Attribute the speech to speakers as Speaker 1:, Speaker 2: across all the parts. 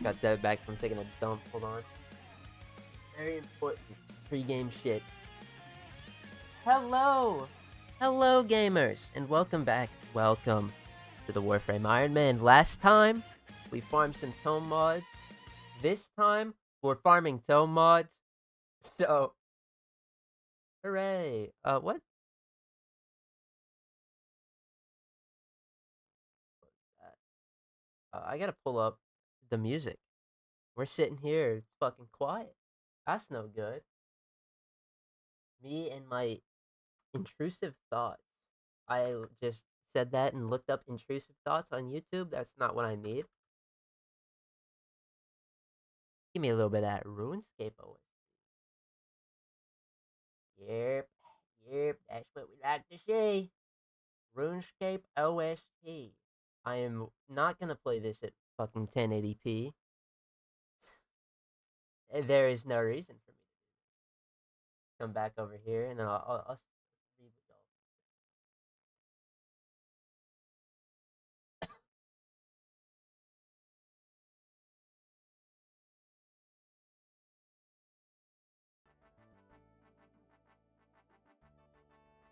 Speaker 1: got that back from taking a dump. Hold on. Very important pre-game shit. Hello! Hello, gamers! And welcome back. Welcome to the Warframe Iron Man. Last time, we farmed some Tome mods. This time, we're farming Tome mods. So, hooray! What? I gotta pull up the music. We're sitting here, it's fucking quiet. That's no good. Me and my intrusive thoughts. I just said that and looked up intrusive thoughts on YouTube. That's not what I need. Give me a little bit of that RuneScape OS. Yep, that's what we like to see. RuneScape OST. I am not gonna play this at fucking 1080p. There is no reason for me to come back over here and then I'll leave it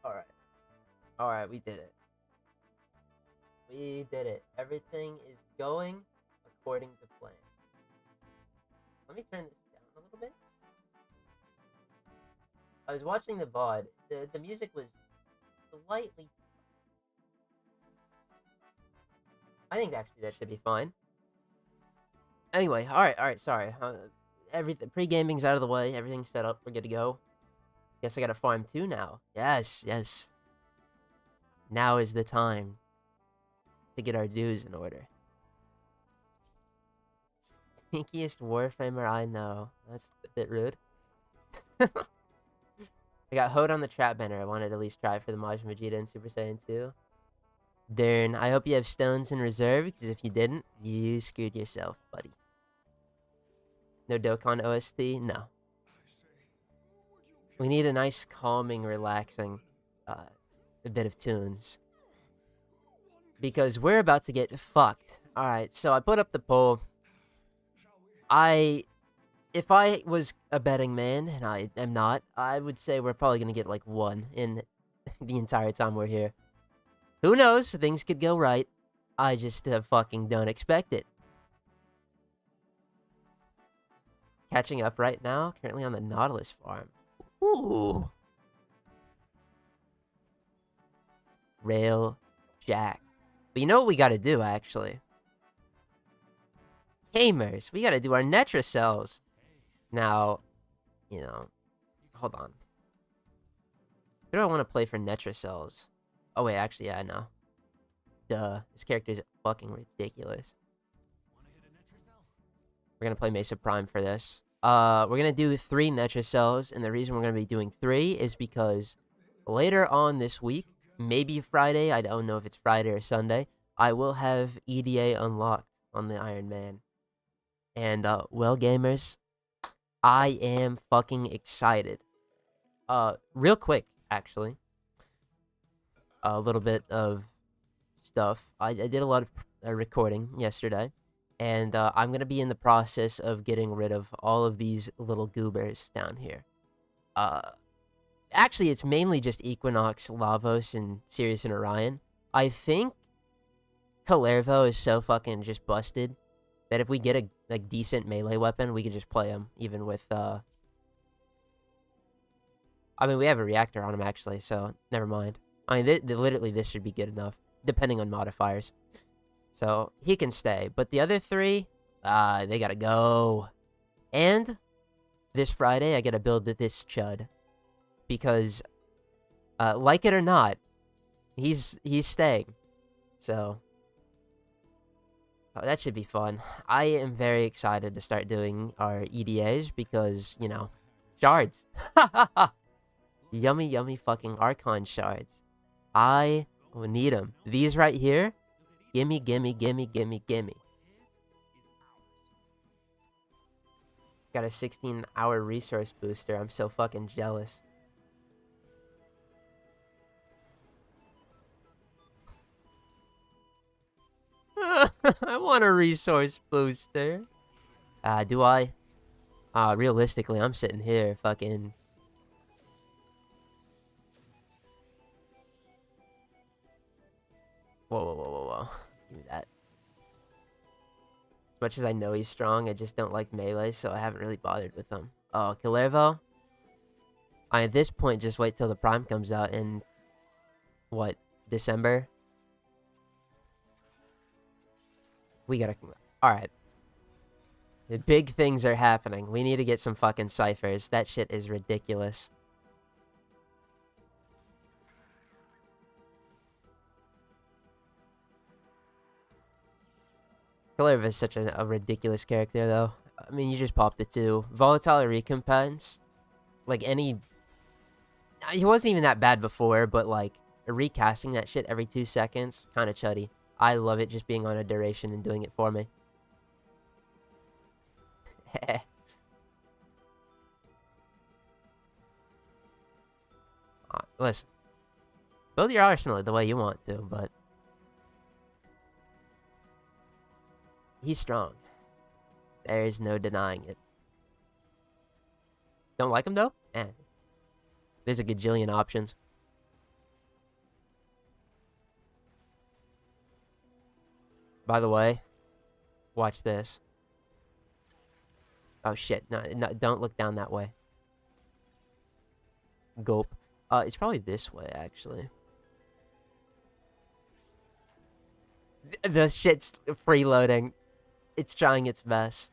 Speaker 1: all. Alright, we did it. We did it. Everything is going according to plan. Let me turn this down a little bit. I was watching the VOD. The music was slightly... I think actually that should be fine. Anyway, alright, sorry. Everything pre-gaming's out of the way. Everything's set up. We're good to go. Guess I gotta farm 2 now. Yes. Now is the time to get our dues in order. Stinkiest Warframer I know. That's a bit rude. I got hoed on the trap banner. I wanted to at least try for the Majin Vegeta and Super Saiyan 2. Darn, I hope you have stones in reserve, because if you didn't, you screwed yourself, buddy. No Dokkan OST? No. We need a nice, calming, relaxing a bit of tunes. Because we're about to get fucked. Alright, so I put up the poll. If I was a betting man, and I am not, I would say we're probably going to get like 1 in the entire time we're here. Who knows? Things could go right. I just fucking don't expect it. Catching up right now, currently on the Nautilus farm. Ooh. Rail Jack. But you know what we gotta do, actually? Gamers, we gotta do our Netra cells. Now, you know, hold on. Who do I want to play for Netra cells? Oh wait, actually, yeah, I know. Duh, this character is fucking ridiculous. We're gonna play Mesa Prime for this. We're gonna do 3 Netra cells, and the reason we're gonna be doing 3 is because later on this week, maybe Friday, I don't know if it's Friday or Sunday, I will have EDA unlocked on the Iron Man. And, well, gamers, I am fucking excited. Real quick, actually. A little bit of stuff. I did a lot of recording yesterday. And, I'm gonna be in the process of getting rid of all of these little goobers down here. Actually, it's mainly just Equinox, Lavos, and Sirius and Orion. I think Kalervo is so fucking just busted that if we get a decent melee weapon, we can just play him, even with, I mean, we have a reactor on him, actually, so never mind. I mean, literally, this should be good enough, depending on modifiers. So, he can stay. But the other 3, they gotta go. And, this Friday, I gotta build this chud. Because, like it or not, he's staying. So, that should be fun. I am very excited to start doing our EDAs because, you know, shards. Yummy, yummy fucking archon shards. I will need them. These right here, gimme. Got a 16-hour resource booster. I'm so fucking jealous. I want a resource booster. Do I? Realistically, I'm sitting here fucking... Whoa, whoa, whoa, whoa, whoa. Give me that. As much as I know he's strong, I just don't like melee, so I haven't really bothered with him. Oh, Killervo? At this point, just wait till the Prime comes out in... What? December? We gotta... Alright. The big things are happening. We need to get some fucking ciphers. That shit is ridiculous. Killervo is such a ridiculous character, though. I mean, you just popped it too. Volatile recompense. Like, any... He wasn't even that bad before, but, like, recasting that shit every 2 seconds, kind of chuddy. I love it just being on a duration and doing it for me. Listen. Build your arsenal the way you want to, but... He's strong. There is no denying it. Don't like him, though? There's a gajillion options. By the way, watch this. Oh, shit. No, don't look down that way. Gulp. It's probably this way, actually. The shit's freeloading. It's trying its best.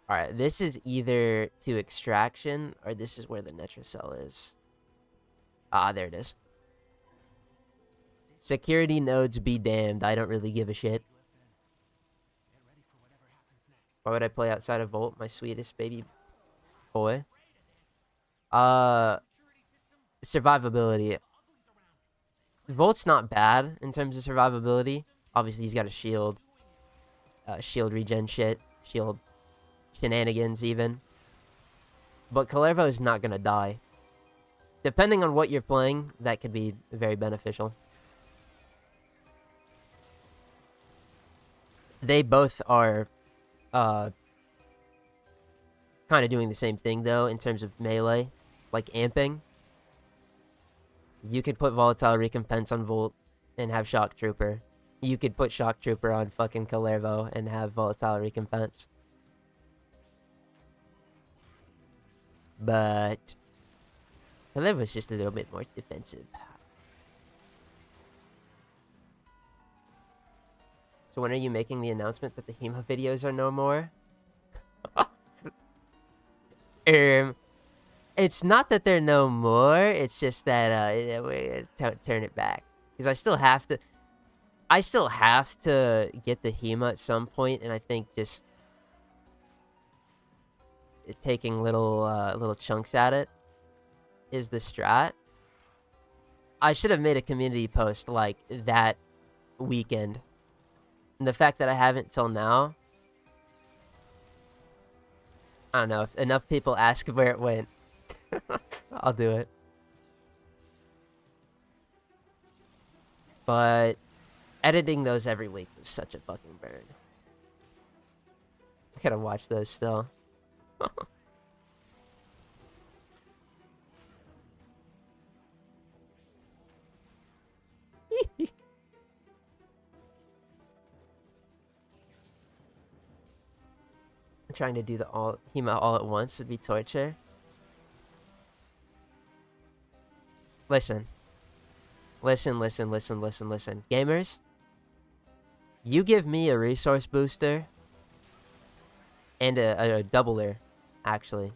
Speaker 1: Alright, this is either to extraction, or this is where the Netrocell is. Ah, there it is. Security nodes be damned. I don't really give a shit. Why would I play outside of Volt, my sweetest baby boy? Survivability. Volt's not bad in terms of survivability. Obviously, he's got a shield. Shield regen shit. Shield shenanigans, even. But Killervo is not gonna die. Depending on what you're playing, that could be very beneficial. They both are kind of doing the same thing, though, in terms of melee. Like amping. You could put Volatile Recompense on Volt and have Shock Trooper. You could put Shock Trooper on fucking Killervo and have Volatile Recompense. But Killervo's just a little bit more defensive. So when are you making the announcement that the Hema videos are no more? It's not that they're no more. It's just that we're gonna turn it back because I still have to get the Hema at some point, and I think just taking little chunks at it is the strat. I should have made a community post like that weekend. And the fact that I haven't till now, I don't know, if enough people ask where it went, I'll do it. But editing those every week was such a fucking burn. I gotta watch those still. Trying to do the Hema all at once would be torture. Listen. Gamers, you give me a resource booster and a doubler, actually.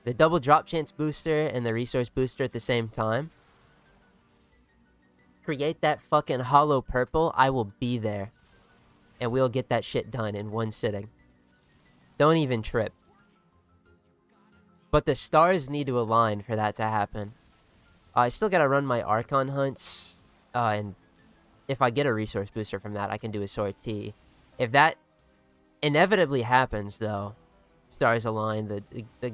Speaker 1: The double drop chance booster and the resource booster at the same time. Create that fucking hollow purple, I will be there. And we'll get that shit done in one sitting. Don't even trip. But the stars need to align for that to happen. I still gotta run my archon hunts. And if I get a resource booster from that, I can do a sortie. If that inevitably happens, though, stars align, the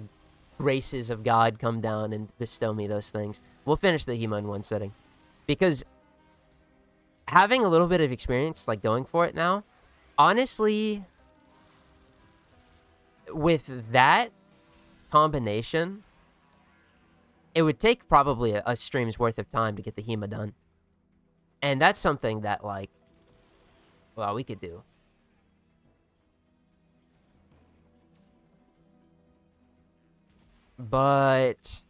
Speaker 1: graces of God come down and bestow me those things, we'll finish the Hema in one sitting. Because having a little bit of experience, like going for it now, Honestly, with that combination, it would take probably a stream's worth of time to get the Hema done. And that's something that, like, well, we could do. But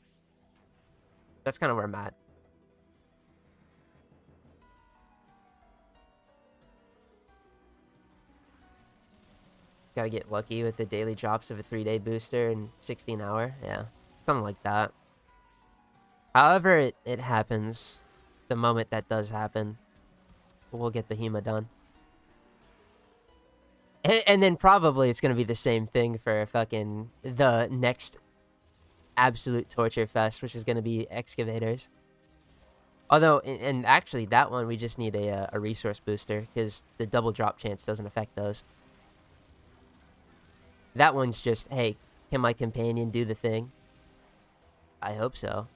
Speaker 1: that's kind of where I'm at. Gotta get lucky with the daily drops of a 3-day booster and 16 hour. Yeah, something like that. However it happens, the moment that does happen, we'll get the Hema done. And then probably it's gonna be the same thing for fucking the next absolute torture fest, which is gonna be excavators. Although, and actually that one we just need a resource booster because the double drop chance doesn't affect those. That one's just, hey, can my companion do the thing? I hope so.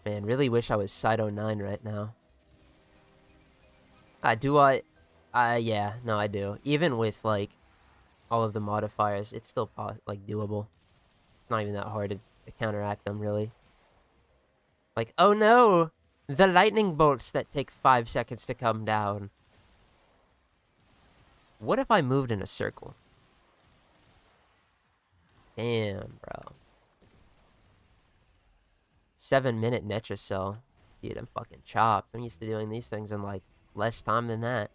Speaker 1: Man, really wish I was Cyto 9 right now. Do I? Yeah, no, I do. Even with, like, all of the modifiers, it's still, like, doable. It's not even that hard to counteract them, really. Like, oh no! The lightning bolts that take 5 seconds to come down. What if I moved in a circle? Damn, bro. 7-minute Netracell. Dude, I'm fucking chopped. I'm used to doing these things in, like, less time than that.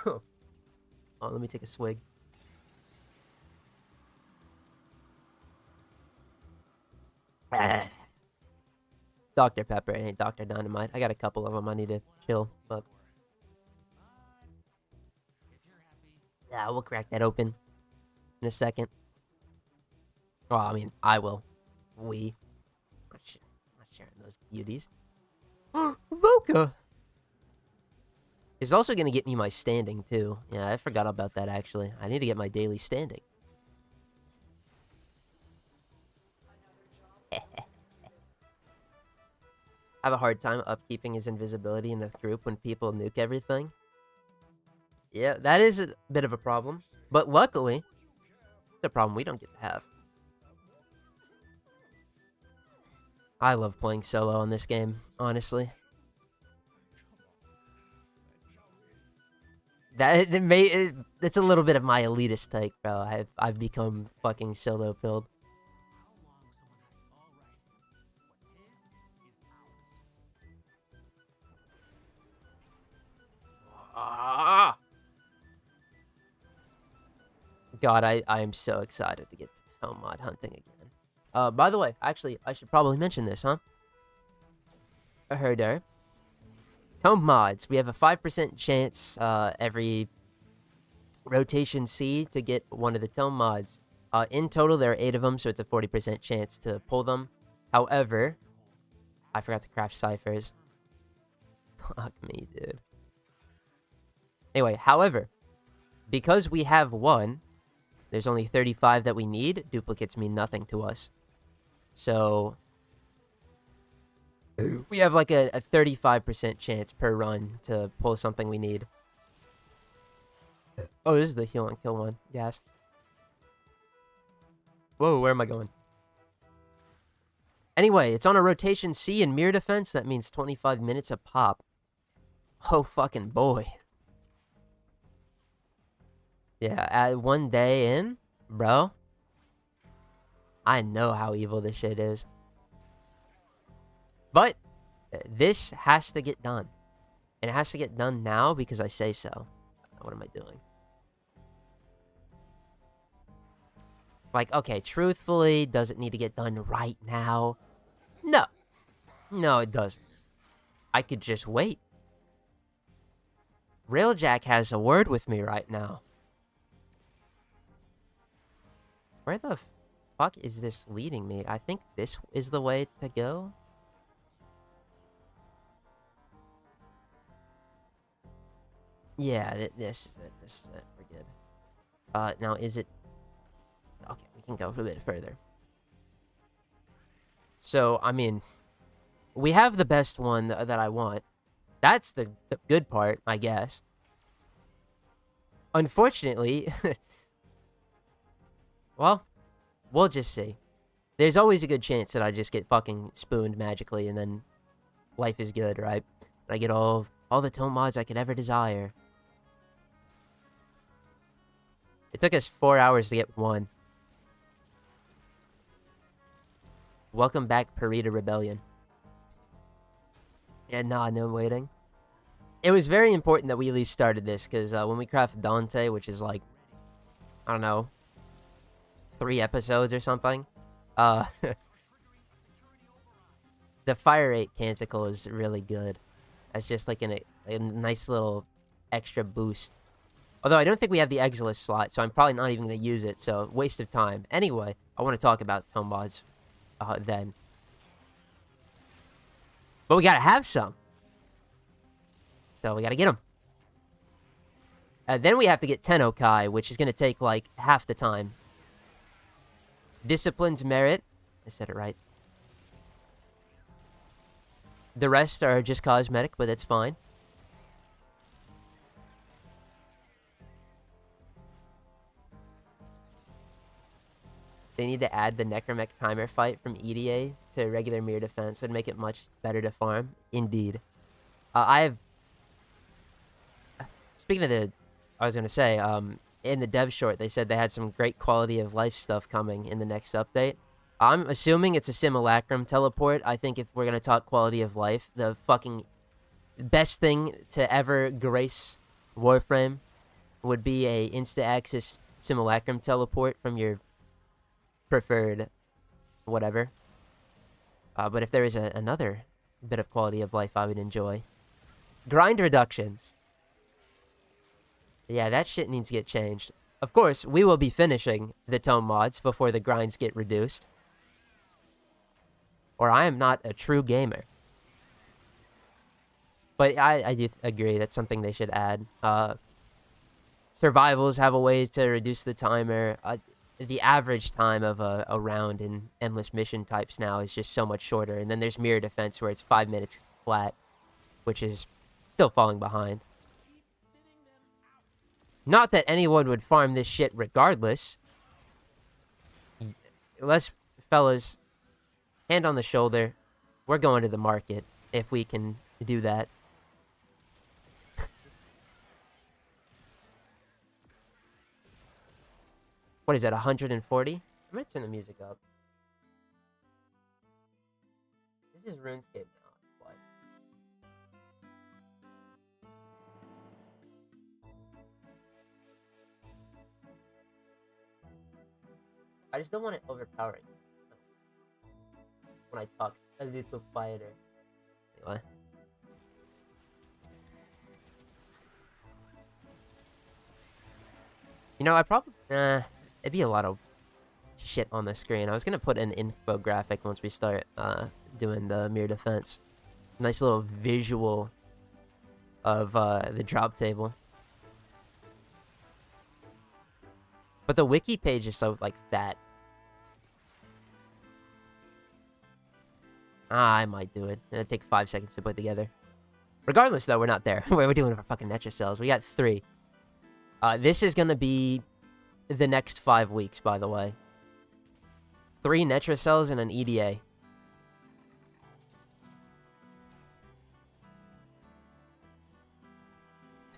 Speaker 1: Oh, let me take a swig. Dr. Pepper, it ain't Dr. Dynamite. I got a couple of them. I need to chill, but yeah, we'll crack that open in a second. Well, I mean, I will. We. I'm not sharing those beauties. Voka! Is also going to get me my standing, too. Yeah, I forgot about that, actually. I need to get my daily standing. I have a hard time upkeeping his invisibility in the group when people nuke everything. Yeah, that is a bit of a problem. But luckily, it's a problem we don't get to have. I love playing solo on this game, honestly. It's a little bit of my elitist take, bro. I've become fucking solo pilled. God, I am so excited to get to Tome mod hunting again. By the way, actually, I should probably mention this, huh? I heard there. Tome mods. We have a 5% chance every rotation C to get one of the Tome mods. In total, there are 8 of them, so it's a 40% chance to pull them. However, I forgot to craft ciphers. Fuck me, dude. Anyway, however, because we have one, there's only 35 that we need. Duplicates mean nothing to us. So we have like a 35% chance per run to pull something we need. Oh, this is the heal and kill one. Yes. Whoa, where am I going? Anyway, it's on a rotation C in mirror defense. That means 25 minutes a pop. Oh, fucking boy. Yeah, at 1 day in, bro, I know how evil this shit is. But this has to get done. And it has to get done now because I say so. What am I doing? Like, okay, truthfully, does it need to get done right now? No. No, it doesn't. I could just wait. Railjack has a word with me right now. Where the fuck is this leading me? I think this is the way to go. Yeah, this is it. This is it. We're good. Now is it... Okay, we can go a bit further. So, I mean, we have the best one that I want. That's the good part, I guess. Unfortunately, well, we'll just see. There's always a good chance that I just get fucking spooned magically and then life is good, right? I get all the tome mods I could ever desire. It took us 4 hours to get one. Welcome back, Parita Rebellion. Yeah, nah, no waiting. It was very important that we at least started this, because when we craft Dante, which is like, I don't know, 3 episodes or something, the Fire 8 Canticle is really good. That's just like a nice little extra boost. Although I don't think we have the Exilus slot, so I'm probably not even going to use it, so waste of time. Anyway, I want to talk about tome mods then. But we gotta have some. So we gotta get them. Then we have to get Tennokai, which is gonna take like half the time. Discipline's Merit. I said it right. The rest are just cosmetic, but that's fine. They need to add the Necromech timer fight from EDA to regular mirror defense. It would make it much better to farm. Indeed. I have... Speaking of the... I was going to say, in the dev short, they said they had some great quality of life stuff coming in the next update. I'm assuming it's a simulacrum teleport. I think if we're going to talk quality of life, the fucking best thing to ever grace Warframe would be a insta-access simulacrum teleport from your preferred whatever. But if there is another bit of quality of life I would enjoy. Grind reductions. Yeah, that shit needs to get changed. Of course, we will be finishing the tome mods before the grinds get reduced. Or I am not a true gamer. But I do agree that's something they should add. Survivals have a way to reduce the timer. The average time of a round in endless mission types now is just so much shorter. And then there's mirror defense where it's 5 minutes flat, which is still falling behind. Not that anyone would farm this shit regardless. Let's, fellas, hand on the shoulder. We're going to the market if we can do that. What is that, 140? I'm gonna turn the music up. This is RuneScape now. What? I just don't want it overpowering when I talk a little quieter. Anyway. You know, I probably... it'd be a lot of shit on the screen. I was gonna put an infographic once we start doing the mirror defense. Nice little visual of the drop table. But the wiki page is so, like, fat. I might do it. It'll take 5 seconds to put together. Regardless, though, we're not there. We're doing it for fucking Netra cells. We got 3. This is gonna be the next 5 weeks, by the way. 3 Netra cells and an EDA.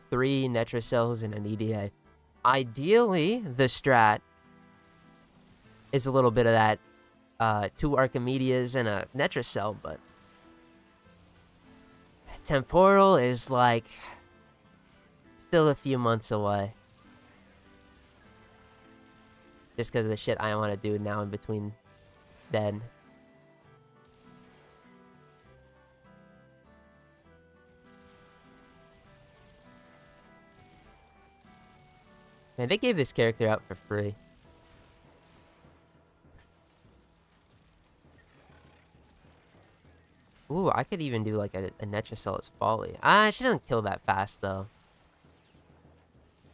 Speaker 1: Three Netra cells and an EDA. Ideally, the strat is a little bit of that 2 Archimedias and a Netra cell, but temporal is like still a few months away. Just because of the shit I want to do now in between then. Man, they gave this character out for free. Ooh, I could even do like a Netra Cell's Folly. She doesn't kill that fast, though.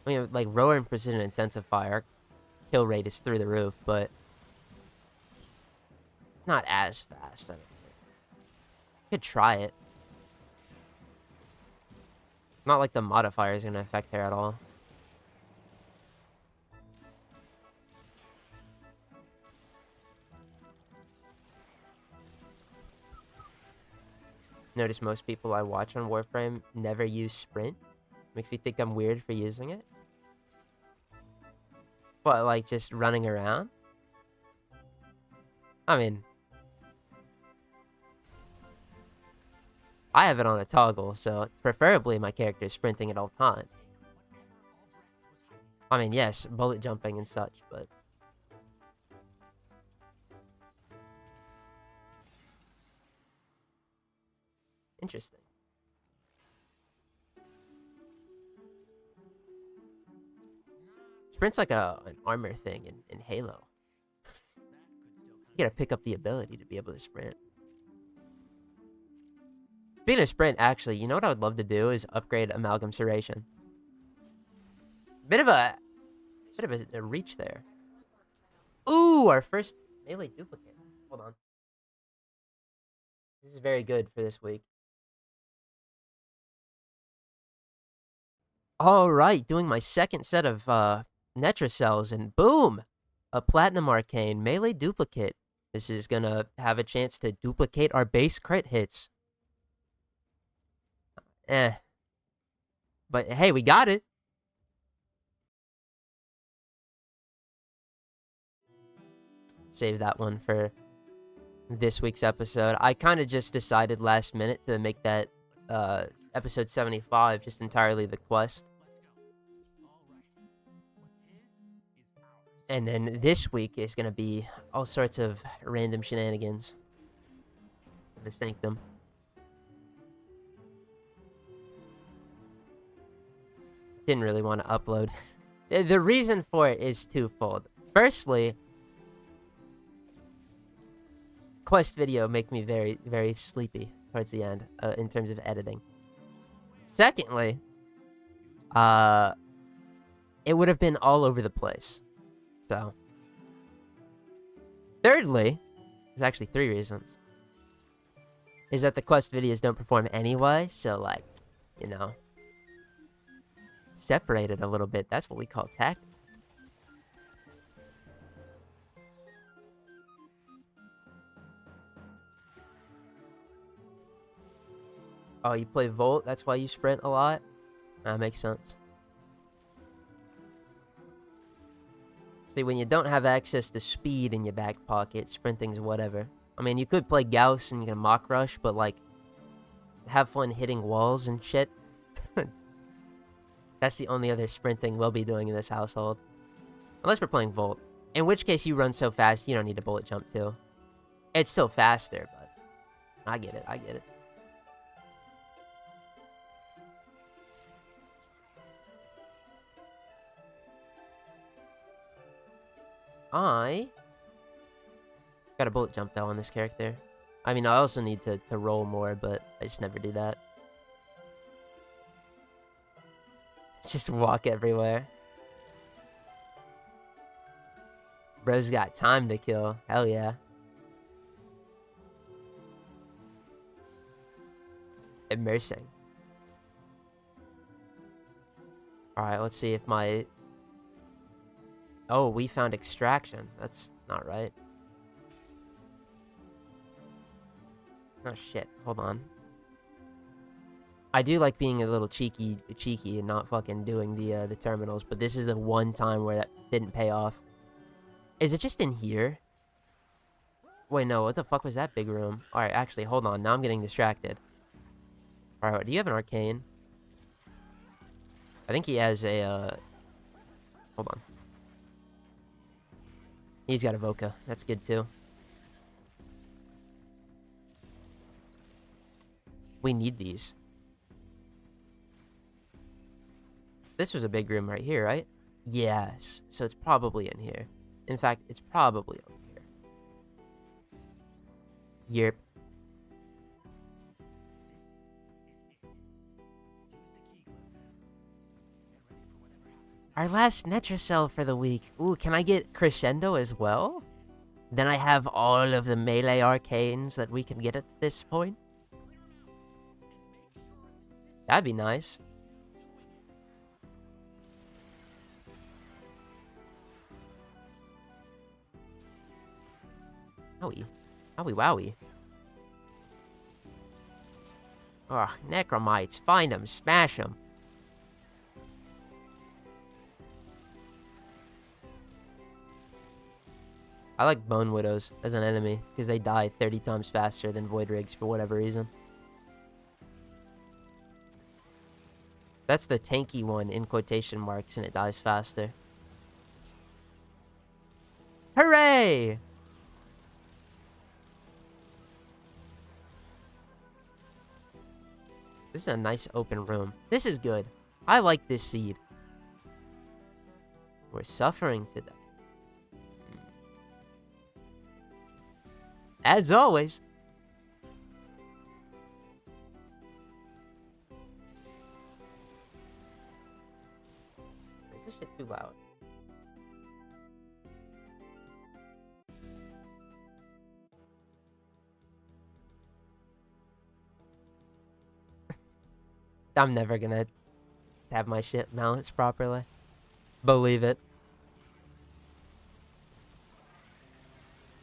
Speaker 1: I mean, like, roar and precision intensifier, our kill rate is through the roof, but it's not as fast, I don't think. Could try it. Not like the modifier is going to affect her at all. Notice most people I watch on Warframe never use sprint. Makes me think I'm weird for using it. But, like, just running around? I mean, I have it on a toggle, so preferably my character is sprinting at all times. I mean, yes, bullet jumping and such, but... Interesting. Sprint's like an armor thing in Halo. You gotta pick up the ability to be able to sprint. Speaking of sprint, actually, you know what I would love to do is upgrade Amalgam Serration. Bit of a reach there. Ooh, our first melee duplicate. Hold on. This is very good for this week. All right, doing my second set of Netra cells, and boom, a platinum arcane melee duplicate. This is gonna have a chance to duplicate our base crit hits. But hey, we got it. Save that one for this week's episode. I kind of just decided last minute to make that episode 75 just entirely the quest. And then this week is going to be all sorts of random shenanigans. The Sanctum. Didn't really want to upload. The reason for it is twofold. Firstly, quest video make me very, very sleepy towards the end in terms of editing. Secondly, it would have been all over the place. So, thirdly, there's actually 3 reasons. Is that the quest videos don't perform anyway, so, like, you know, separated a little bit. That's what we call tactic. Oh, you play Volt? That's why you sprint a lot? That makes sense. See, when you don't have access to speed in your back pocket, sprinting's whatever. I mean, you could play Gauss and you can Mach Rush, but, like, have fun hitting walls and shit. That's the only other sprinting we'll be doing in this household. Unless we're playing Volt. In which case, you run so fast, you don't need to bullet jump, too. It's still faster, but... I get it, I get it. I got a bullet jump, though, on this character. I mean, I also need to roll more, but I just never do that. Just walk everywhere. Bro's got time to kill. Hell yeah. Immersing. Alright, let's see if my... Oh, we found extraction. That's not right. Oh shit, hold on. I do like being a little cheeky and not fucking doing the terminals, but this is the one time where that didn't pay off. Is it just in here? Wait, no, what the fuck was that big room? Alright, actually, hold on, now I'm getting distracted. Alright, do you have an arcane? I think he has a, hold on. He's got a Voca. That's good, too. We need these. This was a big room right here, right? Yes. So it's probably in here. In fact, it's probably over here. Yep. Our last Netracell for the week. Ooh, can I get Crescendo as well? Then I have all of the melee arcanes that we can get at this point. That'd be nice. Owie. Owie wowie. Ugh, Necromites. Find them. Smash them. I like Bone Widows as an enemy, because they die 30 times faster than Void Rigs for whatever reason. That's the tanky one in quotation marks, and it dies faster. Hooray! This is a nice open room. This is good. I like this seed. We're suffering today. As always. Is this shit too loud? I'm never gonna have my shit balanced properly. Believe it.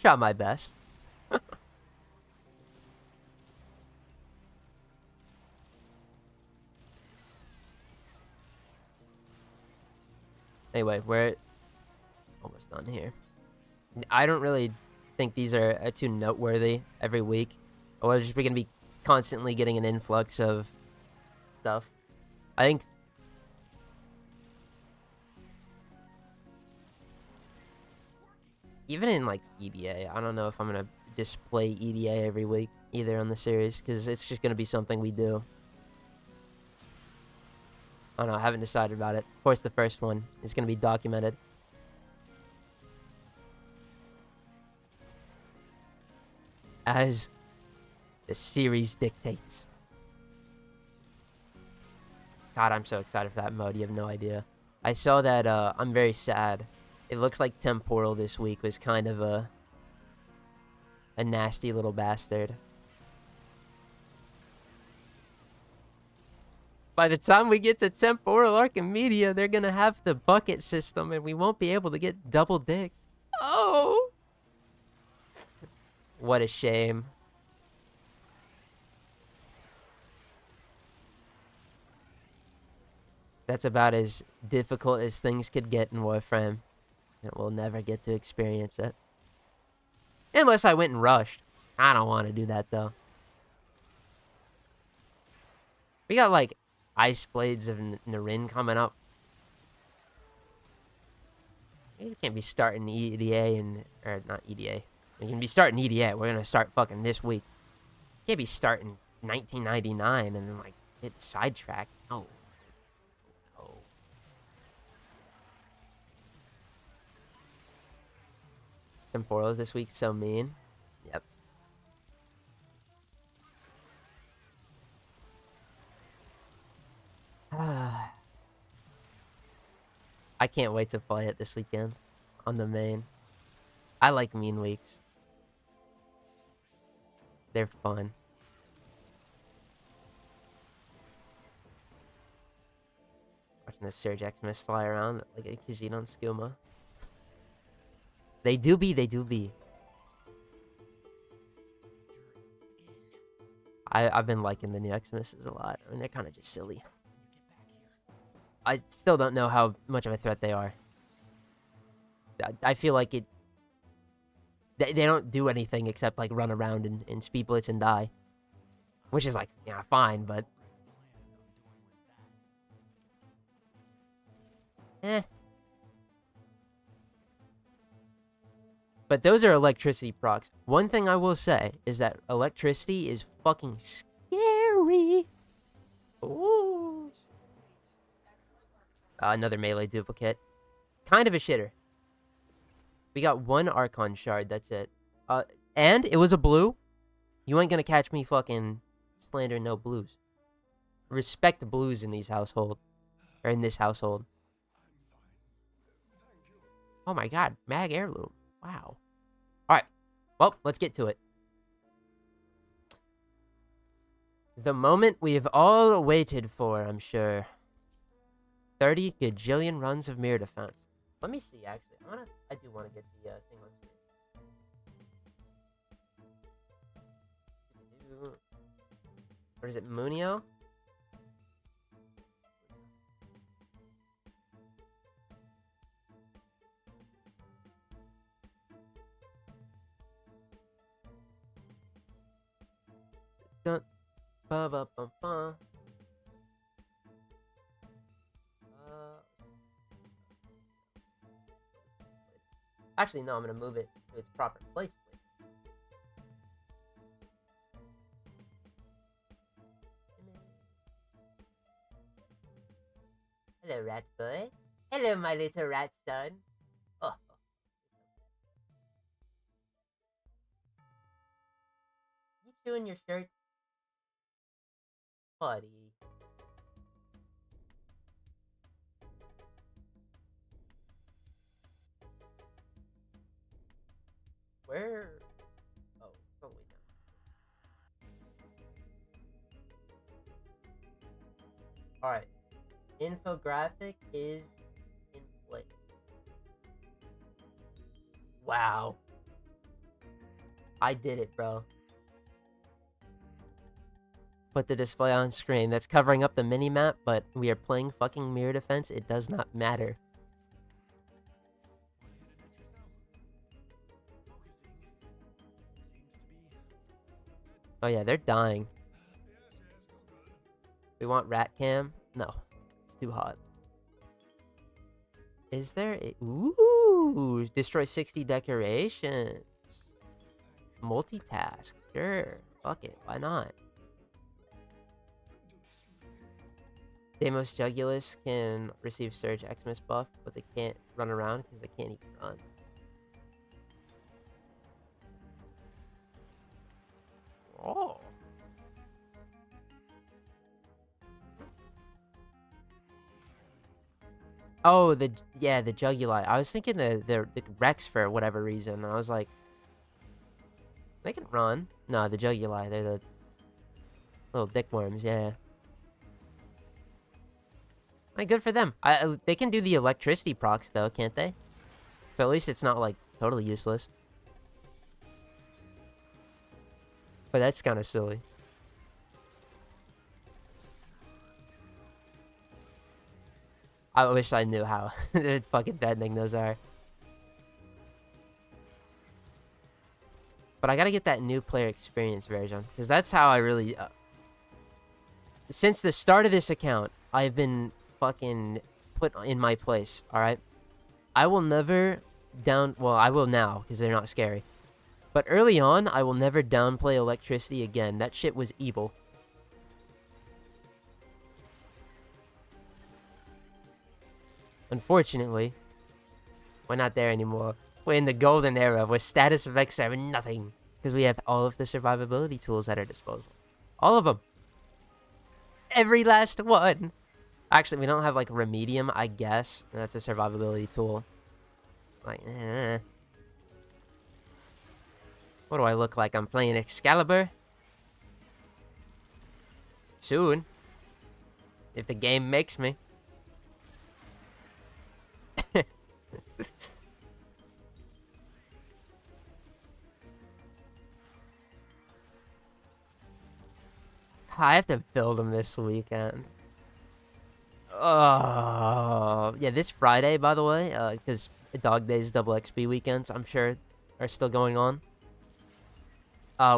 Speaker 1: Try my best. Anyway, we're almost done here. I don't really think these are too noteworthy every week. We're just going to be constantly getting an influx of stuff. I think even in like EDA, I don't know if I'm going to display EDA every week either on the series, because it's just going to be something we do. I don't know, I haven't decided about it. Of course, the first one is going to be documented. As the series dictates. God, I'm so excited for that mode, you have no idea. I saw that, I'm very sad. It looked like Temporal this week was kind of a nasty little bastard. By the time we get to Temporal Archimedia, they're gonna have the bucket system and we won't be able to get double dick. Oh! What a shame. That's about as difficult as things could get in Warframe. And we'll never get to experience it. Unless I went and rushed. I don't want to do that, though. We got, like, Ice Blades of Narin coming up. You can't be starting EDA and... Or, not EDA. You can be starting EDA. We're gonna start fucking this week. You can't be starting 1999 and then, like, get sidetracked. No. No. Temporals this week, so mean. Yep. I can't wait to play it this weekend on the main. I like mean weeks. They're fun. Watching the Surge Xmas fly around like a Khajiit on Skooma. They do be. I've been liking the new Xmas's a lot. I mean, they're kind of just silly. I still don't know how much of a threat they are. I feel like it... They don't do anything except, like, run around and speed blitz and die. Which is, like, yeah, fine, but... Eh. But those are electricity procs. One thing I will say is that electricity is fucking scary. Ooh. Another melee duplicate. Kind of a shitter. We got one Archon shard, that's it. And it was a blue. You ain't gonna catch me fucking slandering no blues. Respect the blues in these household. Or in this household. Oh my god, mag heirloom. Wow. Alright. Well, let's get to it. The moment we've all waited for, I'm sure. 30 gajillion runs of mirror defense. Let me see, actually. I do want to get the thing on screen. Or is it Munio? Dun, ba, ba, ba, ba. Actually, no, I'm going to move it to its proper place. Hello, rat boy. Hello, my little rat son. Oh. You chewing your shirt? Buddy. Where? Oh, wait now. Alright. Infographic is in place. Wow. I did it, bro. Put the display on screen. That's covering up the mini-map, but we are playing fucking mirror defense. It does not matter. Oh yeah, they're dying. We want rat cam? No. It's too hot. Is there a... Ooh! Destroy 60 decorations. Multitask. Sure. Fuck it. Why not? Deimos Jugulus can receive Surge Xmas buff, but they can't run around because they can't even run. Oh. Oh, the Juguli. I was thinking the Rex for whatever reason. I was like, they can run. No, the Juguli. They're the little dickworms. Yeah. Like, good for them. They can do the electricity procs though, can't they? But at least it's not like totally useless. But that's kind of silly. I wish I knew how fucking deadening those are. But I gotta get that new player experience version. Because that's how I really... since the start of this account, I've been fucking put in my place, alright? I will never well, I will now, because they're not scary. But early on, I will never downplay electricity again. That shit was evil. Unfortunately, we're not there anymore. We're in the golden era where status effects are nothing. Because we have all of the survivability tools at our disposal. All of them. Every last one. Actually, we don't have, like, Remedium, I guess. And that's a survivability tool. Like, What do I look like? I'm playing Excalibur? Soon. If the game makes me. I have to build them this weekend. Oh, yeah, this Friday, by the way, because Dog Days double XP weekends, I'm sure, are still going on.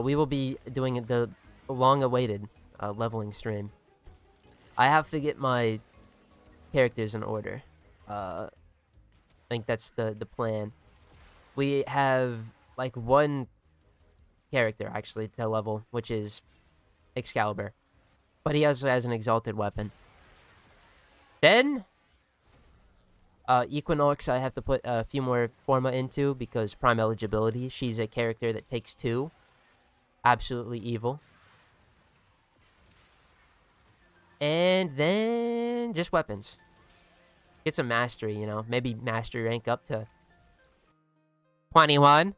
Speaker 1: We will be doing the long-awaited leveling stream. I have to get my characters in order. I think that's the plan. We have, like, one character, actually, to level, which is Excalibur. But he also has an exalted weapon. Then, Equinox I have to put a few more Forma into because Prime eligibility. She's a character that takes 2. Absolutely evil. And then just weapons. Get some mastery, you know. Maybe mastery rank up to 21?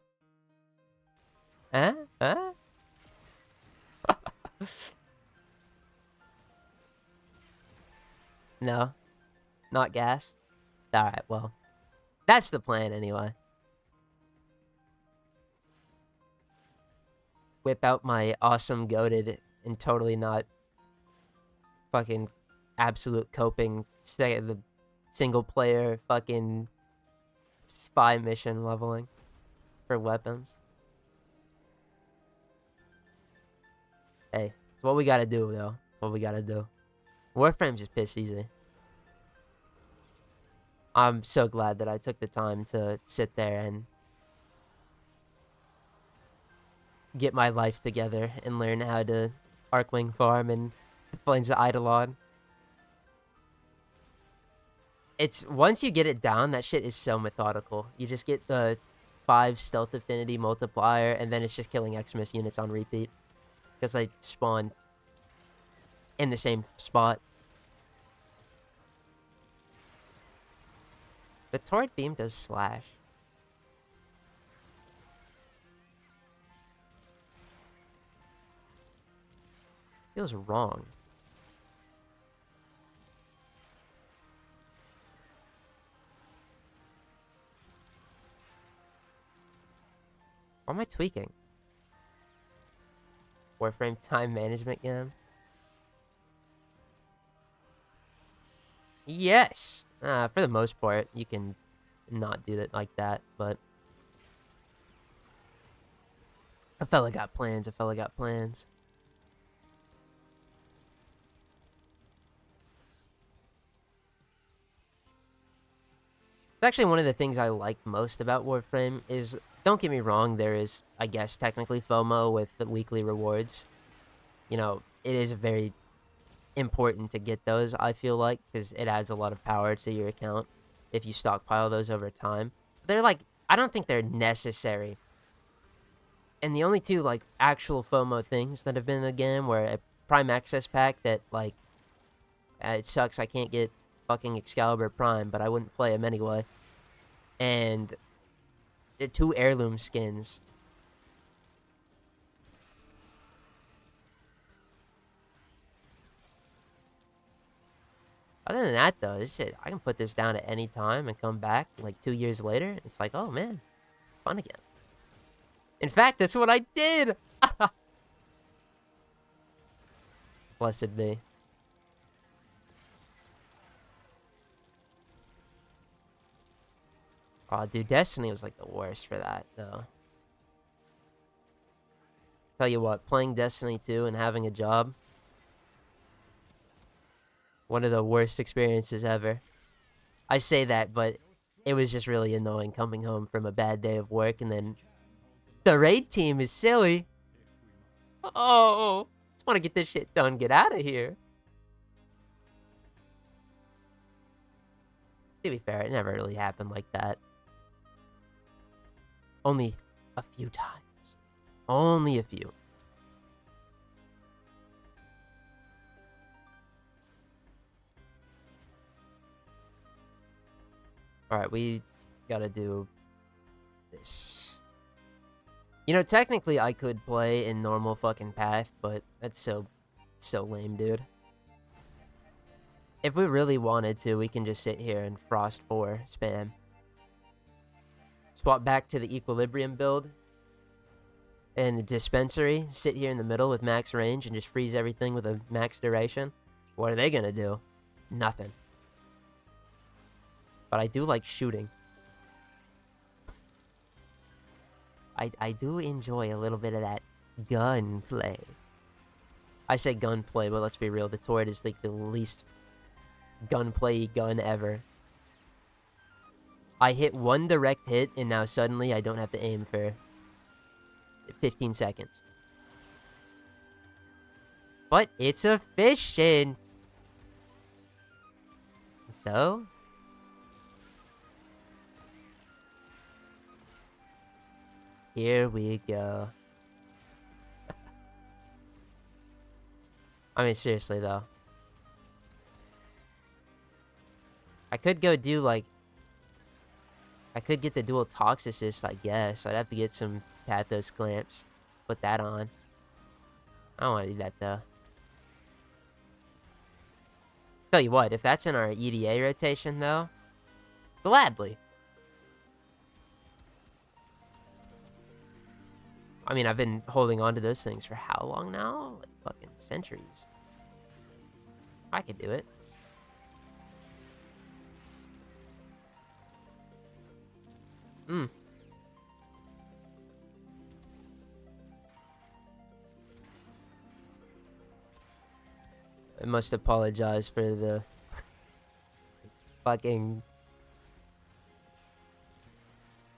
Speaker 1: Huh? Huh? No. Not gas? Alright, well. That's the plan anyway. Whip out my awesome goated and totally not fucking absolute coping the single player fucking spy mission leveling for weapons. Hey, it's what we gotta do though. It's what we gotta do. Warframes is piss easy. I'm so glad that I took the time to sit there and get my life together and learn how to Arcwing farm and Plains of Eidolon. It's once you get it down, that shit is so methodical. You just get the 5 stealth affinity multiplier, and then it's just killing Xmas units on repeat. Because they spawn in the same spot. The Torrid Beam does slash. Feels wrong. Or am I tweaking? Warframe time management game? Yes! For the most part, you can not do it like that, but... A fella got plans, a fella got plans. It's actually one of the things I like most about Warframe is, don't get me wrong, there is, I guess, technically FOMO with the weekly rewards. You know, it is very important to get those, I feel like, because it adds a lot of power to your account if you stockpile those over time. They're like, I don't think they're necessary. And the only two, like, actual FOMO things that have been in the game were a Prime Access Pack that, like, it sucks I can't get fucking Excalibur Prime, but I wouldn't play him anyway. And 2 heirloom skins. Other than that, though, this shit, I can put this down at any time and come back, like, 2 years later. It's like, oh, man, fun again. In fact, that's what I did! Blessed be. Oh, dude, Destiny was, like, the worst for that, though. Tell you what, playing Destiny 2 and having a job... One of the worst experiences ever. I say that, but it was just really annoying coming home from a bad day of work and then... The raid team is silly! Oh! Just want to get this shit done, get out of here! To be fair, it never really happened like that. Only a few times. Only a few. Alright, we gotta do this. You know, technically I could play in normal fucking path, but that's so lame, dude. If we really wanted to, we can just sit here and Frost 4 spam. Swap back to the Equilibrium build. And the Dispensary, sit here in the middle with max range and just freeze everything with a max duration. What are they gonna do? Nothing. But I do like shooting. I do enjoy a little bit of that gunplay. I say gunplay, but let's be real, the Torrid is like the least gunplay gun ever. I hit 1 direct hit, and now suddenly I don't have to aim for 15 seconds. But it's efficient! So... here we go. I mean, seriously, though. I could go do, like... I could get the dual toxicist, I guess. I'd have to get some pathos clamps. Put that on. I don't want to do that, though. Tell you what, if that's in our EDA rotation, though, gladly. I mean, I've been holding on to those things for how long now? Like, fucking centuries. I could do it. I must apologize for the fucking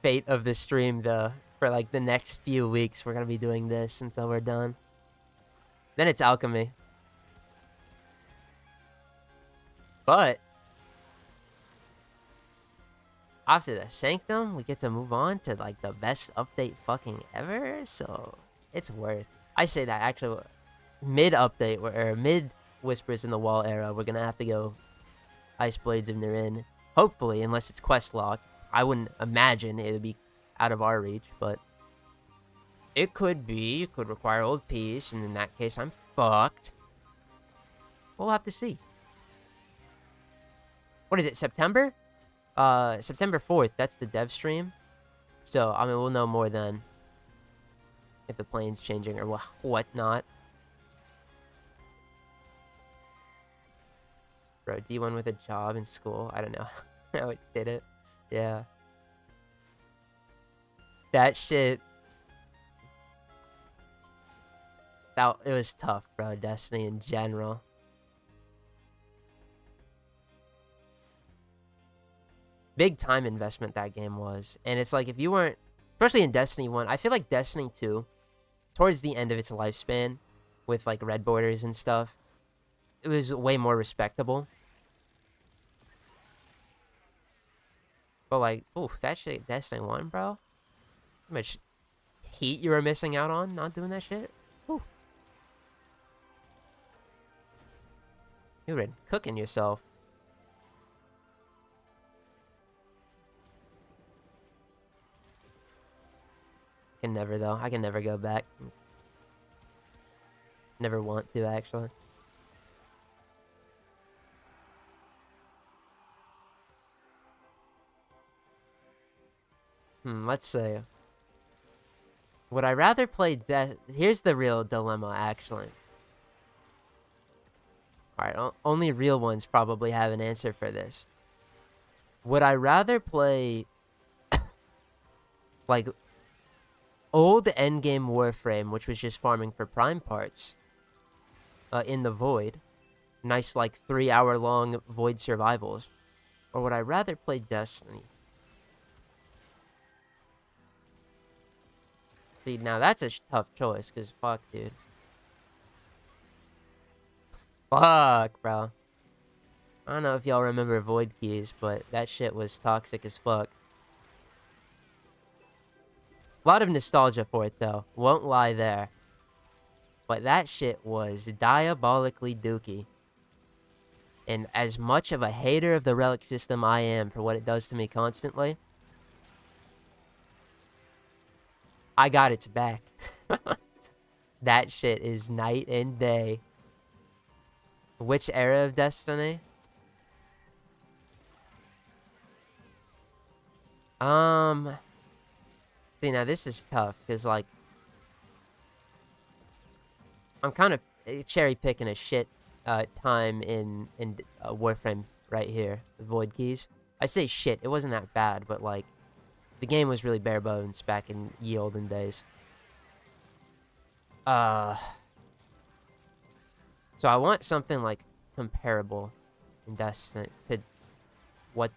Speaker 1: fate of the stream, though. For like the next few weeks, we're gonna be doing this until we're done. Then it's alchemy. But after the Sanctum, we get to move on to like the best update fucking ever. So it's worth. I say that actually mid update or mid Whispers in the Wall era, we're gonna have to go Ice Blades of Nirin. Hopefully, unless it's quest lock. I wouldn't imagine it would be out of our reach, but it could be. It could require Old Peace, and in that case, I'm fucked. We'll have to see. What is it, September? September 4th, that's the dev stream. So, I mean, we'll know more then. If the plane's changing or whatnot. Bro, D1 with a job in school? I don't know how it did it. Yeah. That shit. It was tough, bro. Destiny in general. Big time investment that game was. And it's like if you weren't, especially in Destiny 1, I feel like Destiny 2, towards the end of its lifespan, with like red borders and stuff, it was way more respectable. But like, oof, that shit, Destiny 1, bro. How much heat you were missing out on not doing that shit? Ooh. You were cooking yourself. I can never, though. I can never go back. Never want to, actually. Let's see. Would I rather play Here's the real dilemma, actually. Alright, only real ones probably have an answer for this. Would I rather play like old endgame Warframe, which was just farming for prime parts in the Void, nice like 3-hour long Void survivals, or would I rather play Destiny? See, now that's a tough choice, because fuck, dude. Fuck, bro. I don't know if y'all remember Void Keys, but that shit was toxic as fuck. A lot of nostalgia for it, though. Won't lie there. But that shit was diabolically dookie. And as much of a hater of the relic system I am for what it does to me constantly, I got its back. That shit is night and day. Which era of Destiny? See, now this is tough, because, like, I'm kind of cherry picking a shit time in Warframe right here, the Void Keys. I say shit, it wasn't that bad, but, like, the game was really bare bones back in ye olden days. So I want something, like, comparable in Destiny to what...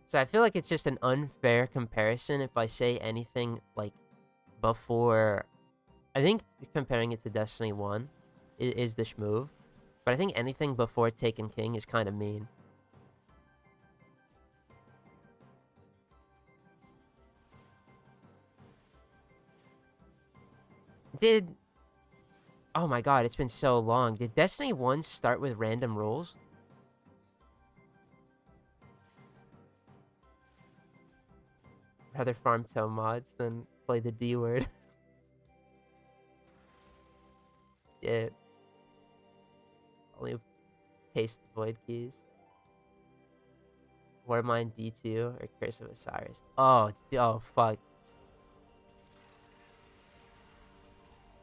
Speaker 1: So I feel like it's just an unfair comparison if I say anything, like, before... I think comparing it to Destiny 1 is the schmove. But I think anything before Taken King is kind of mean. Oh my god, it's been so long. Did Destiny 1 start with random rules? Rather farm Tome mods than play the D word. Yeah. Only taste the void keys. Warmind D2 or Curse of Osiris. Oh, fuck.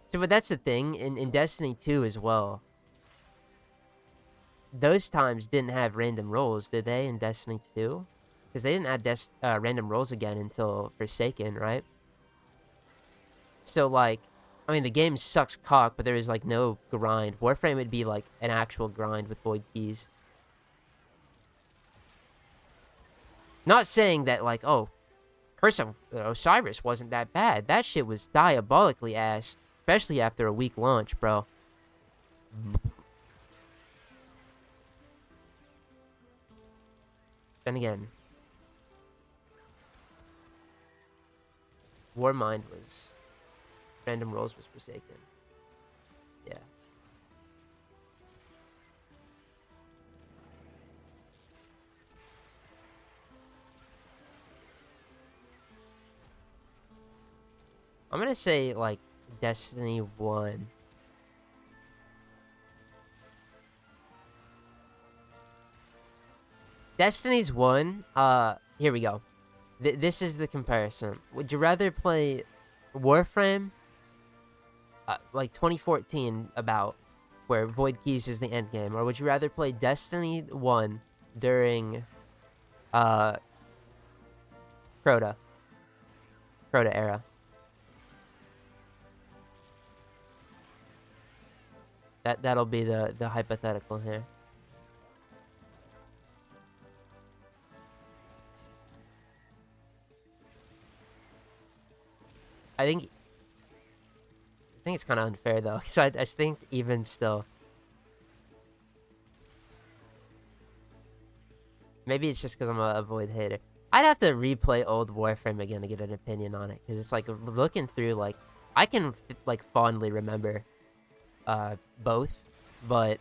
Speaker 1: So, but that's the thing, in Destiny 2 as well. Those times didn't have random rolls, did they, in Destiny 2? Because they didn't add random rolls again until Forsaken, right? So, like, I mean, the game sucks cock, but there is, like, no grind. Warframe would be, like, an actual grind with void keys. Not saying that, like, oh, Curse of Osiris wasn't that bad. That shit was diabolically ass. Especially after a week launch, bro. Then again, Warmind was... Random rolls was Forsaken. Yeah. I'm gonna say, like, Destiny 1. Destiny's 1, here we go. This is the comparison. Would you rather play Warframe, like 2014, about, where Void Keys is the end game, or would you rather play Destiny 1 during, Crota era? That'll be the hypothetical here. I think it's kind of unfair though, because I think even still, maybe it's just because I'm a Void hater. I'd have to replay old Warframe again to get an opinion on it, because it's like looking through, like, I can like fondly remember both, but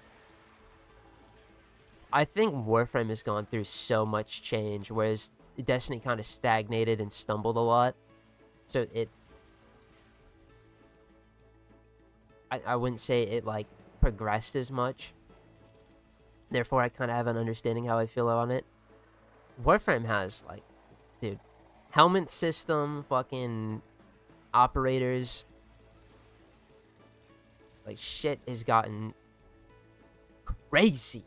Speaker 1: I think Warframe has gone through so much change, whereas Destiny kind of stagnated and stumbled a lot. So I wouldn't say it, like, progressed as much. Therefore, I kind of have an understanding how I feel on it. Warframe has, like, dude, helmet system, fucking operators. Like, shit has gotten crazy.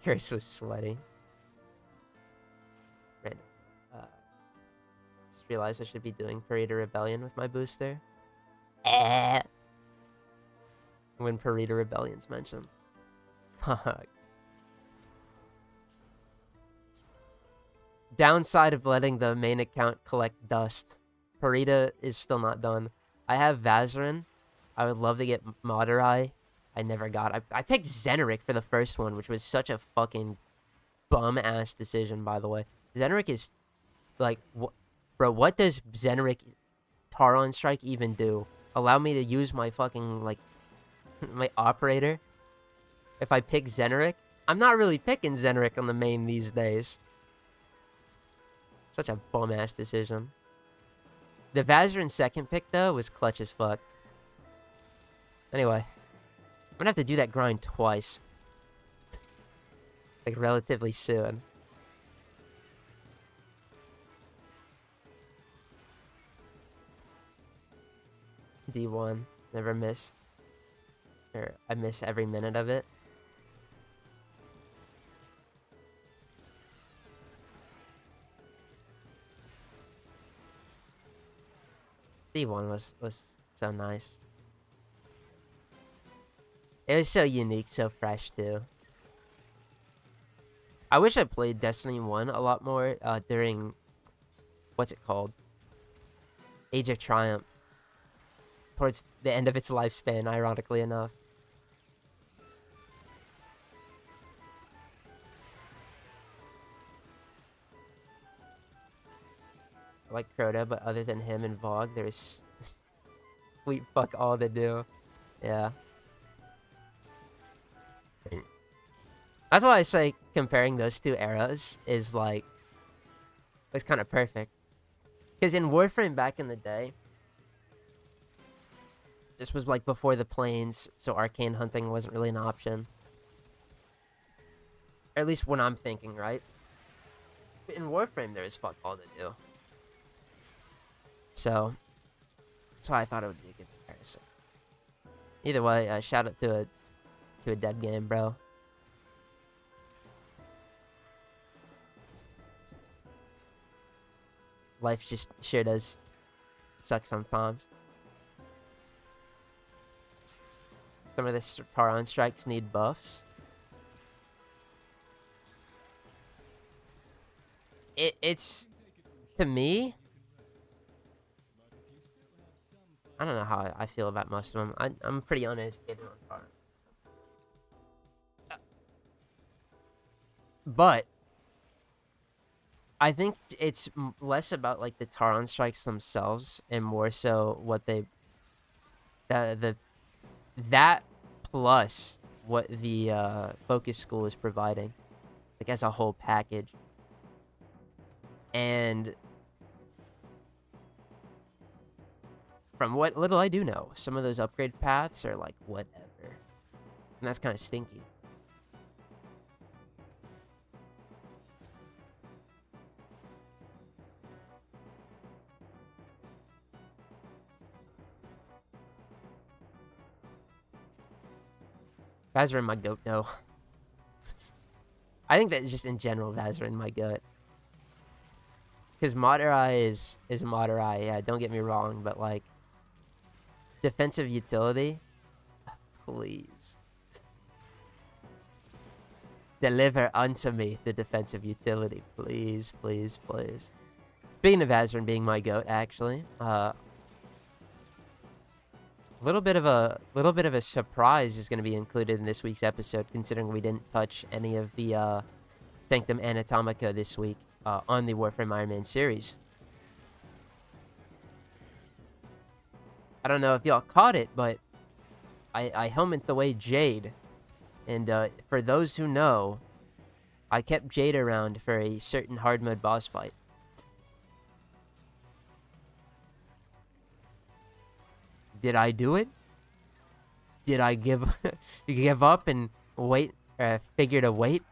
Speaker 1: Chris was sweating. Right. Just realized I should be doing Parade of Rebellion with my booster. When Parade of Rebellion's mentioned. Fuck. Downside of letting the main account collect dust. Parita is still not done. I have Vazarin. I would love to get Madurai. I never got. I picked Zeneric for the first one, which was such a fucking bum-ass decision, by the way. Zeneric is, like, bro, what does Zeneric Taron Strike even do? Allow me to use my fucking, like, my operator? If I pick Zeneric? I'm not really picking Zeneric on the main these days. Such a bum-ass decision. The Vazarin second pick, though, was clutch as fuck. Anyway. I'm gonna have to do that grind twice. Like, relatively soon. D1. Never missed. Or, I miss every minute of it. D1 was so nice. It was so unique, so fresh, too. I wish I played Destiny 1 a lot more during... What's it called? Age of Triumph. towards the end of its lifespan, ironically enough. I like Crota, but other than him and Vogue, there's sweet fuck all to do. Yeah. That's why I say comparing those two eras is like, it's kind of perfect. Because in Warframe back in the day, this was like before the planes, so arcane hunting wasn't really an option. Or at least when I'm thinking, right? But in Warframe, there is fuck all to do. So, that's why I thought it would be a good comparison. Either way, shout out to a dead game, bro. Life just sure does suck sometimes. Some of the Taron strikes need buffs. It's, to me, I don't know how I feel about most of them. I'm pretty uneducated on Taron. But I think it's less about like the Taron strikes themselves and more so what they that plus what the focus school is providing, like as a whole package. And from what little I do know, some of those upgrade paths are like whatever, and that's kind of stinky. Vazra in my goat, though. I think that just in general, Vazra in my gut. Because Madurai is Madurai, yeah, don't get me wrong, but like, defensive utility, please. Deliver unto me the defensive utility, please, please, please. Speaking of Vazra being my goat, actually, little bit of a surprise is going to be included in this week's episode, considering we didn't touch any of the Sanctum Anatomica this week on the Warframe Iron Man series. I don't know if y'all caught it, but I helmet the way Jade, and for those who know, I kept Jade around for a certain hard mode boss fight. Did I do it? Did I give up and wait? Figure to wait?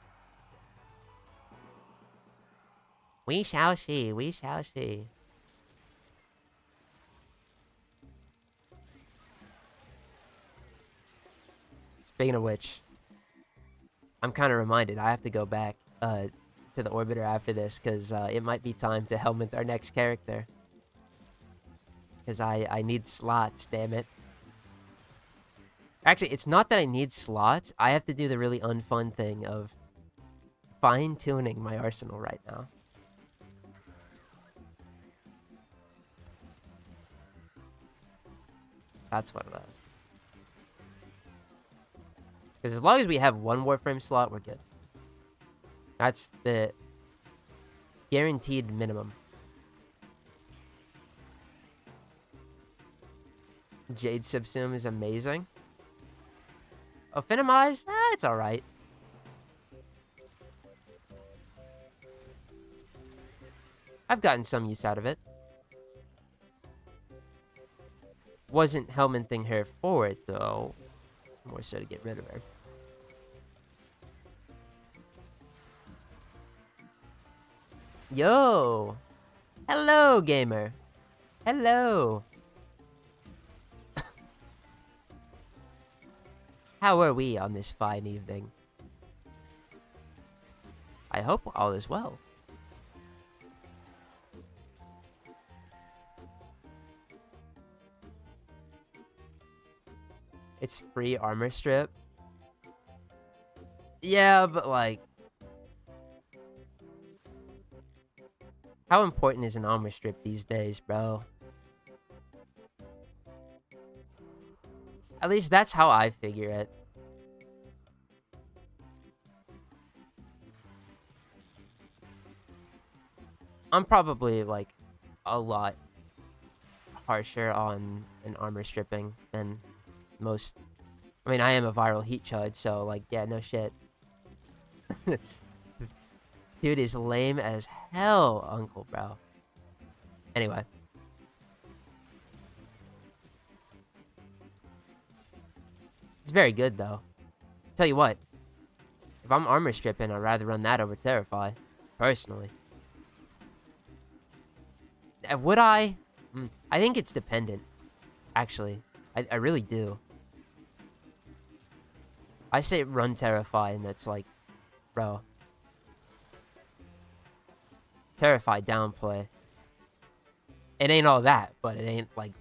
Speaker 1: We shall see. We shall see. Speaking of which, I'm kind of reminded I have to go back to the Orbiter after this, because it might be time to helmet our next character. Because I need slots, damn it. Actually, it's not that I need slots. I have to do the really unfun thing of fine-tuning my arsenal right now. That's what it is. Because as long as we have one Warframe slot, we're good. That's the guaranteed minimum. Jade Subsume is amazing. Ophinimize? It's alright. I've gotten some use out of it. Wasn't helmeting her for it, though. More so to get rid of her. Yo! Hello, gamer! Hello! How are we on this fine evening? I hope all is well. It's free armor strip. Yeah, but like, how important is an armor strip these days, bro? At least that's how I figure it. I'm probably, like, a lot harsher on an armor stripping than most. I mean, I am a viral heat chud, so, like, yeah, no shit. Dude is lame as hell, uncle, bro. Anyway. It's very good, though. Tell you what. If I'm armor stripping, I'd rather run that over Terrify. Personally. Would I? I think it's dependent. Actually. I really do. I say run Terrify, and that's like... Bro. Terrify downplay. It ain't all that, but it ain't, like...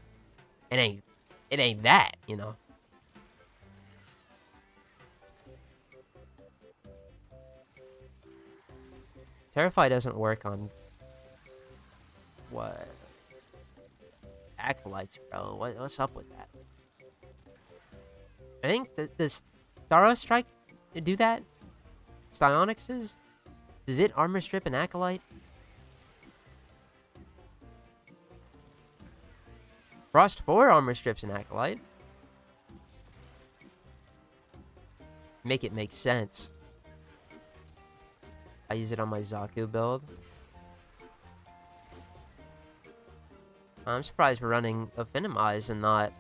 Speaker 1: It ain't that, you know? Terrify doesn't work on... What? Acolytes, bro. What's up with that? I think does Tharo Strike do that? Psionics? Does it armor strip an Acolyte? Frost 4 armor strips an Acolyte. Make it make sense. I use it on my Zaku build. I'm surprised we're running Affinimize and not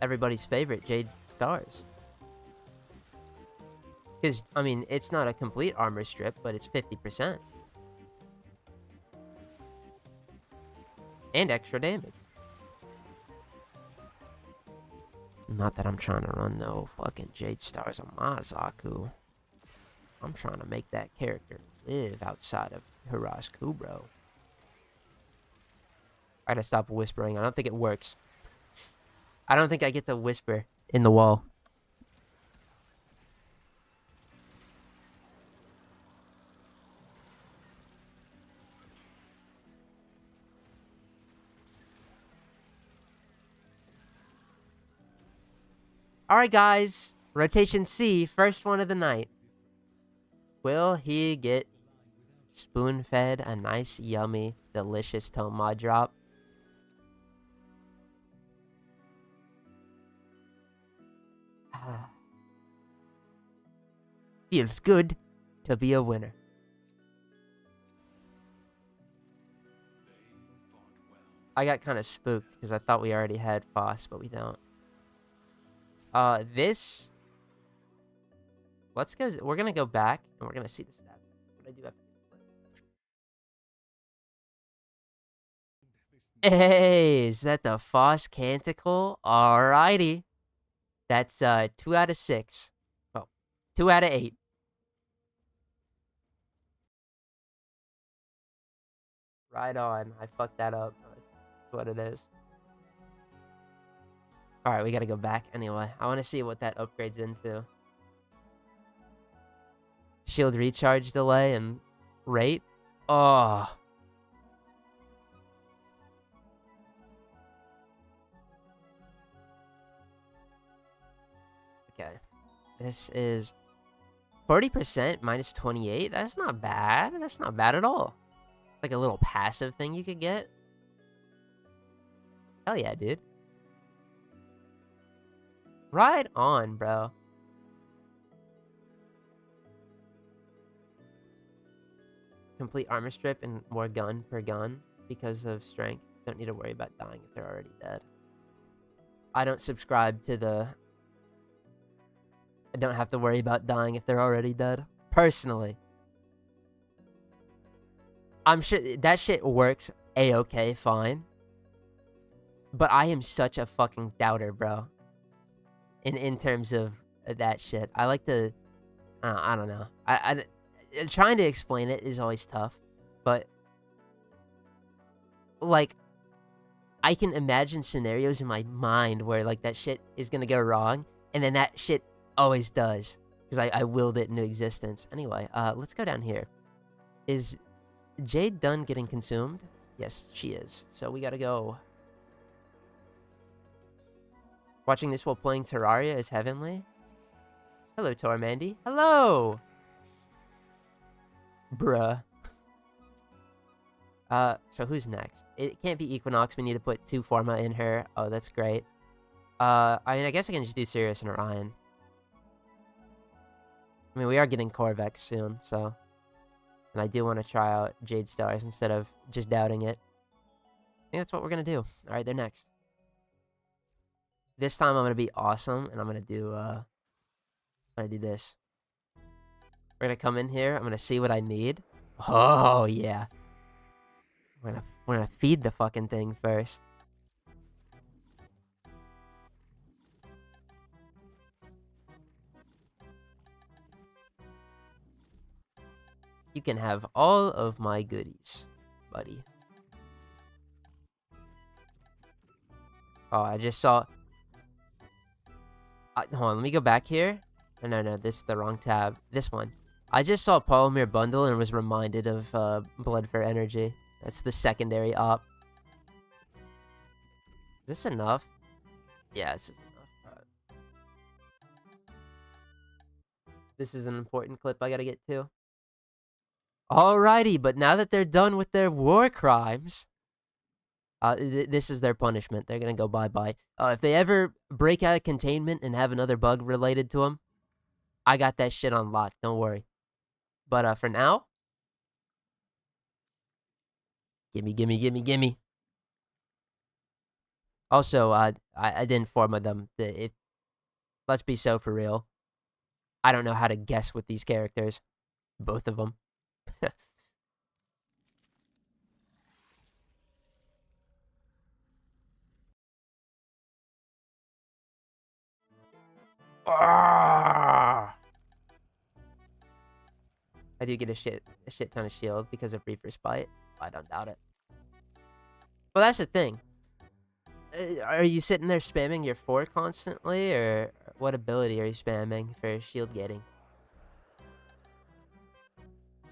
Speaker 1: everybody's favorite Jade Stars. Because, I mean, it's not a complete armor strip, but it's 50%. And extra damage. Not that I'm trying to run no fucking Jade Stars on my Zaku. I'm trying to make that character live outside of Hirash Kubro. I gotta stop whispering. I don't think it works. I don't think I get to whisper in the wall. Alright, guys. Rotation C, first one of the night. Will he get spoon-fed a nice, yummy, delicious Tome mod drop? Feels good to be a winner. I got kind of spooked because I thought we already had Foss, but we don't. This... Let's go... We're gonna go back, and we're gonna see the stats. What I do have to... Hey, is that the Foss Canticle? Alrighty. That's, 2 out of 6. Oh, 2 out of 8. Right on. I fucked that up. That's what it is. Alright, we gotta go back anyway. I want to see what that upgrades into. Shield recharge delay and rate. Oh. Okay. This is 40% minus 28. That's not bad. That's not bad at all. Like a little passive thing you could get. Hell yeah, dude. Right on, bro. Complete armor strip and more gun per gun because of strength. Don't need to worry about dying if they're already dead. I don't subscribe to the... I don't have to worry about dying if they're already dead. Personally. I'm sure that shit works a-okay fine. But I am such a fucking doubter, bro. In terms of that shit. I like to... I don't know. Trying to explain it is always tough. But... Like... I can imagine scenarios in my mind where, like, that shit is gonna go wrong. And then that shit always does. Because I willed it into existence. Anyway, let's go down here. Is Jade done getting consumed? Yes, she is. So we gotta go... Watching this while playing Terraria is heavenly. Hello, Tormandee. Hello! Bruh. So who's next? It can't be Equinox. We need to put 2 Forma in her. Oh, that's great. I mean, I guess I can just do Sirius and Orion. I mean, we are getting Corvex soon, so... And I do want to try out Jade Stars instead of just doubting it. I think that's what we're going to do. Alright, they're next. This time I'm going to be awesome, and I'm going to do this. We're going to come in here. I'm going to see what I need. Oh, yeah. We're gonna feed the fucking thing first. You can have all of my goodies, buddy. Oh, I just saw... hold on, let me go back here. No, this is the wrong tab. This one. I just saw Polymer Bundle and was reminded of Blood for Energy. That's the secondary op. Is this enough? Yeah, this is enough. This is an important clip I gotta get to. Alrighty, but now that they're done with their war crimes, this is their punishment. They're gonna go bye-bye. If they ever break out of containment and have another bug related to them, I got that shit on lock. Don't worry. But for now, gimme. Also, I didn't forma them. Let's be so for real. I don't know how to guess with these characters. Both of them. I do get a shit ton of shield because of Reaper's Bite. I don't doubt it. Well, that's the thing. Are you sitting there spamming your 4 constantly, or what ability are you spamming for shield getting?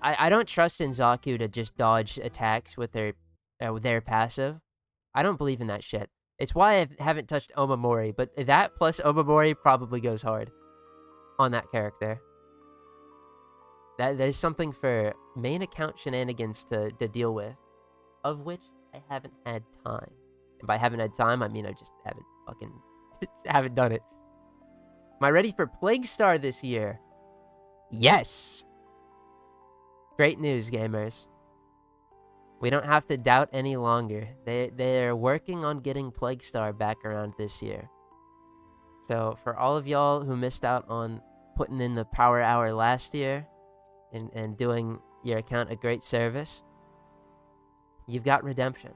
Speaker 1: I don't trust in Zaku to just dodge attacks with their passive. I don't believe in that shit. It's why I haven't touched Omamori, but that plus Omamori probably goes hard on that character. There's something for main account shenanigans to deal with, of which I haven't had time. And by haven't had time, I mean I just haven't done it. Am I ready for Plague Star this year? Yes! Great news, gamers. We don't have to doubt any longer. They're working on getting Plague Star back around this year. So for all of y'all who missed out on putting in the power hour last year and doing your account a great service, you've got redemption.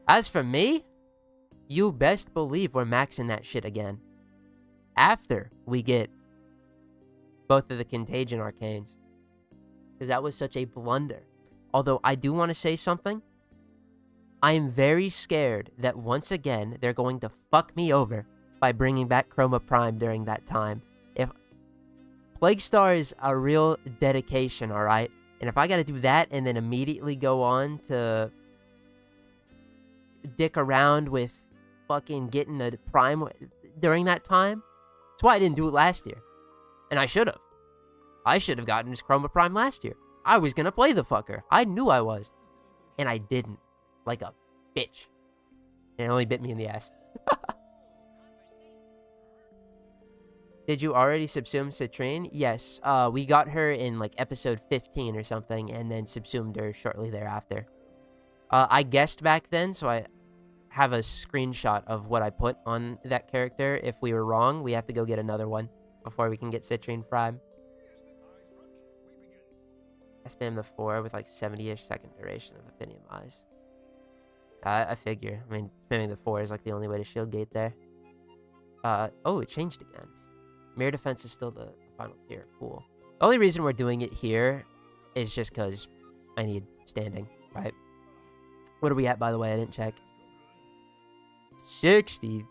Speaker 1: As for me, you best believe we're maxing that shit again. After we get both of the Contagion Arcanes. Because that was such a blunder. Although I do want to say something. I am very scared that once again, they're going to fuck me over by bringing back Chroma Prime during that time. If Plague Star is a real dedication, alright? And if I gotta do that and then immediately go on to dick around with fucking getting a Prime during that time, that's why I didn't do it last year. And I should have. I should have gotten his Chroma Prime last year. I was gonna play the fucker. I knew I was. And I didn't. Like a bitch. And it only bit me in the ass. Did you already subsume Citrine? Yes. We got her in like episode 15 or something, and then subsumed her shortly thereafter. I guessed back then, so I have a screenshot of what I put on that character. If we were wrong, we have to go get another one before we can get Citrine Prime. I spammed the 4 with like 70-ish second duration of Aphinium Eyes. I figure. I mean, spamming the 4 is like the only way to shield gate there. Oh, it changed again. Mirror Defense is still the final tier. Cool. The only reason we're doing it here is just because I need standing, right? What are we at, by the way? I didn't check. 60.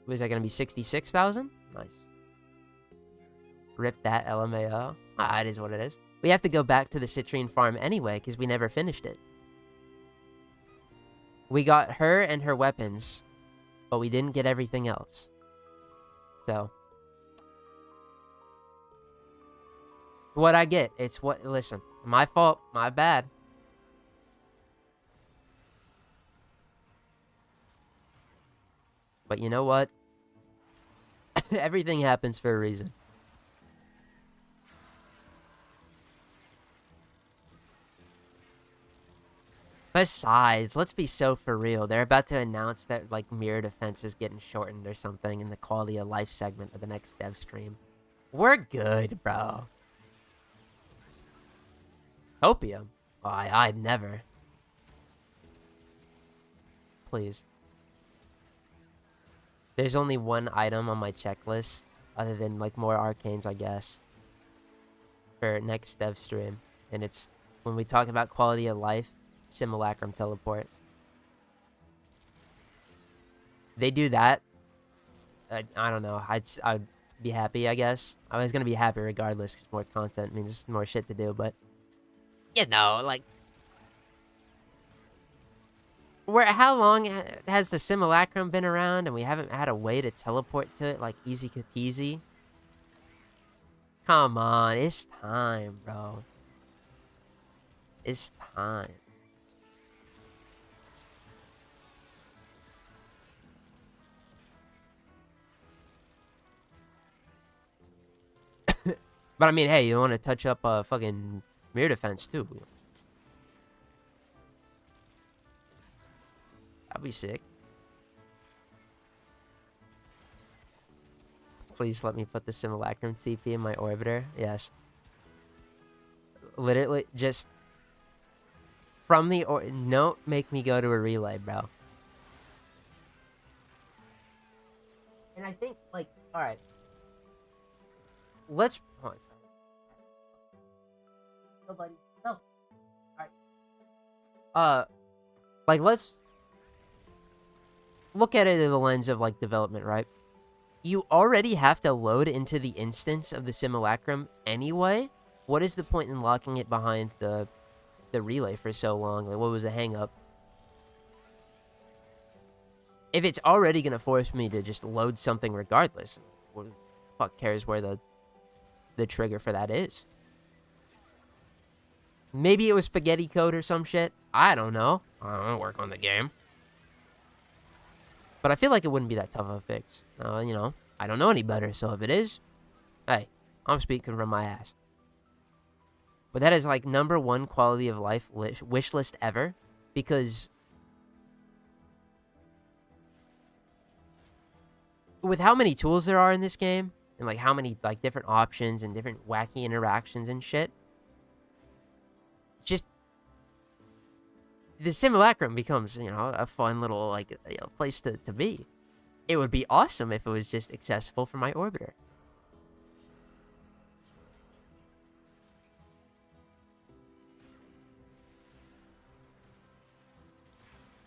Speaker 1: Was that going to be 66,000? Nice. Rip that LMAO. Ah, it is what it is. We have to go back to the Citrine farm anyway, because we never finished it. We got her and her weapons but we didn't get everything else. So, it's what I get. It's what, listen, my fault, my bad. But you know what? Everything happens for a reason. Besides, let's be so for real. They're about to announce that, like, mirror defense is getting shortened or something in the quality of life segment of the next dev stream. We're good, bro. Opium? Oh, I'd never. Please. There's only one item on my checklist, other than, like, more arcanes, I guess, for next dev stream. And it's, when we talk about quality of life, simulacrum teleport. They do that, I don't know, I'd be happy, I guess. I was gonna be happy regardless, because more content means more shit to do, but, you know, like, how long has the simulacrum been around, and we haven't had a way to teleport to it, like, easy peasy? Come on, it's time, bro. It's time. But I mean, hey, you want to touch up fucking mirror defense too? That'd be sick. Please let me put the simulacrum TP in my orbiter. Yes. Literally, just from the don't make me go to a relay, bro. And I think, like, all right. Let's. Hold on. Nobody. No. Alright. Like, let's look at it in the lens of, like, development, right? You already have to load into the instance of the simulacrum anyway. What is the point in locking it behind the relay for so long? Like, what was the hang up? If it's already gonna force me to just load something regardless, what the fuck cares where the trigger for that is? Maybe it was spaghetti code or some shit. I don't know. I don't work on the game. But I feel like it wouldn't be that tough of a fix. You know, I don't know any better, so if it is, hey, I'm speaking from my ass. But that is, like, #1 quality of life wish list ever, because with how many tools there are in this game, and, like, how many, like, different options and different wacky interactions and shit, just the simulacrum becomes, you know, a fun little, like, you know, place to be. It would be awesome if it was just accessible from my orbiter.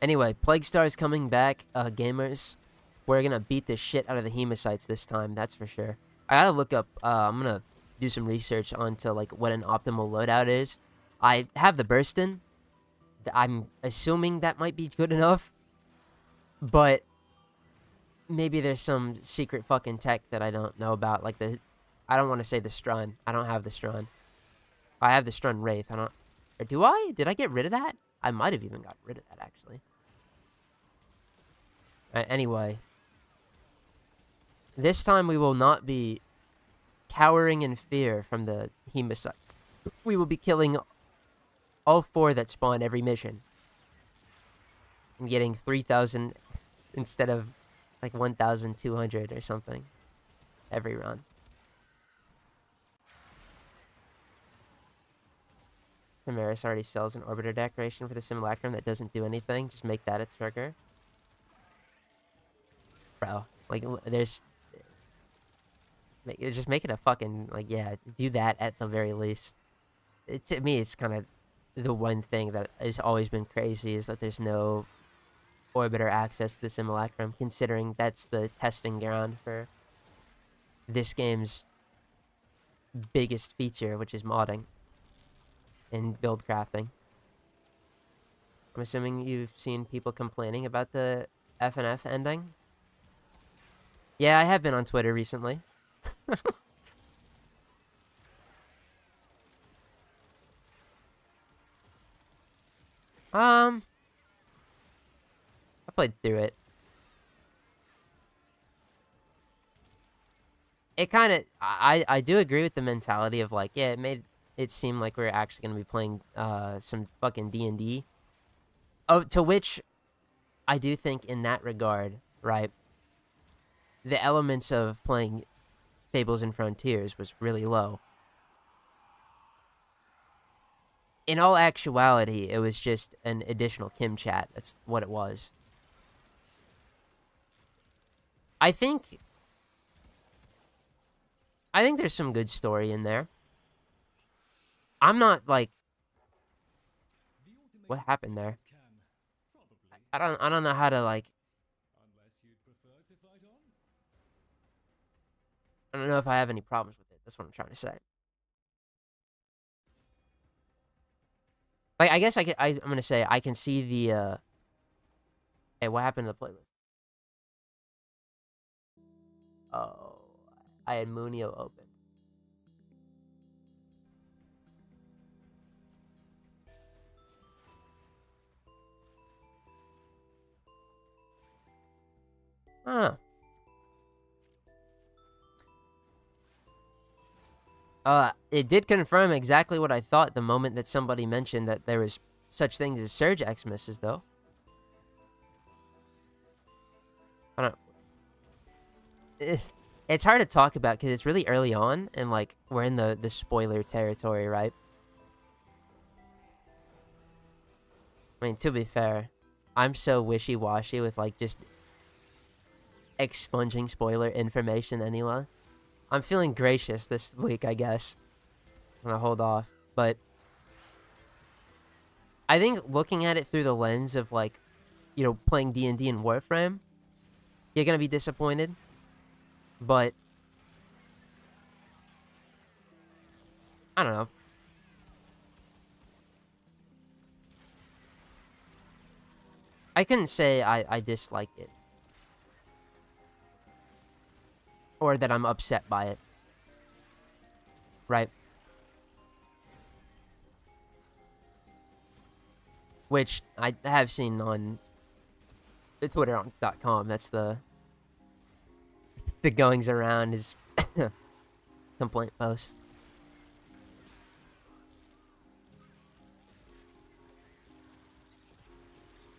Speaker 1: Anyway, Plague Star's coming back, gamers. We're gonna beat the shit out of the hemocytes this time, that's for sure. I gotta look up, I'm gonna do some research onto, like, what an optimal loadout is. I have the Burstin. I'm assuming that might be good enough. But maybe there's some secret fucking tech that I don't know about. Like I don't want to say the Strun. I don't have the Strun. I have the Strun Wraith. I don't... Or do I? Did I get rid of that? I might have even got rid of that, actually. Anyway. This time we will not be cowering in fear from the hemocytes. We will be killing all 4 that spawn every mission. And getting 3,000 instead of, like, 1,200 or something every run. Chimeras already sells an orbiter decoration for the simulacrum that doesn't do anything. Just make that its trigger. Bro, like, there's... Just make it a fucking, like, yeah, do that at the very least. To me, it's kind of the one thing that has always been crazy, is that there's no orbiter access to the simulacrum, considering that's the testing ground for this game's biggest feature, which is modding and build crafting. I'm assuming you've seen people complaining about the FNF ending. Yeah, I have been on Twitter recently. I played through it. It kind of, I do agree with the mentality of like, yeah, it made it seem like we are actually gonna be playing some fucking D&D. Oh, to which I do think in that regard, right, the elements of playing Fables and Frontiers was really low. In all actuality, it was just an additional Kim chat. That's what it was. I think there's some good story in there. I'm not like, what happened there? I don't know how to like, I don't know if I have any problems with it. That's what I'm trying to say. Like, I guess I'm gonna say I can see the hey, what happened to the playlist? Oh, I had Munio open. Huh. It did confirm exactly what I thought the moment that somebody mentioned that there was such things as Surge Xmas, though. I don't. It's hard to talk about because it's really early on, and like we're in the spoiler territory, right? I mean, to be fair, I'm so wishy-washy with like just expunging spoiler information anyway. I'm feeling gracious this week, I guess. I'm gonna hold off, but I think looking at it through the lens of like, you know, playing D&D and Warframe, you're gonna be disappointed. But I don't know. I couldn't say I dislike it or that I'm upset by it. Right? Which I have seen on the Twitter.com. That's the goings around is complaint posts.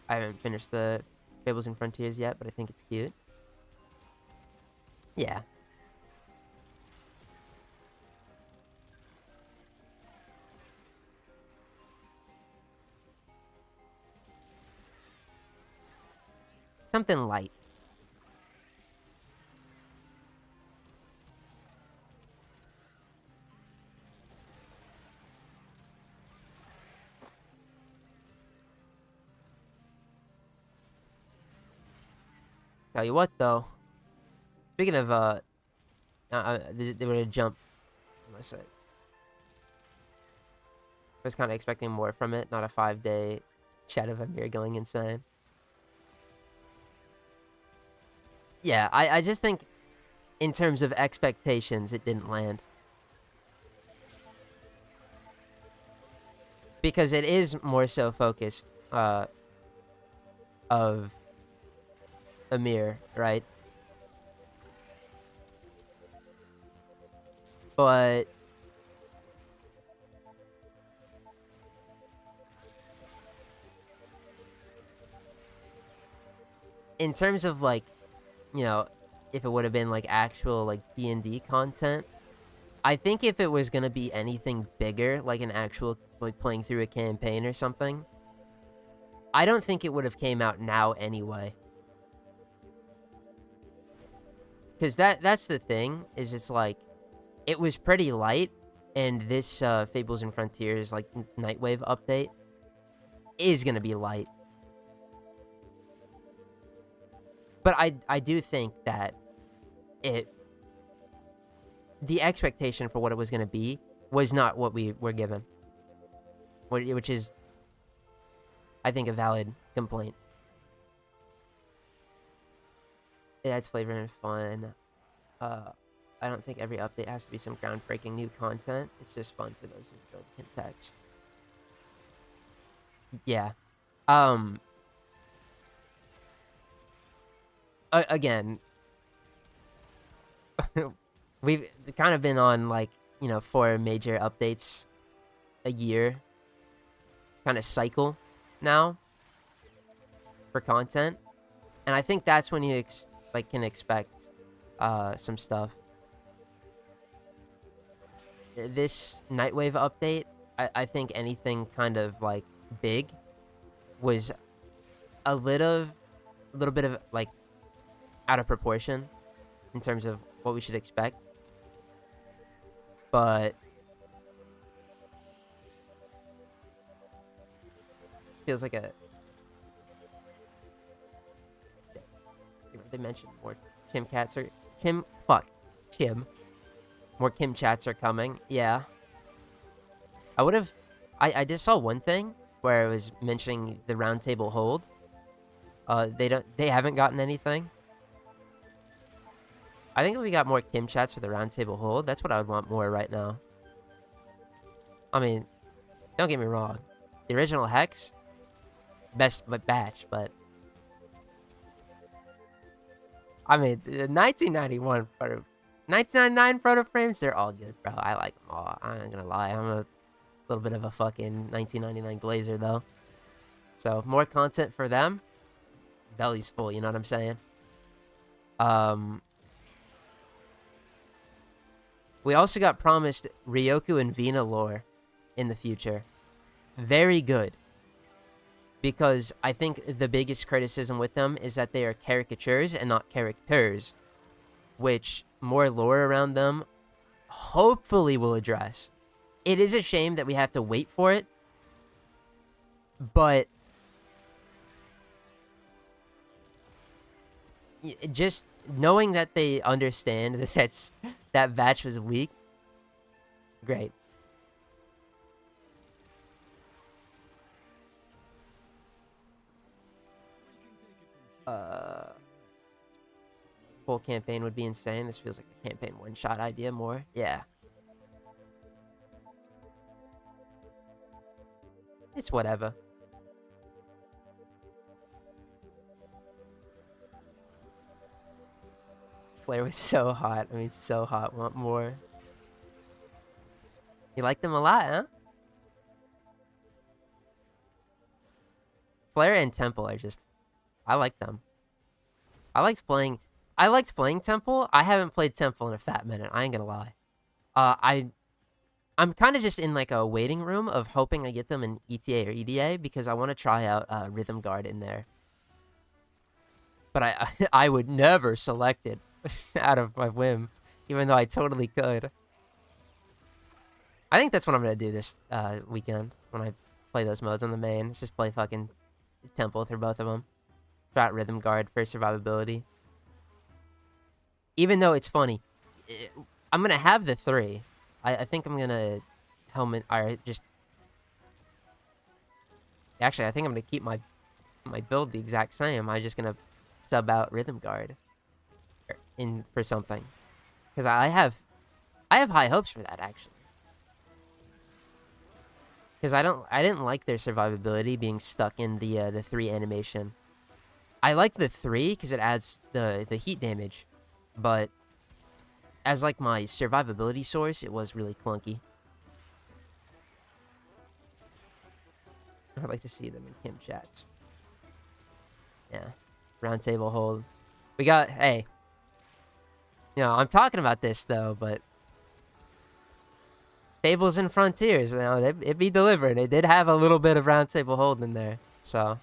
Speaker 1: I haven't finished the Fables and Frontiers yet, but I think it's cute. Yeah. Something light. Tell you what, though. Speaking of, they were to jump. Unless I was kind of expecting more from it, not a 5-day chat of Amir going insane. Yeah, I just think in terms of expectations, it didn't land. Because it is more so focused of Amir, right? But in terms of like, you know, if it would have been like actual like D&D content, I think if it was gonna be anything bigger, like an actual like playing through a campaign or something, I don't think it would have came out now anyway. Because that's the thing, is it's like, it was pretty light, and this Fables and Frontiers, like, Nightwave update is gonna be light. But I do think that the expectation for what it was gonna be was not what we were given. Which is, I think, a valid complaint. It adds flavor and fun. I don't think every update has to be some groundbreaking new content. It's just fun for those who build context. Yeah. Again, we've kind of been on, like, 4 major updates a year kind of cycle now for content, and I think that's when you can expect some stuff. This Nightwave update, I think anything kind of like big was a little bit of like out of proportion in terms of what we should expect, but feels like they mentioned more Chim more Kim chats are coming. Yeah, I just saw one thing where it was mentioning the roundtable hold. They haven't gotten anything. I think if we got more Kim chats for the roundtable hold, that's what I would want more right now. I mean, don't get me wrong, the original Hex, best batch, but I mean, the 1991 photo, 1999 photo frames, they're all good, bro. I like them all. I ain't gonna lie. I'm a little bit of a fucking 1999 glazer, though. So, more content for them. Belly's full, you know what I'm saying? We also got promised Ryoku and Vina lore in the future. Very good. Because I think the biggest criticism with them is that they are caricatures and not characters, which more lore around them hopefully will address. It is a shame that we have to wait for it, but just knowing that they understand that that batch was weak, great. Full campaign would be insane. This feels like a campaign one-shot idea more. Yeah. It's whatever. Flare was so hot. I mean, so hot. Want more. You like them a lot, huh? Flare and Temple are just... I like them. I liked playing Temple. I haven't played Temple in a fat minute. I ain't gonna lie. I'm kind of just in like a waiting room of hoping I get them in ETA or EDA because I want to try out Rhythm Guard in there. But I would never select it out of my whim, even though I totally could. I think that's what I'm gonna do this weekend when I play those modes on the main. Just play fucking Temple through both of them. Try out Rhythm Guard for survivability. Even though it's funny, I'm gonna have the 3. I think I'm gonna helmet. Actually, I think I'm gonna keep my build the exact same. I'm just gonna sub out Rhythm Guard for something, because I have high hopes for that actually. Because I didn't like their survivability being stuck in the 3 animation. I like the 3 because it adds the heat damage, but as like my survivability source, it was really clunky. I'd like to see them in Kim chats. Yeah, roundtable hold. We got, hey, I'm talking about this though, but Fables and Frontiers, it be delivered. It did have a little bit of roundtable hold in there, so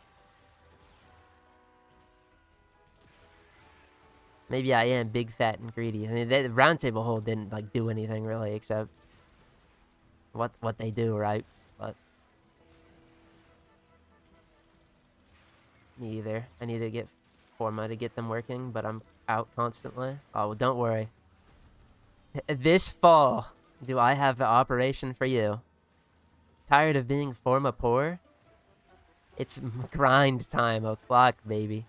Speaker 1: maybe I am big, fat, and greedy. I mean, the roundtable hold didn't like do anything really except what they do, right? But me either. I need to get Forma to get them working, but I'm out constantly. Oh, well, don't worry. This fall, do I have the operation for you? Tired of being Forma poor? It's grind time o'clock, baby.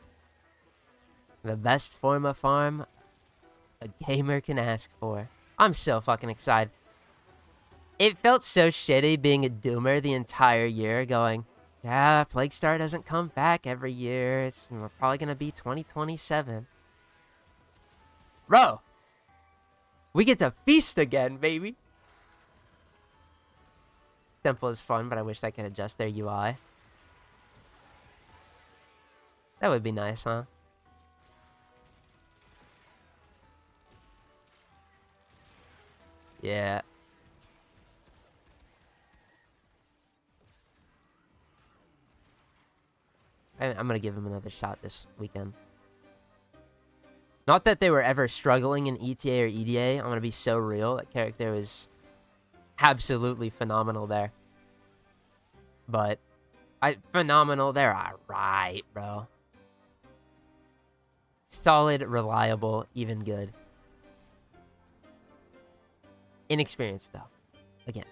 Speaker 1: The best form of farm a gamer can ask for. I'm so fucking excited. It felt so shitty being a doomer the entire year, going, yeah, Plague Star doesn't come back every year. It's probably gonna be 2027. Bro, we get to feast again, baby. Temple is fun, but I wish I could adjust their UI. That would be nice, huh? Yeah. I'm gonna give him another shot this weekend. Not that they were ever struggling in ETA or EDA. I'm gonna be so real. That character was absolutely phenomenal there. But phenomenal there. Alright, bro. Solid, reliable, even good. Inexperienced though. Again.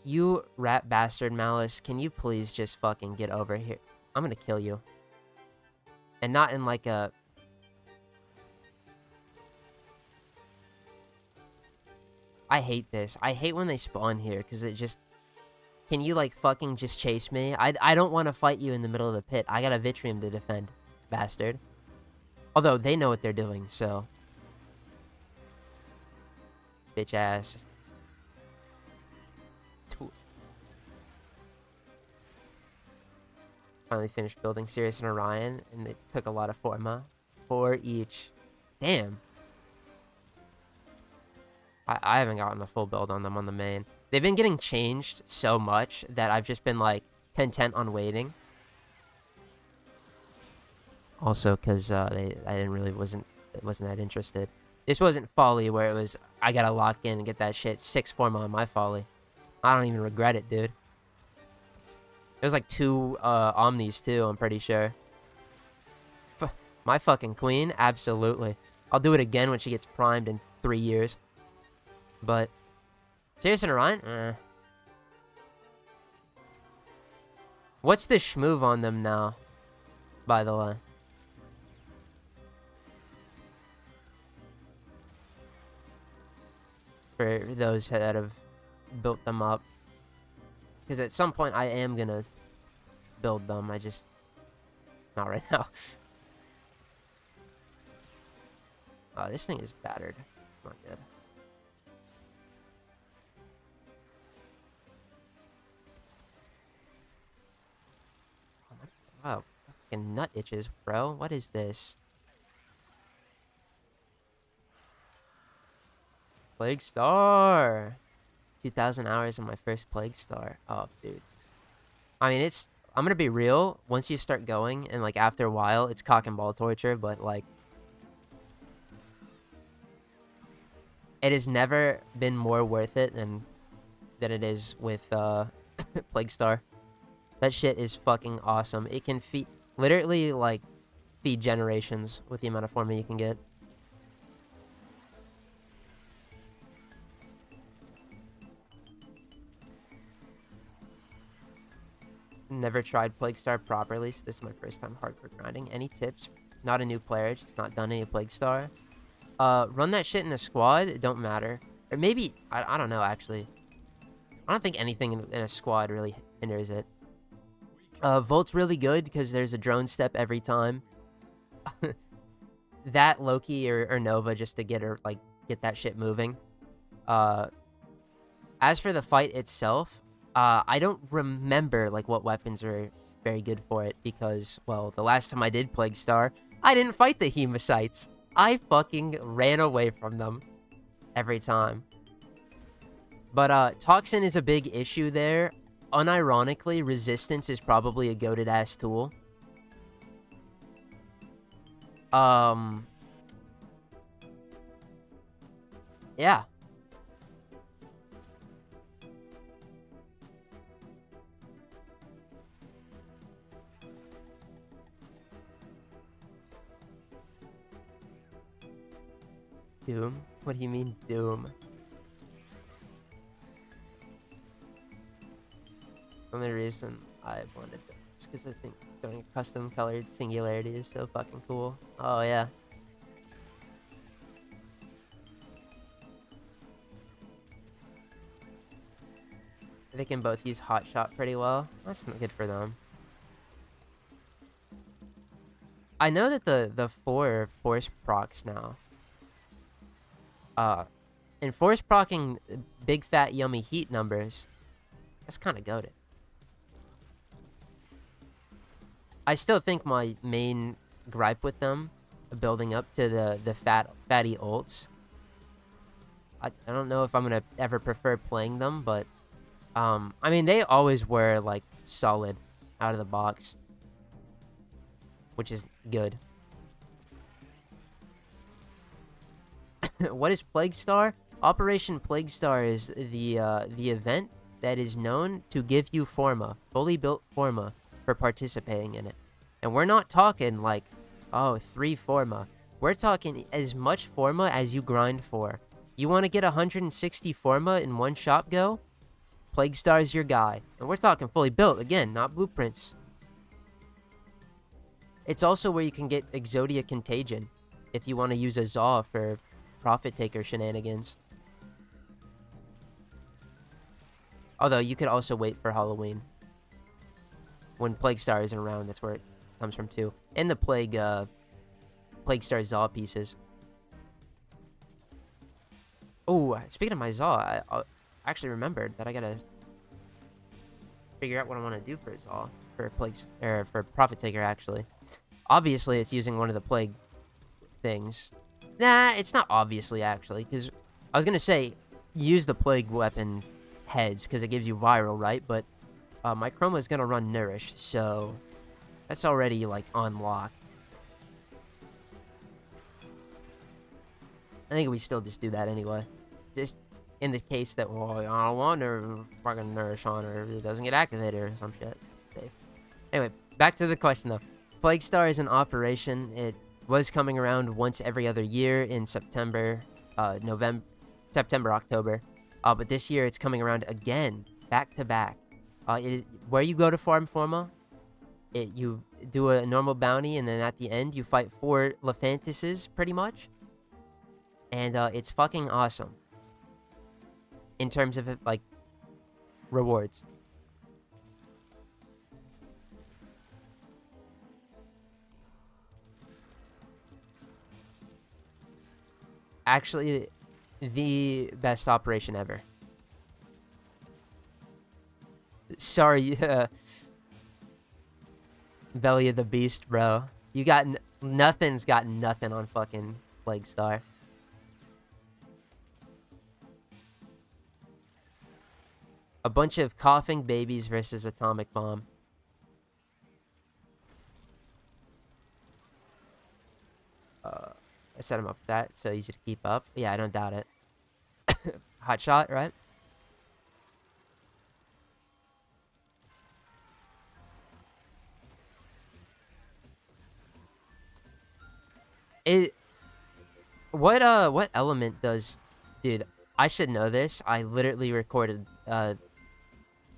Speaker 1: You rat bastard, Malice, can you please just fucking get over here? I'm gonna kill you. And not in like a... I hate this. I hate when they spawn here, because it just... Can you like fucking just chase me? I don't want to fight you in the middle of the pit. I got a Vitrium to defend, bastard. Although, they know what they're doing, so... Bitch ass. Finally finished building Sirius and Orion, and it took a lot of forma. 4 each. Damn. I haven't gotten a full build on them on the main. They've been getting changed so much that I've just been, like, content on waiting. Also, because I wasn't that interested. This wasn't Folly where it was, I gotta lock in and get that shit 6 forma on my Folly. I don't even regret it, dude. There's like 2 Omnis too, I'm pretty sure. My fucking queen? Absolutely. I'll do it again when she gets primed in 3 years. But, Sirius and Orion? What's the schmoove on them now, by the way? For those that have built them up. Because at some point I am gonna build them. I just... Not right now. Oh, this thing is battered. Not good. Wow, fucking nut itches, bro. What is this? Plague Star! 2,000 hours in my first Plague Star. Oh, dude. I mean, it's... I'm gonna be real. Once you start going, and, like, after a while, it's cock and ball torture, but, like... It has never been more worth it than it is with, Plague Star. That shit is fucking awesome. It can feed... Literally, like, feed generations with the amount of forma you can get. Never tried Plague Star properly, so this is my first time hardcore grinding. Any tips? Not a new player, just not done any Plague Star. Run that shit in a squad, it don't matter. Or maybe, I don't know, actually. I don't think anything in a squad really hinders it. Volt's really good, because there's a drone step every time. That, Loki, or Nova, just to get her, like, get that shit moving. As for the fight itself, I don't remember, like, what weapons are very good for it, because, well, the last time I did Plague Star, I didn't fight the Hemocytes. I fucking ran away from them every time. But, Toxin is a big issue there. Unironically, Resistance is probably a goated-ass tool. Yeah. Doom? What do you mean, Doom? The only reason I wanted bolts, because I think going custom colored singularity is so fucking cool. Oh, yeah. They can both use hot shot pretty well. That's not good for them. I know that the 4 force procs now. And force procking big fat yummy heat numbers, that's kind of goated. I still think my main gripe with them, building up to the fatty ults, I don't know if I'm gonna ever prefer playing them, but I mean, they always were like solid out of the box, which is good. What is Plague Star? Operation Plague Star is the event that is known to give you forma, fully built forma, for participating in it. And we're not talking like, oh, 3 forma. We're talking as much forma as you grind for. You want to get 160 forma in one shop go? Plague Star is your guy. And we're talking fully built, again, not blueprints. It's also where you can get Exodia Contagion if you want to use a Zaw for Profit Taker shenanigans. Although, you could also wait for Halloween. When Plague Star isn't around, that's where it comes from too. And the Plague Star Zaw pieces. Oh, speaking of my Zaw, I actually remembered that I gotta figure out what I want to do for Zaw. For Profit Taker, actually. Obviously, it's using one of the Plague things. Nah, it's not obviously, actually, because I was gonna say, use the Plague weapon heads, because it gives you viral, right? But my Chroma is gonna run Nourish, so that's already, like, on lock. I think we still just do that anyway. Just in the case that, well, I don't want to fucking Nourish on her, it doesn't get activated or some shit. Safe. Anyway, back to the question, though. Plague Star is an operation. It was coming around once every other year in September, October. But this year it's coming around again, back to back. Where you go to farm Forma, you do a normal bounty, and then at the end you fight 4 Lephantises, pretty much. And it's fucking awesome. In terms of, like, rewards. Actually, the best operation ever. Sorry, Belly of the Beast, bro. You got nothing's got nothing on fucking Plague Star. A bunch of coughing babies versus Atomic Bomb. I set him up with that, so easy to keep up. Yeah, I don't doubt it. Hot shot, right? What element does... Dude, I should know this. I literally recorded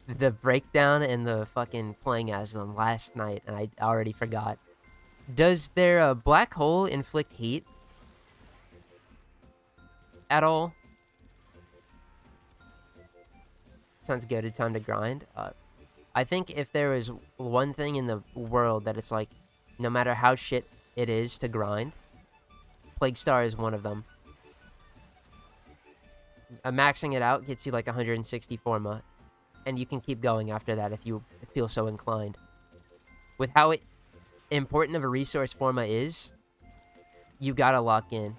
Speaker 1: the breakdown and the fucking playing as them last night, and I already forgot. Does their black hole inflict heat at all? Sounds good. It's time to grind. I think if there is one thing in the world that it's like, no matter how shit it is to grind, Plague Star is one of them. Maxing it out gets you like 160 Forma, and you can keep going after that if you feel so inclined. With how important of a resource Forma is, you gotta lock in.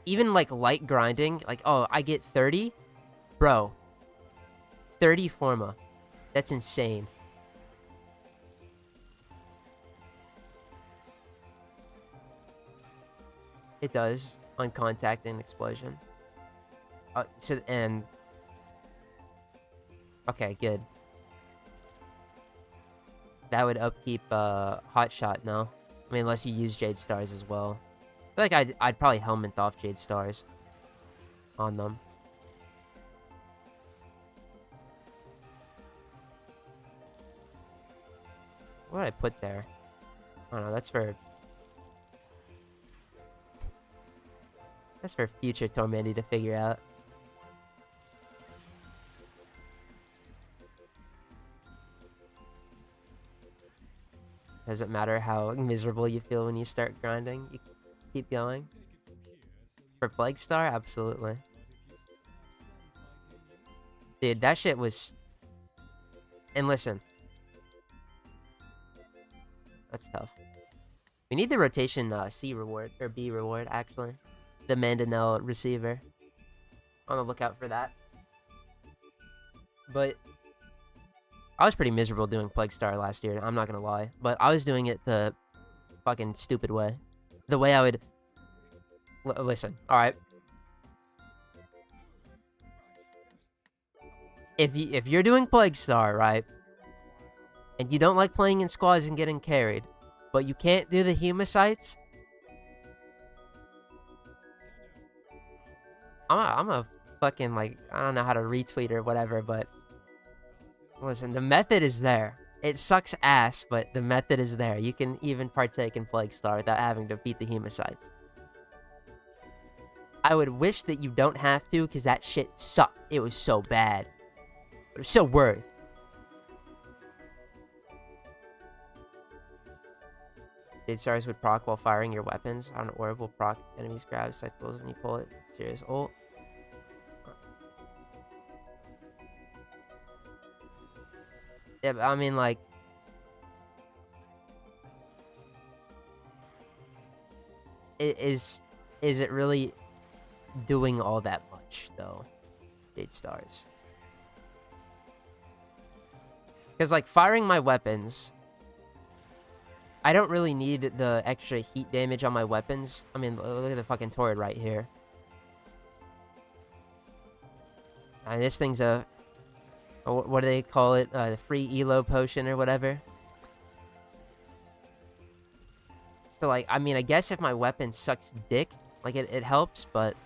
Speaker 1: Even like light grinding, like, oh, I get 30? Bro, 30 Forma. That's insane. It does, on contact and explosion. Okay, good. That would upkeep Hot Shot, no? I mean, unless you use Jade Stars as well. I feel like I'd probably Helminth off Jade Stars on them. What did I put there? Oh no, that's for future Tormendy to figure out. Doesn't matter how miserable you feel when you start grinding. You keep going. For Plague Star, absolutely. Dude, that shit was... And listen. That's tough. We need the rotation C reward, or B reward, actually. The Mandanel receiver. On the lookout for that. But... I was pretty miserable doing Plague Star last year, I'm not gonna lie. But I was doing it the fucking stupid way. The way I would... listen, alright. If you're doing Plague Star, right? And you don't like playing in squads and getting carried, but you can't do the Humacytes, I'm a fucking, like, I don't know how to retweet or whatever, but... Listen, the method is there. It sucks ass, but the method is there. You can even partake in Plague Star without having to beat the Humacytes. I would wish that you don't have to, because that shit sucked. It was so bad. But it was so worth. Jade Stars would proc while firing your weapons. On an orb will proc enemies grab cycles when you pull it. Serious ult. Yeah, I mean, like... Is it really doing all that much, though? Jade Stars. Because, like, firing my weapons... I don't really need the extra heat damage on my weapons. I mean, look at the fucking turret right here. And this thing's a... What do they call it? The free elo potion or whatever. So, like, I mean, I guess if my weapon sucks dick, like, it helps, but...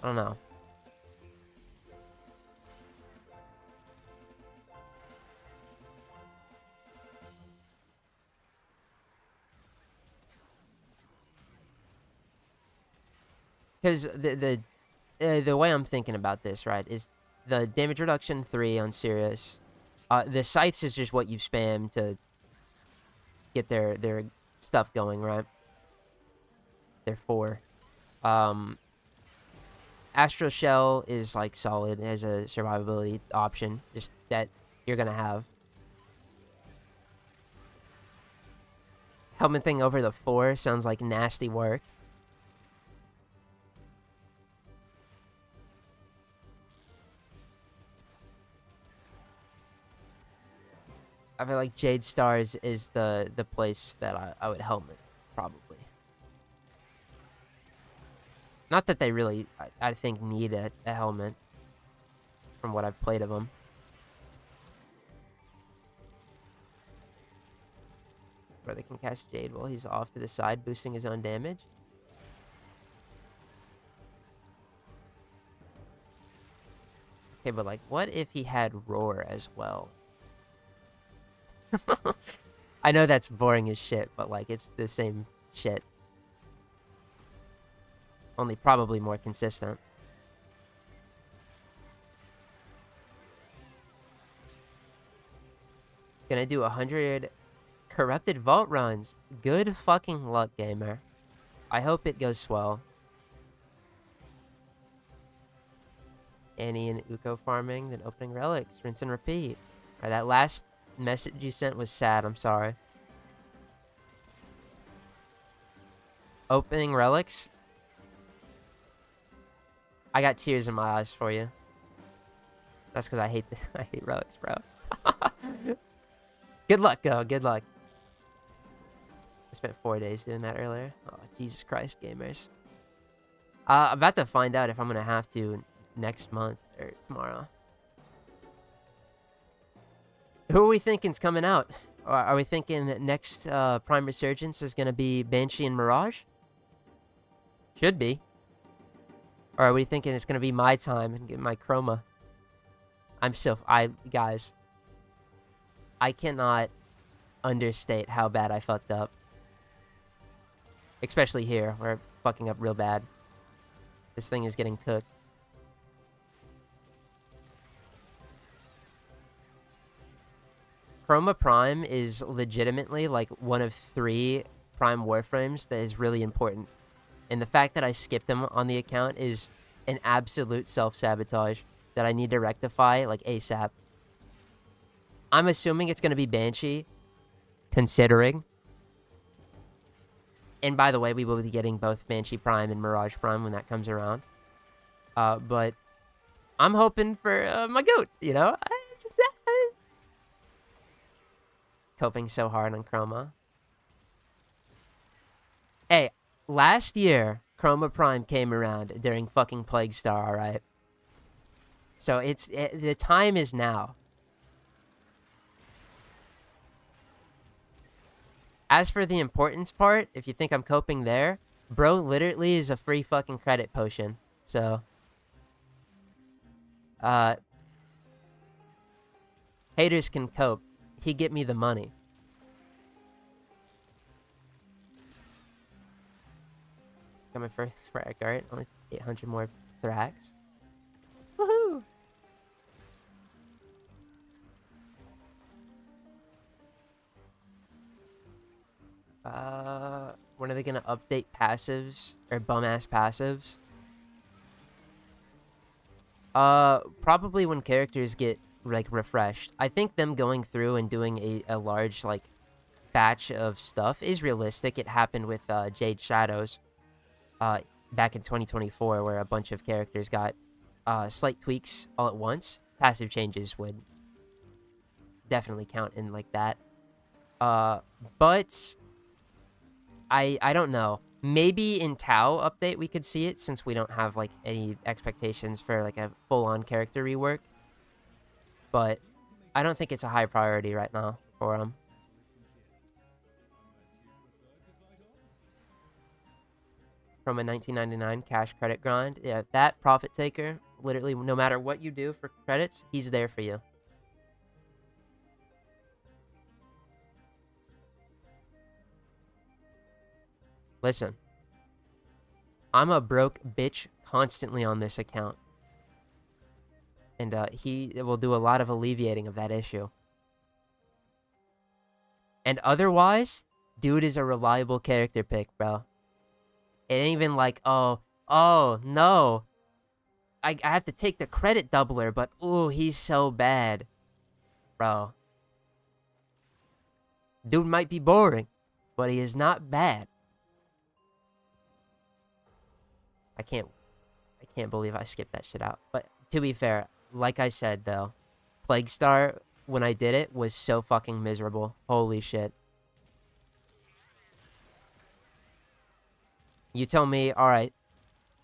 Speaker 1: I don't know. Because the way I'm thinking about this, right, is the damage reduction 3 on Sirius. The scythes is just what you spam to get their stuff going, right? They're 4. Astral Shell is, like, solid as a survivability option, just that you're gonna have. Helmet thing over the 4 sounds like nasty work. I feel like Jade Stars is the place that I would helmet, probably. Not that they really, I think, need a helmet, from what I've played of them. Where they can cast Jade while he's off to the side, boosting his own damage. Okay, but, like, what if he had Roar as well? I know that's boring as shit, but, like, it's the same shit. Only probably more consistent. Gonna do 100 corrupted vault runs. Good fucking luck, gamer. I hope it goes swell. Annie and Uko farming, then opening relics. Rinse and repeat. Alright, that last message you sent was sad, I'm sorry. Opening relics? I got tears in my eyes for you. That's because I hate relics, bro. Good luck, go. Good luck. I spent 4 days doing that earlier. Oh, Jesus Christ, gamers. I'm about to find out if I'm going to have to next month or tomorrow. Who are we thinking's coming out? Are we thinking that next Prime Resurgence is going to be Banshee and Mirage? Should be. Or are we thinking it's going to be my time and get my Chroma? Guys, I cannot understate how bad I fucked up. Especially here, we're fucking up real bad. This thing is getting cooked. Chroma Prime is legitimately like one of 3 Prime Warframes that is really important. And the fact that I skipped them on the account is an absolute self-sabotage that I need to rectify like ASAP. I'm assuming it's going to be Banshee, considering. And by the way, we will be getting both Banshee Prime and Mirage Prime when that comes around. But I'm hoping for my goat, you know? Coping so hard on Chroma. Hey, last year, Chroma Prime came around during fucking Plague Star, alright? So the time is now. As for the importance part, if you think I'm coping there, bro literally is a free fucking credit potion. So, haters can cope. He get me the money. Got my first frag art. Only 800 more thrax. Woohoo! When are they gonna update passives or bum-ass passives? Probably when characters get like refreshed. I think them going through and doing a large like batch of stuff is realistic. It happened with Jade Shadows back in 2024, where a bunch of characters got slight tweaks all at once. Passive changes would definitely count in like that. But I don't know. Maybe in Tau update we could see it, since we don't have like any expectations for like a full-on character rework. But I don't think it's a high priority right now for them. From a 1999 cash credit grind. Yeah, that profit taker, literally no matter what you do for credits, he's there for you. Listen, I'm a broke bitch constantly on this account. And he will do a lot of alleviating of that issue. And otherwise, dude is a reliable character pick, bro. It ain't even like, oh, no. I have to take the credit doubler, but, ooh, he's so bad. Bro. Dude might be boring, but he is not bad. I can't believe I skipped that shit out. But to be fair, like I said, though, Plague Star, when I did it, was so fucking miserable. Holy shit. You tell me, alright,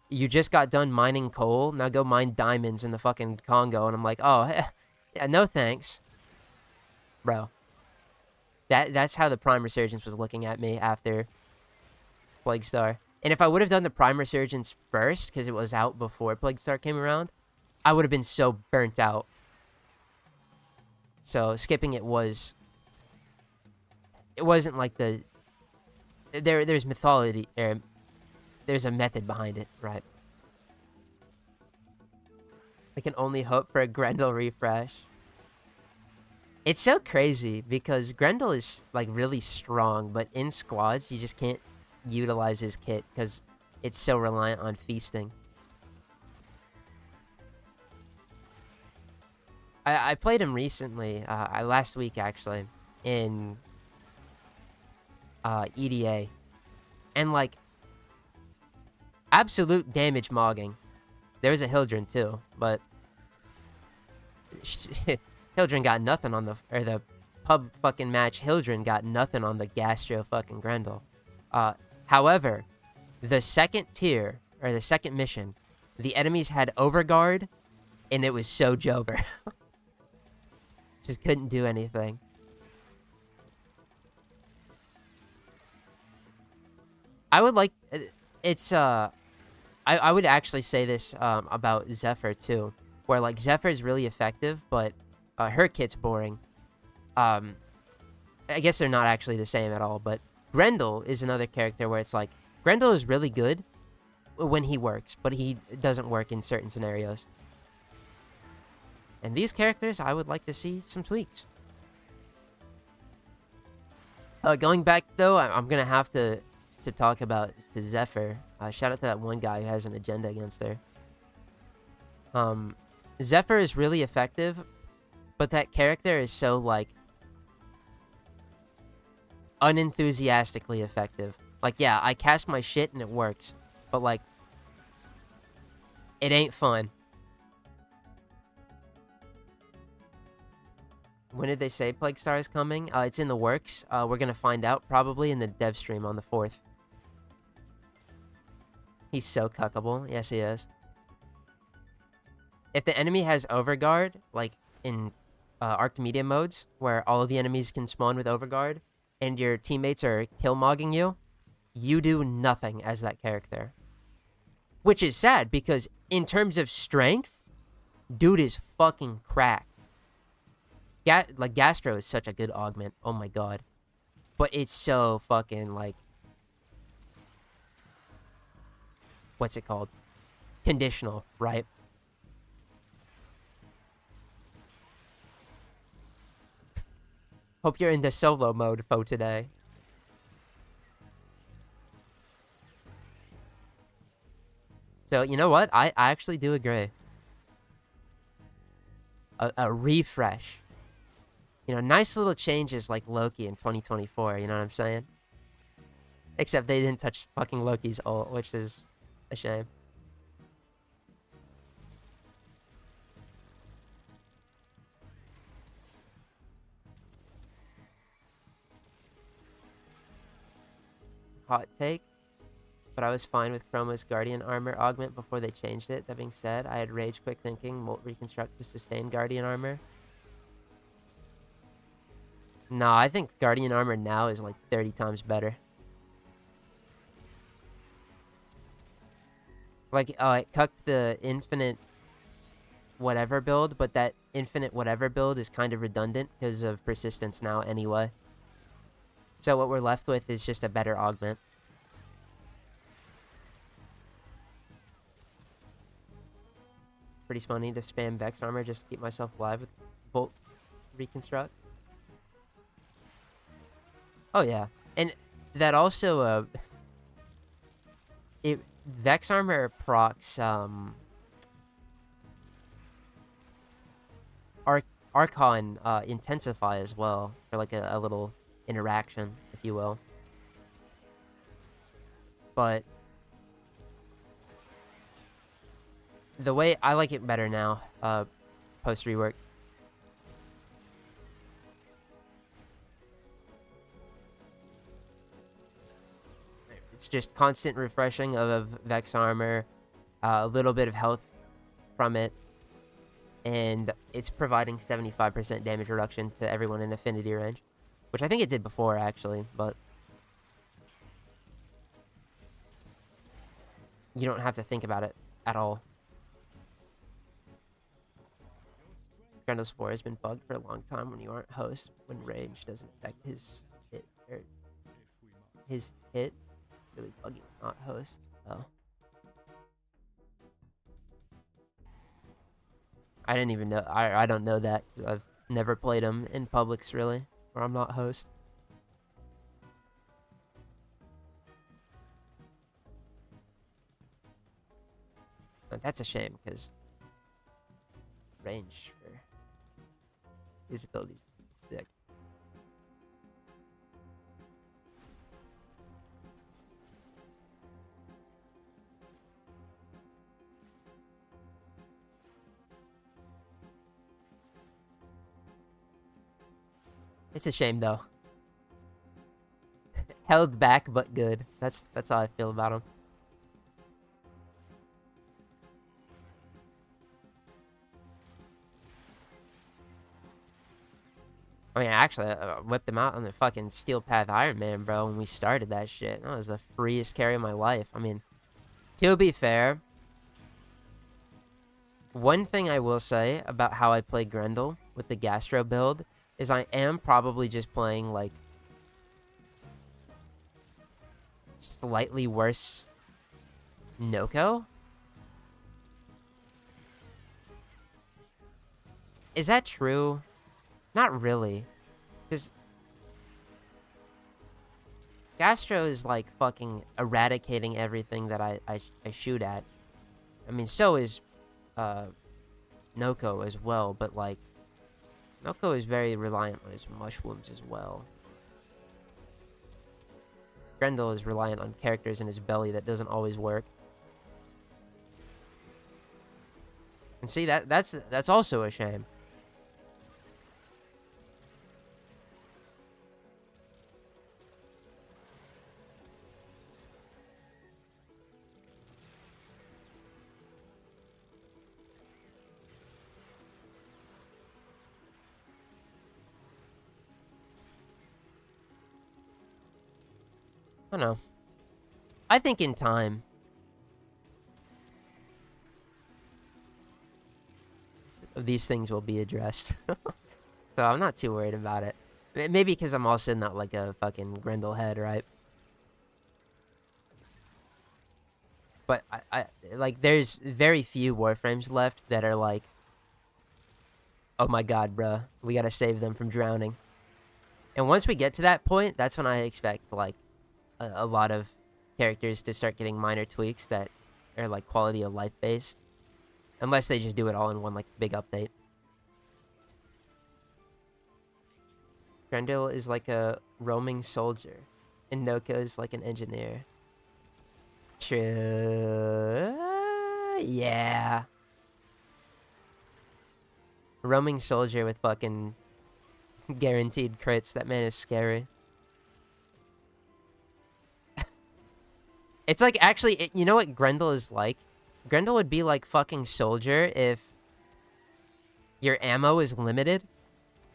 Speaker 1: you just got done mining coal, now go mine diamonds in the fucking Congo, and I'm like, oh, yeah, no thanks. Bro. That's how the Prime Resurgence was looking at me after Plague Star. And if I would have done the Prime Resurgence first, because it was out before Plague Star came around, I would have been so burnt out. So skipping it wasn't like the... There's mythology, there's a method behind it, right? I can only hope for a Grendel refresh. It's so crazy, because Grendel is, like, really strong, but in squads, you just can't utilize his kit, because it's so reliant on feasting. I played him recently, last week, actually, in EDA. And, like, absolute damage mogging. There's a Hildren, too, but... Hildren got nothing on the pub fucking match. Hildren got nothing on the Gastro fucking Grendel. However, the second tier, or the second mission, the enemies had Overguard, and it was so Jover. Just couldn't do anything. I would like... It's, I would actually say this about Zephyr, too. where like Zephyr is really effective, but her kit's boring. I guess they're not actually the same at all, but Grendel is another character where it's like, Grendel is really good when he works, but he doesn't work in certain scenarios. And these characters, I would like to see some tweaks. Going back, though, I'm going to have to talk about the Zephyr. Shout out to that one guy who has an agenda against her. Zephyr is really effective, but that character is so, like, unenthusiastically effective. Like, yeah, I cast my shit and it works, but, like, it ain't fun. When did they say Plague Star is coming? It's in the works. We're gonna find out probably in the dev stream on the 4th. He's so cuckable. Yes, he is. If the enemy has Overguard, like in Archimedia modes, where all of the enemies can spawn with Overguard, and your teammates are kill-mogging you, you do nothing as that character. Which is sad, because in terms of strength, dude is fucking cracked. Like, Gastro is such a good augment. Oh my god. But it's so fucking, like... What's it called? Conditional, right? Hope you're in the solo mode, Fo, today. So, you know what? I actually do agree. A refresh. You know, nice little changes like Loki in 2024, you know what I'm saying? Except they didn't touch fucking Loki's ult, which is a shame. Hot take, but I was fine with Chroma's Guardian Armor augment before they changed it. That being said, I had rage quit thinking Molt reconstruct to sustain Guardian Armor. No, I think Guardian Armor now is like 30 times better. Like, it cucked the infinite whatever build, but that infinite whatever build is kind of redundant because of persistence now anyway. So what we're left with is just a better augment. Pretty funny to spam Vex Armor just to keep myself alive with Bolt Reconstruct. Oh yeah, and that also Vex Armor procs Archon Intensify as well, for like a little interaction, if you will. But the way I like it better now, post rework. It's just constant refreshing of Vex Armor, a little bit of health from it, and it's providing 75% damage reduction to everyone in affinity range, which I think it did before, actually, but you don't have to think about it at all. Grendel's 4 has been bugged for a long time when you aren't host, when rage doesn't affect his hit, or his hit. Really buggy, not host. Oh. I didn't even know. I don't know that, because I've never played him in Publix, really, where I'm not host. But that's a shame, because range for his abilities is sick. It's a shame, though. Held back, but good. That's how I feel about him. I mean, actually, I whipped him out on the fucking Steel Path Iron Man, bro, when we started that shit. That was the freest carry of my life. I mean, to be fair, One thing I will say about how I play Grendel with the Gastro build is I am probably just playing, like, slightly worse Noko? Is that true? Not really. Because Gastro is, like, fucking eradicating everything that I shoot at. I mean, so is Noko as well, but, like, Noko is very reliant on his mushrooms as well. Grendel is reliant on characters in his belly that doesn't always work. And see, that's also a shame. I don't know. I think in time, these things will be addressed. So I'm not too worried about it. Maybe because I'm also not like a fucking Grendel head, right? But I like, there's very few Warframes left that are like, oh my god, bruh, we gotta save them from drowning. And once we get to that point, that's when I expect, like, a lot of characters to start getting minor tweaks that are, like, quality of life based. Unless they just do it all in one, like, big update. Grendel is like a roaming soldier, and Noko is like an engineer. True. Yeah. Roaming soldier with fucking guaranteed crits. That man is scary. It's like, actually, you know what Grendel is like? Grendel would be like fucking soldier if your ammo is limited.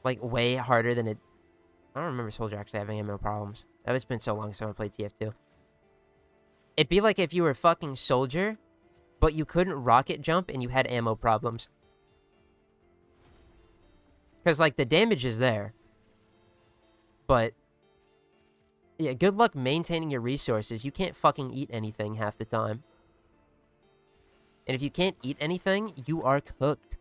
Speaker 1: Like, way harder than it... I don't remember soldier actually having ammo problems. It's been so long since I played TF2. It'd be like if you were fucking soldier, but you couldn't rocket jump and you had ammo problems. Because, like, the damage is there. But, yeah, good luck maintaining your resources. You can't fucking eat anything half the time. And if you can't eat anything, you are cooked.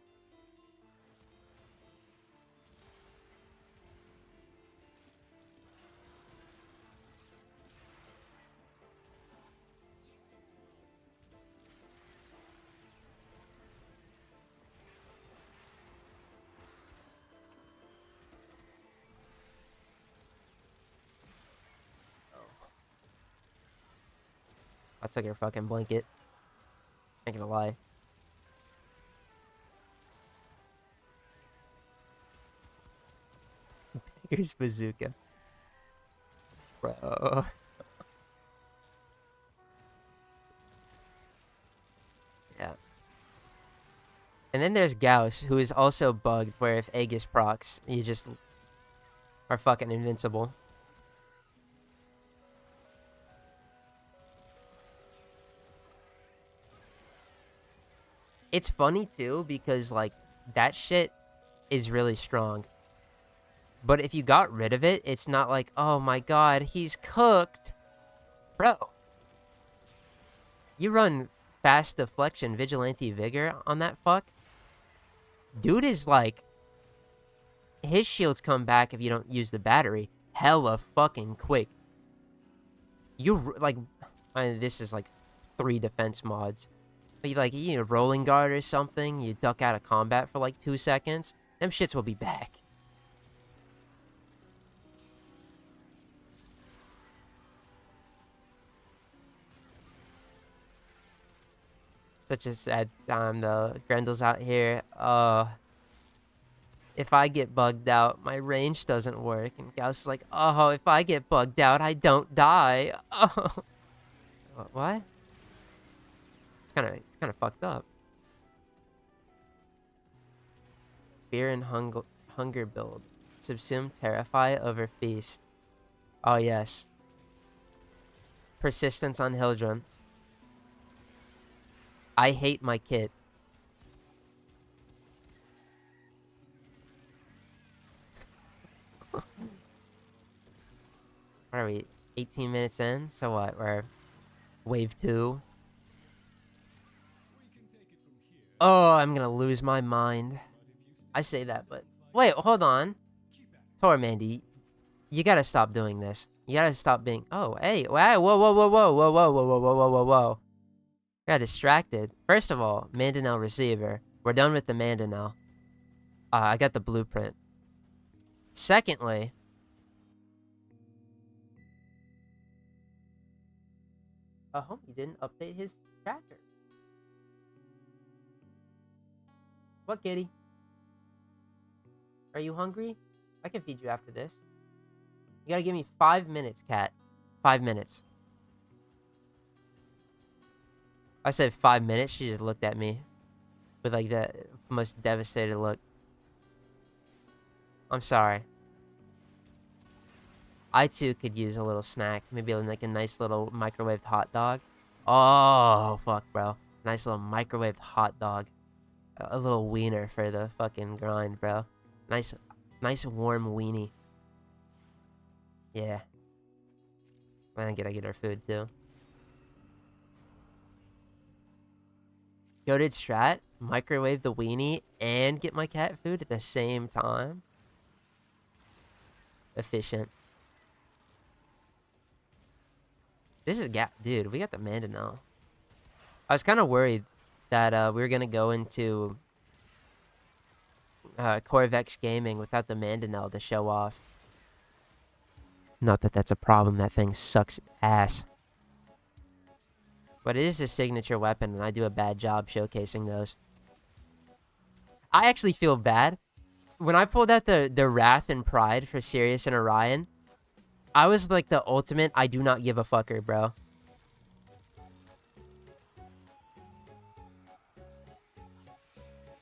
Speaker 1: I took her fucking blanket. Ain't gonna lie. Here's bazooka. Bro. Yeah. And then there's Gauss, who is also bugged, where if Aegis procs, you just are fucking invincible. It's funny, too, because, like, that shit is really strong. But if you got rid of it, it's not like, oh my god, he's cooked. Bro. You run fast deflection, vigilante vigor on that fuck. Dude is like... His shields come back if you don't use the battery. Hella fucking quick. You, like... I mean, this is like 3 defense mods. But you, like, you know, rolling guard or something, you duck out of combat for like 2 seconds, them shits will be back. Such a sad time, though. Grendel's out here. If I get bugged out, my range doesn't work. And Gauss is like, oh, if I get bugged out, I don't die. Oh. What? It's kind of fucked up. Fear and hunger build. Subsume, terrify, over feast. Oh, yes. Persistence on Hildrun. I hate my kit. What are we? 18 minutes in? So what? We're wave 2. Oh, I'm gonna lose my mind. I say that, but wait, hold on. Tormandee, you gotta stop doing this. You gotta stop being. Oh, hey, whoa, whoa, whoa, whoa, whoa, whoa, whoa, whoa, whoa, whoa, whoa, whoa. Got distracted. First of all, Mandanel receiver. We're done with the Mandanel. I got the blueprint. Secondly, homie didn't update his tracker. What, kitty? Are you hungry? I can feed you after this. You gotta give me 5 minutes, cat. 5 minutes. I said 5 minutes. She just looked at me with like the most devastated look. I'm sorry. I too could use a little snack. Maybe like a nice little microwaved hot dog. Oh, fuck, bro. Nice little microwaved hot dog. A little wiener for the fucking grind, bro. Nice warm weenie. Yeah. I gotta get our food too. Goated strat, microwave the weenie, and get my cat food at the same time. Efficient. This is dude, we got the Mandanel. I was kind of worried that we were gonna go into Corvex Gaming without the Mandanel to show off. Not that that's a problem. That thing sucks ass. But it is a signature weapon, and I do a bad job showcasing those. I actually feel bad. When I pulled out the Wrath and Pride for Sirius and Orion, I was like the ultimate I do not give a fucker, bro.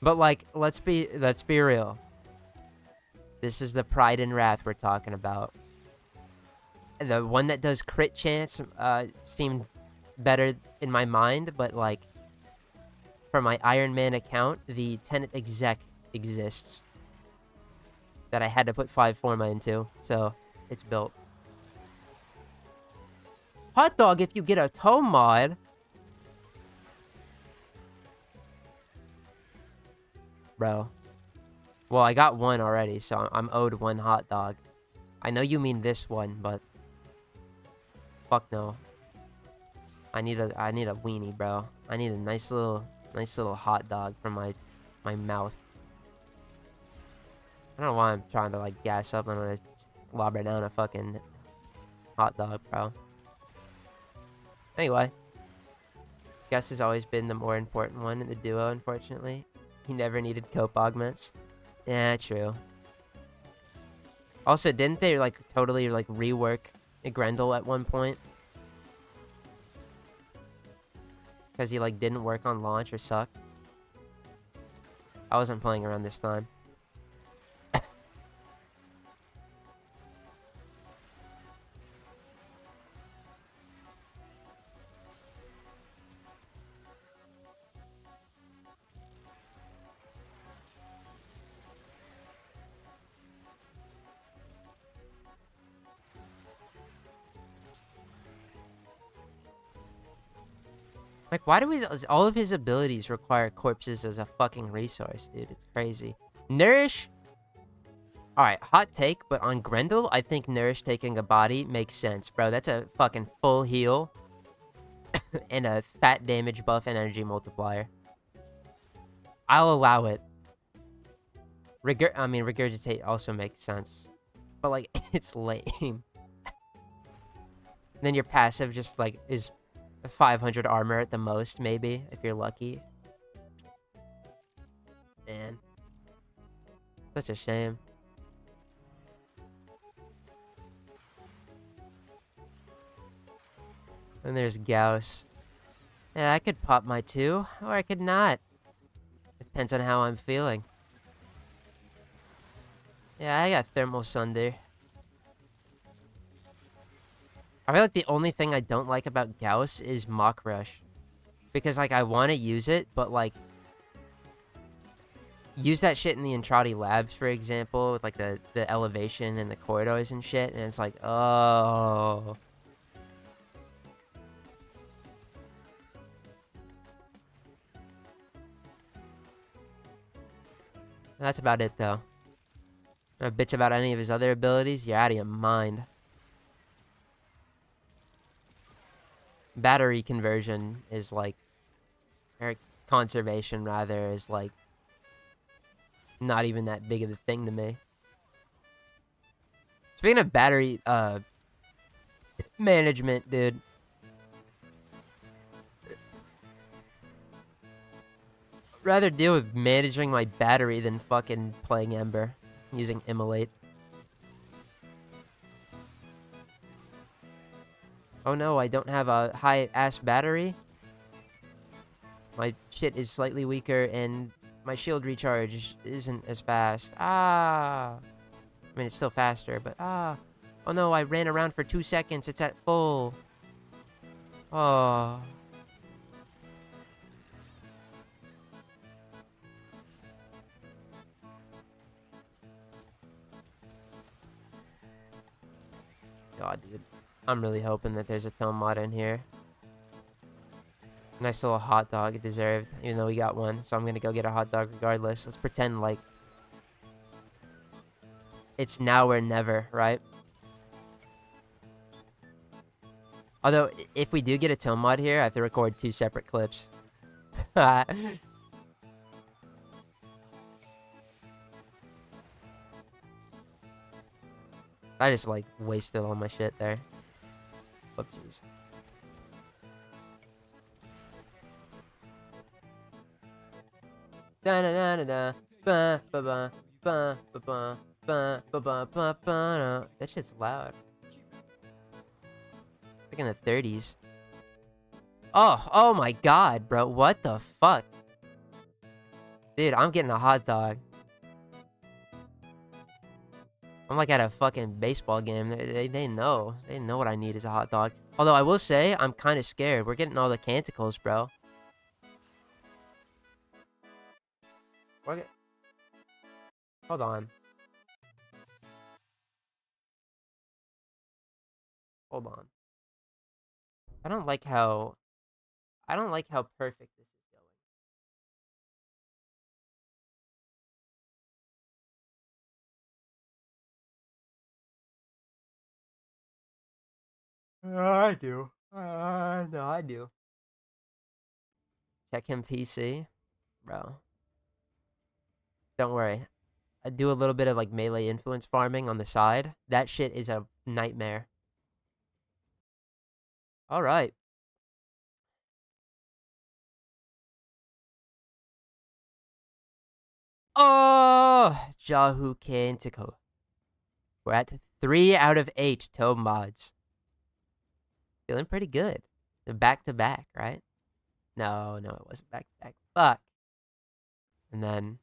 Speaker 1: But like, let's be real. This is the Pride and Wrath we're talking about. The one that does crit chance seemed better in my mind, but like for my Iron Man account, the Tenet exec exists that I had to put 5 forma into, so it's built. Hot dog if you get a Tome mod. Bro. Well, I got one already, so I'm owed 1 hot dog. I know you mean this one, but fuck no. I need a weenie, bro. I need a nice little hot dog from my mouth. I don't know why I'm trying to like gas up. I'm gonna slobber down a fucking hot dog, bro. Anyway, Gus has always been the more important one in the duo, unfortunately. He never needed cope augments. Yeah, true. Also, didn't they like totally like rework Grendel at one point? Because he like didn't work on launch or suck. I wasn't playing around this time. Like, why do all of his abilities require corpses as a fucking resource, dude? It's crazy. Nourish. Alright, hot take, but on Grendel, I think Nourish taking a body makes sense, bro. That's a fucking full heal and a fat damage buff and energy multiplier. I'll allow it. Regurgitate also makes sense. But, like, it's lame. Then your passive just, like, is 500 armor at the most, maybe, if you're lucky. Man. Such a shame. And there's Gauss. Yeah, I could pop my 2, or I could not. Depends on how I'm feeling. Yeah, I got Thermal Sunder. I feel like the only thing I don't like about Gauss is Mach Rush. Because, like, I want to use it, but, like, use that shit in the Entrati labs, for example, with like the elevation and the corridors and shit, and it's like, oh. That's about it, though. A bitch about any of his other abilities, you're out of your mind. Battery conversion is like, or conservation rather, is like not even that big of a thing to me. Speaking of battery management, dude. I'd rather deal with managing my battery than fucking playing Ember using Immolate. Oh no, I don't have a high-ass battery. My shit is slightly weaker, and my shield recharge isn't as fast. Ah! I mean, it's still faster, but ah! Oh no, I ran around for 2 seconds. It's at full. Oh. God, dude. I'm really hoping that there's a Tome mod in here. Nice little hot dog, deserved, even though we got one. So I'm gonna go get a hot dog regardless. Let's pretend like it's now or never, right? Although, if we do get a Tome mod here, I have to record 2 separate clips. I just, like, wasted all my shit there. Whoopsies. Da-da-da-da-da. Ba-ba-ba. Ba-ba-ba. Ba-ba-ba-ba-ba. That shit's loud. Like in the 30s. Oh my god, bro. What the fuck? Dude, I'm getting a hot dog. I'm like at a fucking baseball game. They know. They know what I need is a hot dog. Although I will say, I'm kind of scared. We're getting all the canticles, bro. Hold on. Hold on. I don't like how perfect this is going. I do. No, I do. Check him PC. Bro. Don't worry. I do a little bit of like melee influence farming on the side. That shit is a nightmare. Alright. Oh! Jahu Canticle. We're at 3 out of 8 Tome mods. Feeling pretty good. They're back to back, right? No, it wasn't back to back. Fuck. And then,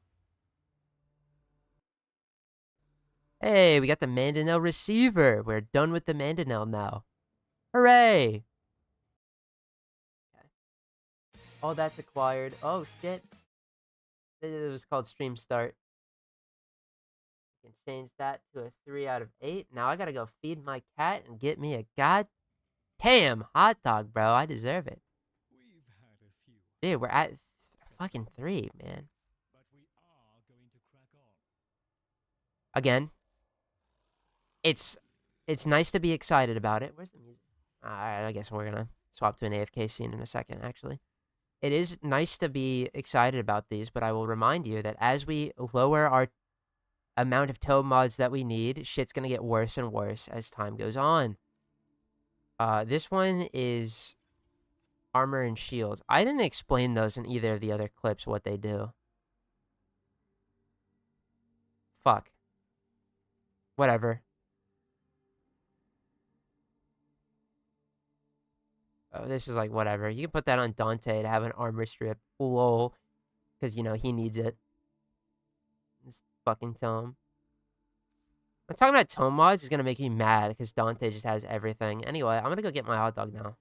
Speaker 1: hey, we got the Mandanel receiver. We're done with the Mandanel now. Hooray! Okay. All that's acquired. Oh, shit. It was called Stream Start. Can change that to a 3 out of 8. Now I gotta go feed my cat and get me a goddamn hot dog, bro. I deserve it. Dude, we're at fucking 3, man. Again, it's nice to be excited about it. Where's the music? Alright, I guess we're gonna swap to an AFK scene in a second, actually. It is nice to be excited about these, but I will remind you that as we lower our amount of Tome mods that we need, shit's gonna get worse and worse as time goes on. This one is armor and shields. I didn't explain those in either of the other clips, what they do. Fuck. Whatever. Oh, this is like whatever. You can put that on Dante to have an armor strip. Lol. Because, you know, he needs it. This fucking Tome. I'm talking about Tome mods is going to make me mad because Dante just has everything. Anyway, I'm going to go get my hot dog now.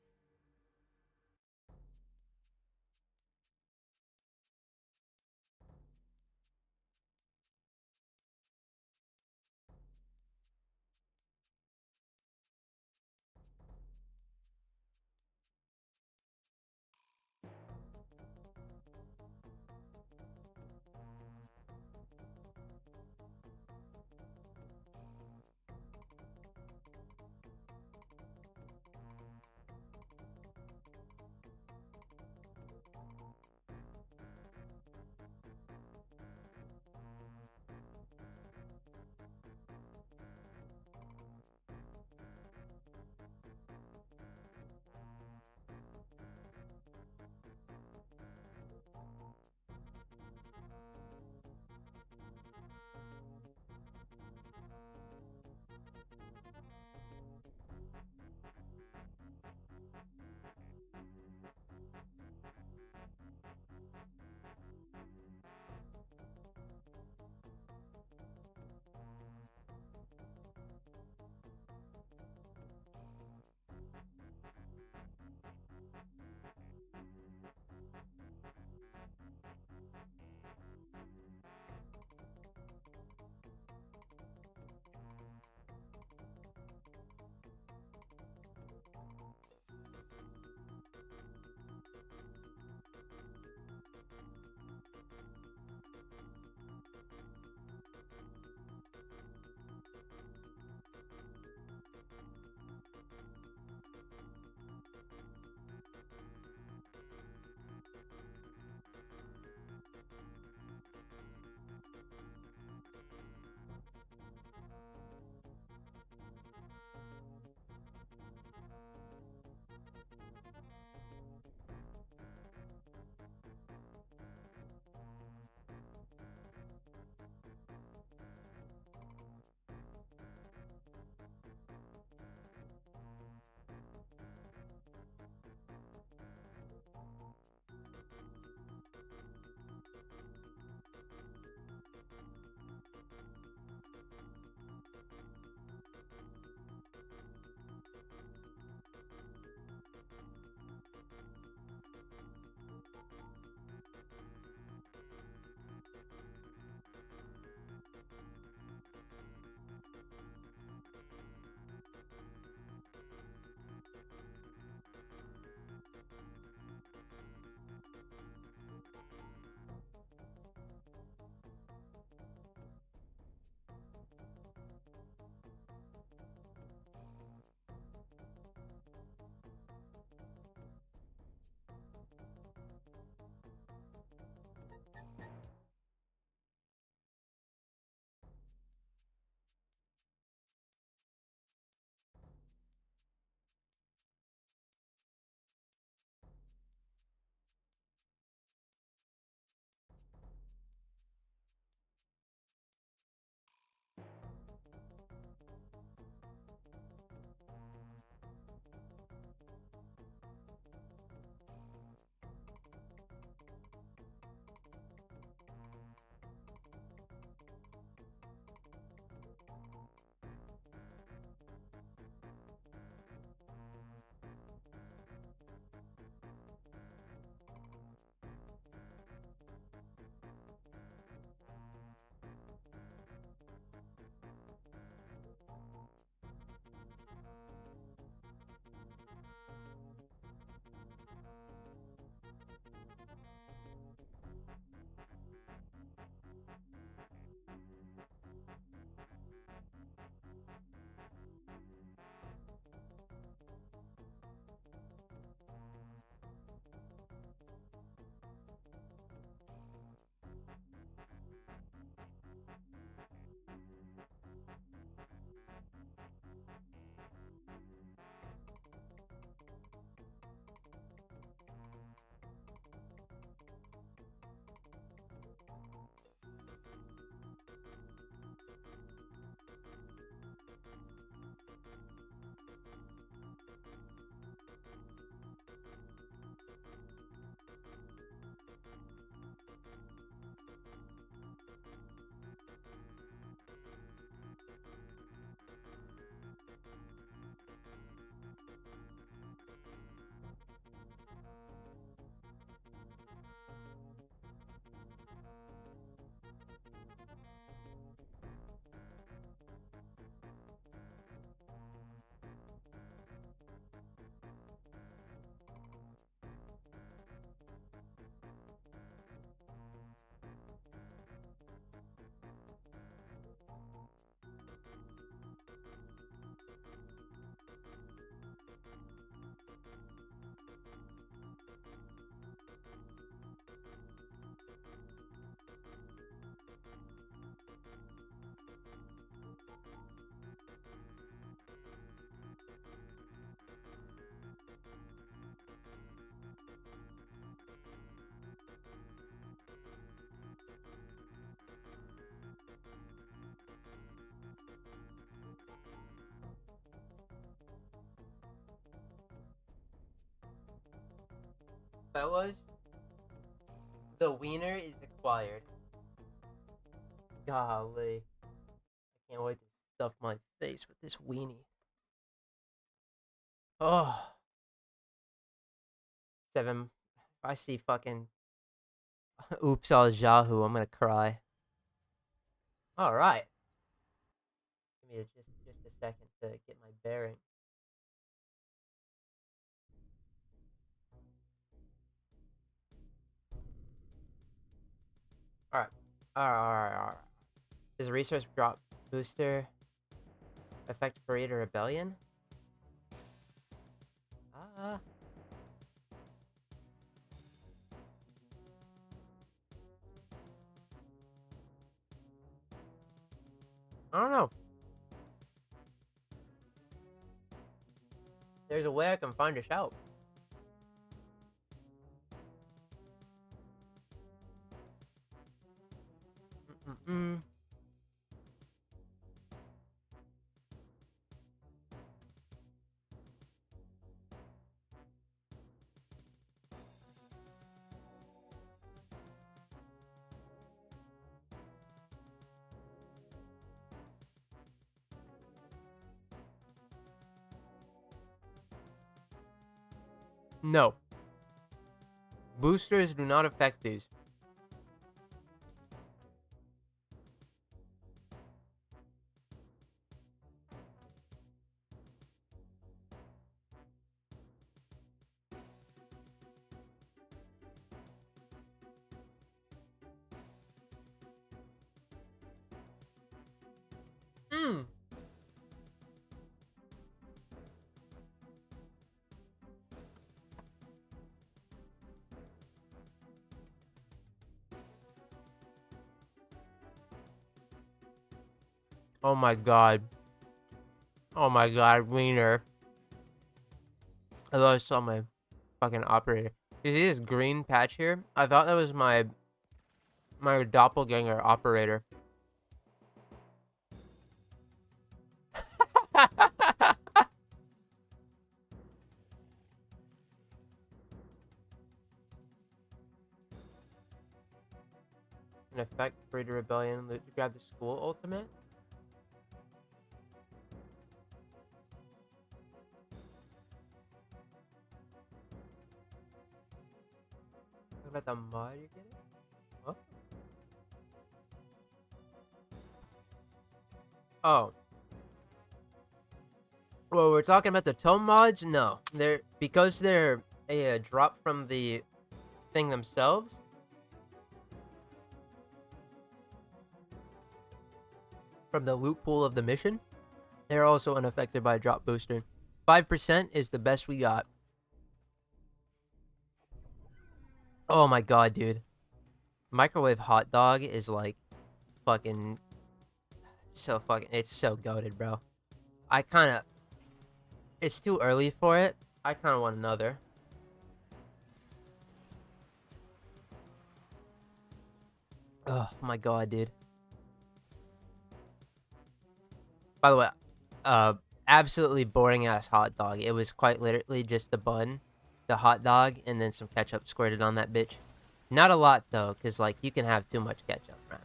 Speaker 1: Fellas, the wiener is acquired. Golly. I can't wait to stuff my face with this weenie. Oh. 7. If I see fucking oops all Yahoo, I'm gonna cry. Alright. Give me just a second to get my bearing. Alright. Does a resource drop booster affect Parade or Rebellion? I don't know. There's a way I can find this out. No. Boosters do not affect these. Oh my god. Oh my god, wiener. I thought I saw my fucking operator. You see this green patch here? I thought that was my doppelganger operator. An effect, Parade or Rebellion, loot to grab the school ultimate? What about the mod you're getting? What? Oh. Well, we're talking about the Tome mods? No. Because they're a drop from the thing themselves. From the loot pool of the mission. They're also unaffected by a drop booster. 5% is the best we got. Oh my god, dude. Microwave hot dog is like fucking so fucking, it's so goated, bro. It's too early for it. I kind of want another. Oh my god, dude. By the way, absolutely boring ass hot dog. It was quite literally just the bun, the hot dog, and then some ketchup squirted on that bitch. Not a lot though, cause like you can have too much ketchup, right?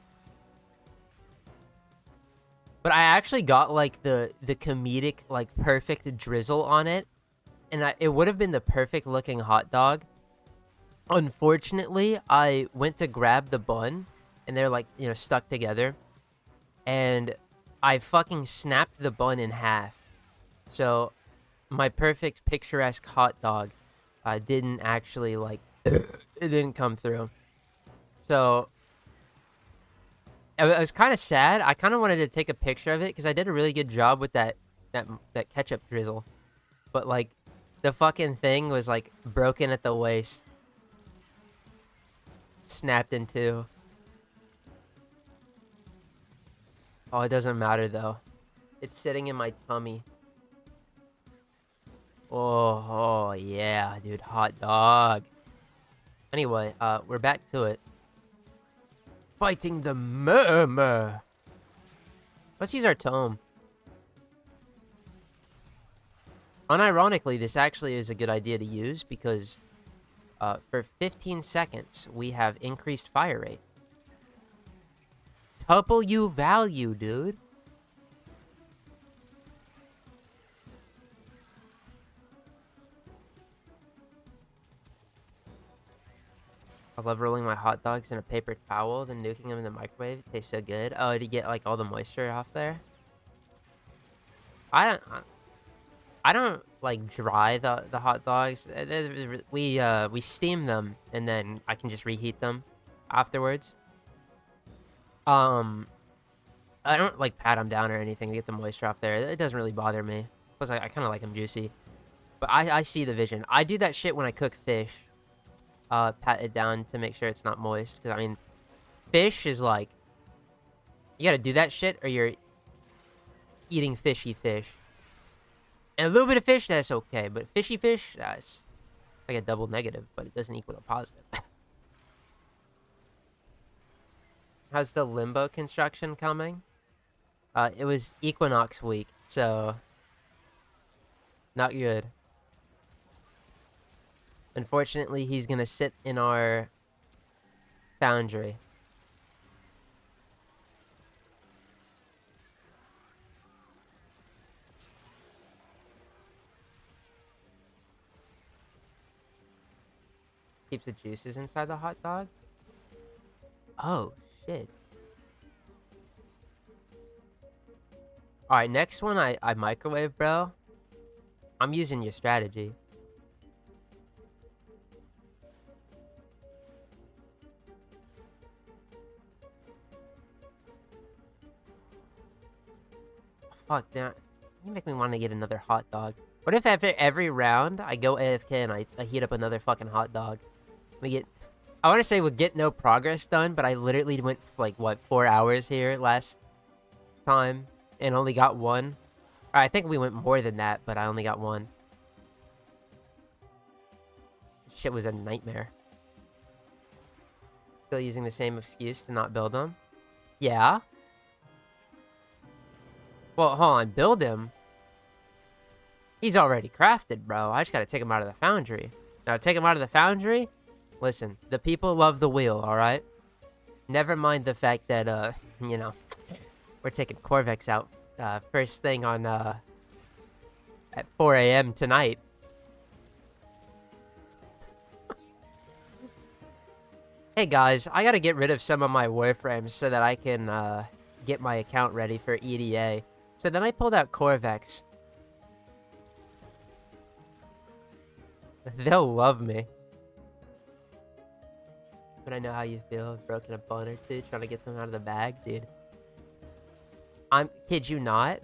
Speaker 1: But I actually got like the comedic, like perfect drizzle on it, and it would have been the perfect looking hot dog. Unfortunately, I went to grab the bun, and they're like, you know, stuck together, and I fucking snapped the bun in half. So my perfect picturesque hot dog didn't actually like it didn't come through. So it was kind of sad. I kind of wanted to take a picture of it because I did a really good job with that ketchup drizzle. But like the fucking thing was like broken at the waist. Snapped in two. Oh, it doesn't matter though. It's sitting in my tummy. Oh yeah, dude, hot dog. Anyway, we're back to it. Fighting the murmur. Let's use our tome. Unironically, this actually is a good idea to use because For 15 seconds, we have increased fire rate. W value, dude. I love rolling my hot dogs in a paper towel, then nuking them in the microwave. It tastes so good. Oh, to get like all the moisture off there. I don't like dry the hot dogs. We steam them and then I can just reheat them afterwards. I don't like pat them down or anything to get the moisture off there. It doesn't really bother me. Plus, I kind of like them juicy. But I see the vision. I do that shit when I cook fish. Pat it down to make sure it's not moist. Because, I mean, fish is like... You gotta do that shit or you're eating fishy fish. And a little bit of fish, that's okay. But fishy fish, that's like a double negative. But it doesn't equal a positive. How's the limbo construction coming? It was Equinox week, so... Not good. Unfortunately, he's gonna sit in our foundry. Keeps the juices inside the hot dog? Oh, shit. Alright, next one I microwave, bro. I'm using your strategy. Fuck, that. You make me want to get another hot dog. What if after every round, I go AFK and I heat up another fucking hot dog? We get... I want to say we'll get no progress done, but I literally went, like, what, 4 hours here last time and only got one. I think we went more than that, but I only got one. Shit was a nightmare. Still using the same excuse to not build them? Yeah. Well, hold on, build him? He's already crafted, bro. I just gotta take him out of the foundry. Now, take him out of the foundry? Listen, the people love the wheel, alright? Never mind the fact that, you know, we're taking Corvex out, first thing on, at 4 a.m. tonight. Hey guys, I gotta get rid of some of my Warframes so that I can, get my account ready for EDA. So then I pulled out Corvex. They'll love me. But I know how you feel. I've broken a bone or two trying to get them out of the bag, dude. Kid you not?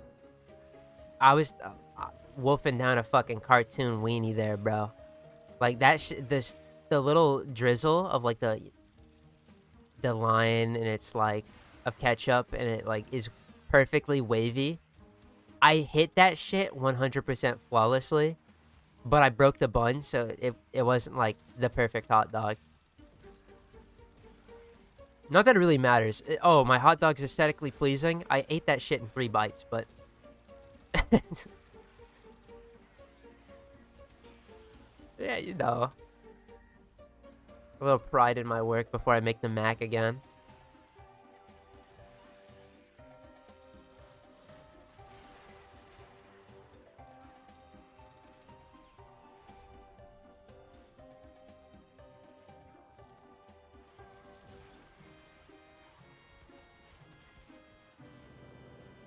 Speaker 1: I was wolfing down a fucking cartoon weenie there, bro. Like that the little drizzle of like the line and it's like of ketchup and it like is perfectly wavy. I hit that shit 100% flawlessly, but I broke the bun, so it wasn't like the perfect hot dog. Not that it really matters. Oh, my hot dog's aesthetically pleasing. I ate that shit in 3 bites, but... yeah, you know. A little pride in my work before I make the Mac again.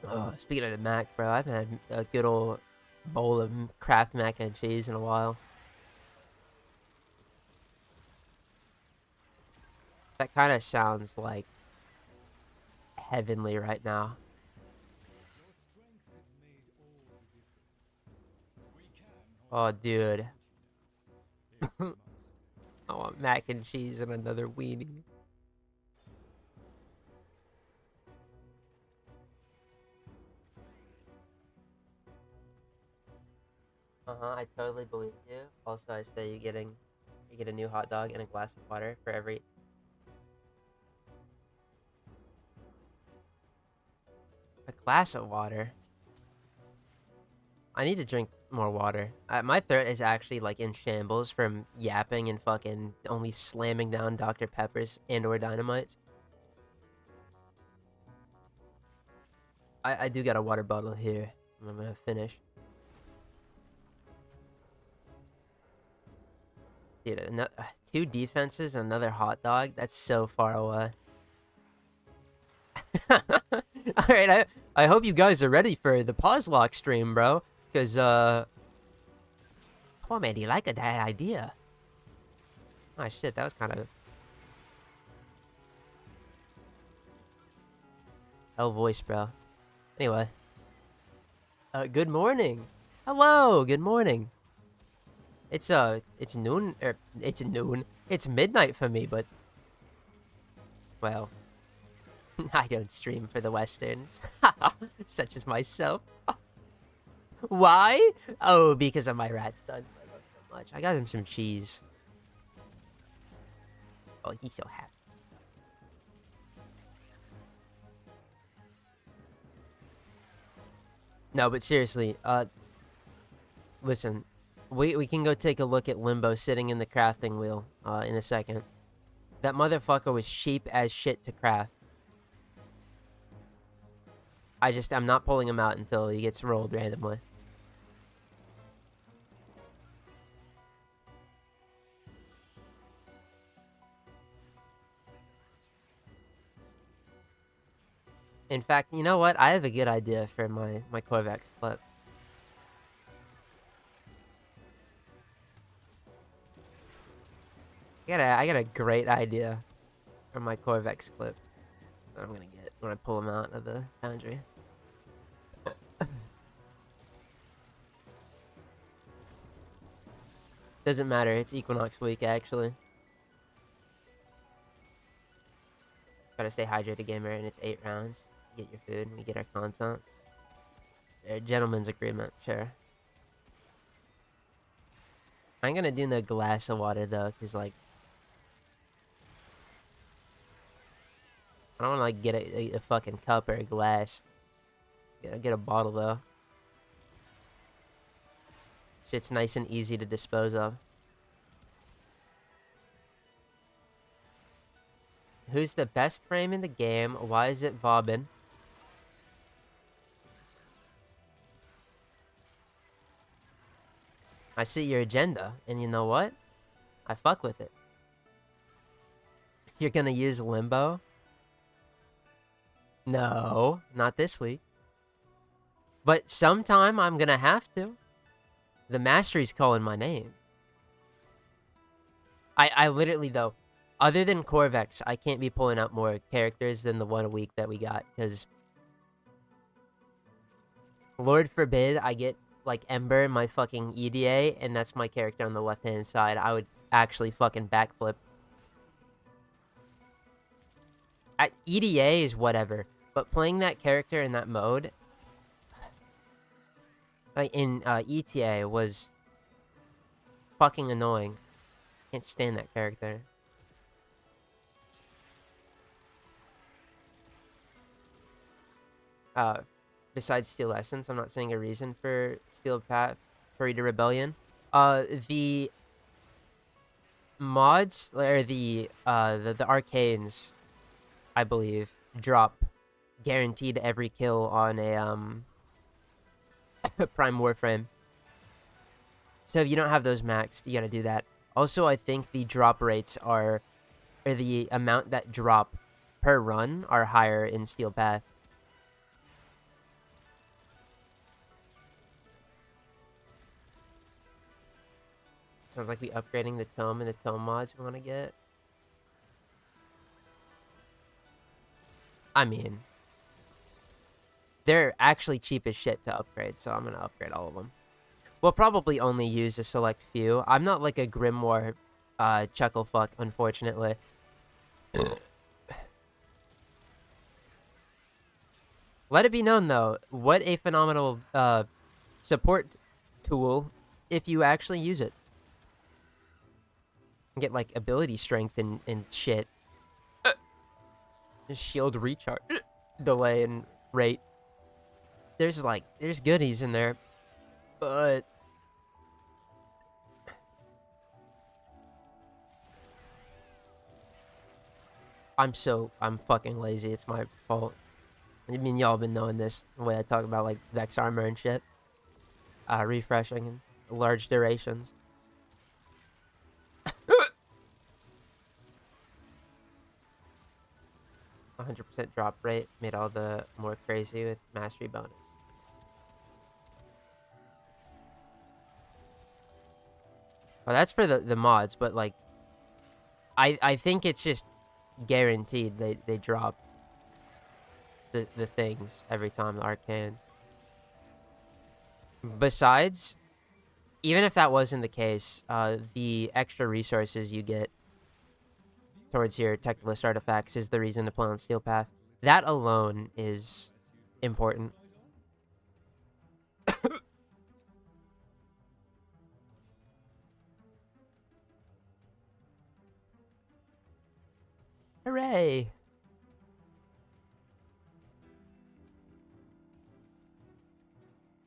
Speaker 1: Oh, speaking of the Mac, bro, I've had a good old bowl of Kraft mac and cheese in a while. That kind of sounds like heavenly right now. Oh, dude. I want mac and cheese and another weenie. I totally believe you. Also, I say you get a new hot dog and a glass of water for every... A glass of water? I need to drink More water. My throat is actually like in shambles from yapping and fucking only slamming down Dr. Peppers and or Dynamites. I do got a water bottle here. I'm gonna finish. Dude, 2 defenses and another hot dog? That's so far away. Alright, I hope you guys are ready for the pause lock stream, bro. Because, Tome, do you like that idea? Oh, shit, that was kind of... hell voice, bro. Anyway. Good morning. Hello, good morning. It's noon, it's noon. It's midnight for me, but... well... I don't stream for the Westerns. Such as myself. Why? Oh, because of my rat son. I love him so much. I got him some cheese. Oh, he's so happy. No, but seriously, listen, we can go take a look at Limbo sitting in the crafting wheel, in a second. That motherfucker was cheap as shit to craft. I'm not pulling him out until he gets rolled randomly. In fact, you know what? I have a good idea for my Corvex clip. I got a great idea for my Corvex clip that I'm gonna get when I pull him out of the foundry. Doesn't matter, it's Equinox week actually. Gotta stay hydrated, gamer, and it's 8 rounds. You get your food and we get our content. Gentleman's agreement, sure. I'm gonna do the glass of water though, cause like I don't wanna like get a fucking cup or a glass. Get a bottle though. Shit's nice and easy to dispose of. Who's the best frame in the game? Why is it Vauban? I see your agenda, and you know what? I fuck with it. You're gonna use Limbo? No, not this week. But sometime I'm gonna have to. The mastery's calling my name. I literally, though, other than Corvex, I can't be pulling out more characters than the one a week that we got, because Lord forbid I get, like, Ember, my fucking EDA, and that's my character on the left-hand side. I would actually fucking backflip. EDA is whatever, but playing that character in that mode, like in ETA, was fucking annoying. Can't stand that character. Besides Steel Essence, I'm not seeing a reason for Steel Path Hurry to Rebellion. The mods, or the arcanes, I believe, drop guaranteed every kill on a Prime Warframe. So if you don't have those maxed, you gotta do that. Also, I think the drop rates or the amount that drop per run are higher in Steel Path. Sounds like we upgrading the Tome and the Tome mods we want to get. I mean, they're actually cheap as shit to upgrade, so I'm going to upgrade all of them. We'll probably only use a select few. I'm not like a Grimoire chuckle fuck, unfortunately. Let it be known, though, what a phenomenal support tool if you actually use it. Get, like, ability strength and shit. Shield recharge. Delay and rate. There's goodies in there. But I'm fucking lazy. It's my fault. I mean, y'all been knowing this, the way I talk about, like, Vex armor and shit. Refreshing in large durations. 100% drop rate made all the more crazy with mastery bonus. Well, that's for the mods, but, like, I think it's just guaranteed they drop the things every time, the arcanes. Besides, even if that wasn't the case, the extra resources you get towards your techlist artifacts is the reason to play on Steel Path. That alone is important. Hooray!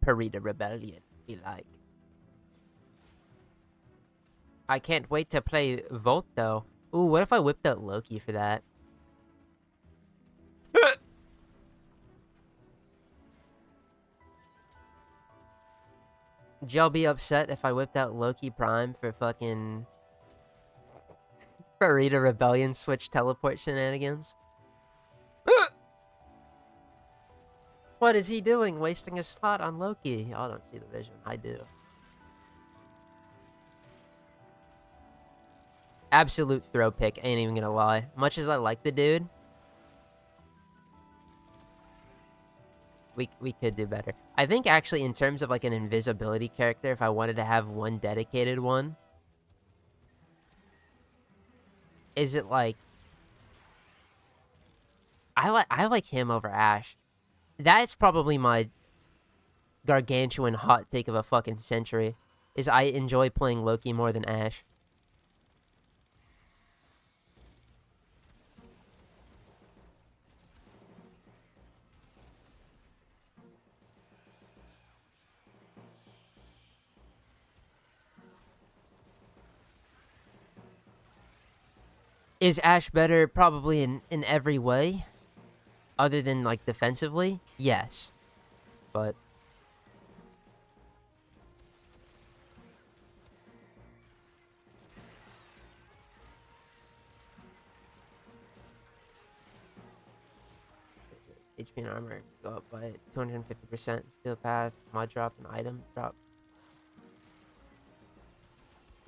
Speaker 1: Parita Rebellion, be like. I can't wait to play Volt, though. Ooh, what if I whipped out Loki for that? Would y'all be upset if I whipped out Loki Prime for fucking Parita Rebellion Switch teleport shenanigans? What is he doing? Wasting a slot on Loki. Y'all don't see the vision. I do. Absolute throw pick, ain't even gonna lie. Much as I like the dude, we could do better. I think actually in terms of like an invisibility character, if I wanted to have one dedicated one, is it like I like him over Ash. That's probably my gargantuan hot take of a fucking century. Is I enjoy playing Loki more than Ash. Is Ash better? Probably in every way. Other than, like, defensively? Yes. But HP and armor go up by 250%. Steel path, mod drop, and item drop.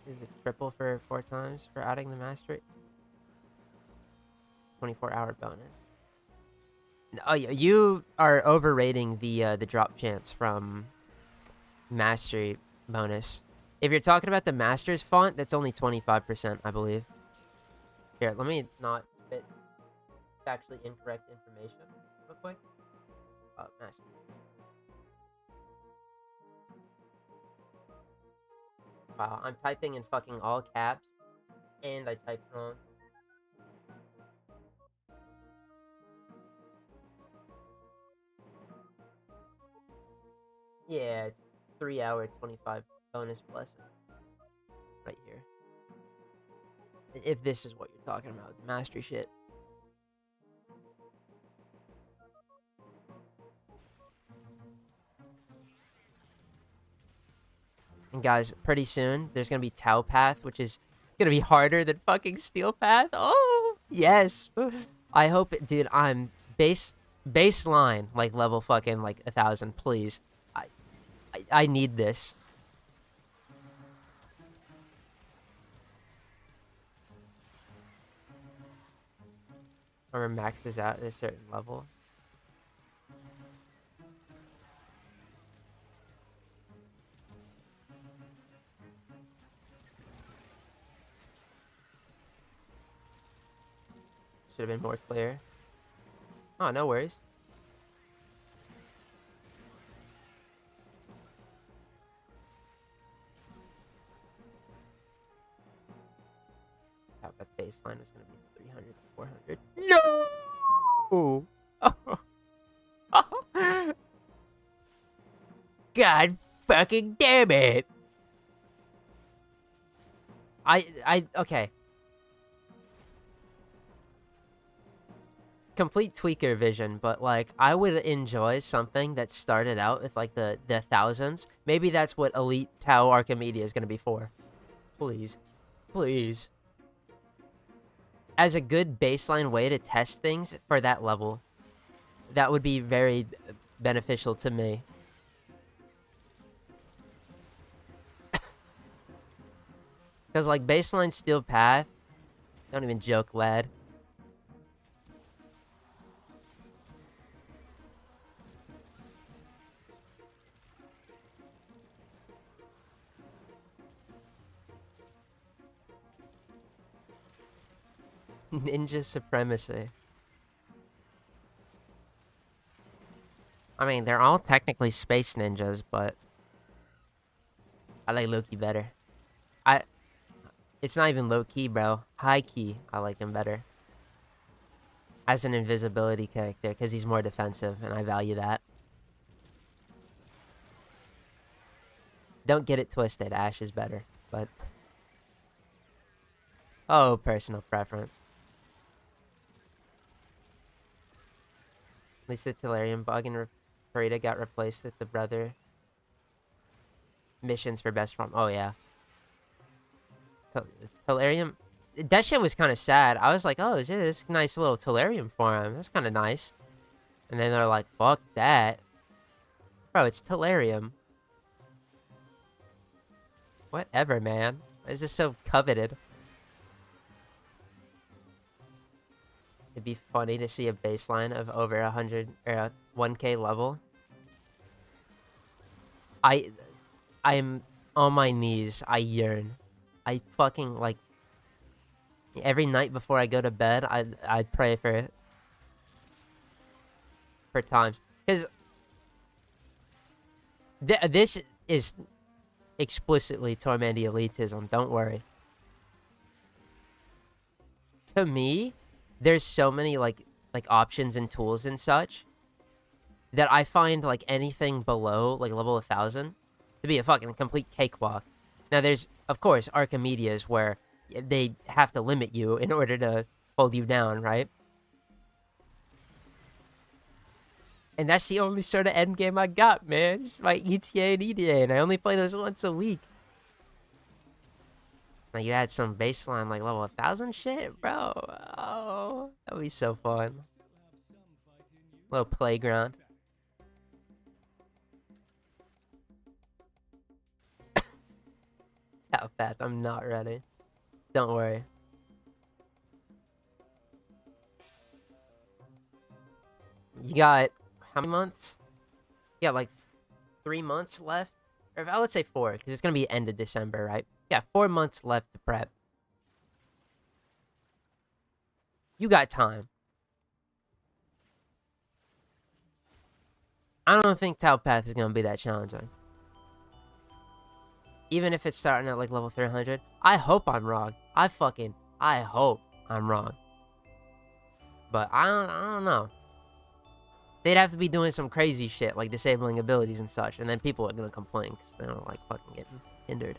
Speaker 1: Is it triple for 4 times for adding the mastery? 24-hour bonus. Oh, you are overrating the drop chance from mastery bonus. If you're talking about the master's font, that's only 25%, I believe. Here, let me not spit factually incorrect information real quick. Master. Wow, I'm typing in fucking all caps, and I typed wrong. Yeah, it's 3 hour 25 bonus blessing. Right here. If this is what you're talking about, the mastery shit. And guys, pretty soon, there's gonna be Tau Path, which is gonna be harder than fucking Steel Path. Oh, yes. I hope it, dude, I'm baseline, like, level fucking, like, 1,000, please. I need this. Armor maxes out at a certain level. Should have been more clear. Oh, no worries. Thought that baseline was gonna be 300 to 400. No! God fucking damn it! Okay. complete tweaker vision, but like I would enjoy something that started out with like the thousands. Maybe that's what Elite Tau Archimedia is gonna be for. Please, please. As a good baseline way to test things for that level, that would be very beneficial to me. Because like baseline steel path, don't even joke, lad. Ninja supremacy. I mean, they're all technically space ninjas, but I like Loki better. It's not even low key, bro. High key, I like him better. As an invisibility character, because he's more defensive, and I value that. Don't get it twisted, Ash is better, but... Oh, personal preference. At least the Tellurium bug in Farida got replaced with the brother. Missions for best form. Oh, yeah. Tellurium. That shit was kind of sad. I was like, oh, shit, this nice little Tellurium form. That's kind of nice. And then they're like, fuck that. Bro, it's Tellurium. Whatever, man. It's just so coveted. It'd be funny to see a baseline of over 100 or a 1k level. I'm on my knees. I yearn. I fucking like every night before I go to bed. I pray for it. For times, because this is explicitly Tormandee elitism. Don't worry. To me, there's so many like options and tools and such that I find like anything below like level 1000 to be a fucking complete cakewalk. Now there's of course Archimedias where they have to limit you in order to hold you down, right? And that's the only sort of end game I got, man. It's my ETA and EDA, and I only play those once a week. Now you had some baseline like level 1000 shit, bro. Oh, that'd be so fun. Little playground. Outpath, I'm not ready. Don't worry. You got how many months? You got like 3 months left, or I would say 4, because it's gonna be end of December, right? Yeah, 4 months left to prep. You got time. I don't think Towpath is gonna be that challenging. Even if it's starting at like level 300, I hope I'm wrong. I hope I'm wrong. But I don't know. They'd have to be doing some crazy shit like disabling abilities and such, and then people are gonna complain because they don't like fucking getting hindered.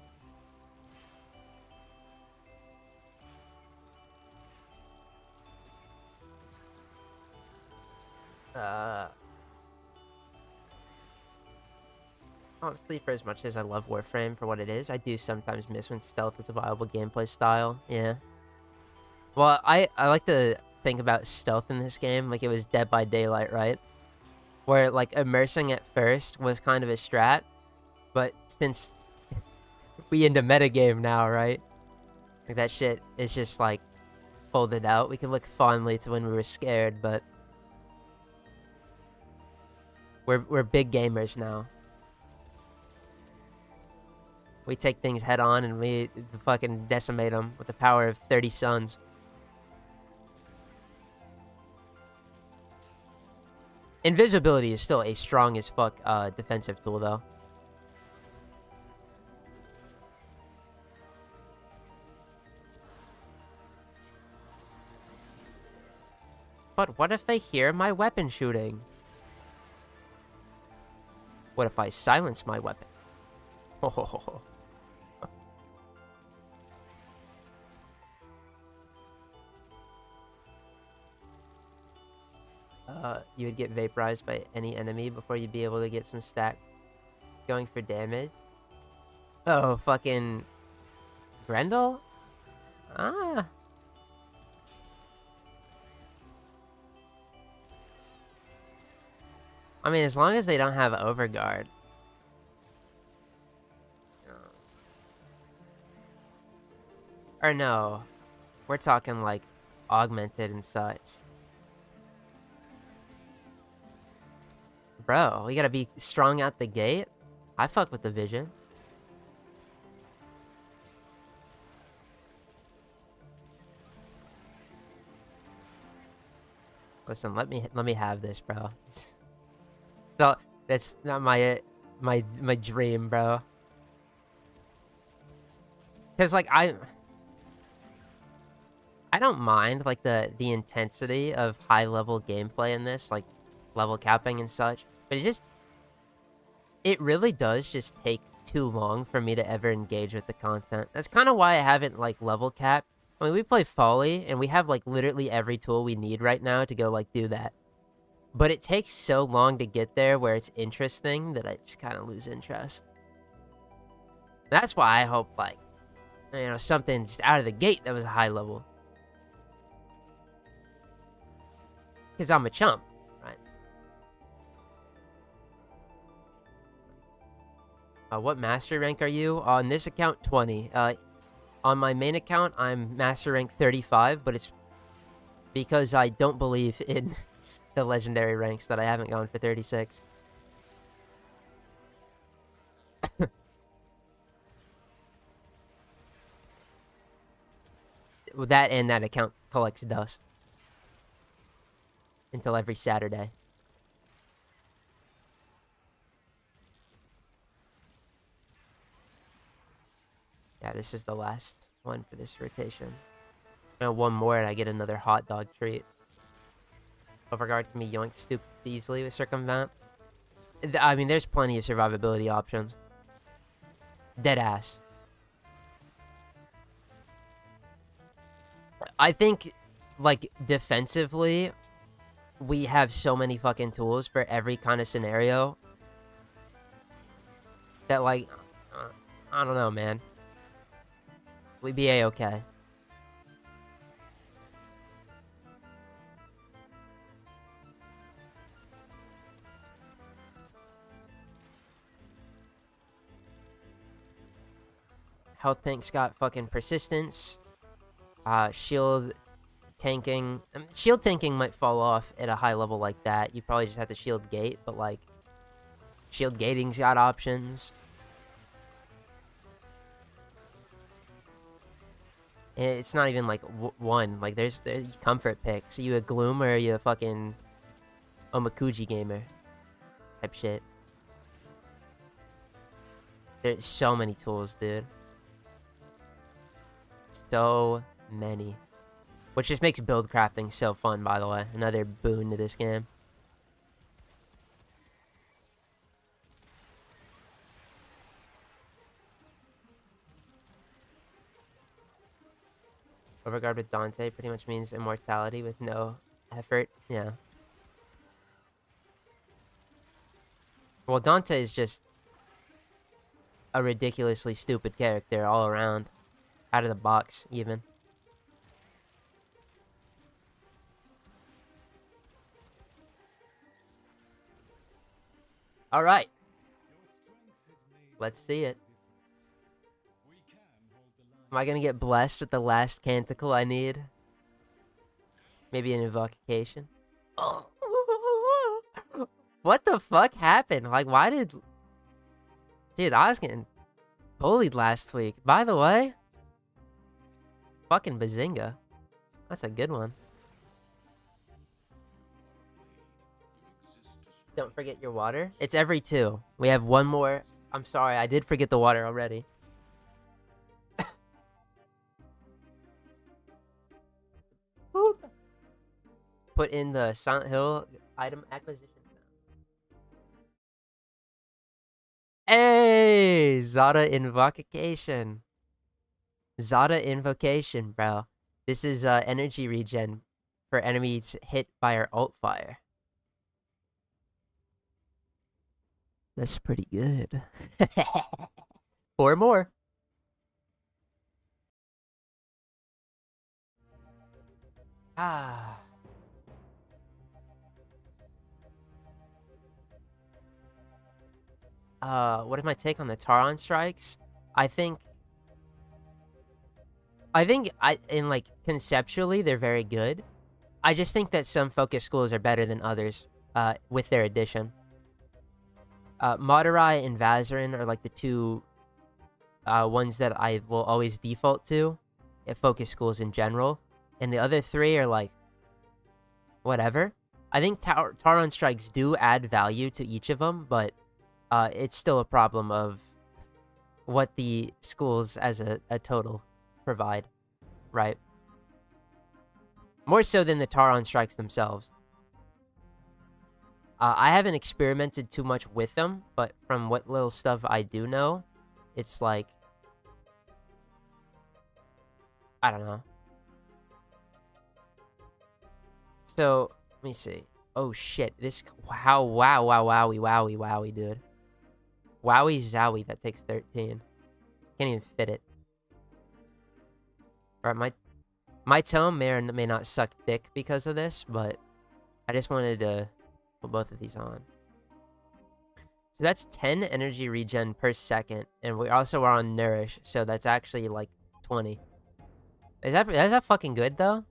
Speaker 1: Honestly, for as much as I love Warframe for what it is, I do sometimes miss when stealth is a viable gameplay style. Yeah. Well, I like to think about stealth in this game like it was Dead by Daylight, right? Where, like, immersing at first was kind of a strat, but since we into metagame now, right? Like, that shit is just, like, folded out. We can look fondly to when we were scared, but we're big gamers now. We take things head on and we fucking decimate them with the power of 30 suns. Invisibility is still a strong as fuck defensive tool, though. But what if they hear my weapon shooting? What if I silence my weapon? Oh. you would get vaporized by any enemy before you'd be able to get some stack going for damage. Oh, fucking Grendel? Ah. I mean, as long as they don't have Overguard. Or no. We're talking like augmented and such. Bro, we gotta be strong out the gate. I fuck with the vision. Listen, let me have this, bro. So that's not my dream, bro. Cause like I don't mind like the intensity of high level gameplay in this, like level capping and such, but it really does just take too long for me to ever engage with the content. That's kind of why I haven't like level capped. I mean, we play Folly and we have like literally every tool we need right now to go like do that. But it takes so long to get there where it's interesting that I just kind of lose interest. That's why I hope like, you know, something just out of the gate that was a high level. Because I'm a chump, right? What master rank are you? On this account, 20. On my main account, I'm master rank 35, but it's because I don't believe in the legendary ranks that I haven't gone for 36. That and that account collects dust. Until every Saturday. Yeah, this is the last one for this rotation. One more and I get another hot dog treat. Overguard can be yoinked stupid easily with Circumvent. I mean, there's plenty of survivability options. Deadass. I think, like, defensively, we have so many fucking tools for every kind of scenario that, like, I don't know, man. We'd be A-okay. Health tank's got fucking persistence. Shield tanking. Shield tanking might fall off at a high level like that. You probably just have to shield gate, but like, shield gating's got options. And it's not even like one. Like, there's comfort picks. So you a Gloom or you a fucking Omakuji gamer type shit. There's so many tools, dude. So many. Which just makes build crafting so fun, by the way. Another boon to this game. Overguard with Dante pretty much means immortality with no effort. Yeah. Well, Dante is just a ridiculously stupid character all around. Out of the box, even. Alright. Let's see it. Am I gonna get blessed with the last canticle I need? Maybe an invocation? Oh. What the fuck happened? Like, why did... Dude, I was getting bullied last week. By the way... Fucking Bazinga. That's a good one. Don't forget your water. It's every 2. We have one more. I'm sorry, I did forget the water already. Put in the Silent Hill item acquisition. Hey! Zada Invocation. Zada Invocation, bro. This is energy regen for enemies hit by our ult fire. That's pretty good. 4 more. Ah. What is my take on the Taron strikes? I think in like conceptually they're very good. I just think that some focus schools are better than others with their addition. Madurai and Vazarin are like the two ones that I will always default to at focus schools in general. And the other 3 are like, whatever. I think Taron strikes do add value to each of them, but it's still a problem of what the schools as a total provide, right? More so than the Taron strikes themselves. I haven't experimented too much with them, but from what little stuff I do know, it's like, I don't know. So, let me see. Oh shit, this, wowie, dude. Wowie zowie, that takes 13. Can't even fit it. Alright, my tome may or may not suck dick because of this, but I just wanted to put both of these on. So that's 10 energy regen per second, and we also are on Nourish, so that's actually like 20. Is that fucking good though?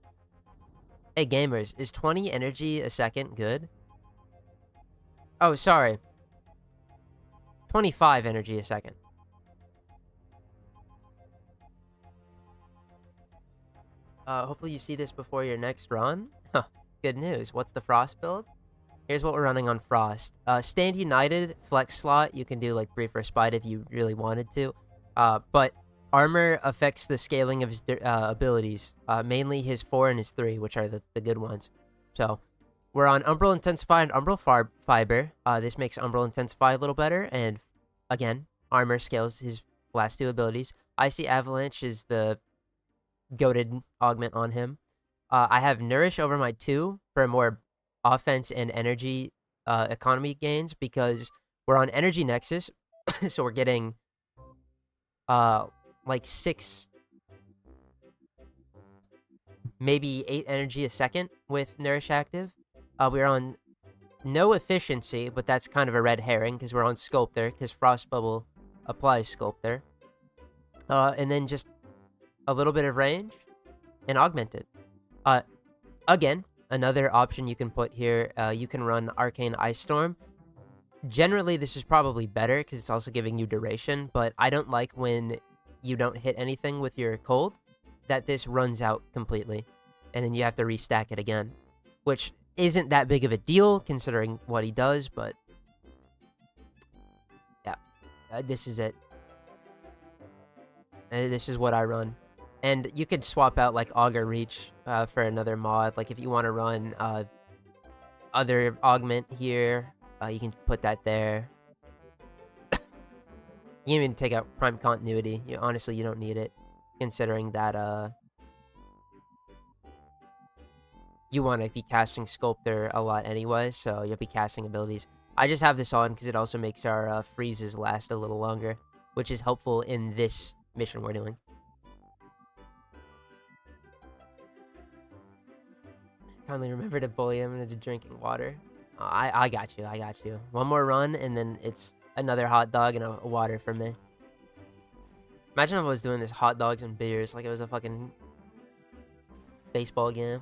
Speaker 1: Hey gamers, is 20 energy a second good? Oh, sorry. 25 energy a second. Hopefully you see this before your next run. Huh, good news. What's the Frost build? Here's what we're running on Frost. Stand United, flex slot. You can do like Brief Respite if you really wanted to. But armor affects the scaling of his abilities. Mainly his 4 and his 3, which are the good ones. So we're on Umbral Intensify and Umbral Fiber. This makes Umbral Intensify a little better. And again, armor scales his last 2 abilities. Icy Avalanche is the goated augment on him. I have Nourish over my 2 for more offense and energy economy gains because we're on Energy Nexus, so we're getting like 6, maybe 8 energy a second with Nourish active. We're on no efficiency, but that's kind of a red herring because we're on Sculptor because Frost Bubble applies Sculptor. And then just a little bit of range and Augmented. Again, another option you can put here, you can run Arcane Ice Storm. Generally, this is probably better because it's also giving you duration, but I don't like when you don't hit anything with your cold, that this runs out completely, and then you have to restack it again, which isn't that big of a deal considering what he does, but yeah, this is it. This is what I run. And you could swap out like Augur Reach for another mod. Like if you want to run other augment here, you can put that there. You can even take out Prime Continuity. Honestly, you don't need it, considering that you want to be casting Sculptor a lot anyway, so you'll be casting abilities. I just have this on because it also makes our freezes last a little longer, which is helpful in this mission we're doing. Kindly remember to bully him into drinking water. I got you. I got you. One more run, and then it's another hot dog and a water for me. Imagine if I was doing this hot dogs and beers like it was a fucking baseball game.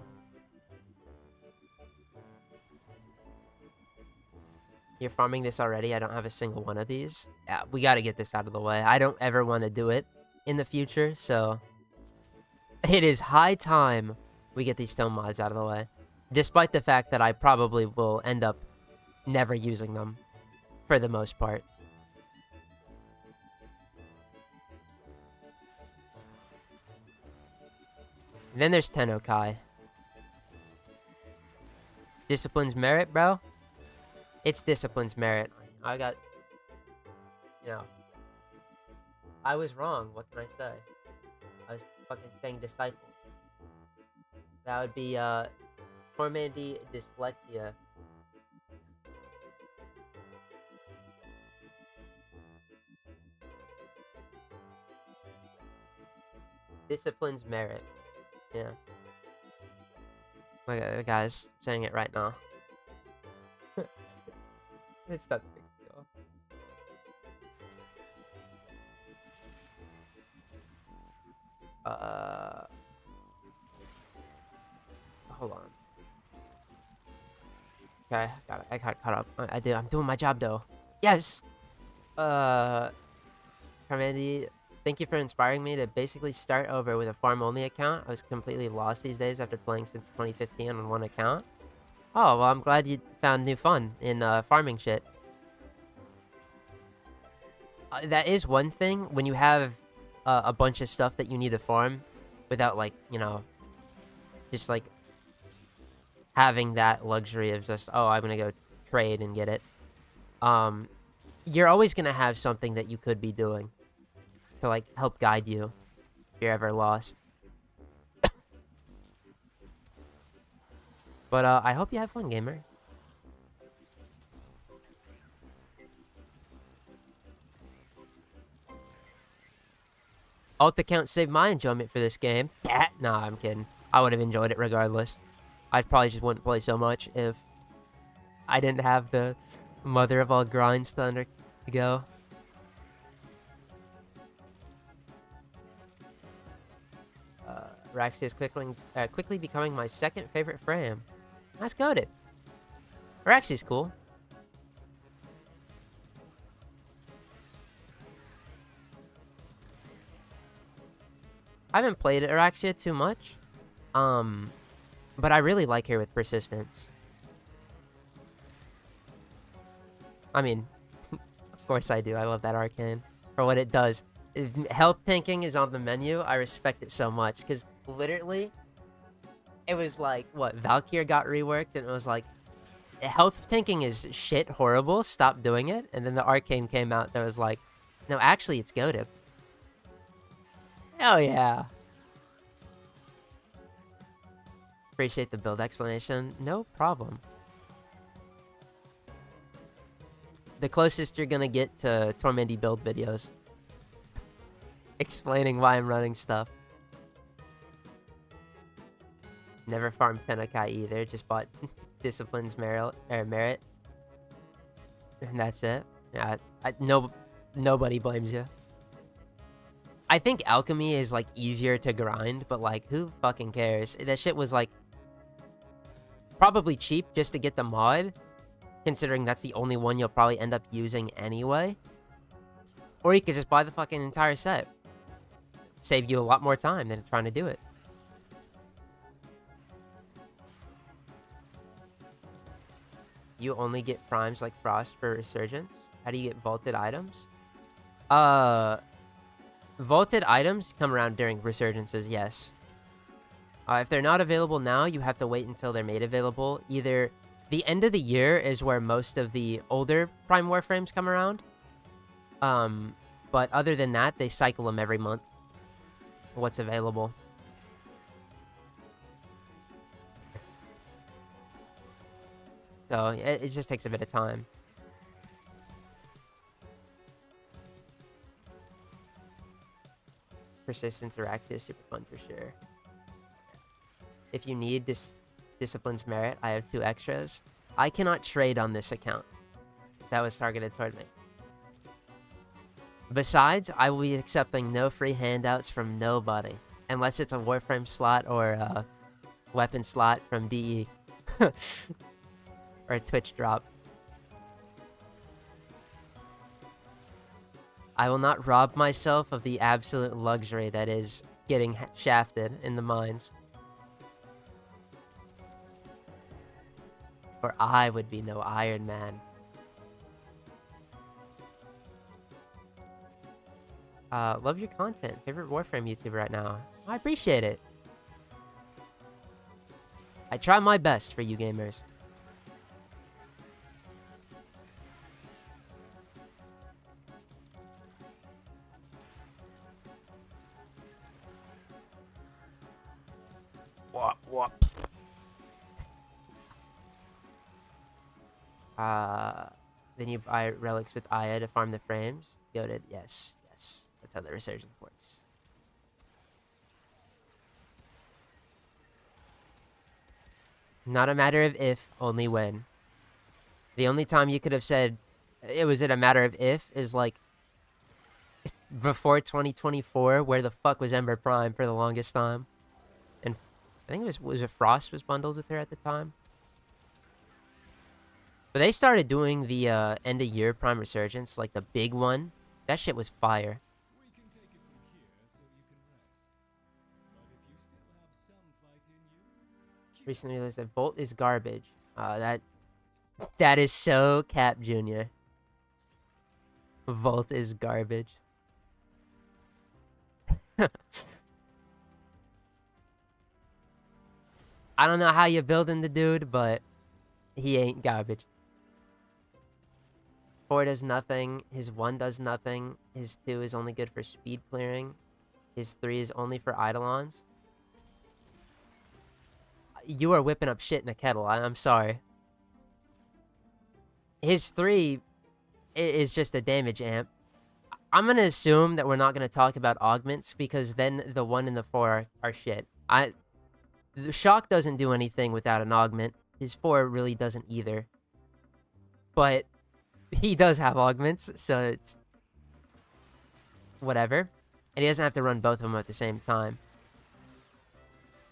Speaker 1: You're farming this already? I don't have a single one of these. Yeah, we got to get this out of the way. I don't ever want to do it in the future, so it is high time we get these stone mods out of the way. Despite the fact that I probably will end up never using them for the most part. And then there's Tennokai. Discipline's merit, bro? It's Discipline's merit. I got... I was wrong. What can I say? I was fucking saying Disciple. That would be, Tormandee Dyslexia. Discipline's merit. Yeah. Look at the guy's saying it right now. It's not a big deal. Hold on. Okay, got it. I got caught up. I'm doing my job though. Yes. Carmandi, thank you for inspiring me to basically start over with a farm-only account. I was completely lost these days after playing since 2015 on one account. Oh, well, I'm glad you found new fun in farming shit. That is one thing, when you have a bunch of stuff that you need to farm without, like, you know, just, like, having that luxury of just, oh, I'm gonna go trade and get it. You're always gonna have something that you could be doing to, like, help guide you if you're ever lost. But I hope you have fun, gamer. Alt account saved my enjoyment for this game. Nah, I'm kidding. I would have enjoyed it regardless. I probably just wouldn't play so much if I didn't have the mother of all grinds to go. Raxia is quickly becoming my second favorite frame. That's goated. Raxia's cool. I haven't played Araxia too much, but I really like her with persistence. I mean, of course I do. I love that arcane for what it does. If health tanking is on the menu, I respect it so much, because literally, it was like, what, Valkyr got reworked, and it was like, health tanking is shit horrible, stop doing it, and then the arcane came out that was like, no, actually, it's goated. Hell yeah. Appreciate the build explanation. No problem. The closest you're gonna get to Tormandee build videos. Explaining why I'm running stuff. Never farmed Tenakai either, just bought Discipline's merit. And that's it. Yeah, nobody blames you. I think alchemy is, like, easier to grind, but, like, who fucking cares? That shit was, like, probably cheap just to get the mod, considering that's the only one you'll probably end up using anyway. Or you could just buy the fucking entire set. Save you a lot more time than trying to do it. You only get primes like Frost for Resurgence? How do you get vaulted items? Vaulted items come around during Resurgences, yes. If they're not available now, you have to wait until they're made available. Either the end of the year is where most of the older Prime Warframes come around. But other than that, they cycle them every month. What's available. So it just takes a bit of time. Persistence Araxia is super fun for sure. If you need Discipline's merit, I have 2 extras. I cannot trade on this account. That was targeted toward me. Besides, I will be accepting no free handouts from nobody. Unless it's a Warframe slot or a weapon slot from DE. Or a Twitch drop. I will not rob myself of the absolute luxury that is getting shafted in the mines. For I would be no Iron Man. Love your content. Favorite Warframe YouTuber right now. I appreciate it. I try my best for you gamers. Wop. Then you buy relics with Aya to farm the frames. Goated. Yes. That's how the resurgence works. Not a matter of if, only when. The only time you could have said it was a matter of if is like before 2024, where the fuck was Ember Prime for the longest time? And I think was it Frost was bundled with her at the time? But they started doing the end of year Prime Resurgence, like the big one. That shit was fire. Recently realized that Volt is garbage. That is so Cap Jr. Volt is garbage. I don't know how you're building the dude, but he ain't garbage. 4 does nothing. His 1 does nothing. His 2 is only good for speed clearing. His 3 is only for Eidolons. You are whipping up shit in a kettle. I'm sorry. His 3 is just a damage amp. I'm going to assume that we're not going to talk about augments, because then the 1 and the 4 are shit. The Shock doesn't do anything without an augment. His 4 really doesn't either. But he does have augments, so it's whatever. And he doesn't have to run both of them at the same time.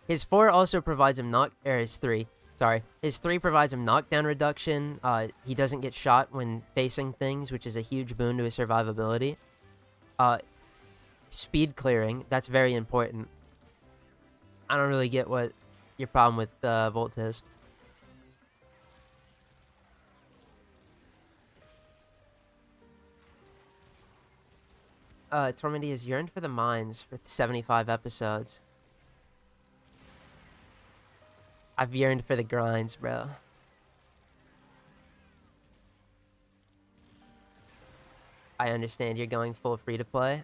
Speaker 1: His 4 also provides him his 3. Sorry. His 3 provides him knockdown reduction. He doesn't get shot when facing things, which is a huge boon to his survivability. Speed clearing, that's very important. I don't really get what your problem with Volt is. Tormandee has yearned for the mines for 75 episodes. I've yearned for the grinds, bro. I understand you're going full free-to-play.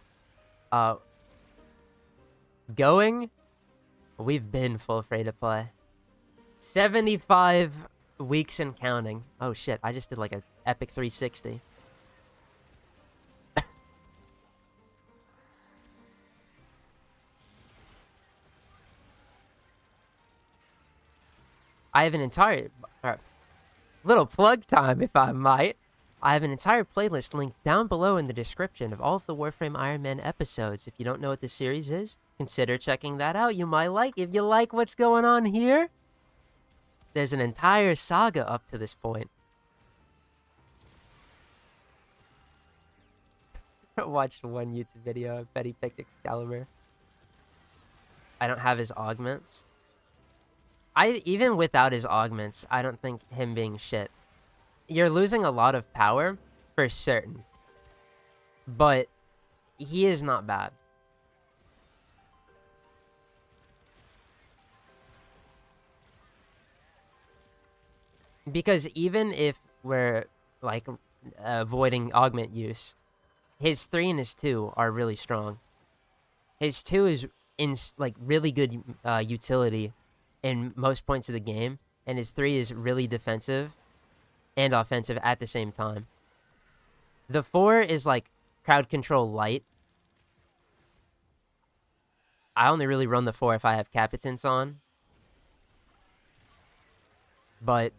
Speaker 1: We've been full free-to-play. 75 weeks and counting. Oh shit, I just did like an epic 360. I have an entire... little plug time, if I might. I have an entire playlist linked down below in the description of all of the Warframe Iron Man episodes. If you don't know what this series is, consider checking that out. You might like it. If you like what's going on here, there's an entire saga up to this point. I watched one YouTube video. I bet he picked Excalibur. I don't have his augments. Even without his augments, I don't think him being shit. You're losing a lot of power, for certain. But he is not bad. Because even if we're, like, avoiding augment use, his 3 and his 2 are really strong. His 2 is in, like, really good utility in most points of the game, and his 3 is really defensive and offensive at the same time. The 4 is like crowd control light. I only really run the 4 if I have Capitants on. But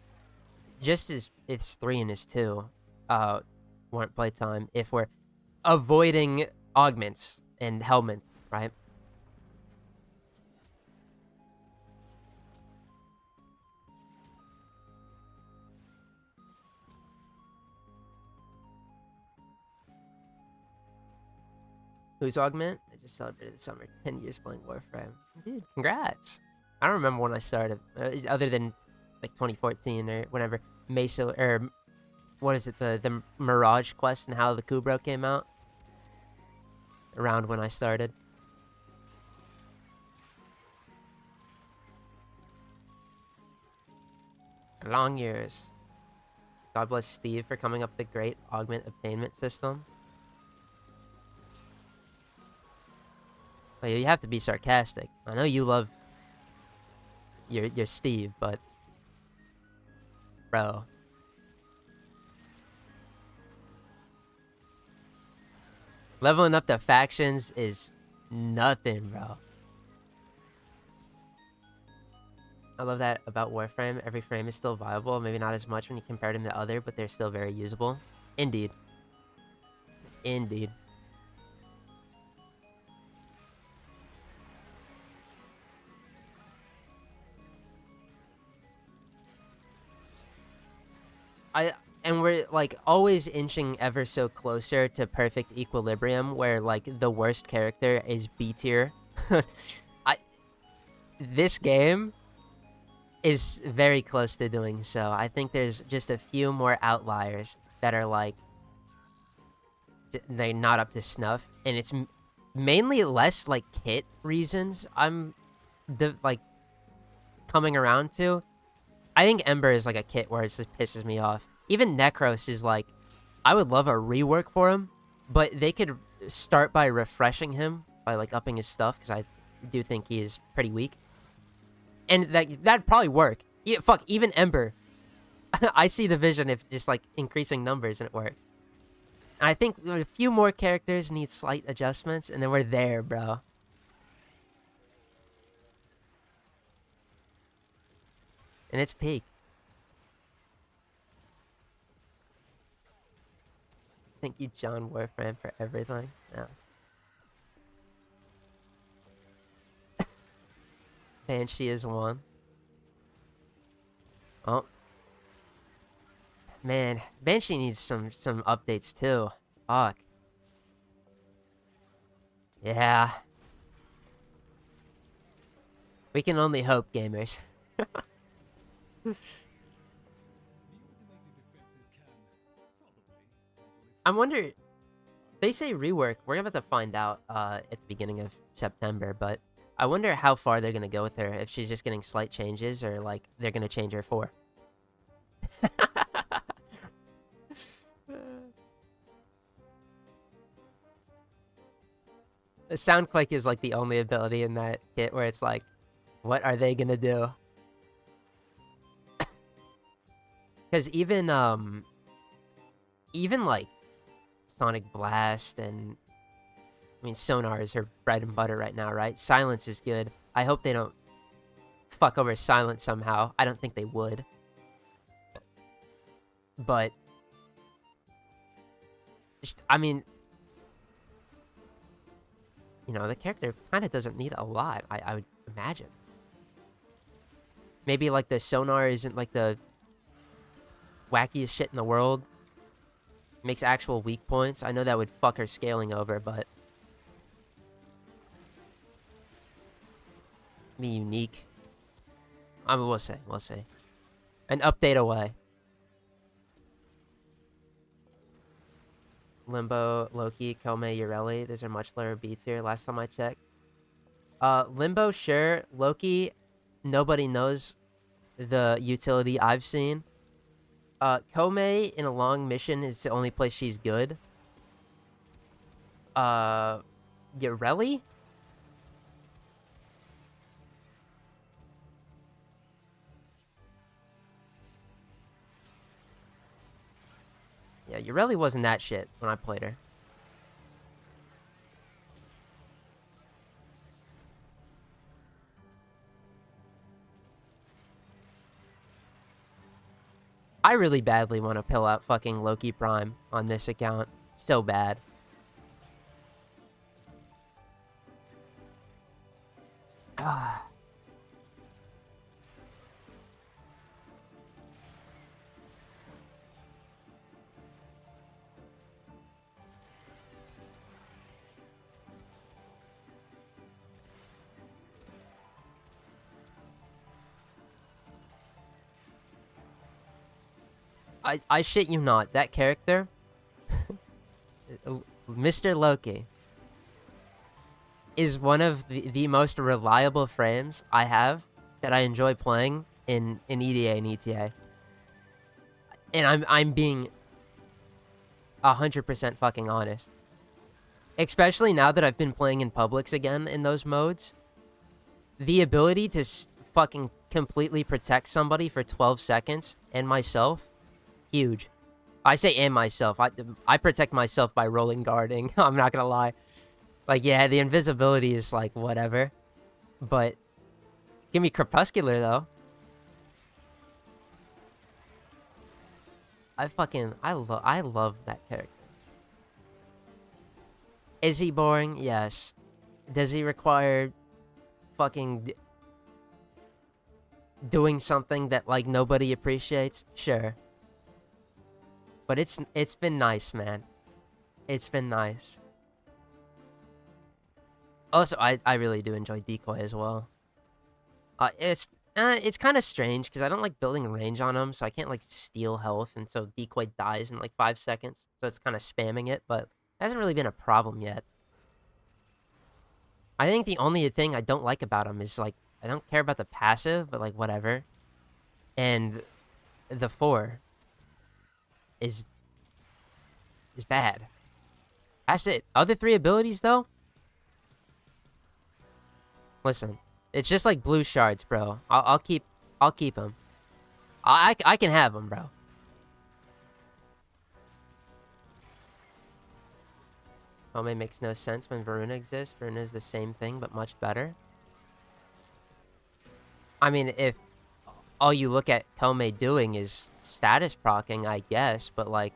Speaker 1: just as it's 3 and his 2 warrant playtime if we're avoiding augments and helmet, right? Who's augment? I just celebrated the summer. 10 years playing Warframe. Dude, congrats. I don't remember when I started, other than like 2014 or whenever Mesa, or what is it, the Mirage quest and how the Kubro came out. Around when I started. Long years. God bless Steve for coming up with a great augment obtainment system. But you have to be sarcastic. I know you love your Steve, but bro. Leveling up the factions is nothing, bro. I love that about Warframe. Every frame is still viable. Maybe not as much when you compare them to other, but they're still very usable. Indeed. Indeed. And we're like always inching ever so closer to perfect equilibrium where like the worst character is B tier. This game is very close to doing so. I think there's just a few more outliers that are like they're not up to snuff, and it's mainly less like kit reasons I'm like coming around to. I think Ember is like a kit where it just pisses me off. Even Necros is like, I would love a rework for him, but they could start by refreshing him by like upping his stuff, because I do think he is pretty weak. And that'd probably work. Yeah, fuck, even Ember. I see the vision if just like increasing numbers and it works. And I think a few more characters need slight adjustments, and then we're there, bro. And it's peak. Thank you, John Warframe, for everything. Yeah. Banshee is one. Oh. Man, Banshee needs some updates too. Fuck. Yeah. We can only hope, gamers. I wonder, they say rework. We're about to find out at the beginning of September, but I wonder how far they're going to go with her. If she's just getting slight changes, or like they're going to change her for. The Soundquake is like the only ability in that kit where it's like, what are they going to do? Because even like Sonic Blast and I mean Sonar is her bread and butter right now, right? Silence is good. I hope they don't fuck over Silence somehow. I don't think they would. But I mean, you know, the character kind of doesn't need a lot, I would imagine. Maybe like the Sonar isn't like the wackiest shit in the world. Makes actual weak points. I know that would fuck her scaling over, but be unique. I mean, we'll see. We'll see. An update away. Limbo, Loki, Tome, Ureli. Those are much lower B tier last time I checked. Limbo, sure. Loki, nobody knows the utility I've seen. Tome in a long mission is the only place she's good. Ureli? Yeah, Ureli wasn't that shit when I played her. I really badly want to pill out fucking Loki Prime on this account. So bad. Ah. I shit you not, that character, Mr. Loki, is one of the most reliable frames I have that I enjoy playing in EDA and ETA. And I'm being 100% fucking honest. Especially now that I've been playing in Publix again in those modes. The ability to fucking completely protect somebody for 12 seconds, and myself, huge. I say and myself. I protect myself by rolling guarding. I'm not gonna lie. Like, yeah, the invisibility is like, whatever. But, give me Crepuscular, though. I love that character. Is he boring? Yes. Does he require fucking doing something that like nobody appreciates? Sure. But it's been nice, man. It's been nice. Also, I really do enjoy decoy as well. It's kind of strange because I don't like building range on him, so I can't like steal health, and so decoy dies in like 5 seconds. So it's kind of spamming it, but it hasn't really been a problem yet. I think the only thing I don't like about him is like I don't care about the passive, but like whatever. And the 4 is bad. That's it. Other 3 abilities though. Listen, it's just like blue shards, bro. I'll keep him. I can have him, bro. Tome makes no sense when Varuna exists. Varuna is the same thing, but much better. I mean, if all you look at Tome doing is status procking, I guess, but like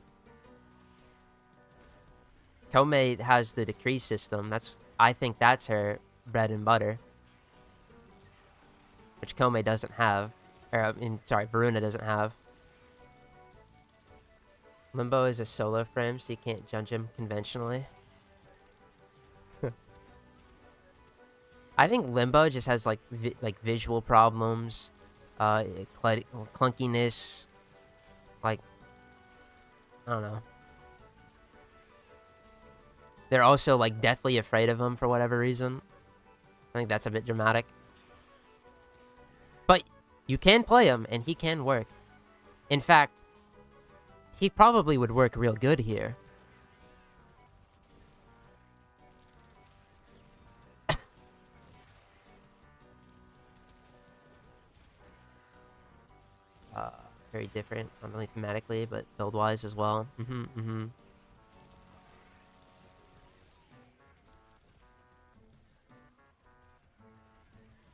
Speaker 1: Tome has the decree system. I think that's her bread and butter, which Tome doesn't have. Or, sorry, Varuna doesn't have. Limbo is a solo frame, so you can't judge him conventionally. I think Limbo just has like visual problems, clunkiness, like I don't know. They're also like deathly afraid of him for whatever reason. I think that's a bit dramatic. But you can play him and he can work. In fact, he probably would work real good here. Very different, not only thematically, but build-wise as well.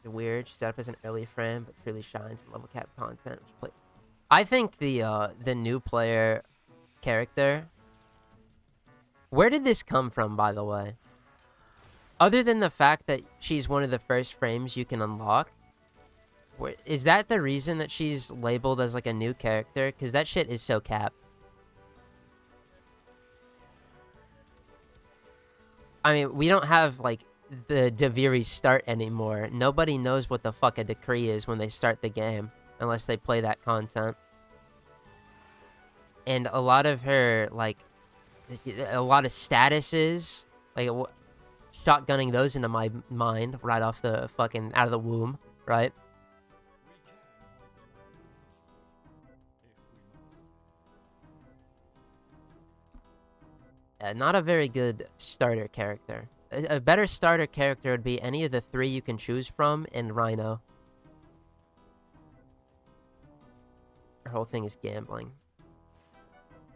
Speaker 1: Weird. She set up as an early frame, but truly shines in level cap content. I think the new player character. Where did this come from, by the way? Other than the fact that she's one of the first frames you can unlock, is that the reason that she's labeled as like a new character? Because that shit is so cap. I mean, we don't have like the Deviri start anymore. Nobody knows what the fuck a decree is when they start the game, unless they play that content. And a lot of her, like, a lot of statuses, like, shotgunning those into my mind right off the fucking, out of the womb, right? Not a very good starter character. A better starter character would be any of the 3 you can choose from in Rhino. Her whole thing is gambling.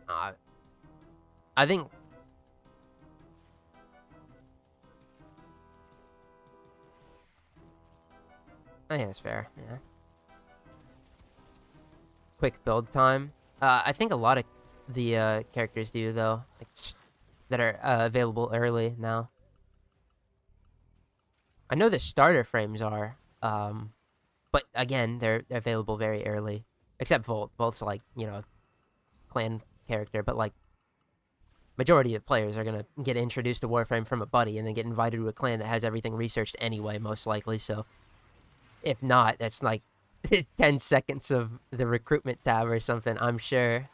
Speaker 1: I think... I think that's fair, yeah. Quick build time. I think a lot of the characters do, though. Like, that are available early now. I know the starter frames are, but again, they're available very early. Except Volt. Volt's like, you know, clan character, but like, majority of players are gonna get introduced to Warframe from a buddy and then get invited to a clan that has everything researched anyway, most likely, so if not, that's like 10 seconds of the recruitment tab or something, I'm sure.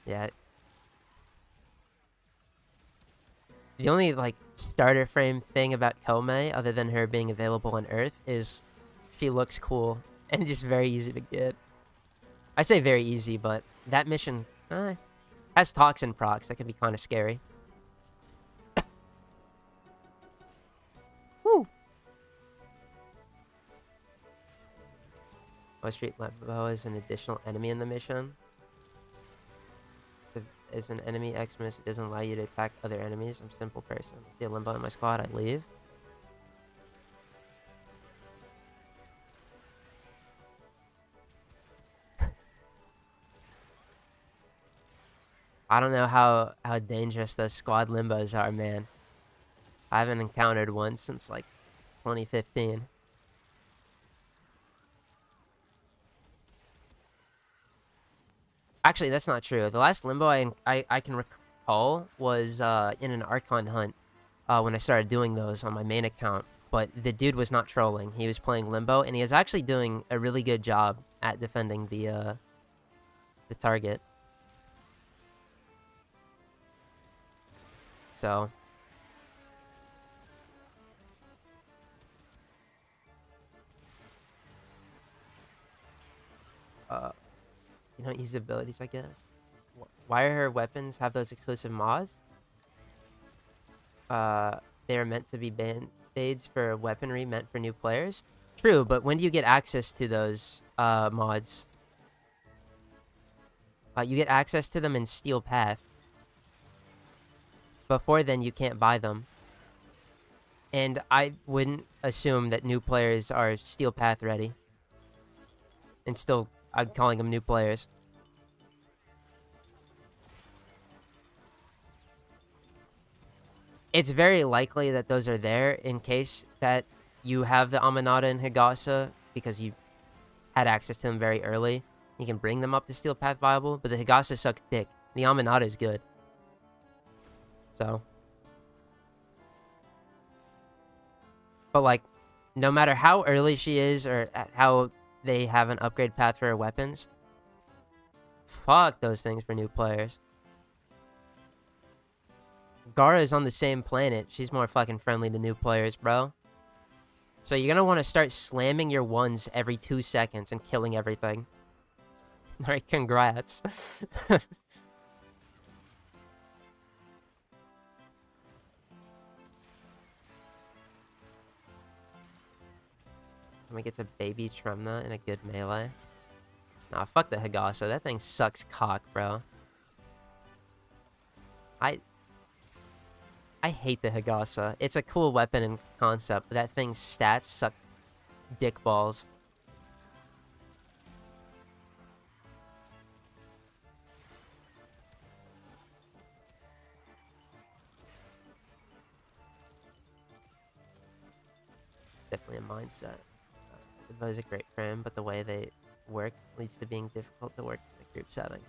Speaker 1: Yeah. The only, like, starter frame thing about Tome, other than her being available on Earth, is she looks cool and just very easy to get. I say very easy, but that mission has toxin procs. That can be kind of scary. Woo! West Street Limbo is an additional enemy in the mission. As an enemy Xmas, it doesn't allow you to attack other enemies. I'm a simple person. I see a Limbo in my squad, I leave. I don't know how dangerous those squad limbos are, man. I haven't encountered one since like 2015. Actually, that's not true. The last limbo I can recall was in an archon hunt when I started doing those on my main account. But the dude was not trolling. He was playing limbo, and he is actually doing a really good job at defending the target. So you don't use abilities, I guess. Why are her weapons have those exclusive mods? They are meant to be band-aids for weaponry meant for new players. True, but when do you get access to those mods? You get access to them in Steel Path. Before then, you can't buy them. And I wouldn't assume that new players are Steel Path ready. And still, I'm calling them new players. It's very likely that those are there in case that you have the Aminata and Higasa because you had access to them very early. You can bring them up to Steel Path viable, but the Higasa sucks dick. The Aminata is good. So. But, like, no matter how early she is or how they have an upgrade path for her weapons, fuck those things for new players. Gara is on the same planet. She's more fucking friendly to new players, bro. So you're gonna want to start slamming your ones every 2 seconds and killing everything. Alright, congrats. Let me get a baby Tremna in a good melee. Nah, fuck the Higasa. That thing sucks cock, bro. I hate the Higasa. It's a cool weapon in concept, but that thing's stats suck dick balls. Definitely a mindset. The bow is a great frame, but the way they work leads to being difficult to work in a group setting.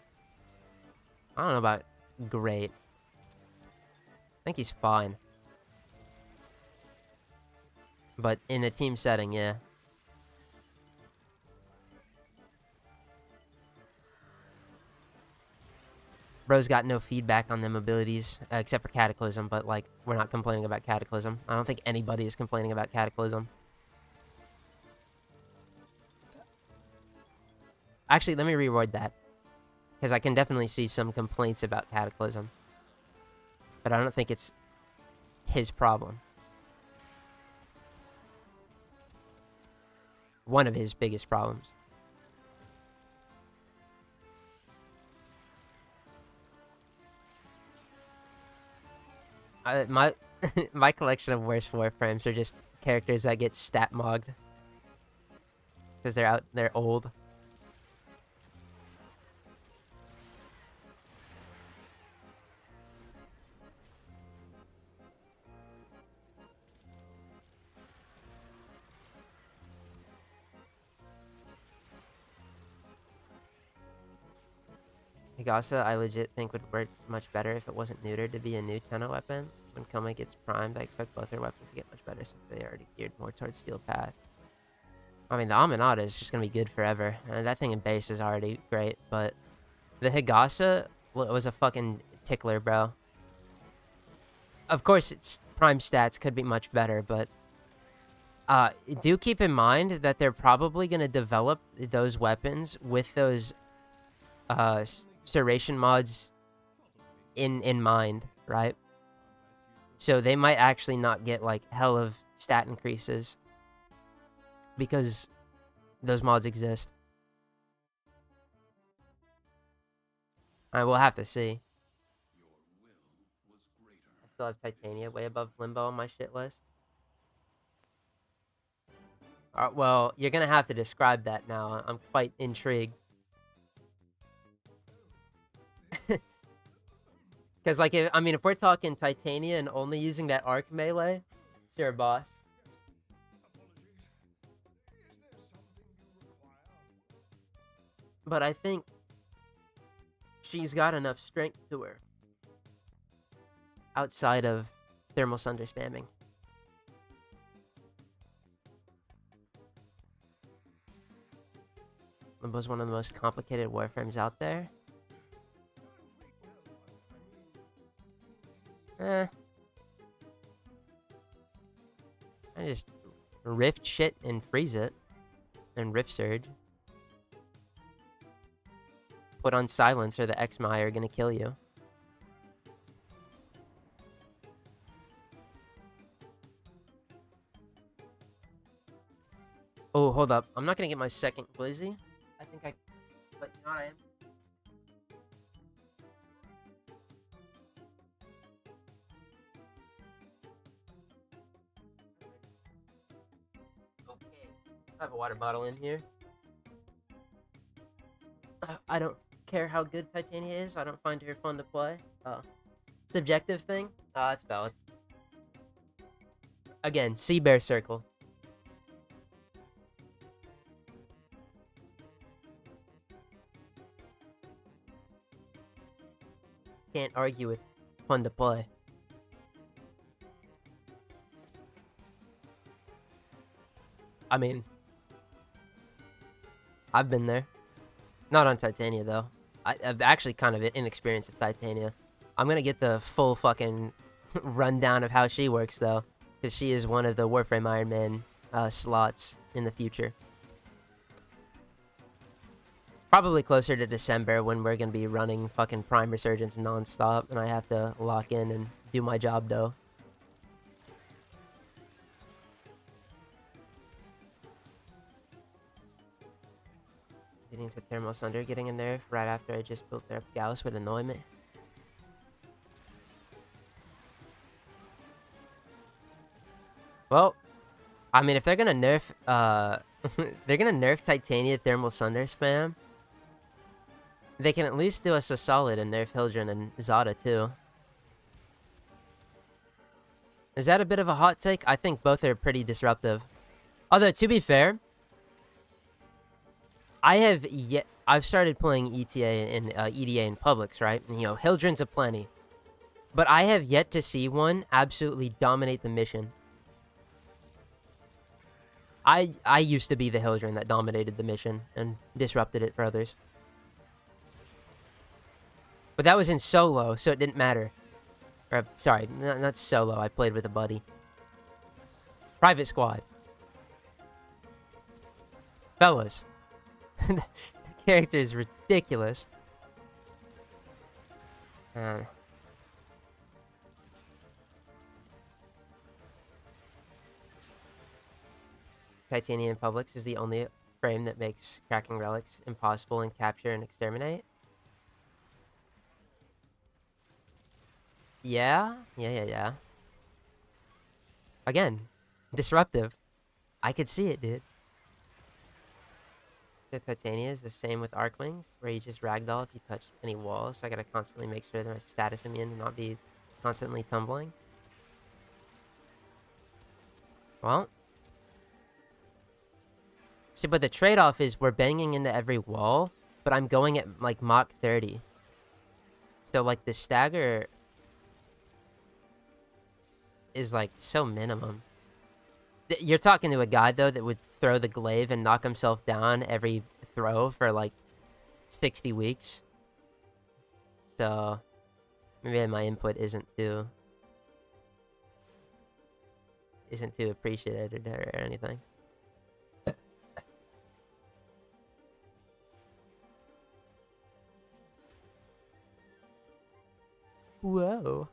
Speaker 1: I don't know about great. I think he's fine. But in a team setting, yeah. Bro's got no feedback on them abilities, except for Cataclysm, but, like, we're not complaining about Cataclysm. I don't think anybody is complaining about Cataclysm. Actually, let me reword that. Because I can definitely see some complaints about Cataclysm. But I don't think it's his problem. One of his biggest problems. My my collection of worst Warframes are just characters that get stat mogged. Because they're old. Higasa, I legit think would work much better if it wasn't neutered to be a new Tenno weapon. When Koma gets primed, I expect both their weapons to get much better since they are already geared more towards Steel Path. I mean, the Aminata is just going to be good forever. That thing in base is already great, but the Higasa was a fucking tickler, bro. Of course, its prime stats could be much better, but do keep in mind that they're probably going to develop those weapons with those Serration mods in mind, right? So they might actually not get like hell of stat increases because those mods exist. We'll have to see. I still have Titania way above Limbo on my shit list. Well, you're gonna have to describe that now. I'm quite intrigued. Because, like, if we're talking Titania and only using that arc melee, sure, boss. But I think she's got enough strength to her outside of thermal sunder spamming. Limbo's one of the most complicated Warframes out there. I just rift shit and freeze it. And rift surge. Put on silence or the X-Mai are gonna kill you. Oh, hold up. I'm not gonna get my second glizzy. I think I... But no, I am. Okay. I have a water bottle in here. I don't care how good Titania is. I don't find her fun to play. Subjective thing? That's valid. Again, Sea Bear Circle. Can't argue with fun to play. I mean, I've been there. Not on Titania, though. I've actually kind of inexperienced at Titania. I'm gonna get the full fucking rundown of how she works, though. Because she is one of the Warframe Iron Man slots in the future. Probably closer to December when we're gonna be running fucking Prime Resurgence non-stop. And I have to lock in and do my job, though. Getting to Thermal Sunder, getting a nerf right after I just built their Gauss would annoy me. Well, I mean, if they're gonna nerf, they're gonna nerf Titania Thermal Sunder spam, they can at least do us a solid and nerf Hildren and Zada too. Is that a bit of a hot take? I think both are pretty disruptive. Although, to be fair, I've started playing ETA and EDA in Publix, right? And, you know, Hildren's aplenty. But I have yet to see one absolutely dominate the mission. I used to be the Hildren that dominated the mission and disrupted it for others. But that was in solo, so it didn't matter. Or, sorry, not solo. I played with a buddy. Private squad. Fellas. The character is ridiculous. Titanium Publix is the only frame that makes cracking relics impossible in capture and exterminate. Yeah. Again, disruptive. I could see it, dude. The Titania is the same with Arcwings, where you just ragdoll if you touch any walls, so I gotta constantly make sure that my status immune and not be constantly tumbling. Well. See, but the trade-off is we're banging into every wall, but I'm going at, like, Mach 30. So, like, the stagger is, like, so minimum. You're talking to a guy, though, that would throw the glaive and knock himself down every throw for, like, 60 weeks. So, maybe my input isn't too appreciated or anything. Whoa.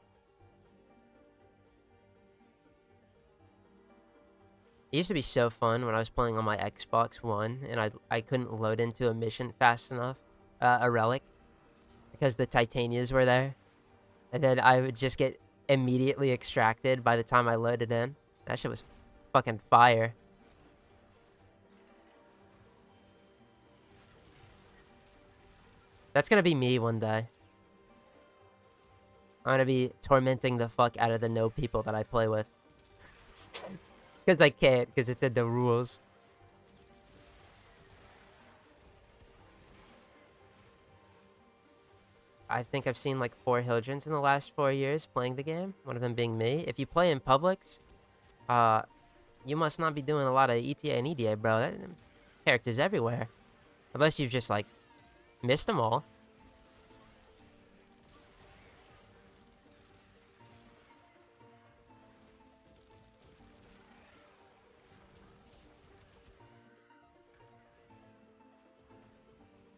Speaker 1: It used to be so fun when I was playing on my Xbox One and I couldn't load into a mission fast enough, a relic, because the Titanias were there. And then I would just get immediately extracted by the time I loaded in. That shit was fucking fire. That's gonna be me one day. I'm gonna be tormenting the fuck out of the no people that I play with. Because I can't, because it's in the rules. I think I've seen like 4 Hildrens in the last 4 years playing the game. One of them being me. If you play in Publix, you must not be doing a lot of ETA and EDA, bro. Characters everywhere. Unless you've just, like, missed them all.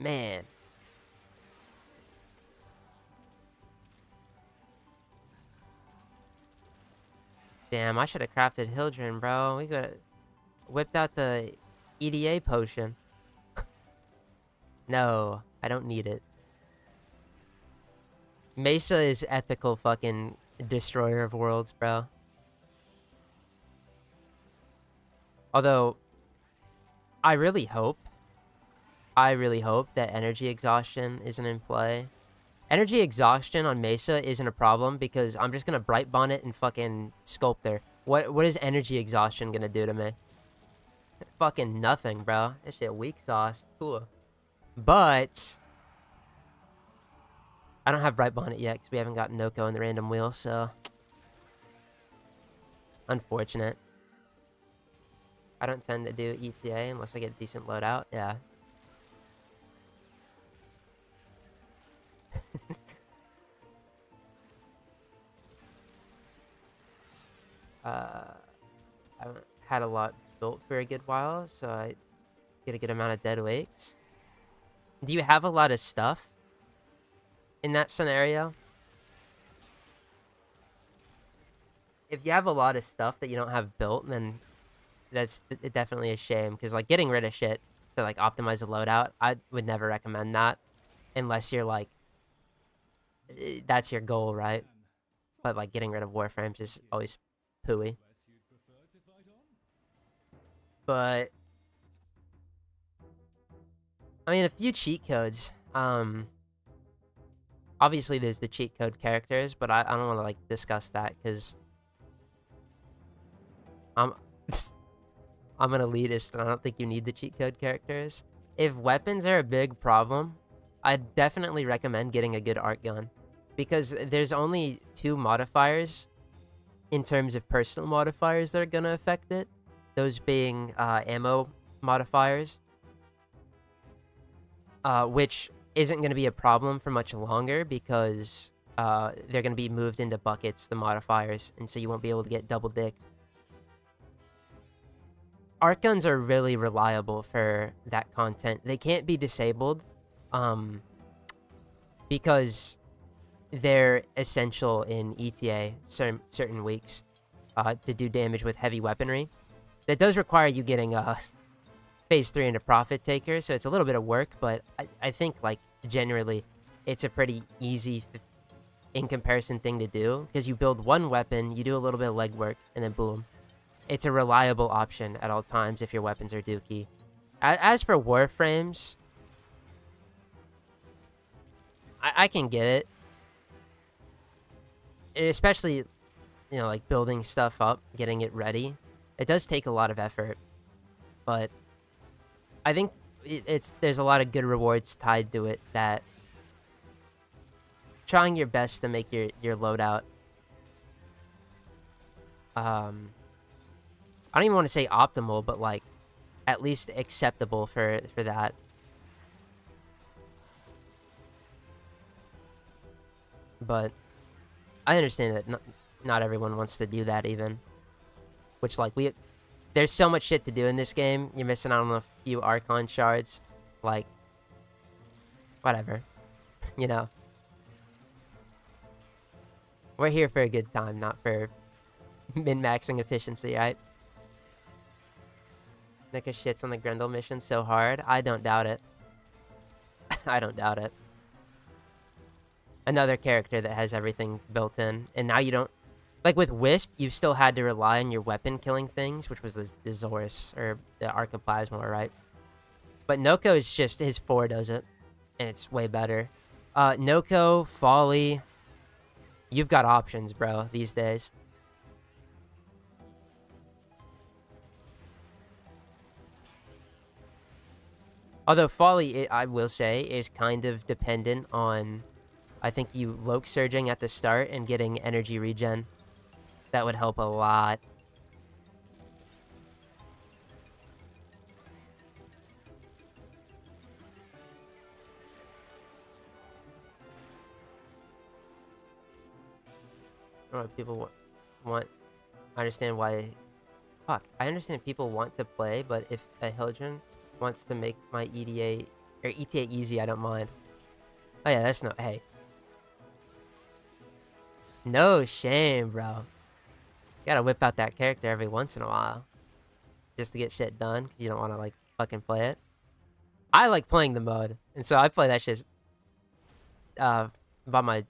Speaker 1: Man. Damn, I should have crafted Hildren, bro. We could have whipped out the EDA potion. No, I don't need it. Mesa is ethical fucking destroyer of worlds, bro. Although, I really hope that energy exhaustion isn't in play. Energy exhaustion on Mesa isn't a problem because I'm just gonna Bright Bonnet and fucking Sculptor. What is energy exhaustion gonna do to me? Fucking nothing, bro. That shit weak sauce. Cool. But I don't have Bright Bonnet yet because we haven't got Noko in the random wheel, so unfortunate. I don't tend to do ETA unless I get a decent loadout. Yeah. I haven't had a lot built for a good while, so I get a good amount of dead weights. Do you have a lot of stuff in that scenario? If you have a lot of stuff that you don't have built, then that's definitely a shame, because like getting rid of shit to like optimize the loadout, I would never recommend that unless you're like that's your goal, right? But like getting rid of Warframes is always pooey. But I mean, a few cheat codes. Obviously there's the cheat code characters, but I don't want to like discuss that because I'm I'm an elitist and I don't think you need the cheat code characters. If weapons are a big problem, I'd definitely recommend getting a good art gun because there's only 2 modifiers in terms of personal modifiers that are gonna affect it. Those being ammo modifiers, which isn't going to be a problem for much longer because they're going to be moved into buckets, the modifiers, and so you won't be able to get double-dicked. Art guns are really reliable for that content. They can't be disabled because they're essential in ETA certain weeks to do damage with heavy weaponry. That does require you getting phase 3 into Profit Taker, so it's a little bit of work, but I think, like, generally, it's a pretty easy, in comparison, thing to do, because you build one weapon, you do a little bit of legwork, and then boom. It's a reliable option at all times if your weapons are dookie. As for Warframes, I can get it. Especially, you know, like, building stuff up, getting it ready. It does take a lot of effort, but I think there's a lot of good rewards tied to it that trying your best to make your loadout I don't even want to say optimal, but like at least acceptable for that. But I understand that not everyone wants to do that even. Which, like, there's so much shit to do in this game. You're missing out on a few archon shards. Like, whatever. You know. We're here for a good time, not for min-maxing efficiency, right? Nika shits on the Grendel mission so hard. I don't doubt it. I don't doubt it. Another character that has everything built in. And now you don't... Like, with Wisp, you still had to rely on your weapon killing things, which was the Zorus, or the Archoplasma, right? But Noko is just... His 4 does it. And it's way better. Noko, Folly... You've got options, bro, these days. Although Folly, I will say, is kind of dependent on, I think, you Loke surging at the start and getting energy regen. That would help a lot. I don't know, people want... I understand why... Fuck, I understand people want to play, but if a Hildren wants to make my EDA... Or ETA easy, I don't mind. Oh yeah, that's no... Hey. No shame, bro. Gotta whip out that character every once in a while. Just to get shit done, because you don't want to, like, fucking play it. I like playing the mode, and so I play that shit by my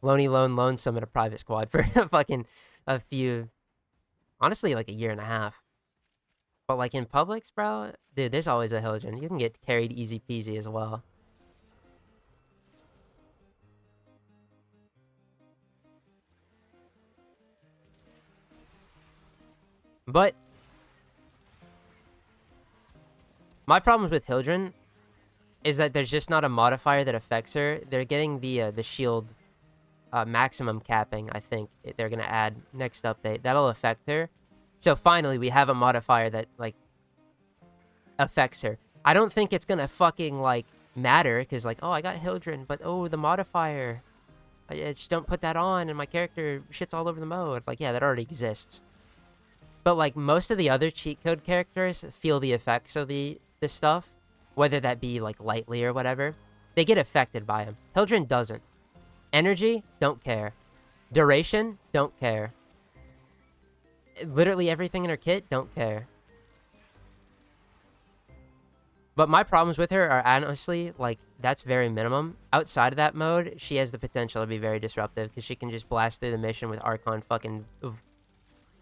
Speaker 1: lonesome in a private squad for fucking a few... Honestly, like a year and a half. But, like, in Publix, bro, dude, there's always a Hildren. You can get carried easy peasy as well. But my problems with Hildren is that there's just not a modifier that affects her. They're getting the shield maximum capping, I think they're gonna add next update. That'll affect her. So finally, we have a modifier that, like, affects her. I don't think it's gonna fucking, like, matter, because, like, oh, I got Hildren, but, oh, the modifier. I just don't put that on, and my character shits all over the mode. Like, yeah, that already exists. But, like, most of the other cheat code characters feel the effects of the stuff, whether that be, like, lightly or whatever. They get affected by them. Hildren doesn't. Energy, don't care. Duration, don't care. Literally everything in her kit, don't care. But my problems with her are honestly, like, that's very minimum. Outside of that mode, she has the potential to be very disruptive, because she can just blast through the mission with Archon fucking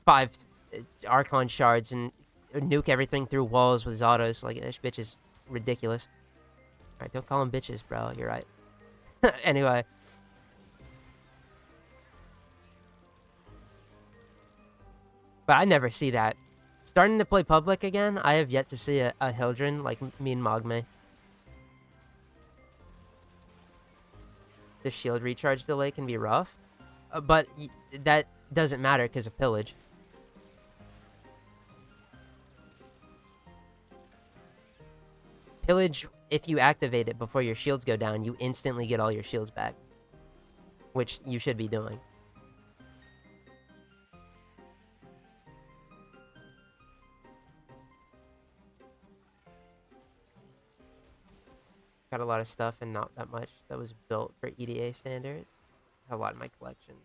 Speaker 1: 5 Archon shards and nuke everything through walls with Zados. Like, this bitch is ridiculous. Alright, don't call them bitches, bro. You're right. Anyway. But I never see that. Starting to play public again, I have yet to see a Hildren like me and Mogme. The shield recharge delay can be rough, but that doesn't matter because of pillage. Pillage, if you activate it before your shields go down, you instantly get all your shields back, which you should be doing. Got a lot of stuff and not that much that was built for EDA standards. A lot in my collection.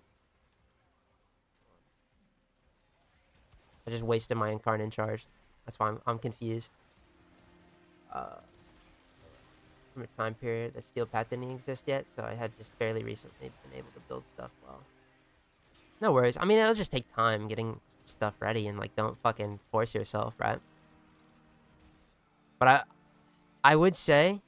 Speaker 1: I just wasted my Incarnate charge. That's why I'm confused. From a time period that Steel Path didn't exist yet, so I had just fairly recently been able to build stuff well. No worries. I mean, it'll just take time getting stuff ready, and, like, don't fucking force yourself, right? But I would say,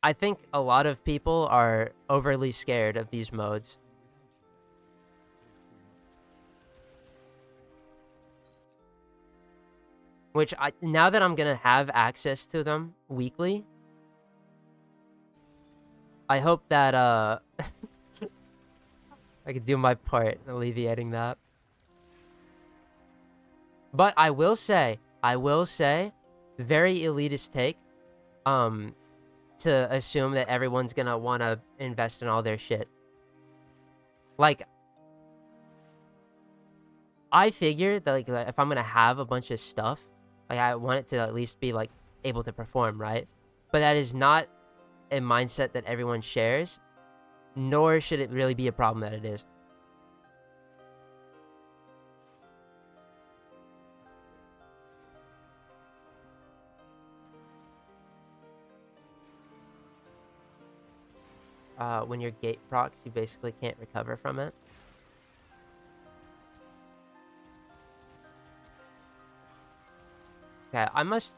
Speaker 1: I think a lot of people are overly scared of these modes. Which, now that I'm gonna have access to them weekly, I hope that, I could do my part in alleviating that. But I will say, very elitist take, to assume that everyone's gonna want to invest in all their shit. Like, I figure that, like, if I'm gonna have a bunch of stuff, like, I want it to at least be, like, able to perform, right? But that is not a mindset that everyone shares, nor should it really be a problem that it is. When your gate procs, you basically can't recover from it. Okay, I must...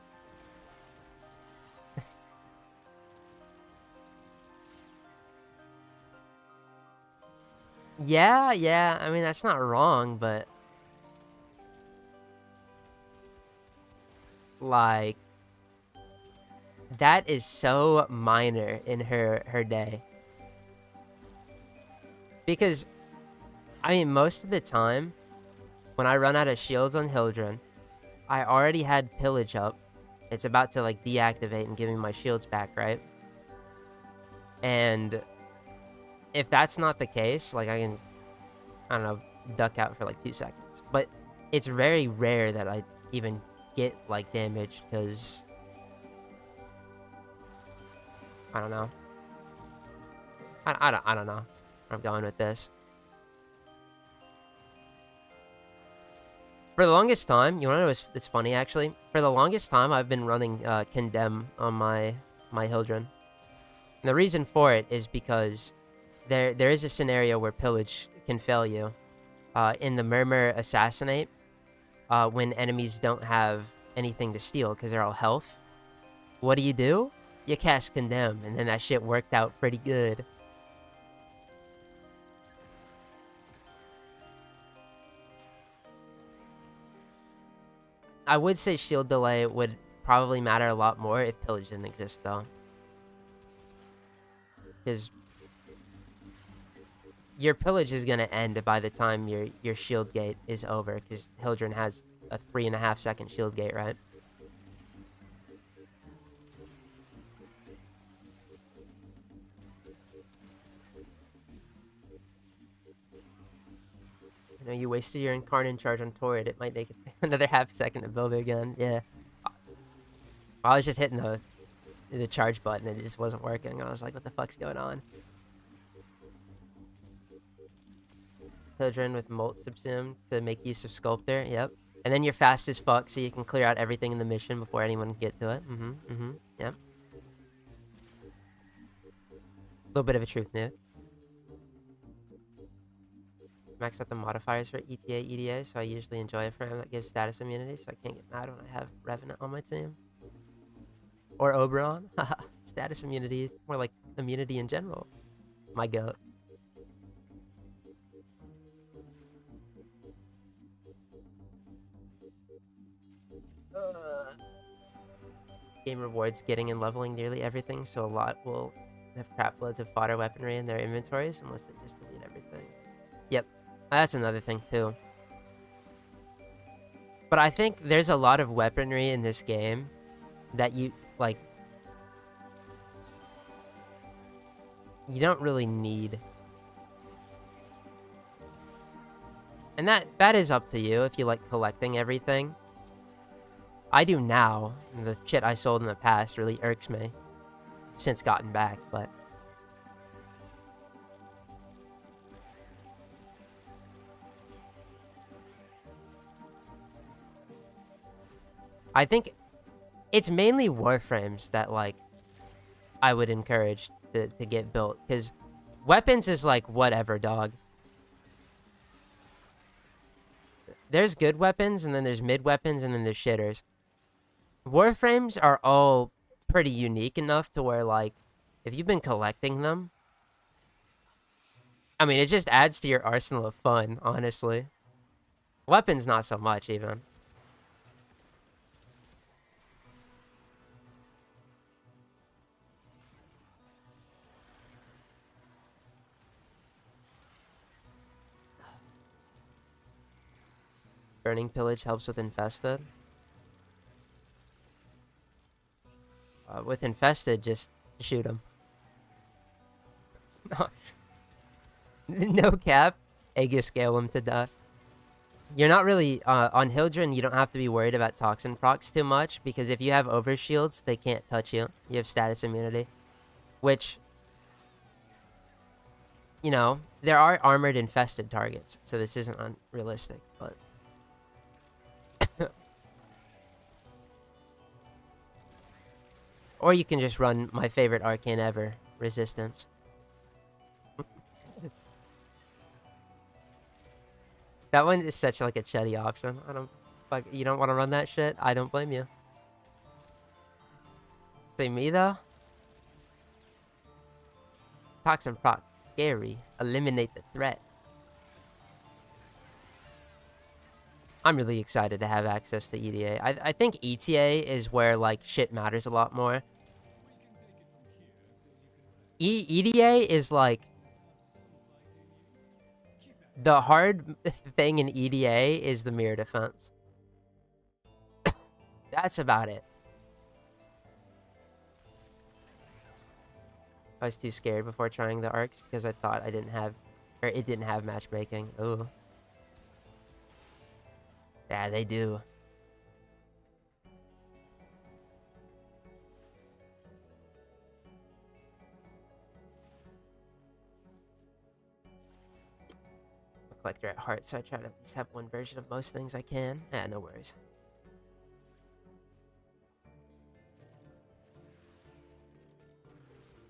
Speaker 1: Yeah, I mean, that's not wrong, but like that is so minor in her day. Because I mean, most of the time when I run out of shields on Hildren, I already had pillage up. It's about to like deactivate and give me my shields back, right? And if that's not the case, like I can, I don't know, duck out for like 2 seconds. But it's very rare that I even get like damaged because I don't know. I don't know where I'm going with this. For the longest time, you want to know what's funny actually? For the longest time, I've been running Condemn on my Hildren. And the reason for it is because there is a scenario where pillage can fail you. In the Murmur Assassinate, when enemies don't have anything to steal because they're all health, what do? You cast Condemn, and then that shit worked out pretty good. I would say shield delay would probably matter a lot more if pillage didn't exist, though. Because your pillage is going to end by the time your shield gate is over, because Hildren has a 3.5 second shield gate, right? You know, you wasted your Incarnate charge on Torrid. It might take another half second to build it again. Yeah. I was just hitting the charge button and it just wasn't working. I was like, what the fuck's going on? Hildren with Molt subsumed to make use of Sculptor. Yep. And then you're fast as fuck, so you can clear out everything in the mission before anyone can get to it. Yep. A little bit of a truth nuke. Max out the modifiers for ETA, EDA, so I usually enjoy a frame that gives status immunity, so I can't get mad when I have Revenant on my team. Or Oberon. Haha. Status immunity. More like immunity in general. My goat. Game rewards getting and leveling nearly everything, so a lot will have crap loads of fodder weaponry in their inventories unless they just delete everything. Yep. That's another thing, too. But I think there's a lot of weaponry in this game that you, like, you don't really need. And that is up to you if you like collecting everything. I do now. The shit I sold in the past really irks me. Since gotten back, but I think it's mainly Warframes that, like, I would encourage to get built. Because weapons is like, whatever, dog. There's good weapons, and then there's mid weapons, and then there's shitters. Warframes are all pretty unique enough to where, like, if you've been collecting them, I mean, it just adds to your arsenal of fun, honestly. Weapons, not so much, even. Burning Pillage helps with Infested. With Infested, just shoot them. No cap. Aegiscale them to death. You're not really... on Hildren, you don't have to be worried about Toxin procs too much, because if you have Overshields, they can't touch you. You have status immunity. Which... You know, there are armored infested targets, so this isn't unrealistic, but... Or you can just run my favorite arcane ever, Resistance. That one is such like a chetty option. You don't want to run that shit? I don't blame you. Say me though? Toxin proc, scary. Eliminate the threat. I'm really excited to have access to EDA. I think ETA is where, like, shit matters a lot more. EDA is, like, the hard thing in EDA is the mirror defense. That's about it. I was too scared before trying the arcs because I thought it didn't have matchmaking. Ooh. Yeah, they do. I'm a collector at heart, so I try to at least have one version of most things I can. Yeah, no worries.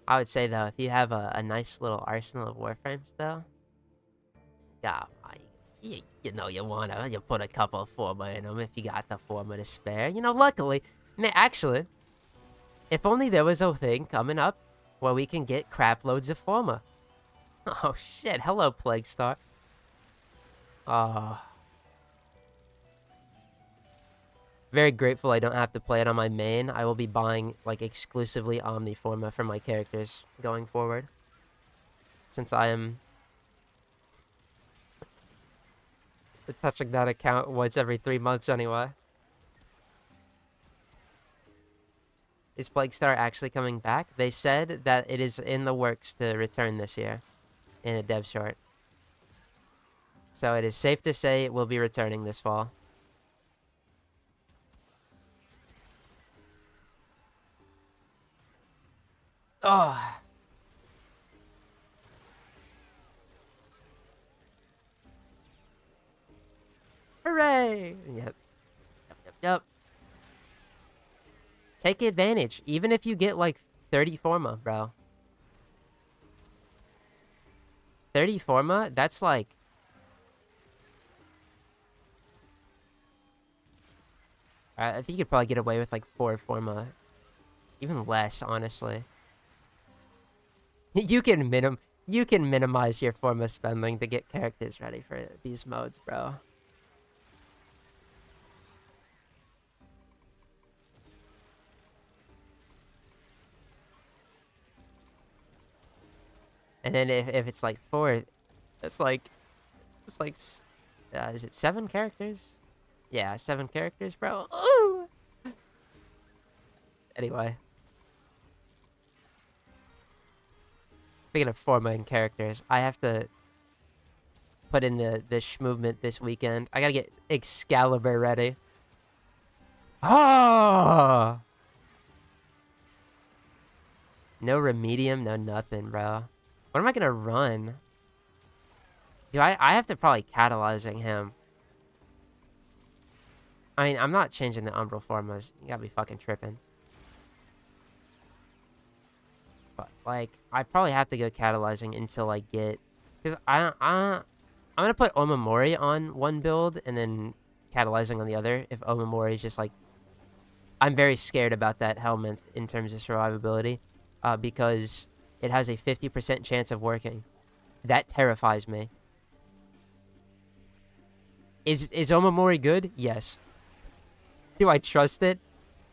Speaker 1: I would say, though, if you have a nice little arsenal of Warframes, though, yeah, you know, you put a couple of Forma in them if you got the Forma to spare. You know, luckily, actually, if only there was a thing coming up where we can get crap loads of Forma. Oh, shit. Hello, Plague Star. Very grateful I don't have to play it on my main. I will be buying, like, exclusively Omni Forma for my characters going forward. Since I am touching that account once every 3 months anyway. Is Plague Star actually coming back? They said that it is in the works to return this year in a dev short. So it is safe to say it will be returning this fall. Oh. Hooray! Yep. Take advantage. Even if you get, like, 30 Forma, bro. 30 Forma? That's, like... I think you could probably get away with, like, 4 Forma. Even less, honestly. You can minimize your Forma spending to get characters ready for these modes, bro. And then if it's like 4, it's like is it 7 characters? Yeah, 7 characters, bro. Ooh. Anyway. Speaking of Forma and characters, I have to put in the movement this weekend. I gotta get Excalibur ready. Oh! No Remedium, no nothing, bro. What am I gonna run? I have to probably catalyzing him. I mean, I'm not changing the Umbral Formas. You gotta be fucking tripping. But, like, I probably have to go catalyzing until I get... Because I'm gonna put Omamori on one build and then catalyzing on the other. If Omamori is just, like... I'm very scared about that helmet in terms of survivability. Because it has a 50% chance of working. That terrifies me. Is Omamori good? Yes. Do I trust it?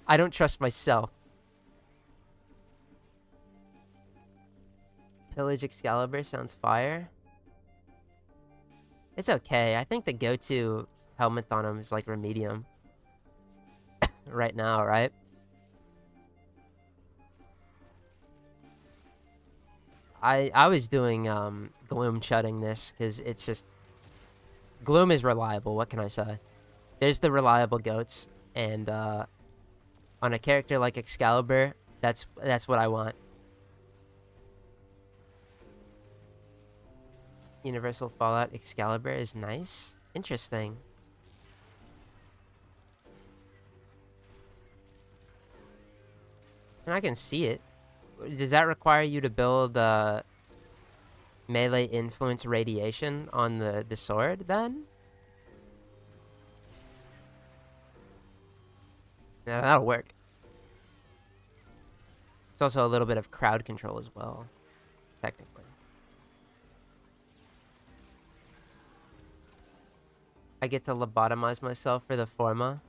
Speaker 1: I don't trust myself. Pillage Excalibur sounds fire. It's okay. I think the go-to helmet on him is like Remedium. Right now, right? I was doing Gloom chudding this because it's just... Gloom is reliable, what can I say? There's the reliable goats, and on a character like Excalibur, that's what I want. Universal Fallout Excalibur is nice. Interesting. And I can see it. Does that require you to build melee influence radiation on the sword then? Yeah, that'll work. It's also a little bit of crowd control as well, technically. I get to lobotomize myself for the forma.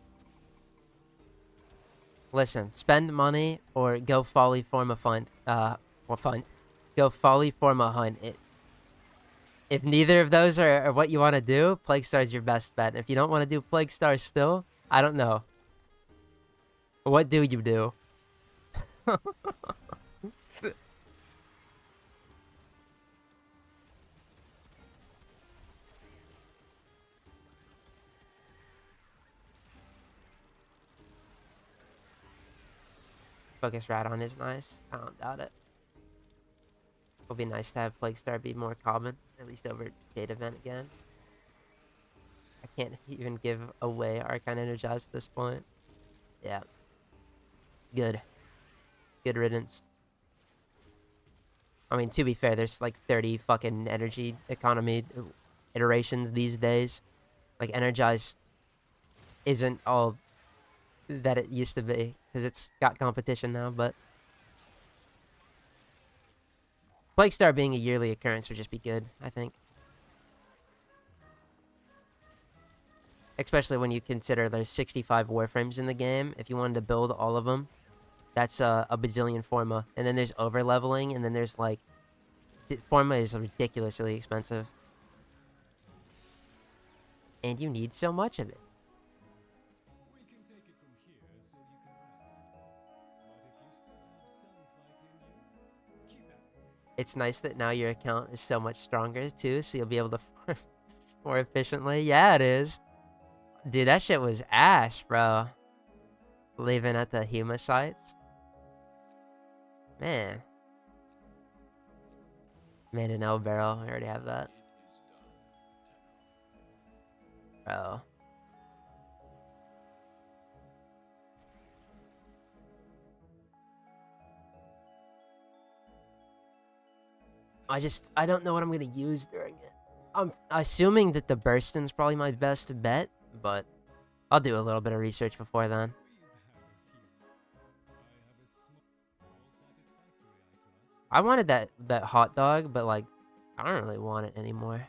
Speaker 1: Listen, spend money or go folly form a fund. Go folly form a hunt. If neither of those are what you want to do, Plague Star's your best bet. If you don't want to do Plague Star still, I don't know. What do you do? Focus Radon is nice. I don't doubt it. It'll be nice to have Plague Star be more common, at least over Jade Event again. I can't even give away Archon Energize at this point. Yeah. Good. Good riddance. I mean, to be fair, there's like 30 fucking energy economy iterations these days. Like, Energize isn't all that it used to be, because it's got competition now, but Plague Star being a yearly occurrence would just be good, I think. Especially when you consider there's 65 Warframes in the game. If you wanted to build all of them, that's a bajillion Forma. And then there's over-leveling, and then there's, like... Forma is ridiculously expensive. And you need so much of it. It's nice that now your account is so much stronger, too, so you'll be able to farm more efficiently. Yeah, it is. Dude, that shit was ass, bro. Leaving at the Hema sites. Man. Made an L barrel. I already have that. Bro. I don't know what I'm gonna use during it. I'm assuming that the Burston's probably my best bet, but I'll do a little bit of research before then. I wanted that hot dog, but like, I don't really want it anymore.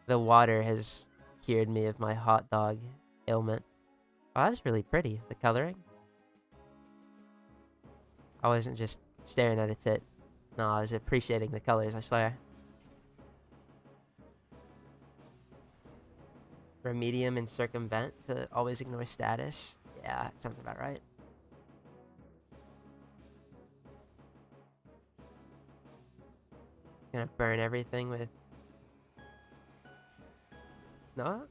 Speaker 1: The water has cured me of my hot dog ailment. Oh, that's really pretty, the coloring. I wasn't just staring at a tit. No, I was appreciating the colors, I swear. Remedium and circumvent to always ignore status. Yeah, that sounds about right. Gonna burn everything with... No?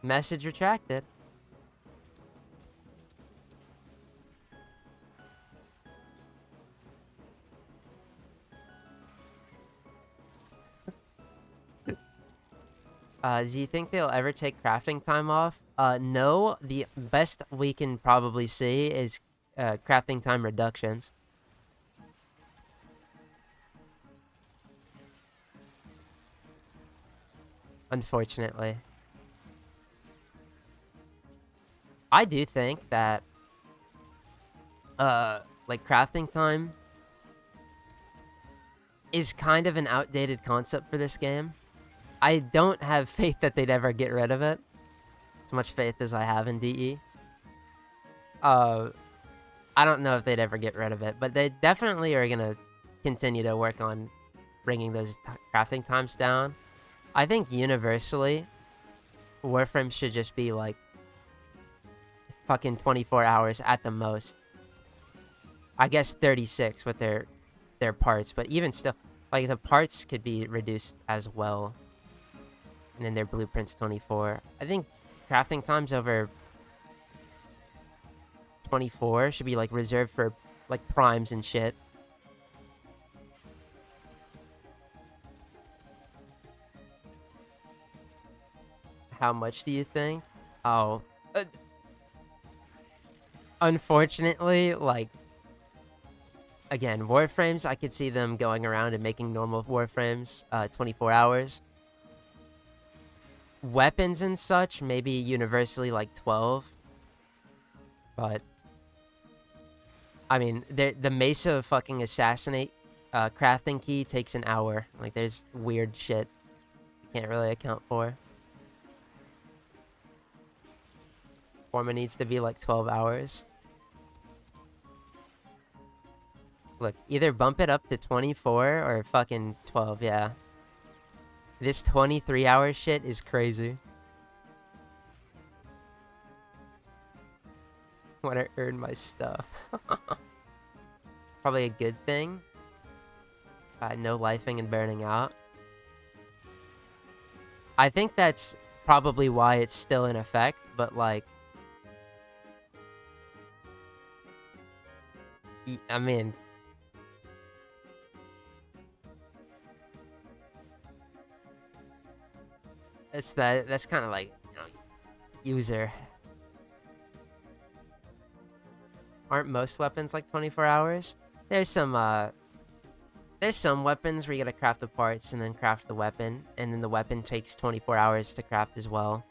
Speaker 1: Message retracted. Do you think they'll ever take crafting time off? No. The best we can probably see is crafting time reductions. Unfortunately. I do think that, like, crafting time is kind of an outdated concept for this game. I don't have faith that they'd ever get rid of it. As much faith as I have in DE. I don't know if they'd ever get rid of it, but they definitely are gonna continue to work on bringing those crafting times down. I think universally, Warframes should just be like fucking 24 hours at the most. I guess 36 with their parts, but even still, like, the parts could be reduced as well. And then their blueprints 24. I think crafting times over 24 should be like reserved for like primes and shit. How much do you think? Oh, unfortunately, like, again, Warframes, I could see them going around and making normal Warframes 24 hours. Weapons and such, maybe universally like 12. But, I mean, the Mesa fucking Assassinate crafting key takes an hour. Like, there's weird shit you can't really account for. Forma needs to be like 12 hours. Look, either bump it up to 24 or fucking 12, yeah. This 23-hour shit is crazy. Want to earn my stuff. Probably a good thing. No lifing and burning out. I think that's probably why it's still in effect, but like... I mean... That's kind of like, you know, user. Aren't most weapons like 24 hours? There's some weapons where you gotta craft the parts and then craft the weapon, and then the weapon takes 24 hours to craft as well.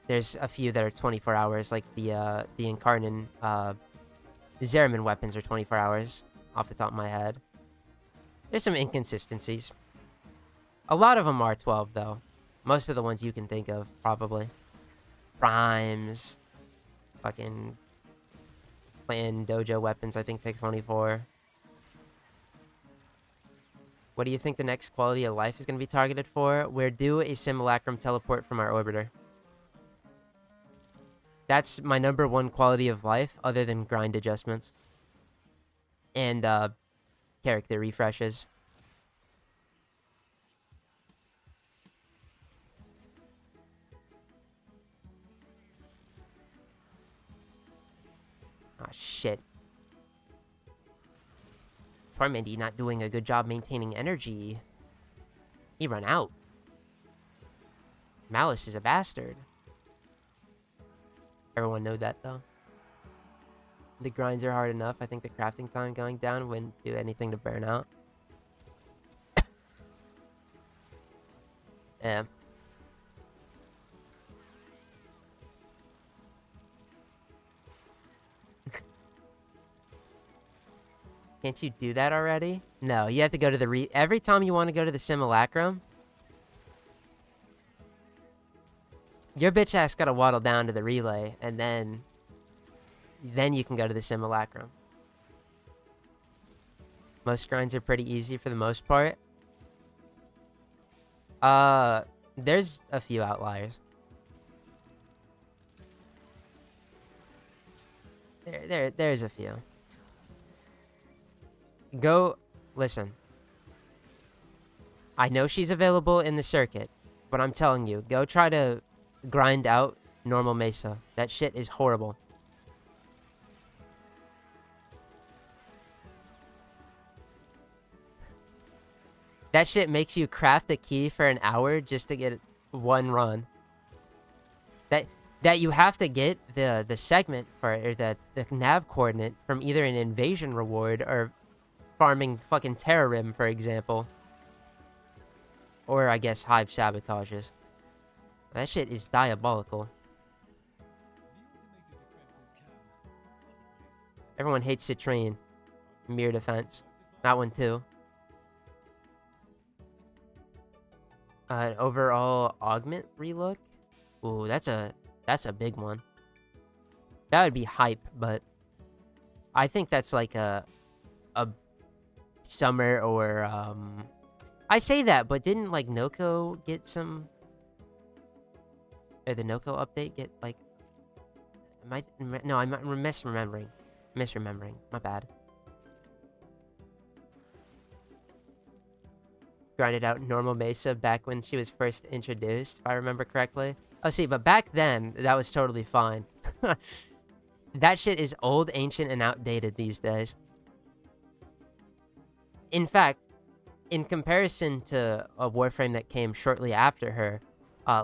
Speaker 1: There's a few that are 24 hours, like the Incarnon, Zeramin weapons are 24 hours, off the top of my head. There's some inconsistencies. A lot of them are 12, though. Most of the ones you can think of, probably. Primes. Fucking... Clan Dojo weapons, I think, take 24. What do you think the next quality of life is going to be targeted for? We're due a simulacrum teleport from our orbiter. That's my #1 quality of life, other than grind adjustments. And, character refreshes. Oh, shit. Tormandee not doing a good job maintaining energy. He run out. Malice is a bastard. Everyone know that, though. The grinds are hard enough. I think the crafting time going down wouldn't do anything to burn out. Yeah. Can't you do that already? No, you have to go to the every time you want to go to the simulacrum, your bitch ass gotta waddle down to the relay, and then you can go to the simulacrum. Most grinds are pretty easy for the most part. There's a few outliers. There's a few. Go, listen. I know she's available in the circuit, but I'm telling you, go try to grind out normal Mesa. That shit is horrible. That shit makes you craft a key for an hour just to get one run. That you have to get the segment for, or the nav coordinate from either an invasion reward or farming fucking Terra Rim, for example. Or, I guess, Hive sabotages. That shit is diabolical. Everyone hates Citrine. Mirror defense. That one, too. Overall augment relook? Ooh, that's a big one. That would be hype, but I think that's like a summer or I say that, but didn't like Noko get some, or the Noko update get like, no, I'm misremembering, my bad. Grinded out normal Mesa back when she was first introduced, if I remember correctly. Oh, see, but back then, that was totally fine. That shit is old, ancient, and outdated these days. In fact, in comparison to a Warframe that came shortly after her,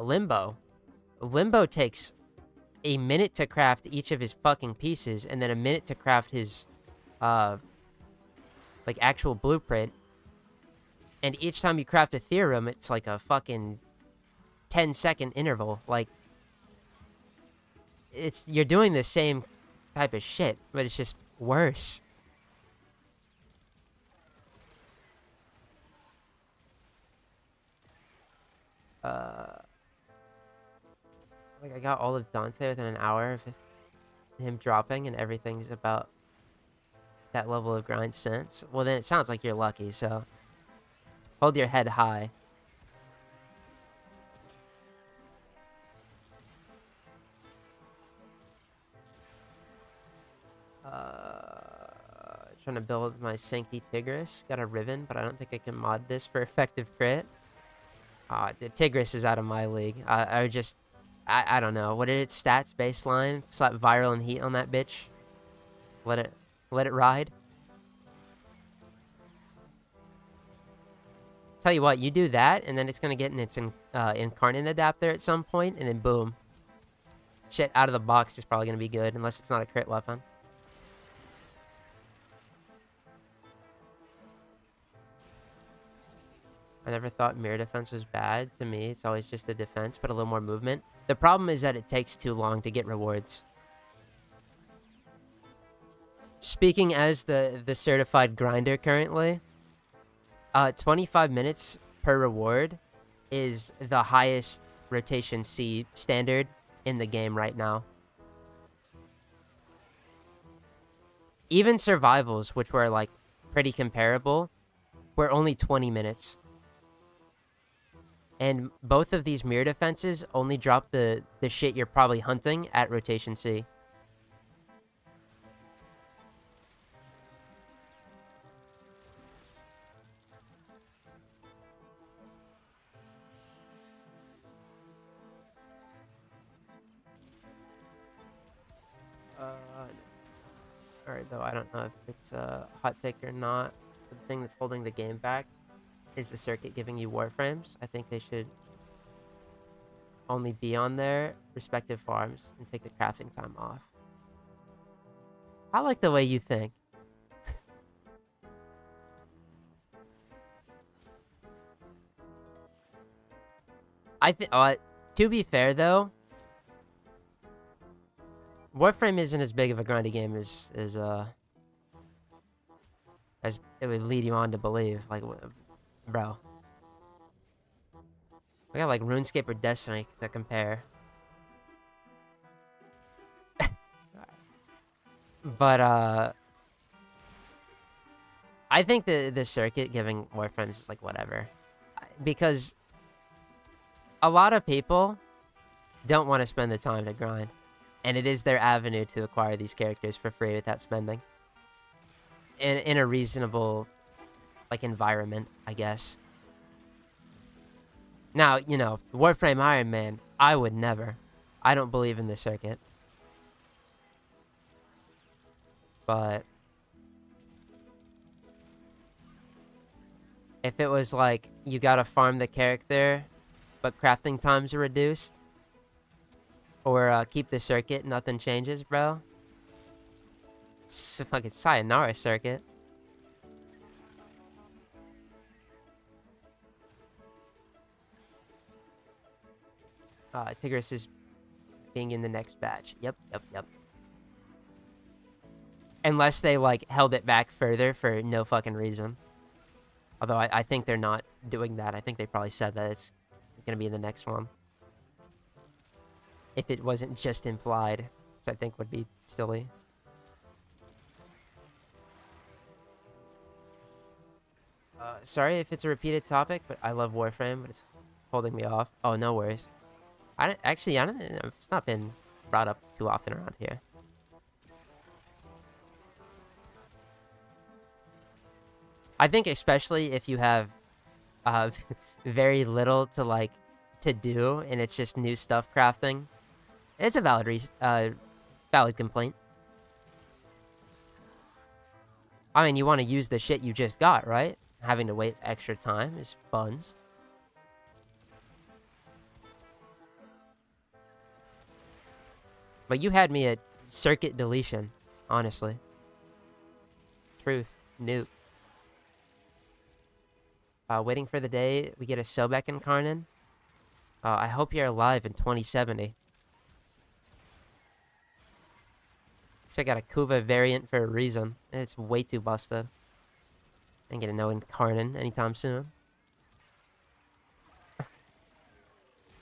Speaker 1: Limbo takes a minute to craft each of his fucking pieces, and then a minute to craft his, like, actual blueprint. And each time you craft a theorem, it's like a fucking 10-second interval. Like, you're doing the same type of shit, but it's just worse. Like I got all of Dante within an hour of him dropping, and everything's about that level of grind since. Well, then it sounds like you're lucky, so hold your head high. Trying to build my Sancti Tigris. Got a Riven, but I don't think I can mod this for effective crit. The Tigris is out of my league. I don't know. What are its stats baseline? Slap viral and heat on that bitch. Let it ride. Tell you what, you do that, and then it's gonna get in its incarnate adapter at some point, and then boom. Shit out of the box is probably gonna be good, unless it's not a crit weapon. I never thought mirror defense was bad. To me, it's always just a defense, but a little more movement. The problem is that it takes too long to get rewards. Speaking as the certified grinder currently, 25 minutes per reward is the highest rotation C standard in the game right now. Even survivals, which were like pretty comparable, were only 20 minutes. And both of these mirror defenses only drop the shit you're probably hunting at rotation C. Alright, though, I don't know if it's a hot take or not. The thing that's holding the game back is the circuit giving you Warframes. I think they should only be on their respective farms and take the crafting time off. I like the way you think. I think, to be fair though, Warframe isn't as big of a grindy game as it would lead you on to believe. Like, bro, we got like RuneScape or Destiny to compare. But I think the circuit giving Warframes is like whatever, because a lot of people don't want to spend the time to grind. And it is their avenue to acquire these characters for free without spending. In a reasonable, like, environment, I guess. Now, you know, Warframe Iron Man, I would never. I don't believe in the circuit. But if it was like, you gotta farm the character, but crafting times are reduced, or keep the circuit, nothing changes, bro. It's a fucking sayonara circuit. Tigris is being in the next batch. Yep. Unless they, like, held it back further for no fucking reason. Although I think they're not doing that. I think they probably said that it's gonna be in the next one. If it wasn't just implied, which I think would be silly. Sorry if it's a repeated topic, but I love Warframe, but it's holding me off. Oh, no worries. I don't, it's not been brought up too often around here. I think especially if you have very little to do, and it's just new stuff crafting. It's a valid complaint. I mean, you want to use the shit you just got, right? Having to wait extra time is buns. But you had me at circuit deletion, honestly. Truth. Nuke. Waiting for the day we get a Sobek incarnate. I hope you're alive in 2070. I got a Kuva variant for a reason. It's way too busted. Ain't gonna know incarnate anytime soon.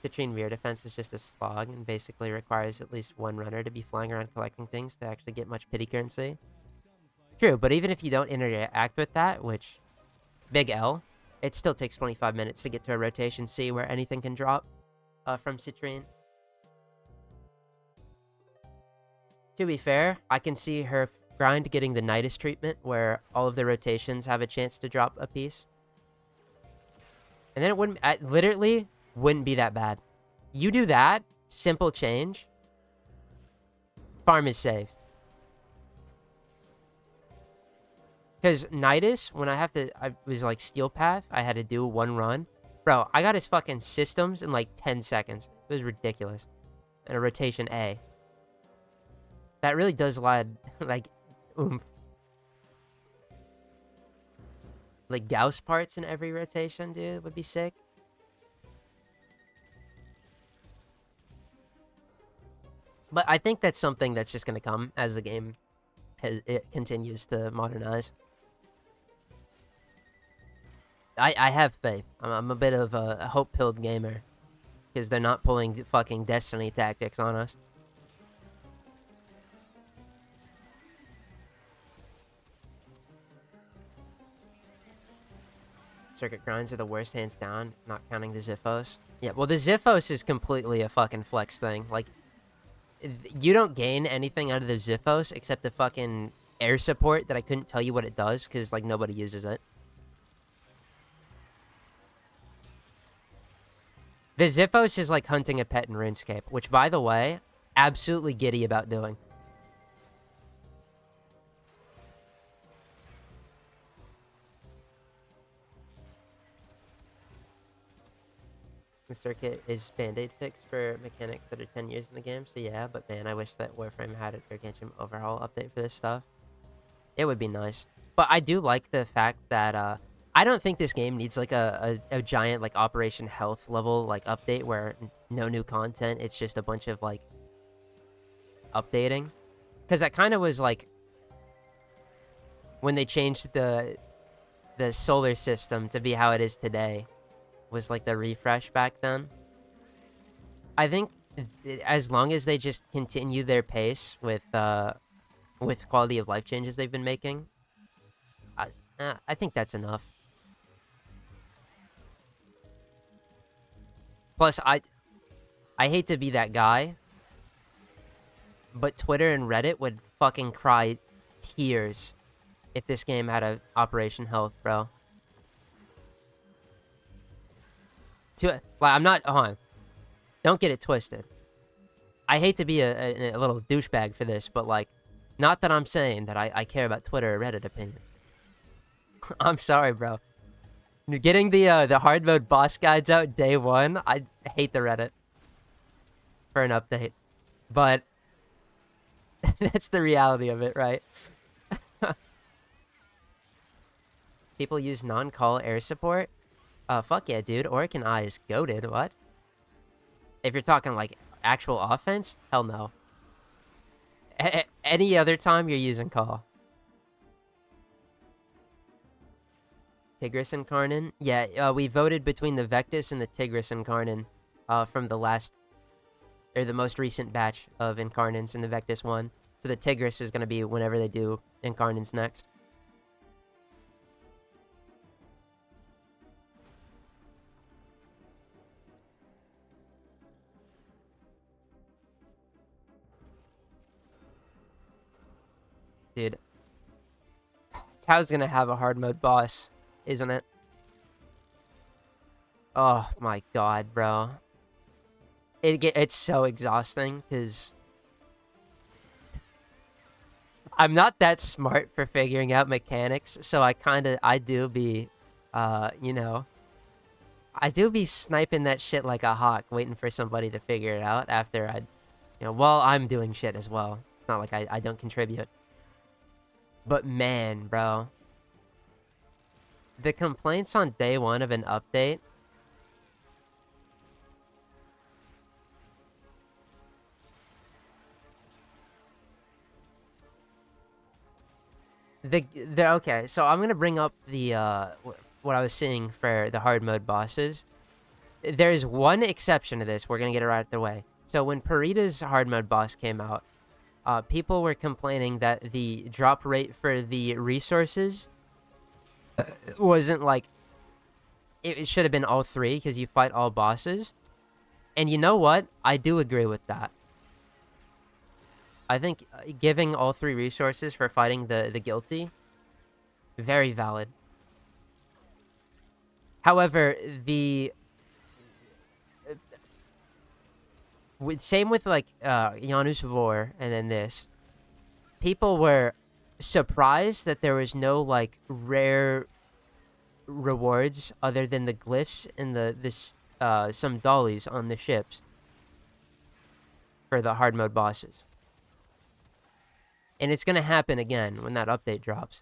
Speaker 1: Citrine Mirror Defense is just a slog and basically requires at least one runner to be flying around collecting things to actually get much pity currency. True, but even if you don't interact with that, which, big L, it still takes 25 minutes to get to a rotation C where anything can drop from Citrine. To be fair, I can see her grind getting the Nidus treatment where all of the rotations have a chance to drop a piece. And then it wouldn't, literally wouldn't be that bad. You do that, simple change, farm is safe. Because Nidus, when I was like Steel Path, I had to do one run. Bro, I got his fucking systems in like 10 seconds. It was ridiculous. And a rotation A. That really does add, like, oomph. Like, Gauss parts in every rotation, dude, would be sick. But I think that's something that's just going to come as the game it continues to modernize. I have faith. I'm a bit of a hope-pilled gamer. Because they're not pulling fucking Destiny tactics on us. Circuit grinds are the worst hands down, not counting the Ziphos. Yeah, well, the Ziphos is completely a fucking flex thing. Like, you don't gain anything out of the Ziphos except the fucking air support that I couldn't tell you what it does because, like, nobody uses it. The Ziphos is like hunting a pet in RuneScape, which, by the way, absolutely giddy about doing. The circuit is Band-Aid fix for mechanics that are 10 years in the game, so yeah, but man, I wish that Warframe had a Gargantuan overhaul update for this stuff. It would be nice. But I do like the fact that, I don't think this game needs, like, a giant, like, Operation Health level, like, update where no new content, it's just a bunch of, like, updating. Because that kind of was, like, when they changed the solar system to be how it is today. Was like the refresh back then. I think as long as they just continue their pace with quality of life changes they've been making, I think that's enough. Plus, I hate to be that guy, but Twitter and Reddit would fucking cry tears if this game had a Operation Health, bro. Like, I'm not, hold on. Don't get it twisted. I hate to be a little douchebag for this, but, like, not that I'm saying that I care about Twitter or Reddit opinions. I'm sorry, bro. Getting the hard mode boss guides out day one, I hate the Reddit for an update. But that's the reality of it, right? People use non-call air support. Fuck yeah, dude. Oricon Eye is goated. What? If you're talking, like, actual offense, hell no. Any other time, you're using call. Tigris Incarnon? Yeah, we voted between the Vectis and the Tigris Incarnon from the last, or the most recent batch of Incarnons in the Vectis one. So the Tigris is going to be whenever they do Incarnons next. Dude, Tao's gonna have a hard mode boss, isn't it? Oh my god, bro. It's so exhausting, because I'm not that smart for figuring out mechanics, so I do be, you know, I do be sniping that shit like a hawk, waiting for somebody to figure it out after while I'm doing shit as well. It's not like I don't contribute. But man, bro. The complaints on day one of an update. Okay, so I'm gonna bring up the what I was seeing for the hard mode bosses. there's one exception to this. We're gonna get it right out the way. So when Parida's hard mode boss came out, people were complaining that the drop rate for the resources wasn't like it should have been all three because you fight all bosses. And you know what? I do agree with that. I think giving all three resources for fighting the guilty, very valid. However, same with like Janus Vor and then this. People were surprised that there was no like rare rewards other than the glyphs and some dollies on the ships for the hard mode bosses. And it's gonna happen again when that update drops.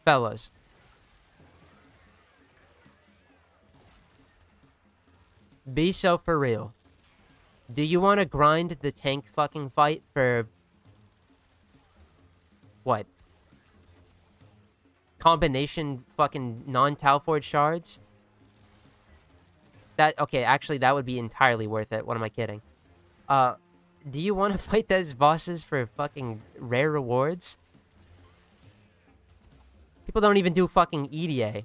Speaker 1: Fellas. Be so for real. Do you want to grind the tank fucking fight for... what? Combination fucking non-Talforge shards? Okay, actually that would be entirely worth it. What am I kidding? Do you want to fight those bosses for fucking rare rewards? People don't even do fucking EDA.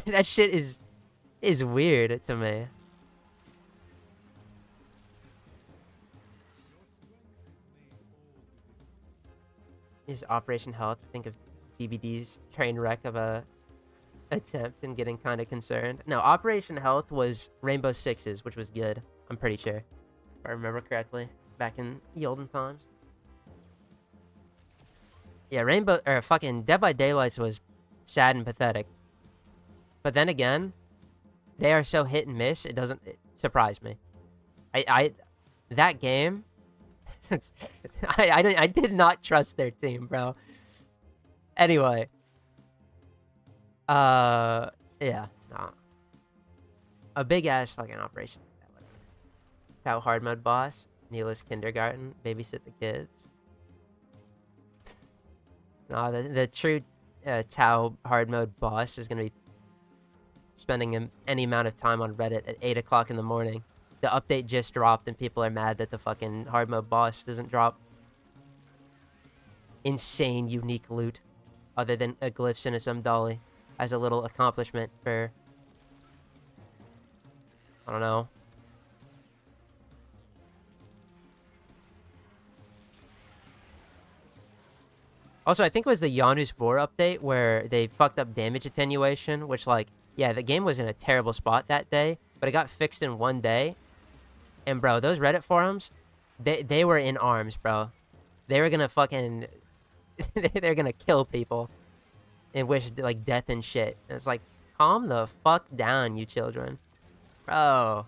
Speaker 1: That shit is weird to me. Is Operation Health? Think of DBD's train wreck of a attempt and getting kind of concerned. No, Operation Health was Rainbow Sixes, which was good. I'm pretty sure, if I remember correctly, back in the olden times. Yeah, fucking Dead by Daylight was sad and pathetic. But then again, they are so hit and miss, it surprise me. That game, I did not trust their team, bro. Anyway. Yeah, no. A big ass fucking operation like that. Tau hard mode boss, Neela's kindergarten, babysit the kids. No, the true Tau hard mode boss is gonna be spending any amount of time on Reddit at 8 o'clock in the morning. The update just dropped and people are mad that the fucking hard mode boss doesn't drop insane unique loot other than a glyphs and a some dolly as a little accomplishment for, I don't know. Also, I think it was the Janus Vor update where they fucked up damage attenuation, which, like, yeah, the game was in a terrible spot that day, but it got fixed in one day. And, bro, those Reddit forums, they were in arms, bro. They were gonna fucking... they're gonna kill people and wish, like, death and shit. And it's like, calm the fuck down, you children. Bro.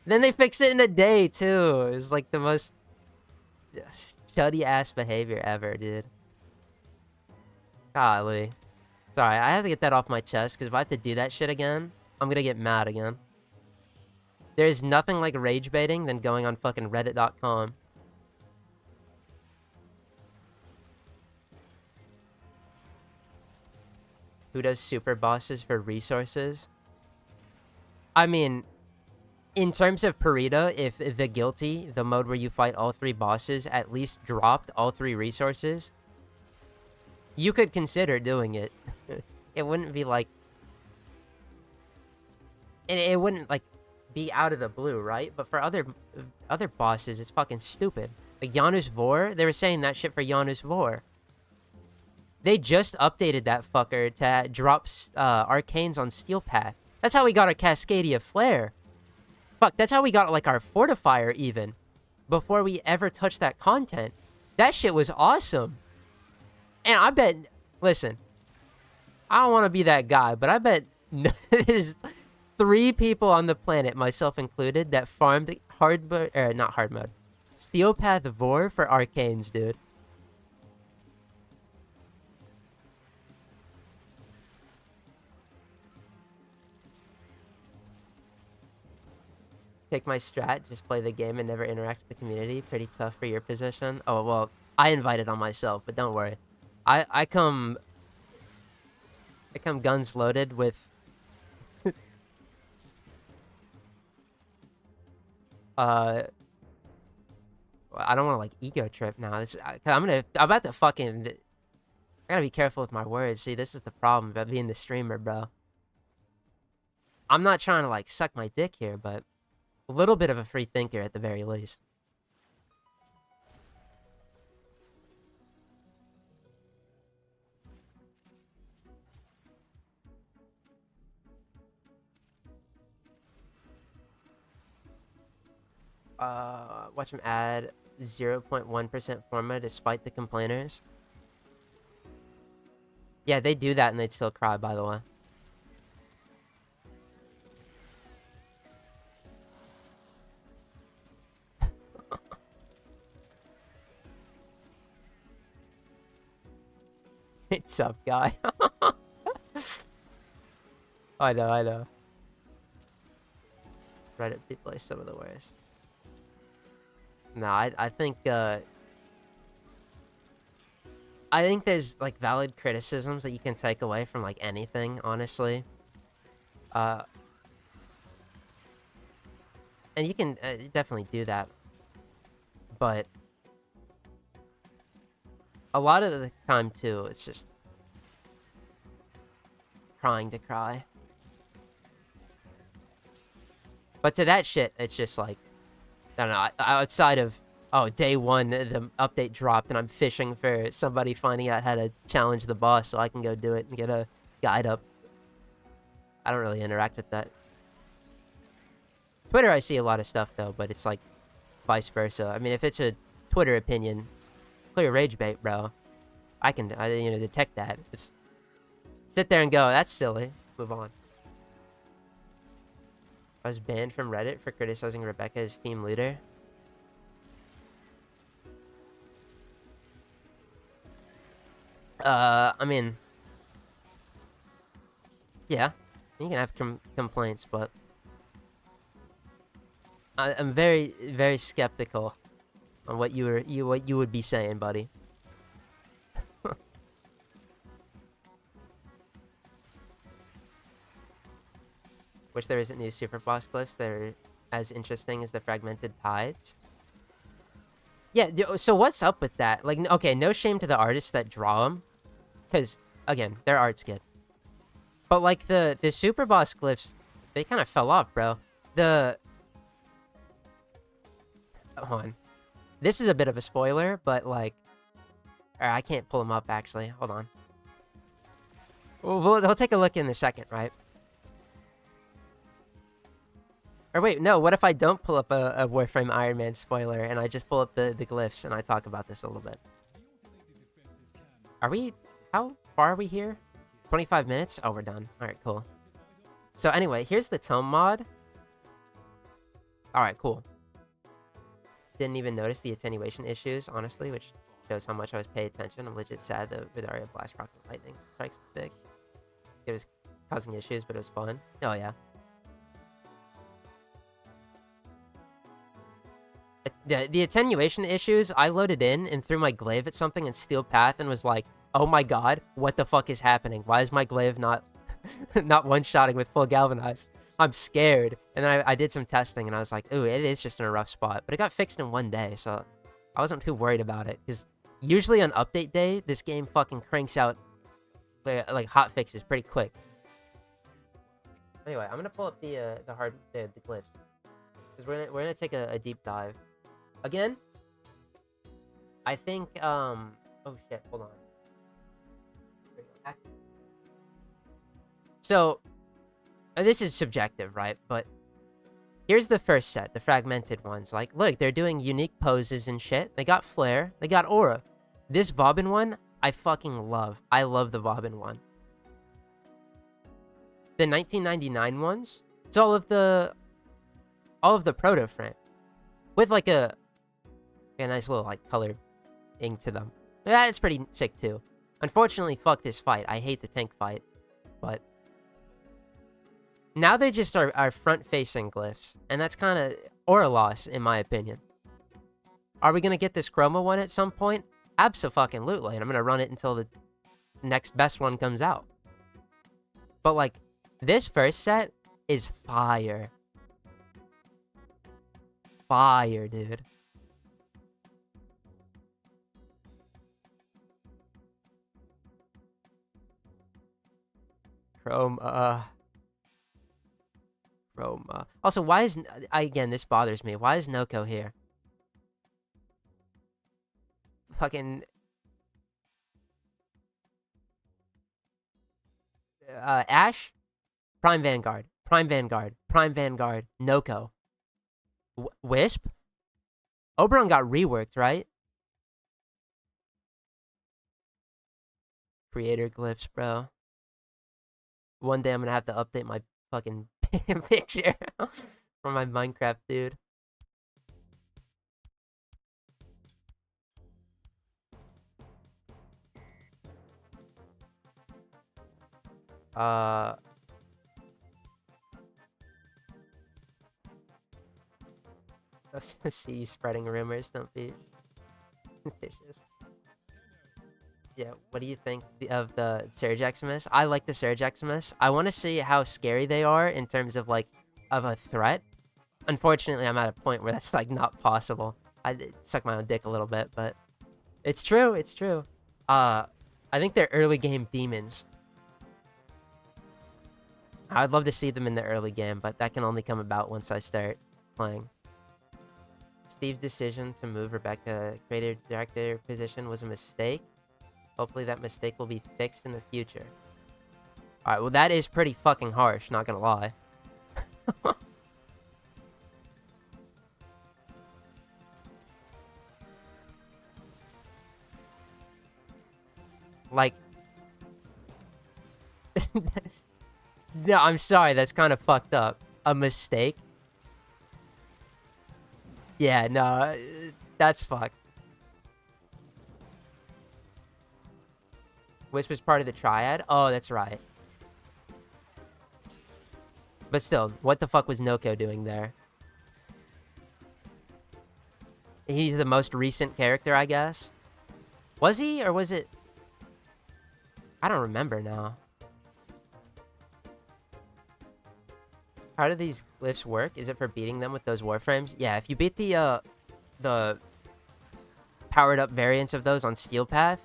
Speaker 1: Then they fixed it in a day, too. It was, like, the most chuddy-ass behavior ever, dude. Golly. Sorry, I have to get that off my chest, because if I have to do that shit again, I'm gonna get mad again. There's nothing like rage baiting than going on fucking reddit.com. Who does super bosses for resources? I mean, in terms of Parita, if the Guilty, the mode where you fight all three bosses, at least dropped all three resources, you could consider doing it. It wouldn't be like... And it wouldn't, like, be out of the blue, right? But for other bosses, it's fucking stupid. Like, Janus Vor, they were saying that shit for Janus Vor. They just updated that fucker to drop arcanes on Steel Path. That's how we got our Cascadia Flare. Fuck, that's how we got, like, our Fortifier, even. Before we ever touched that content. That shit was awesome. And I bet... Listen. I don't want to be that guy, but I bet there's 3 people on the planet, myself included, that farmed hard mode... not hard mode. Steel Path Vor for arcanes, dude. Take my strat, just play the game and never interact with the community. Pretty tough for your position. Oh, well, I invited on myself, but don't worry. I come They come guns loaded with I don't want to like ego trip now. This I'm about to fucking I gotta be careful with my words. See, this is the problem about being the streamer, bro. I'm not trying to like suck my dick here, but a little bit of a free thinker at the very least. Watch him add 0.1% forma despite the complainers. Yeah, they do that and they'd still cry, by the way. What's up, guy? I know. Reddit people are some of the worst. No, I think there's like valid criticisms that you can take away from like anything, honestly. And you can definitely do that. But a lot of the time too, it's just crying to cry. But to that shit, it's just like, I don't know, outside of, oh, day one, the update dropped and I'm fishing for somebody finding out how to challenge the boss so I can go do it and get a guide up. I don't really interact with that. Twitter, I see a lot of stuff though, but it's like vice versa. I mean, if it's a Twitter opinion, clear rage bait, bro. I can, detect that. It's sit there and go, that's silly. Move on. I was banned from Reddit for criticizing Rebecca as team leader. I mean, yeah, you can have complaints, but I'm very, very skeptical on what you would be saying, buddy. Wish there isn't new super boss glyphs that are as interesting as the fragmented tides. Yeah, so what's up with that? Like, okay, no shame to the artists that draw them, because again, their art's good. But like the super boss glyphs, they kind of fell off, bro. Hold on. This is a bit of a spoiler, but like, I can't pull them up actually. Hold on. We'll take a look in a second, right? Or wait, no, what if I don't pull up a Warframe Iron Man spoiler and I just pull up the glyphs and I talk about this a little bit? How far are we here? 25 minutes? Oh, we're done. Alright, cool. So anyway, here's the Tome mod. Alright, cool. Didn't even notice the attenuation issues, honestly, which shows how much I was paying attention. I'm legit sad that Vidaria Blast Rock and Lightning strikes were fixed. It was causing issues, but it was fun. Oh, yeah. The attenuation issues, I loaded in and threw my glaive at something in Steel Path and was like, oh my god, what the fuck is happening? Why is my glaive not not one-shotting with full galvanized? I'm scared. And then I did some testing and I was like, ooh, it is just in a rough spot. But it got fixed in one day, so I wasn't too worried about it. Because usually on update day, this game fucking cranks out like hot fixes pretty quick. Anyway, I'm gonna pull up the glyphs. Because we're gonna take a deep dive. Again, I think, oh shit, hold on. So, this is subjective, right? But here's the first set, the fragmented ones. Like, look, they're doing unique poses and shit. They got flair, they got aura. This Bobbin one, I fucking love. I love the Bobbin one. The 1999 ones, it's all of the proto frame. With like a nice little like colored ink to them. Yeah, it's pretty sick too. Unfortunately, fuck this fight. I hate the tank fight, but now they just are front-facing glyphs, and that's kind of aura loss in my opinion. Are we gonna get this chroma one at some point? Abso-fucking-lutely, and I'm gonna run it until the next best one comes out. But, like, this first set is fire. Fire, dude. Chroma. Also, why is... again, this bothers me. Why is Noko here? Fucking... Ash? Prime Vanguard. Prime Vanguard. Prime Vanguard. Noko. Wisp? Oberon got reworked, right? Creator glyphs, bro. One day I'm gonna have to update my fucking picture from my Minecraft dude. See you spreading rumors, don't be vicious. Yeah, what do you think of the Surge Eximus? I like the Surge Eximus. I want to see how scary they are in terms of, like, of a threat. Unfortunately, I'm at a point where that's, like, not possible. I suck my own dick a little bit, but it's true, it's true. I think they're early game demons. I'd love to see them in the early game, but that can only come about once I start playing. Steve's decision to move Rebecca creative director position was a mistake. Hopefully that mistake will be fixed in the future. Alright, well that is pretty fucking harsh, not gonna lie. Like... no, I'm sorry, that's kind of fucked up. A mistake? Yeah, no, that's fucked. Wisp was part of the triad? Oh, that's right. But still, what the fuck was Noko doing there? He's the most recent character, I guess? Was he, or was it... I don't remember now. How do these glyphs work? Is it for beating them with those Warframes? Yeah, if you beat the powered up variants of those on Steel Path,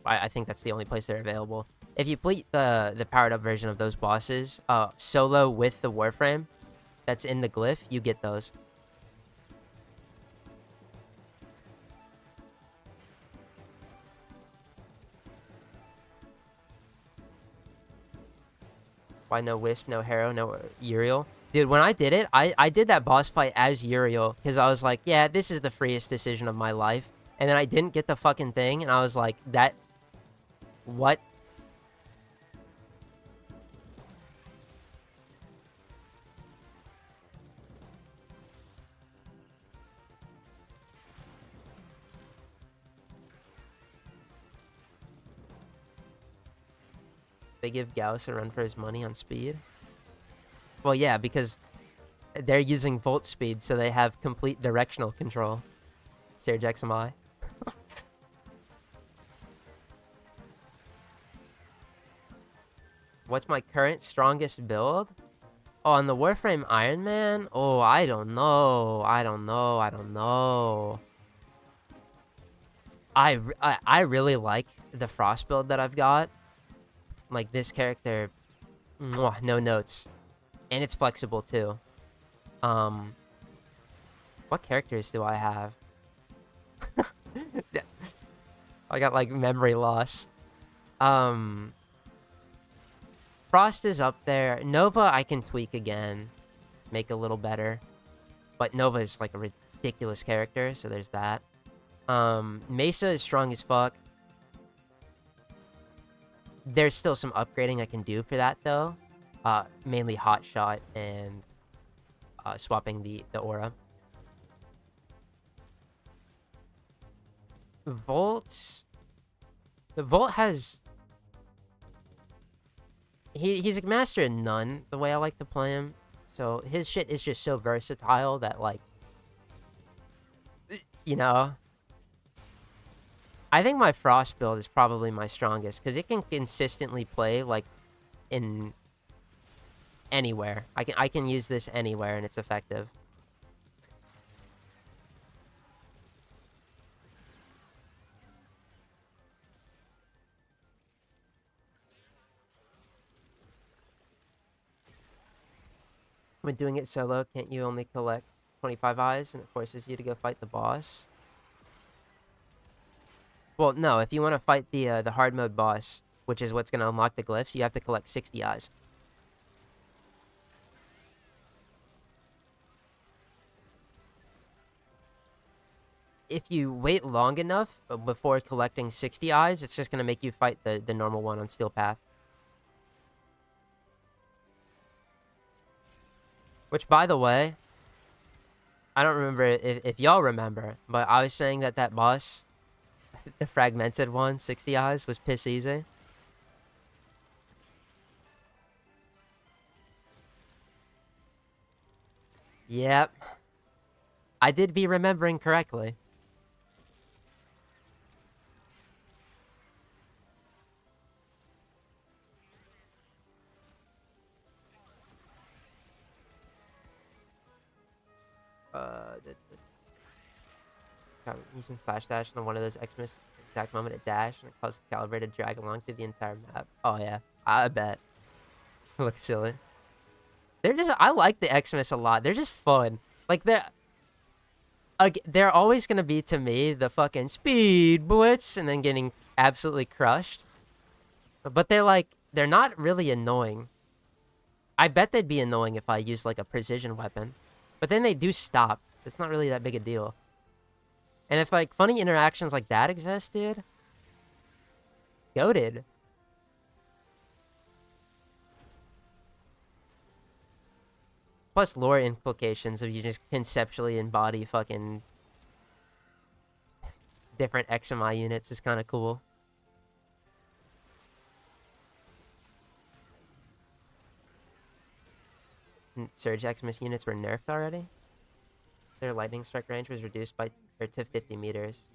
Speaker 1: I think that's the only place they're available. If you beat the powered up version of those bosses, solo with the Warframe that's in the glyph, you get those. Why no Wisp, no Harrow, no Uriel? Dude, when I did it, I did that boss fight as Uriel, because I was like, yeah, this is the freest decision of my life. And then I didn't get the fucking thing, and I was like, that... What? They give Gauss a run for his money on speed? Well, yeah, because they're using Volt speed, so they have complete directional control. Surge XMI. What's my current strongest build? Oh, on the Warframe Iron Man? Oh, I don't know. I really like the Frost build that I've got. Like, this character... Mwah, no notes. And it's flexible, too. What characters do I have? I got, like, memory loss. Frost is up there. Nova, I can tweak again. Make a little better. But Nova is, like, a ridiculous character, so there's that. Mesa is strong as fuck. There's still some upgrading I can do for that, though. Mainly Hot Shot and swapping the aura. Volt... The Volt has... He's a master in none, the way I like to play him. So his shit is just so versatile that, like... You know? I think my Frost build is probably my strongest, because it can consistently play, like, in anywhere. I can use this anywhere, and it's effective. When doing it solo, can't you only collect 25 eyes, and it forces you to go fight the boss? Well, no. If you want to fight the hard mode boss, which is what's going to unlock the glyphs, you have to collect 60 eyes. If you wait long enough before collecting 60 eyes, it's just going to make you fight the normal one on Steel Path. Which, by the way, I don't remember if y'all remember, but I was saying that boss, the fragmented one, 60 eyes, was piss easy. Yep. I did be remembering correctly. Using slash dash on one of those Xmas exact moment at dash, and it causes Calibre to drag along through the entire map. Oh yeah, I bet. It looks silly. I like the Xmas a lot. They're just fun. Like they're always gonna be, to me, the fucking speed blitz and then getting absolutely crushed. But they're not really annoying. I bet they'd be annoying if I used like a precision weapon. But then they do stop, so it's not really that big a deal. And if like funny interactions like that exist, dude, goated. Plus lore implications of you just conceptually embody fucking different XMI units is kind of cool. Surge Xmas units were nerfed already. Their lightning strike range was reduced to 50 meters.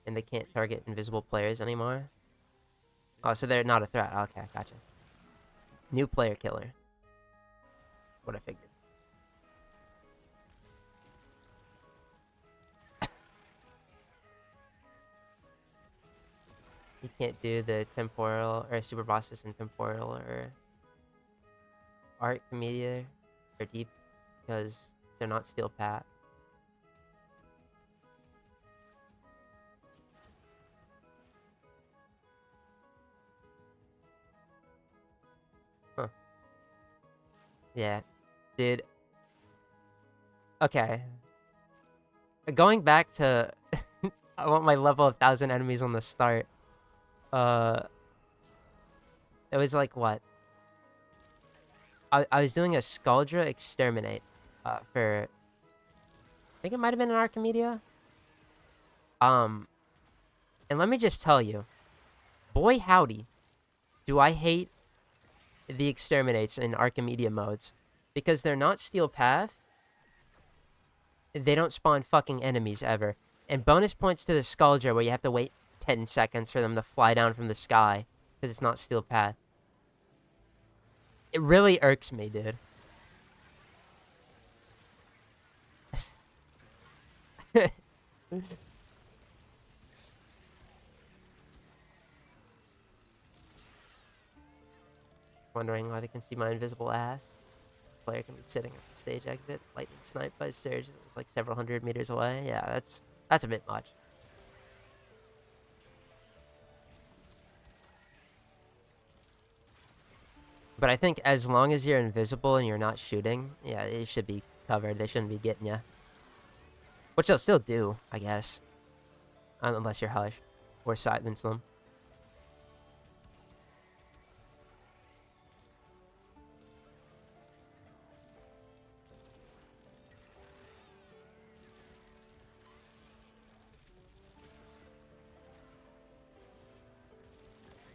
Speaker 1: And they can't target invisible players anymore. Oh, so they're not a threat. Okay, gotcha. New player killer. What I figured. You can't do the temporal or super bosses in temporal or art media or deep because they're not steel path. Huh. Yeah, dude. Okay. Going back to I want my level of 1,000 enemies on the start. It was like what? I was doing a Skuldra Exterminate for, I think it might have been an Archimedia. And let me just tell you, boy howdy, do I hate the Exterminates in Archimedia modes. Because they're not Steel Path. They don't spawn fucking enemies ever. And bonus points to the Skuldra where you have to wait 10 seconds for them to fly down from the sky. Because it's not Steel Path. It really irks me, dude. Wondering why they can see my invisible ass. Player can be sitting at the stage exit, lightning sniped by a surge that was like several hundred meters away. Yeah, that's a bit much. But I think as long as you're invisible and you're not shooting, yeah, it should be covered. They shouldn't be getting you. Which they'll still do, I guess. Unless you're Hush. Or silence them.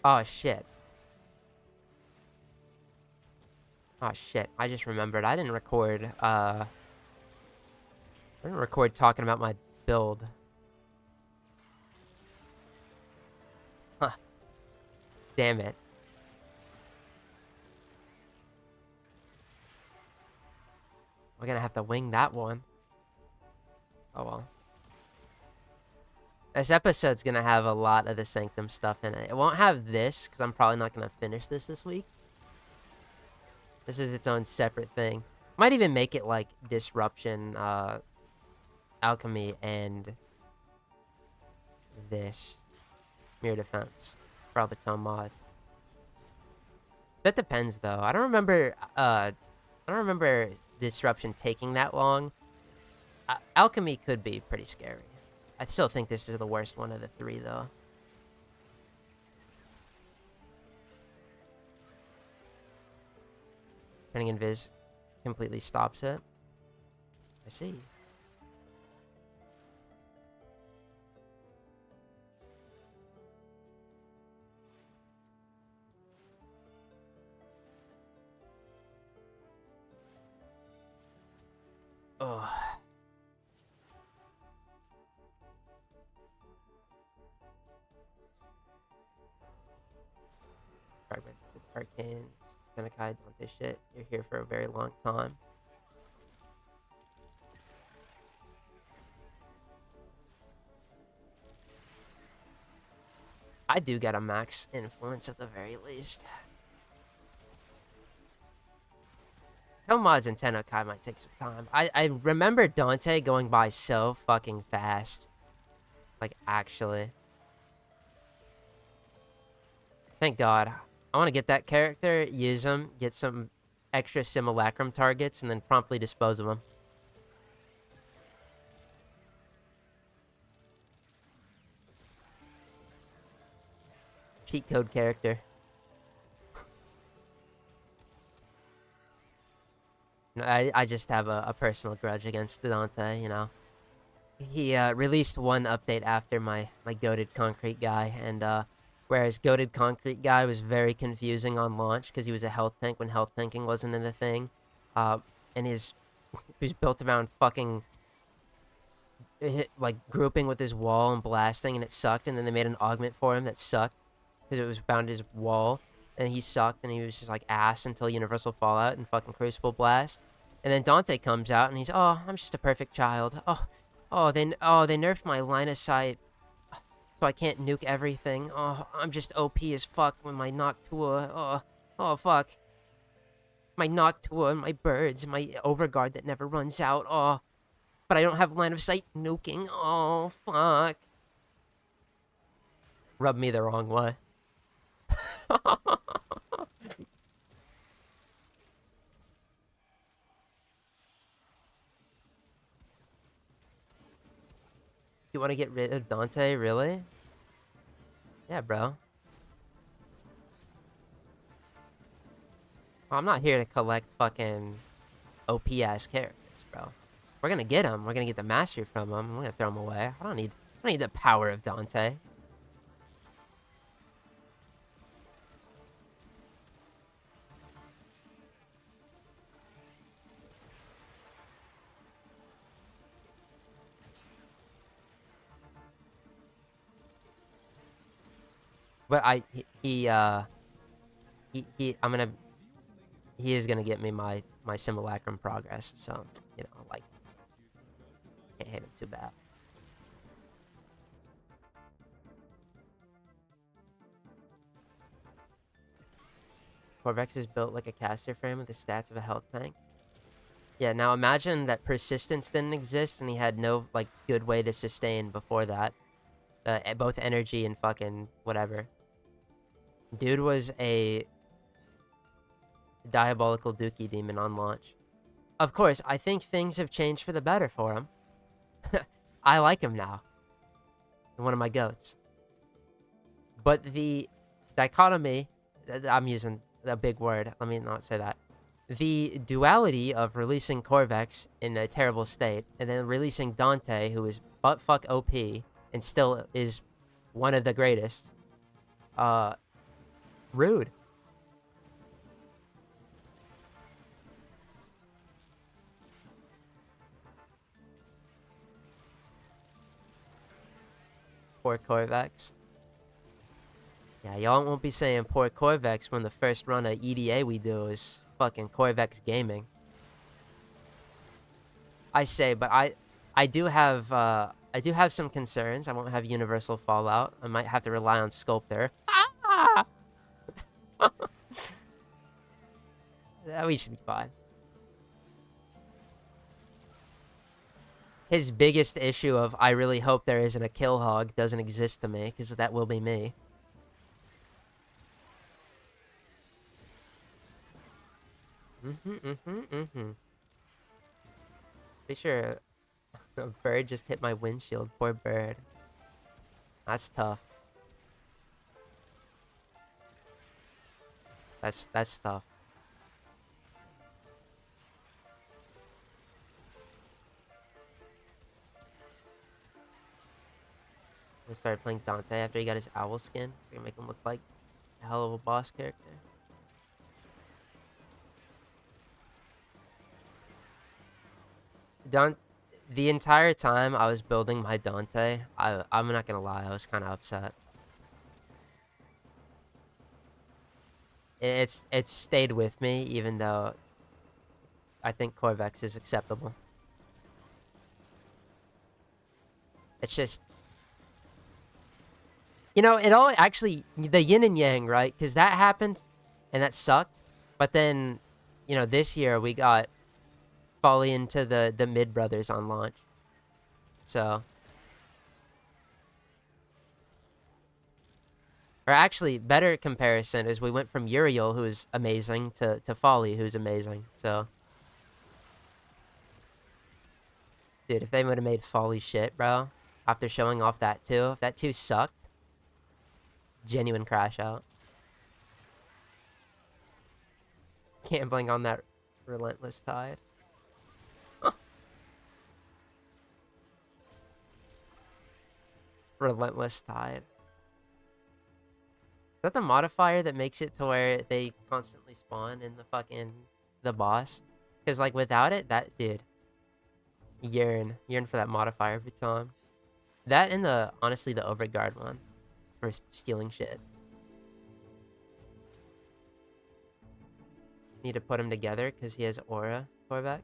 Speaker 1: Oh, shit. Oh, shit. I just remembered. I didn't record talking about my build. Huh. Damn it. We're gonna have to wing that one. Oh well. This episode's gonna have a lot of the Sanctum stuff in it. It won't have this, because I'm probably not gonna finish this week. This is its own separate thing. Might even make it like Disruption, Alchemy, and this. Mirror Defense. For all the Tome mods. That depends, though. I don't remember Disruption taking that long. Alchemy could be pretty scary. I still think this is the worst one of the three, though. Turning Invis completely stops it. I see. Oh. Fragment with arcane, Senekai, Dante shit. You're here for a very long time. I do get a max influence at the very least. Some mods in Tenekai might take some time. I remember Dante going by so fucking fast. Like, actually. Thank God. I want to get that character, use him, get some extra simulacrum targets, and then promptly dispose of them. Cheat code character. No, I just have a personal grudge against Dante, you know. He released one update after my goated concrete guy, and whereas goated concrete guy was very confusing on launch because he was a health tank when health tanking wasn't in the thing, and he was built around fucking like grouping with his wall and blasting, and it sucked. And then they made an augment for him that sucked because it was bound to his wall, and he sucked, and he was just like ass until Universal Fallout and fucking Crucible Blast. And then Dante comes out and he's, oh, I'm just a perfect child. Oh, they nerfed my line of sight, so I can't nuke everything. Oh, I'm just OP as fuck with my Noctua. Oh, fuck. My Noctua, my birds, my Overguard that never runs out. Oh, but I don't have line of sight nuking. Oh, fuck. Rubbed me the wrong way. You want to get rid of Dante, really? Yeah, bro. Well, I'm not here to collect fucking OP-ass characters, bro. We're gonna get him. We're gonna get the mastery from him. We're gonna throw him away. I don't need the power of Dante. But he is gonna get me my simulacrum progress, so you know, like, can't hit him too bad. Corvex is built like a caster frame with the stats of a health tank. Yeah, now imagine that persistence didn't exist and he had no like good way to sustain before that. Both energy and fucking whatever. Dude was a diabolical dookie demon on launch. Of course, I think things have changed for the better for him. I like him now. One of my goats. But the dichotomy, I'm using a big word, let me not say that. The duality of releasing Corvex in a terrible state, and then releasing Dante, who is buttfuck OP, and still is one of the greatest, rude. Poor Corvex. Yeah, y'all won't be saying poor Corvex when the first run of EDA we do is fucking Corvex Gaming. I say, but I do have some concerns. I won't have universal fallout. I might have to rely on Sculptor. Ah! We should be fine. His biggest issue of I really hope there isn't a kill hog doesn't exist to me, because that will be me. Pretty sure a bird just hit my windshield. Poor bird. That's tough. That's tough. I started playing Dante after he got his owl skin. It's gonna make him look like a hell of a boss character. The entire time I was building my Dante, I'm not gonna lie, I was kind of upset. It's stayed with me, even though I think Corvex is acceptable. It's just, you know, it all actually, the yin and yang, right? Because that happened, and that sucked. But then, you know, this year we got Folly into the Mid Brothers on launch. So. Or actually, better comparison is we went from Uriel, who's amazing, to Folly, who's amazing. So. Dude, if they would have made Folly shit, bro, after showing off that 2, if that 2 sucked, genuine crash out. Gambling on that relentless tide. Relentless tide. Is that the modifier that makes it to where they constantly spawn in the boss? Because, like, without it, that, dude, yearn for that modifier every time. That and honestly, the Overguard one for stealing shit. Need to put him together because he has aura, Corvex.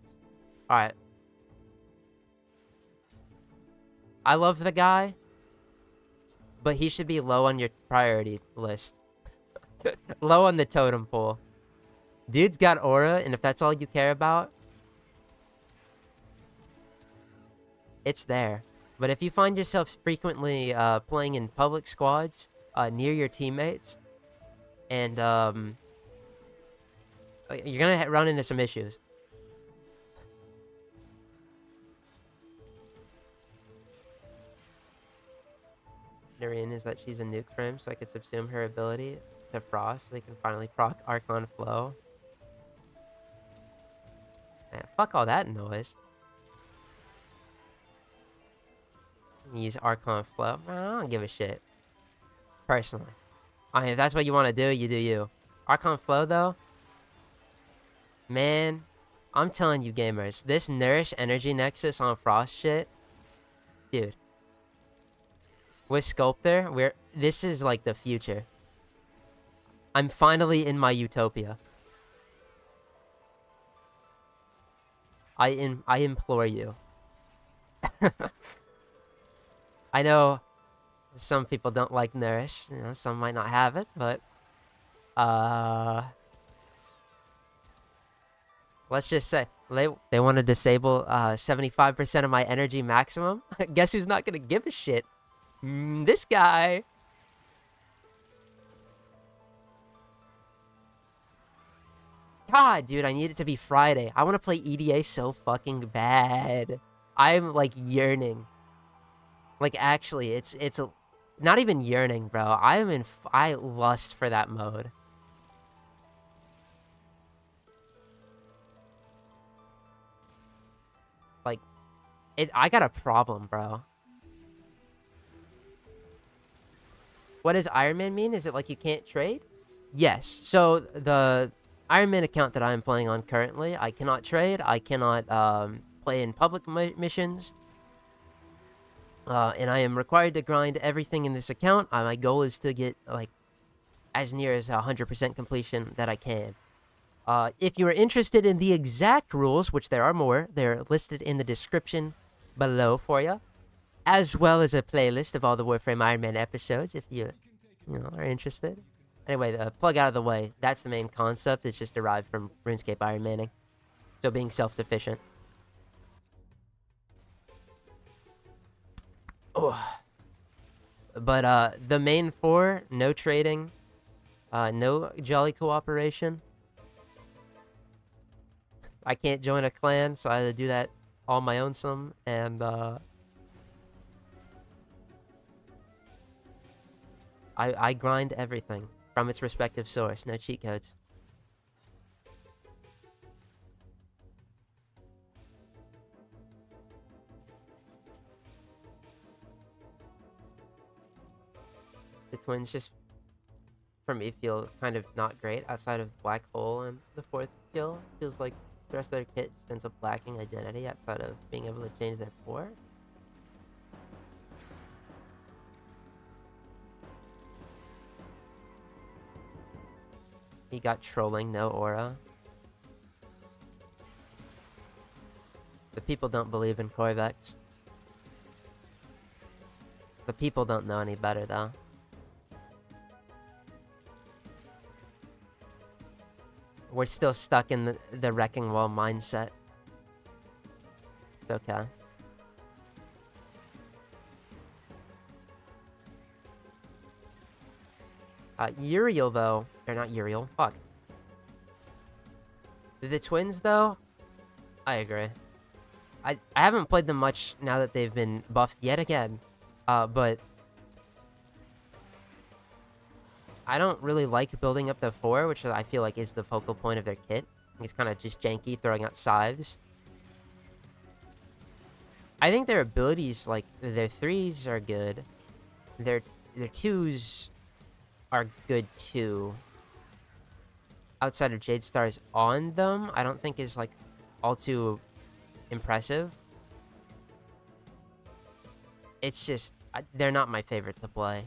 Speaker 1: Alright. I love the guy, but he should be low on your priority list. Low on the totem pole. Dude's got aura, and if that's all you care about, it's there. But if you find yourself frequently playing in public squads near your teammates, and you're gonna run into some issues. Noreen is that she's a nuke frame, so I could subsume her ability to frost, so they can finally proc Archon Flow. Man, fuck all that noise. Use Archon Flow. I don't give a shit. Personally. I mean, if that's what you want to do, you do you. Archon Flow, though? Man, I'm telling you gamers, this Nourish Energy Nexus on Frost shit, dude. With Sculptor, this is like the future. I'm finally in my utopia. I implore you. I know some people don't like Nourish, you know, some might not have it, but let's just say they want to disable 75% of my energy maximum. Guess who's not gonna give a shit? This guy. God, dude, I need it to be Friday. I want to play EDA so fucking bad. I'm like yearning. Like actually, it's not even yearning, bro. I lust for that mode. Like, I got a problem, bro. What does Iron Man mean? Is it like you can't trade? Yes. So the Iron Man account that I'm playing on currently, I cannot trade. I cannot play in public missions. And I am required to grind everything in this account. My goal is to get like as near as 100% completion that I can. If you are interested in the exact rules, which there are more, they're listed in the description below for you, as well as a playlist of all the Warframe Iron Man episodes if you are interested. Anyway, the plug out of the way. That's the main concept. It's just derived from RuneScape Iron Manning. So being self-sufficient. Oh. But the main four, no trading, no jolly cooperation. I can't join a clan, so I had to do that on my own some, and I grind everything from its respective source, no cheat codes. The twins just, for me, feel kind of not great outside of Black Hole and the fourth skill. Feels like the rest of their kit just ends up lacking identity outside of being able to change their 4. He got trolling, no aura. The people don't believe in Corvex. The people don't know any better, though. We're still stuck in the wrecking wall mindset. It's okay. Uriel, though. They're not Uriel. Fuck. The twins, though? I agree. I haven't played them much now that they've been buffed yet again. But I don't really like building up the 4, which I feel like is the focal point of their kit. It's kind of just janky, throwing out scythes. I think their abilities, like, their 3s are good. Their 2s are good, too. Outside of Jade Stars on them, I don't think is, like, all too impressive. It's just, they're not my favorite to play.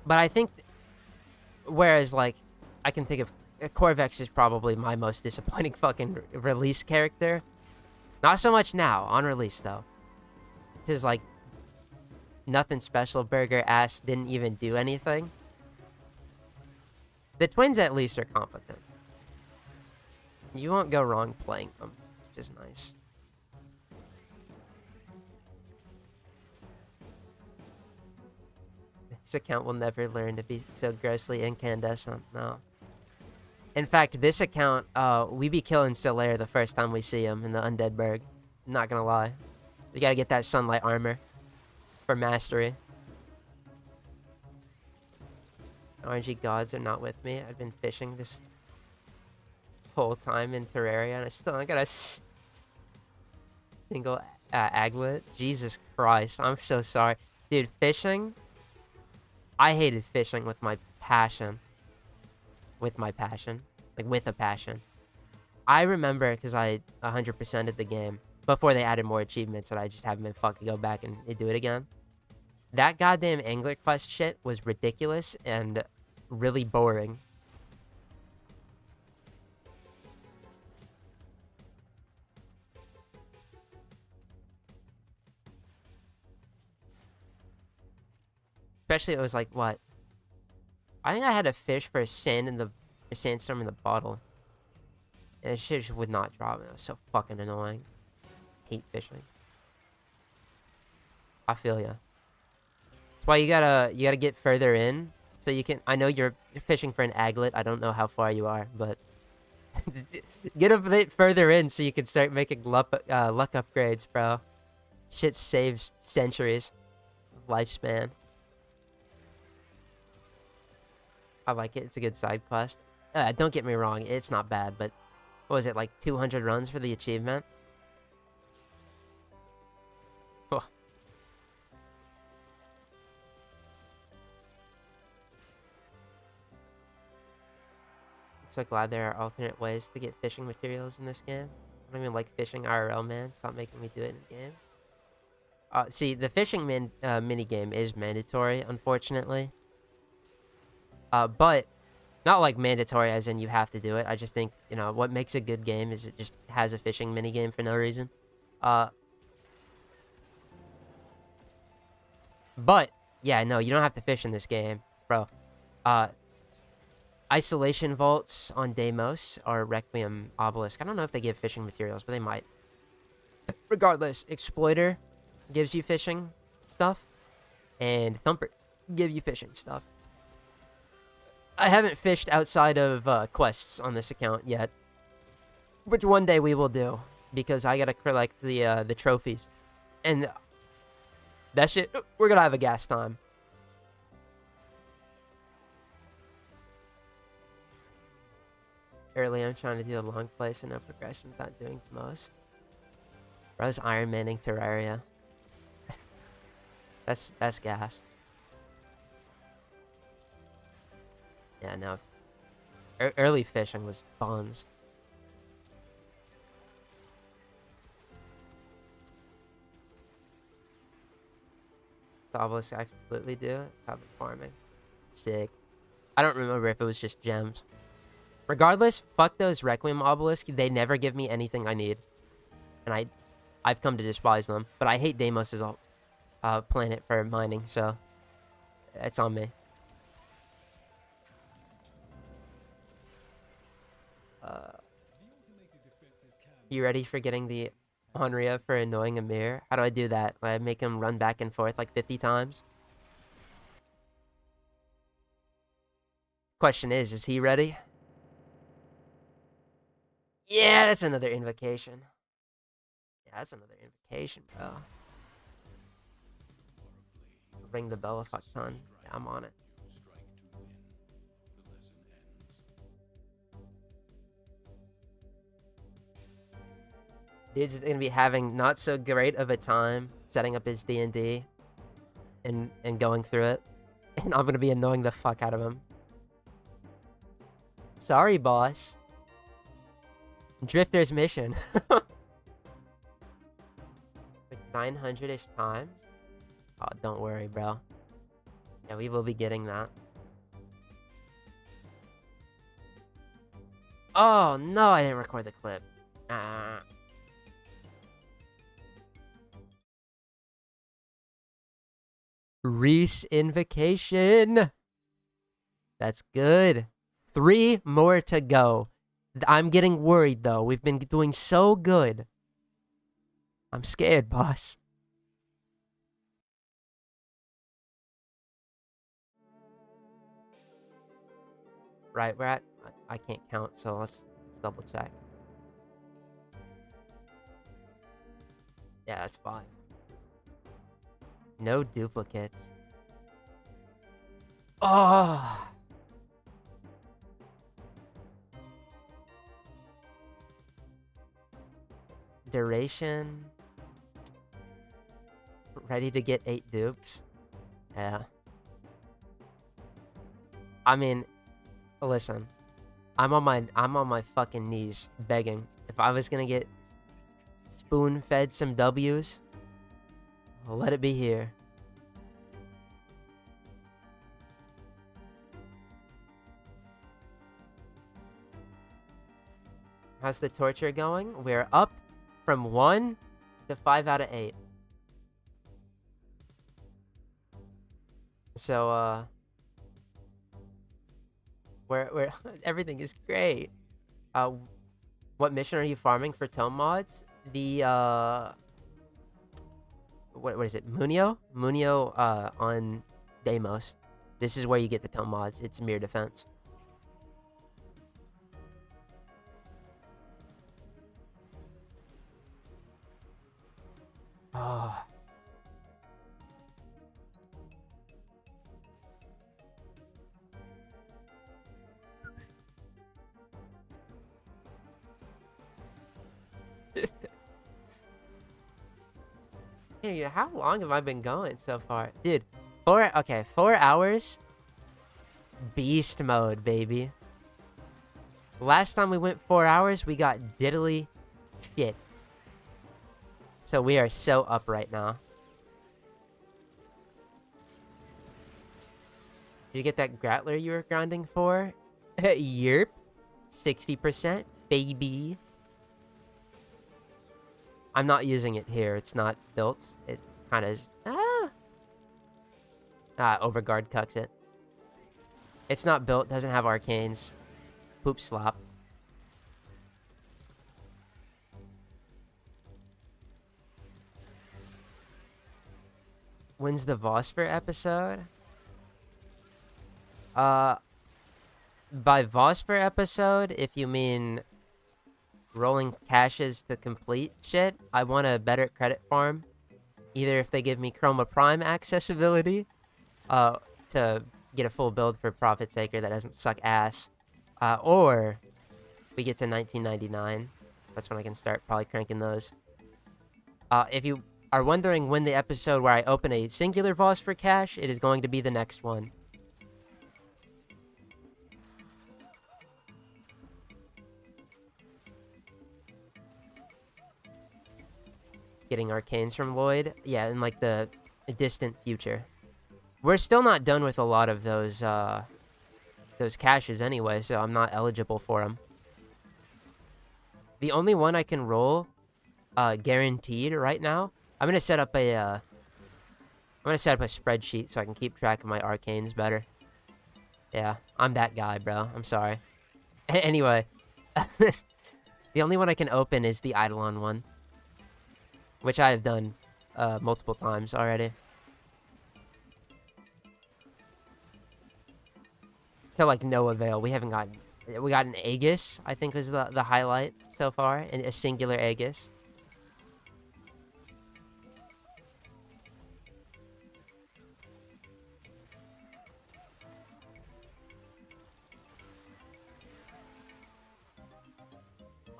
Speaker 1: But I think, whereas, like, I can think of, Corvex is probably my most disappointing fucking release character. Not so much now, on release, though. Because, like, nothing special, burger ass, didn't even do anything. The twins, at least, are competent. You won't go wrong playing them, which is nice. This account will never learn to be so grossly incandescent, no. In fact, this account, we be killing Solaire the first time we see him in the Undead Burg. Not gonna lie. You gotta get that sunlight armor for mastery. RNG gods are not with me. I've been fishing this whole time in Terraria, and I still got a single aglet. Jesus Christ, I'm so sorry. Dude, fishing... I hated fishing with my passion. With my passion. Like, with a passion. I remember, because I 100%ed the game, before they added more achievements, that I just haven't been fucking go back and do it again. That goddamn Angler Quest shit was ridiculous and really boring. Especially, it was like, what? I think I had to fish for a sandstorm in the bottle. And it shit just would not drop. It was so fucking annoying. Hate fishing. I feel ya. That's why you gotta get further in, so you can. I know you're fishing for an aglet. I don't know how far you are, but get a bit further in so you can start making luck upgrades, bro. Shit saves centuries of lifespan. I like it. It's a good side quest. Don't get me wrong, it's not bad, but what was it, like 200 runs for the achievement? Oh. So glad there are alternate ways to get fishing materials in this game. I don't even like fishing IRL, man. Stop making me do it in games. See, the fishing minigame is mandatory, unfortunately. But Not like mandatory as in you have to do it. I just think, you know, what makes a good game is it just has a fishing minigame for no reason. But, yeah, no, you don't have to fish in this game, bro. Isolation vaults on Deimos or Requiem Obelisk. I don't know if they give fishing materials, but they might. Regardless, Exploiter gives you fishing stuff, and Thumpers give you fishing stuff. I haven't fished outside of quests on this account yet, which one day we will do, because I gotta collect the trophies, and that shit, we're gonna have a gas time. Early, I'm trying to do a long place and no progression without doing the most. Bro's Iron Manning Terraria. That's gas. Yeah, no. Early fishing was buns. The obelisk I completely do. Top farming. Sick. I don't remember if it was just gems. Regardless, fuck those Requiem obelisk. They never give me anything I need. And I've come to despise them. But I hate Deimos as a planet for mining, so it's on me. You ready for getting the Honria for annoying Amir? How do I do that? I make him run back and forth like 50 times? Question is he ready? Yeah, that's another invocation. Yeah, that's another invocation, bro. Ring the bell a fuck ton. Yeah, I'm on it. Dude's gonna be having not so great of a time setting up his D&D and going through it. And I'm gonna be annoying the fuck out of him. Sorry, boss. Drifter's mission. Like 900-ish times? Oh, don't worry, bro. Yeah, we will be getting that. Oh, no, I didn't record the clip. Reese invocation. That's good. 3 more to go. I'm getting worried, though. We've been doing so good. I'm scared, boss. Right, we're at... I can't count, so let's double check. Yeah, that's 5. No duplicates. Oh! Duration. Ready to get 8 dupes? Yeah. I mean, listen. I'm on my fucking knees begging. If I was gonna get spoon-fed some W's, well, let it be here. How's the torture going? We're up from 1 to 5 out of 8. So, we're everything is great. What mission are you farming for Tome mods? The, what is it? Munio? Munio, on Deimos. This is where you get the Tome mods. It's mere defense. Oh. Hey, how long have I been going so far? Dude, 4 hours. Beast mode, baby. Last time we went 4 hours, we got diddly shit. So we are so up right now. Did you get that Grattler you were grinding for? Yerp. 60%, baby. I'm not using it here. It's not built. It kind of is. Overguard cucks it. It's not built. Doesn't have arcanes. Poop slop. When's the vosfor episode? By vosfor episode, if you mean rolling caches to complete shit, I want a better credit farm. Either if they give me Chroma Prime accessibility, to get a full build for Prophet Saker that doesn't suck ass, or we get to 1999. That's when I can start probably cranking those. If you are wondering when the episode where I open a singular vosfor cache, it is going to be the next one. Getting arcanes from Lloyd, yeah, in like the distant future. We're still not done with a lot of those caches anyway, so I'm not eligible for them. The only one I can roll, guaranteed right now. I'm gonna set up a spreadsheet so I can keep track of my arcanes better. Yeah, I'm that guy, bro. I'm sorry. Anyway, the only one I can open is the Eidolon one, which I have done multiple times already. To like no avail. We got an Aegis, I think was the highlight so far, and a singular Aegis.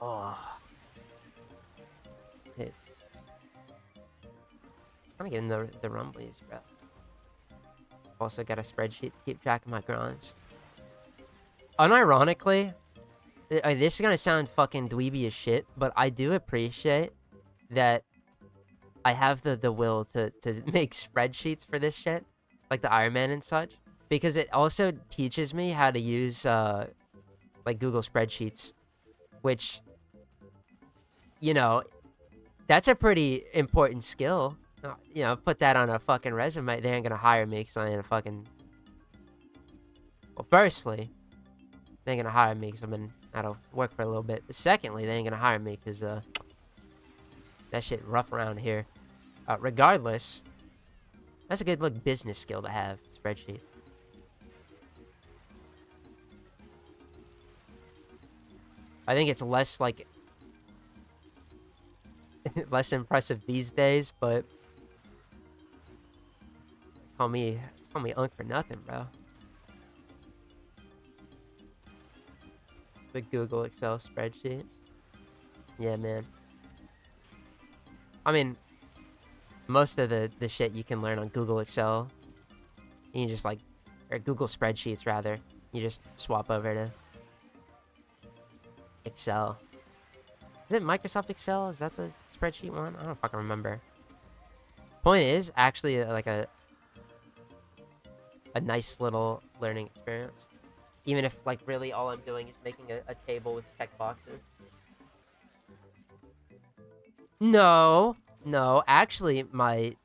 Speaker 1: Oh. I'm trying to get in the rumblies, bro. Also got a spreadsheet to keep track of my grinds. Unironically, this is gonna sound fucking dweeby as shit, but I do appreciate that I have the will to make spreadsheets for this shit, like the Iron Man and such, because it also teaches me how to use like Google Spreadsheets, which, you know, that's a pretty important skill. You know, put that on a fucking resume. They ain't gonna hire me because I ain't a fucking... Well, firstly, they ain't gonna hire me because I've been out of work for a little bit. But secondly, they ain't gonna hire me because that shit rough around here. Regardless, that's a good look business skill to have, spreadsheets. I think it's less like less impressive these days, but call me Unk for nothing, bro. The Google Excel spreadsheet. Yeah, man. I mean, most of the shit you can learn on Google Excel, you just like, or Google Spreadsheets rather, you just swap over to Excel. Is it Microsoft Excel? Is that the spreadsheet one? I don't fucking remember. Point is, actually, like a nice little learning experience. Even if, like, really all I'm doing is making a table with checkboxes. No, actually, my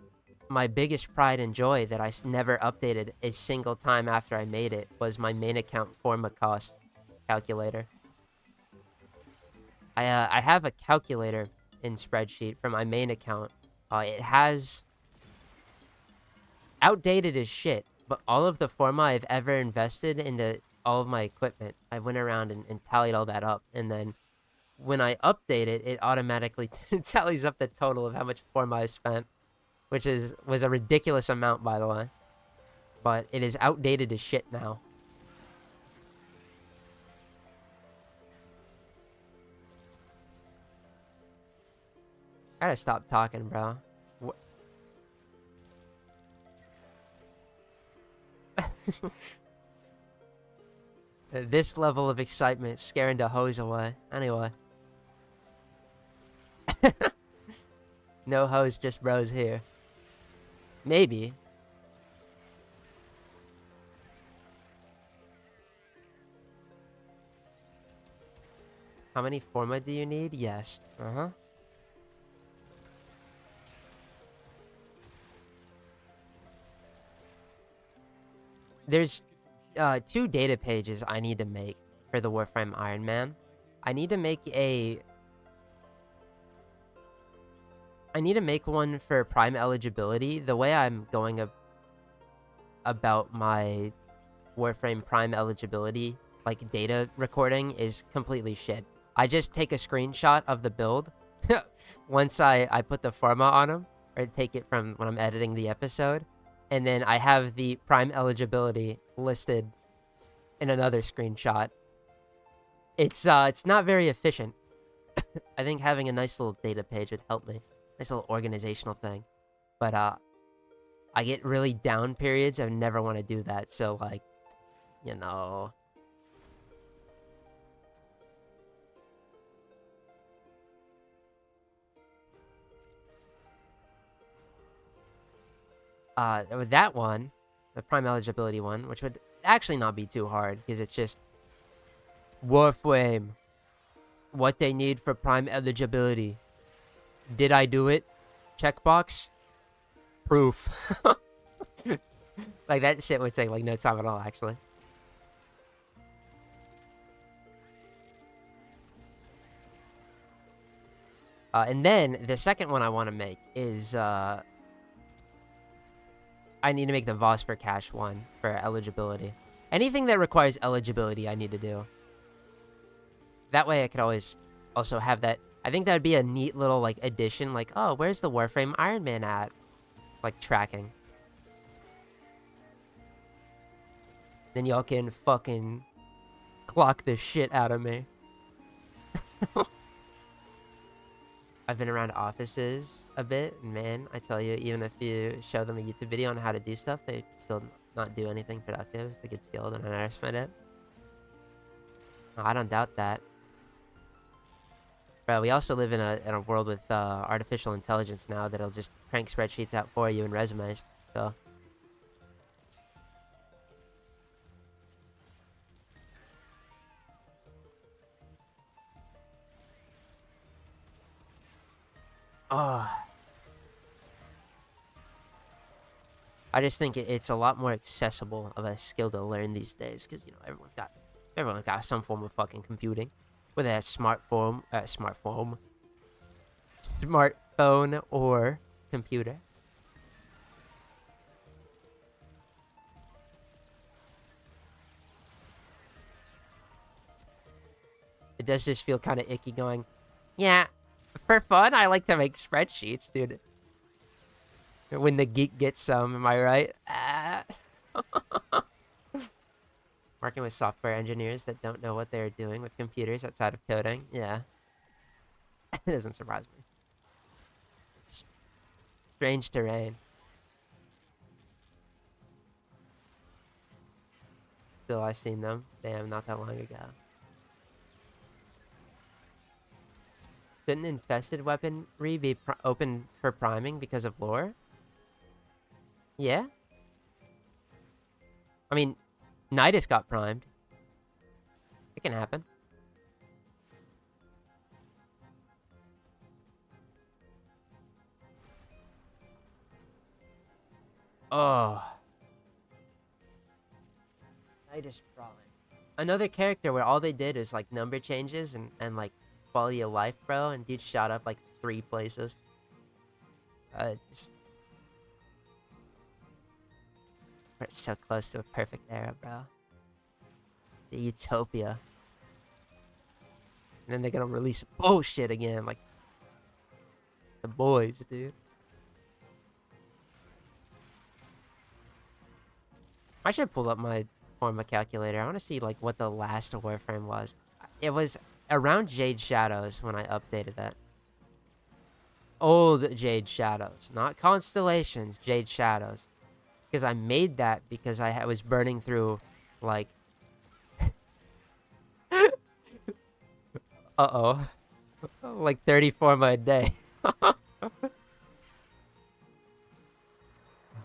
Speaker 1: biggest pride and joy that I never updated a single time after I made it was my main account forma cost calculator. I have a calculator in spreadsheet for my main account. It has outdated as shit, but all of the forma I've ever invested into all of my equipment, I went around and tallied all that up, and then when I update it, it automatically tallies up the total of how much forma I spent, which was a ridiculous amount, by the way. But it is outdated as shit now. I gotta stop talking, bro. This level of excitement scaring the hoes away. Anyway. No hoes, just bros here. Maybe. How many forma do you need? Yes. Uh-huh. There's 2 data pages I need to make for the Warframe Iron Man. I need to make one for Prime eligibility. The way I'm going about my Warframe Prime eligibility, like data recording, is completely shit. I just take a screenshot of the build once I put the forma on them, or take it from when I'm editing the episode, and then I have the Prime eligibility listed in another screenshot. It's not very efficient. I think having a nice little data page would help me. Nice little organizational thing. But I get really down periods. I never want to do that. So like, you know. With that one, the Prime eligibility one, which would actually not be too hard because it's just Warframe. What they need for Prime eligibility. Did I do it? Checkbox. Proof. Like, that shit would take, like, no time at all, actually. And then, the second one I want to make is, I need to make the vosfor cache one for eligibility. Anything that requires eligibility, I need to do. That way I could always also have that. I think that would be a neat little, like, addition. Like, oh, where's the Warframe Iron Man at? Like, tracking. Then y'all can fucking clock the shit out of me. I've been around offices a bit, and man, I tell you, even if you show them a YouTube video on how to do stuff, they still not do anything productive to get skilled, and I underestimate it. I don't doubt that. Bro, we also live in a world with artificial intelligence now that'll just crank spreadsheets out for you and resumes. So. Oh. I just think it's a lot more accessible of a skill to learn these days, because, you know, everyone's got some form of fucking computing, whether that's smartphone or computer. It does just feel kind of icky going, yeah, for fun, I like to make spreadsheets, dude. When the geek gets some, am I right? Working with software engineers that don't know what they're doing with computers outside of coding. Yeah. It doesn't surprise me. Strange terrain. Still, I seen them. Damn, not that long ago. Shouldn't infested weaponry be open for priming because of lore? Yeah? I mean, Nidus got primed. It can happen. Oh. Nidus prime. Another character where all they did is, like, number changes and like, quality of life, bro, and dude shot up, like, 3 places. Just... We're so close to a perfect era, bro. The utopia. And then they're gonna release bullshit again, like the boys, dude. I should pull up my forma calculator. I want to see, like, what the last Warframe was. It was around Jade Shadows when I updated that. Old Jade Shadows, not Constellations, Jade Shadows. Because I made that because I was burning through, like... Uh-oh. Like 30 forma a day.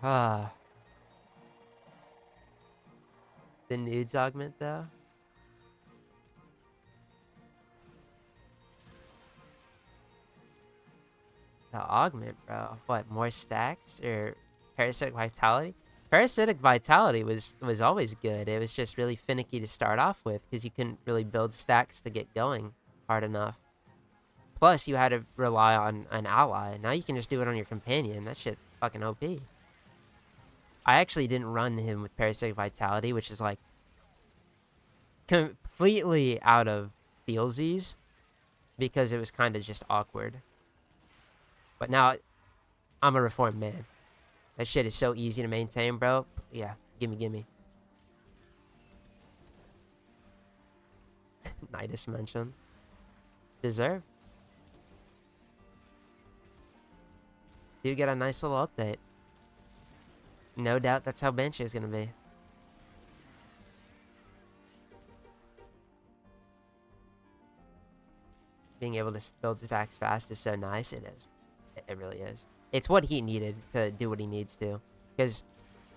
Speaker 1: Ah. The nudes augment, though? The augment, bro. What, more stacks or parasitic vitality? Parasitic vitality was always good. It was just really finicky to start off with because you couldn't really build stacks to get going hard enough. Plus, you had to rely on an ally. Now you can just do it on your companion. That shit's fucking OP. I actually didn't run him with parasitic vitality, which is like completely out of feelsies because it was kind of just awkward. But now I'm a reformed man. That shit is so easy to maintain, bro. Yeah, gimme. Nidus mentioned. Deserve. Do get a nice little update. No doubt that's how Banshee is gonna be. Being able to build stacks fast is so nice. It is. It really is. It's what he needed to do what he needs to. Because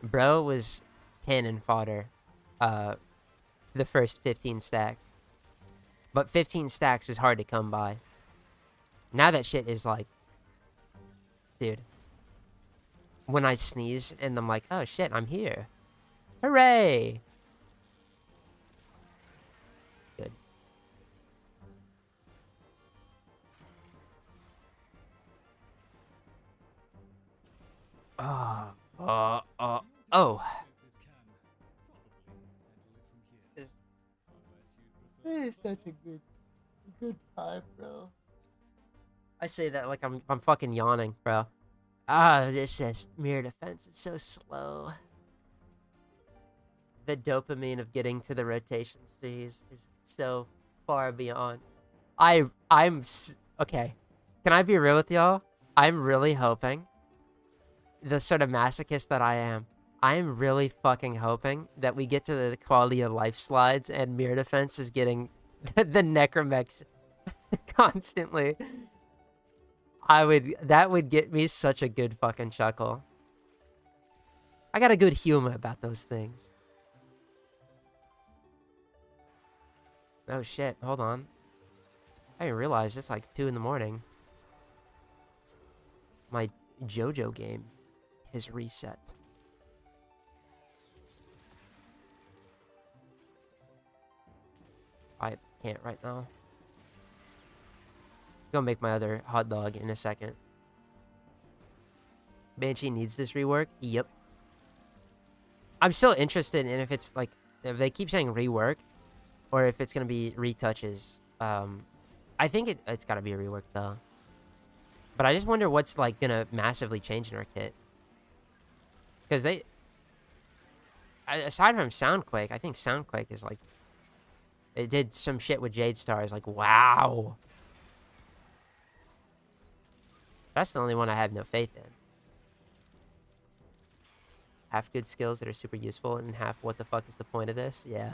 Speaker 1: bro was cannon fodder the first 15 stack. But 15 stacks was hard to come by. Now that shit is like... Dude. When I sneeze and I'm like, oh shit, I'm here. Hooray! Good. Oh. This is such a good time, bro. I say that like I'm fucking yawning, bro. It's just mirror defense is so slow. The dopamine of getting to the rotation seas is so far beyond. Okay. Can I be real with y'all? I'm really hoping, the sort of masochist that I am, I'm really fucking hoping that we get to the quality of life slides and mirror defense is getting the necromex constantly. That would get me such a good fucking chuckle. I got a good humor about those things. Oh shit, hold on. I didn't realize it's like 2 in the morning. My JoJo game is reset. I can't right now. Gonna make my other hot dog in a second. Banshee needs this rework? Yep. I'm still interested in if it's like, if they keep saying rework, or if it's gonna be retouches. I think it's gotta be a rework though. But I just wonder what's like gonna massively change in our kit. Because they, aside from Soundquake, I think Soundquake is like, it did some shit with Jade Stars, like, wow. That's the only one I have no faith in. Half good skills that are super useful, and half what the fuck is the point of this? Yeah.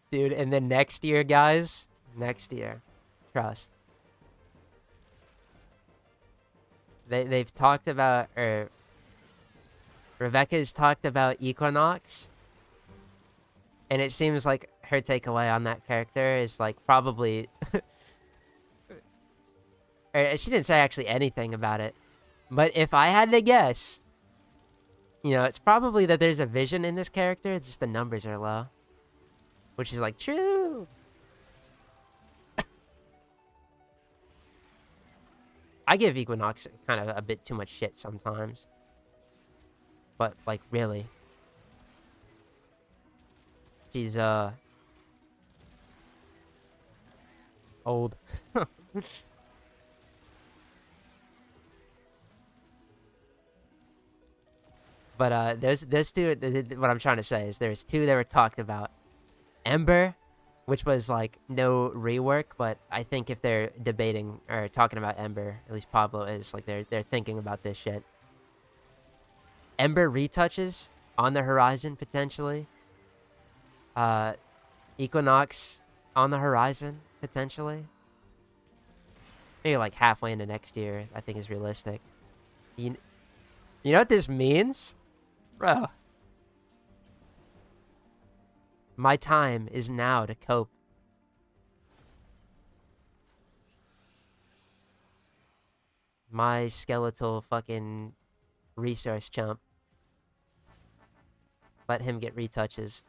Speaker 1: Dude, and then next year, guys, next year, trust. They've talked about, or Rebecca's talked about Equinox, and it seems like her takeaway on that character is like probably, or she didn't say actually anything about it, but if I had to guess, you know, it's probably that there's a vision in this character, it's just the numbers are low, which is like true. I give Equinox kind of a bit too much shit sometimes. But, like, really. She's, old. But, there's two, what I'm trying to say is there's two that were talked about. Ember, which was like no rework, but I think if they're debating or talking about Ember, at least Pablo is, like they're thinking about this shit. Ember retouches on the horizon potentially. Equinox on the horizon potentially. Maybe like halfway into next year, I think is realistic. You know what this means? Bro. My time is now to cope. My skeletal fucking resource chump. Let him get retouches.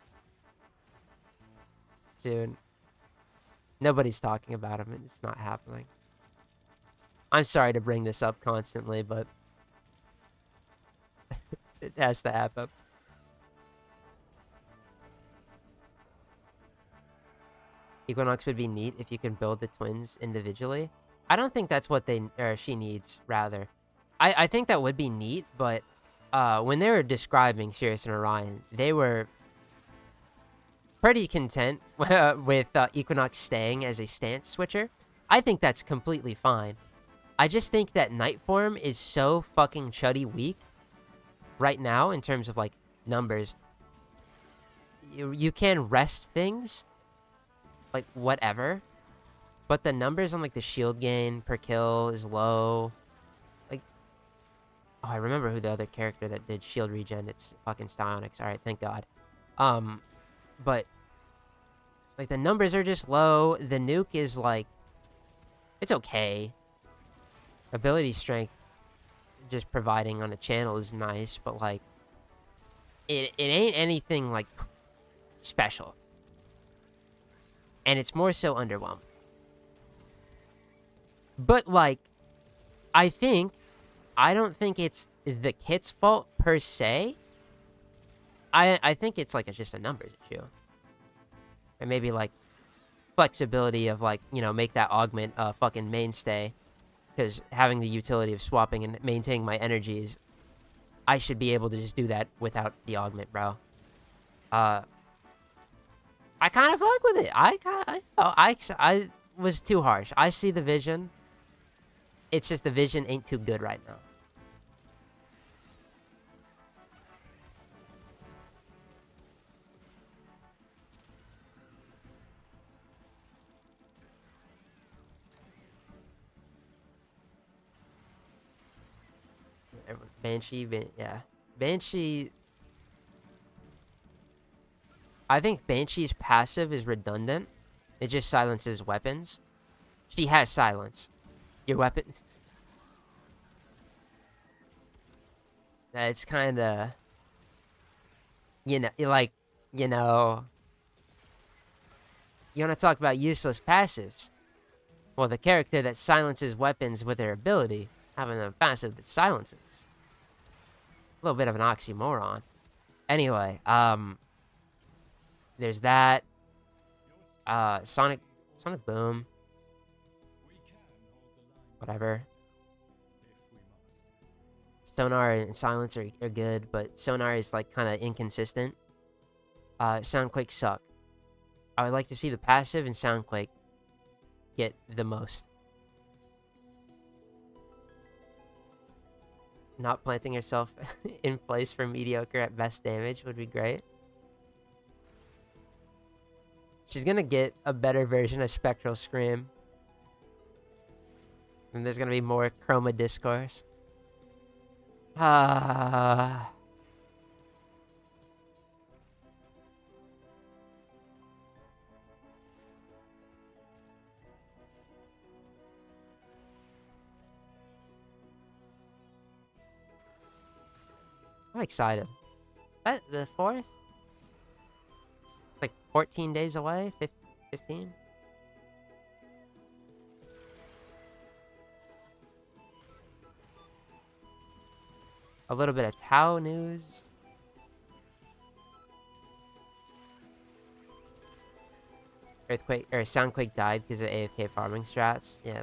Speaker 1: Soon. Nobody's talking about him, and it's not happening. I'm sorry to bring this up constantly, but it has to happen. Equinox would be neat if you can build the twins individually. I don't think that's what she needs, rather. I think that would be neat, but when they were describing Sirius and Orion, they were pretty content with Equinox staying as a stance switcher. I think that's completely fine. I just think that Nightform is so fucking chuddy weak right now in terms of, like, numbers. You can rest things, like, whatever, but the numbers on, like, the shield gain per kill is low. Like, oh, I remember who the other character that did shield regen. It's fucking Styonix. Alright, thank God. But, like, the numbers are just low. The nuke is, like, it's okay. Ability strength just providing on a channel is nice, but, like, it ain't anything, like, special. And it's more so underwhelming. But, like, I don't think it's the kit's fault per se. I think it's, like, just a numbers issue. And maybe, like, flexibility of, like, you know, make that augment a fucking mainstay. Because having the utility of swapping and maintaining my energies, I should be able to just do that without the augment, bro. I kind of fuck with it. I was too harsh. I see the vision. It's just the vision ain't too good right now. Banshee, yeah. Banshee... I think Banshee's passive is redundant. It just silences weapons. She has silence. Your weapon... It's kind of... You know, like, you know... You want to talk about useless passives? Well, the character that silences weapons with their ability, having a passive that silences. A little bit of an oxymoron. Anyway, there's that. Sonic Boom. Whatever. Sonar and Silence are good, but Sonar is, like, kind of inconsistent. Soundquake suck. I would like to see the passive and Soundquake get the most. Not planting yourself in place for mediocre at best damage would be great. She's gonna get a better version of Spectral Scream. And there's gonna be more Chroma Discourse. I'm excited. That the 4th? It's like 14 days away? 15? A little bit of Tau news. Earthquake or Soundquake died because of AFK farming strats. Yeah.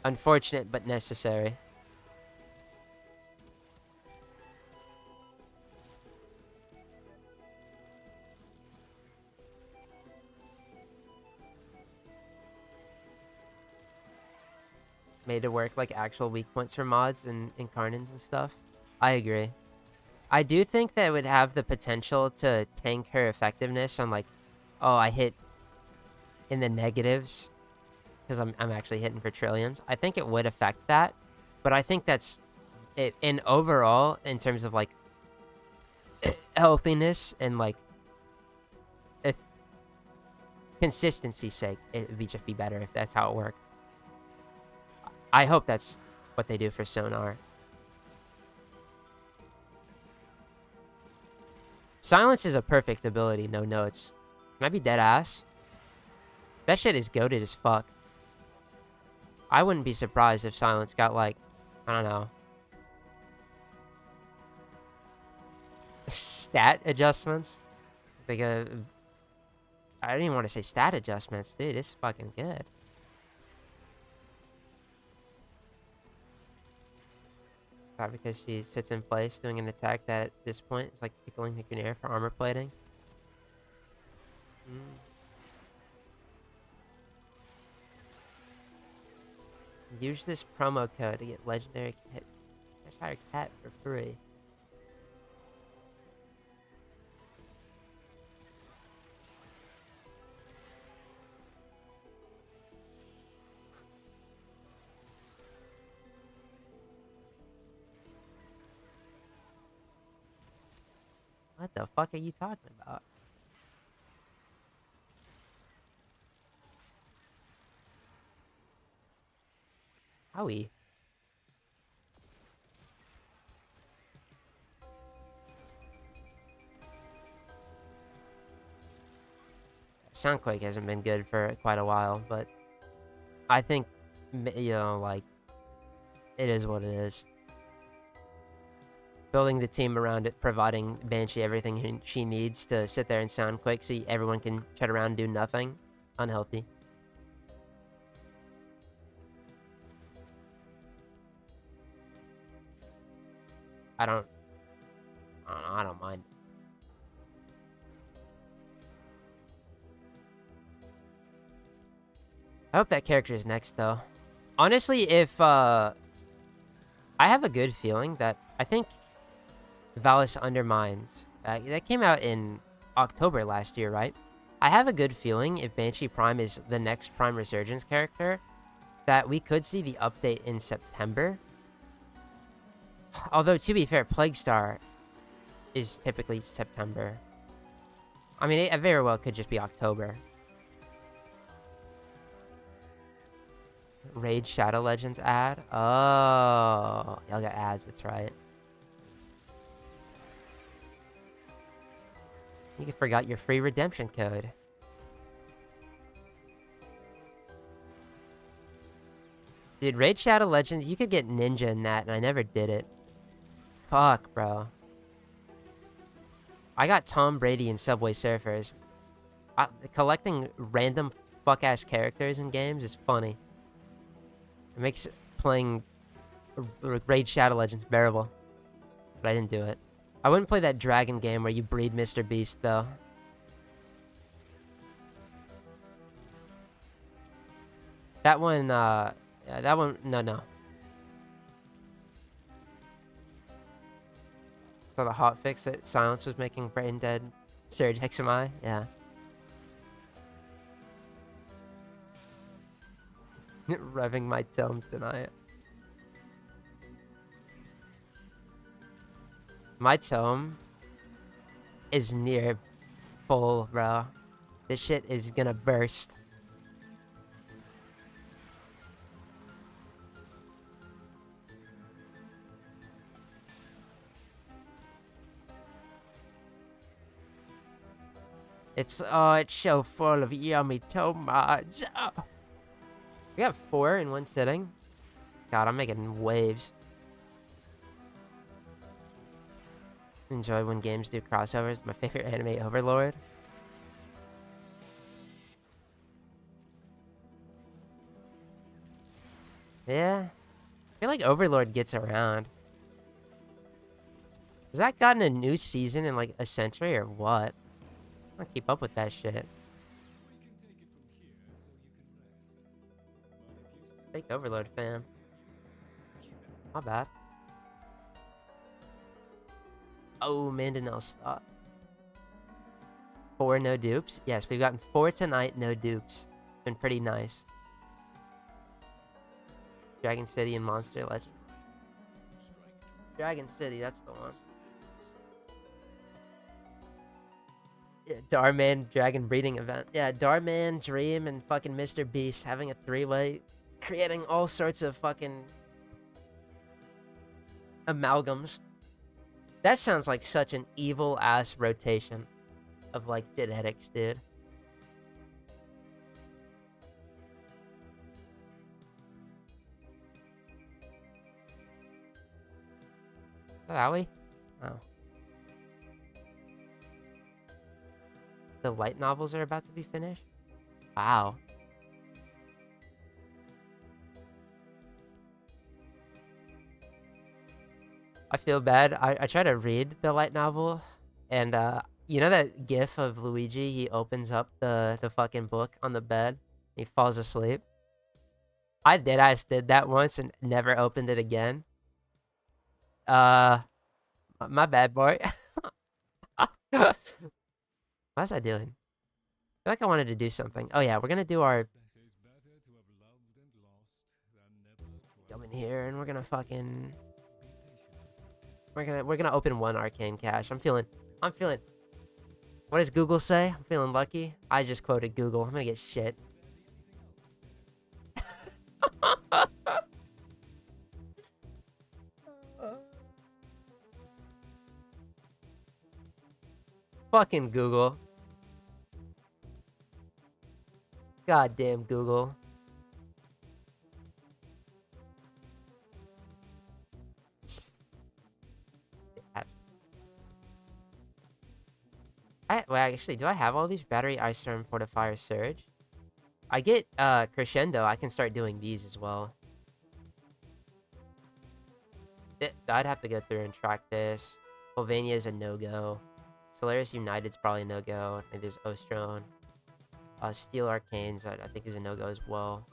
Speaker 1: Unfortunate but necessary. Made to work like actual weak points for mods and incarnates and stuff. I agree. I do think that it would have the potential to tank her effectiveness on, like, oh, I hit in the negatives because I'm actually hitting for trillions. I think it would affect that, but I think that's it in overall in terms of, like, healthiness and, like, consistency's sake, it would just be better if that's how it worked. I hope that's what they do for Sonar. Silence is a perfect ability, no notes. Can I be dead ass? That shit is goated as fuck. I wouldn't be surprised if Silence got, like, I don't know, stat adjustments. Like I don't even want to say stat adjustments, dude. It's fucking good. Because she sits in place doing an attack that at this point is like tickling the Grenadier for armor plating. Use this promo code to get legendary cat for free. What the fuck are you talking about? Howie. Soundquake hasn't been good for quite a while, but I think, you know, like, it is what it is. Building the team around it, providing Banshee everything she needs to sit there and Soundquake so everyone can chat around and do nothing. Unhealthy. I don't know, I don't mind. I hope that character is next, though. Honestly, if, I have a good feeling that, I think Valis Undermines, that came out in October last year, right? I have a good feeling if Banshee Prime is the next Prime Resurgence character, that we could see the update in September. Although, to be fair, Plague Star is typically September. I mean, it very well could just be October. Raid Shadow Legends ad? Oh, y'all got ads, that's right. You forgot your free redemption code. Dude, Raid Shadow Legends, you could get Ninja in that, and I never did it. Fuck, bro. I got Tom Brady in Subway Surfers. Collecting random fuck-ass characters in games is funny. It makes playing Raid Shadow Legends bearable. But I didn't do it. I wouldn't play that dragon game where you breed Mr. Beast, though. That one, yeah, that one, no. So the hotfix that Silence was making brain dead Surge XMI? Yeah. Revving my Tome tonight. My Tome is near full, bro. This shit is gonna burst. It's so full of yummy tomates. Oh. We got 4 in one sitting. God, I'm making waves. Enjoy when games do crossovers. My favorite anime, Overlord. Yeah. I feel like Overlord gets around. Has that gotten a new season in like a century or what? I don't keep up with that shit. Fake Overlord fan. My bad. Oh, Mandanel stop. 4 no dupes. Yes, we've gotten 4 tonight, no dupes. It's been pretty nice. Dragon City and Monster Legend. Dragon City, that's the one. Yeah, Darman Dragon breeding event. Yeah, Darman, Dream, and fucking Mr. Beast having a three-way, creating all sorts of fucking amalgams. That sounds like such an evil ass rotation of like genetics, dude. Is that Owie? Oh. The light novels are about to be finished? Wow. I feel bad. I try to read the light novel, and you know that gif of Luigi? He opens up the fucking book on the bed. He falls asleep. I did that once and never opened it again. My bad, boy. What was I doing? I feel like I wanted to do something. Oh yeah, we're gonna do our. Come in here and we're gonna fucking. We're gonna open one arcane cache. I'm feeling. What does Google say? I'm feeling lucky. I just quoted Google. I'm gonna get shit. Fucking Google. Goddamn Google. Well, actually, do I have all these? Battery, Ice Storm, Fortifier, Surge? I get Crescendo. I can start doing these as well. I'd have to go through and track this. Sylvania is a no-go. Solaris United's probably a no-go. Maybe there's Ostrone. Steel Arcanes, I think is a no-go as well.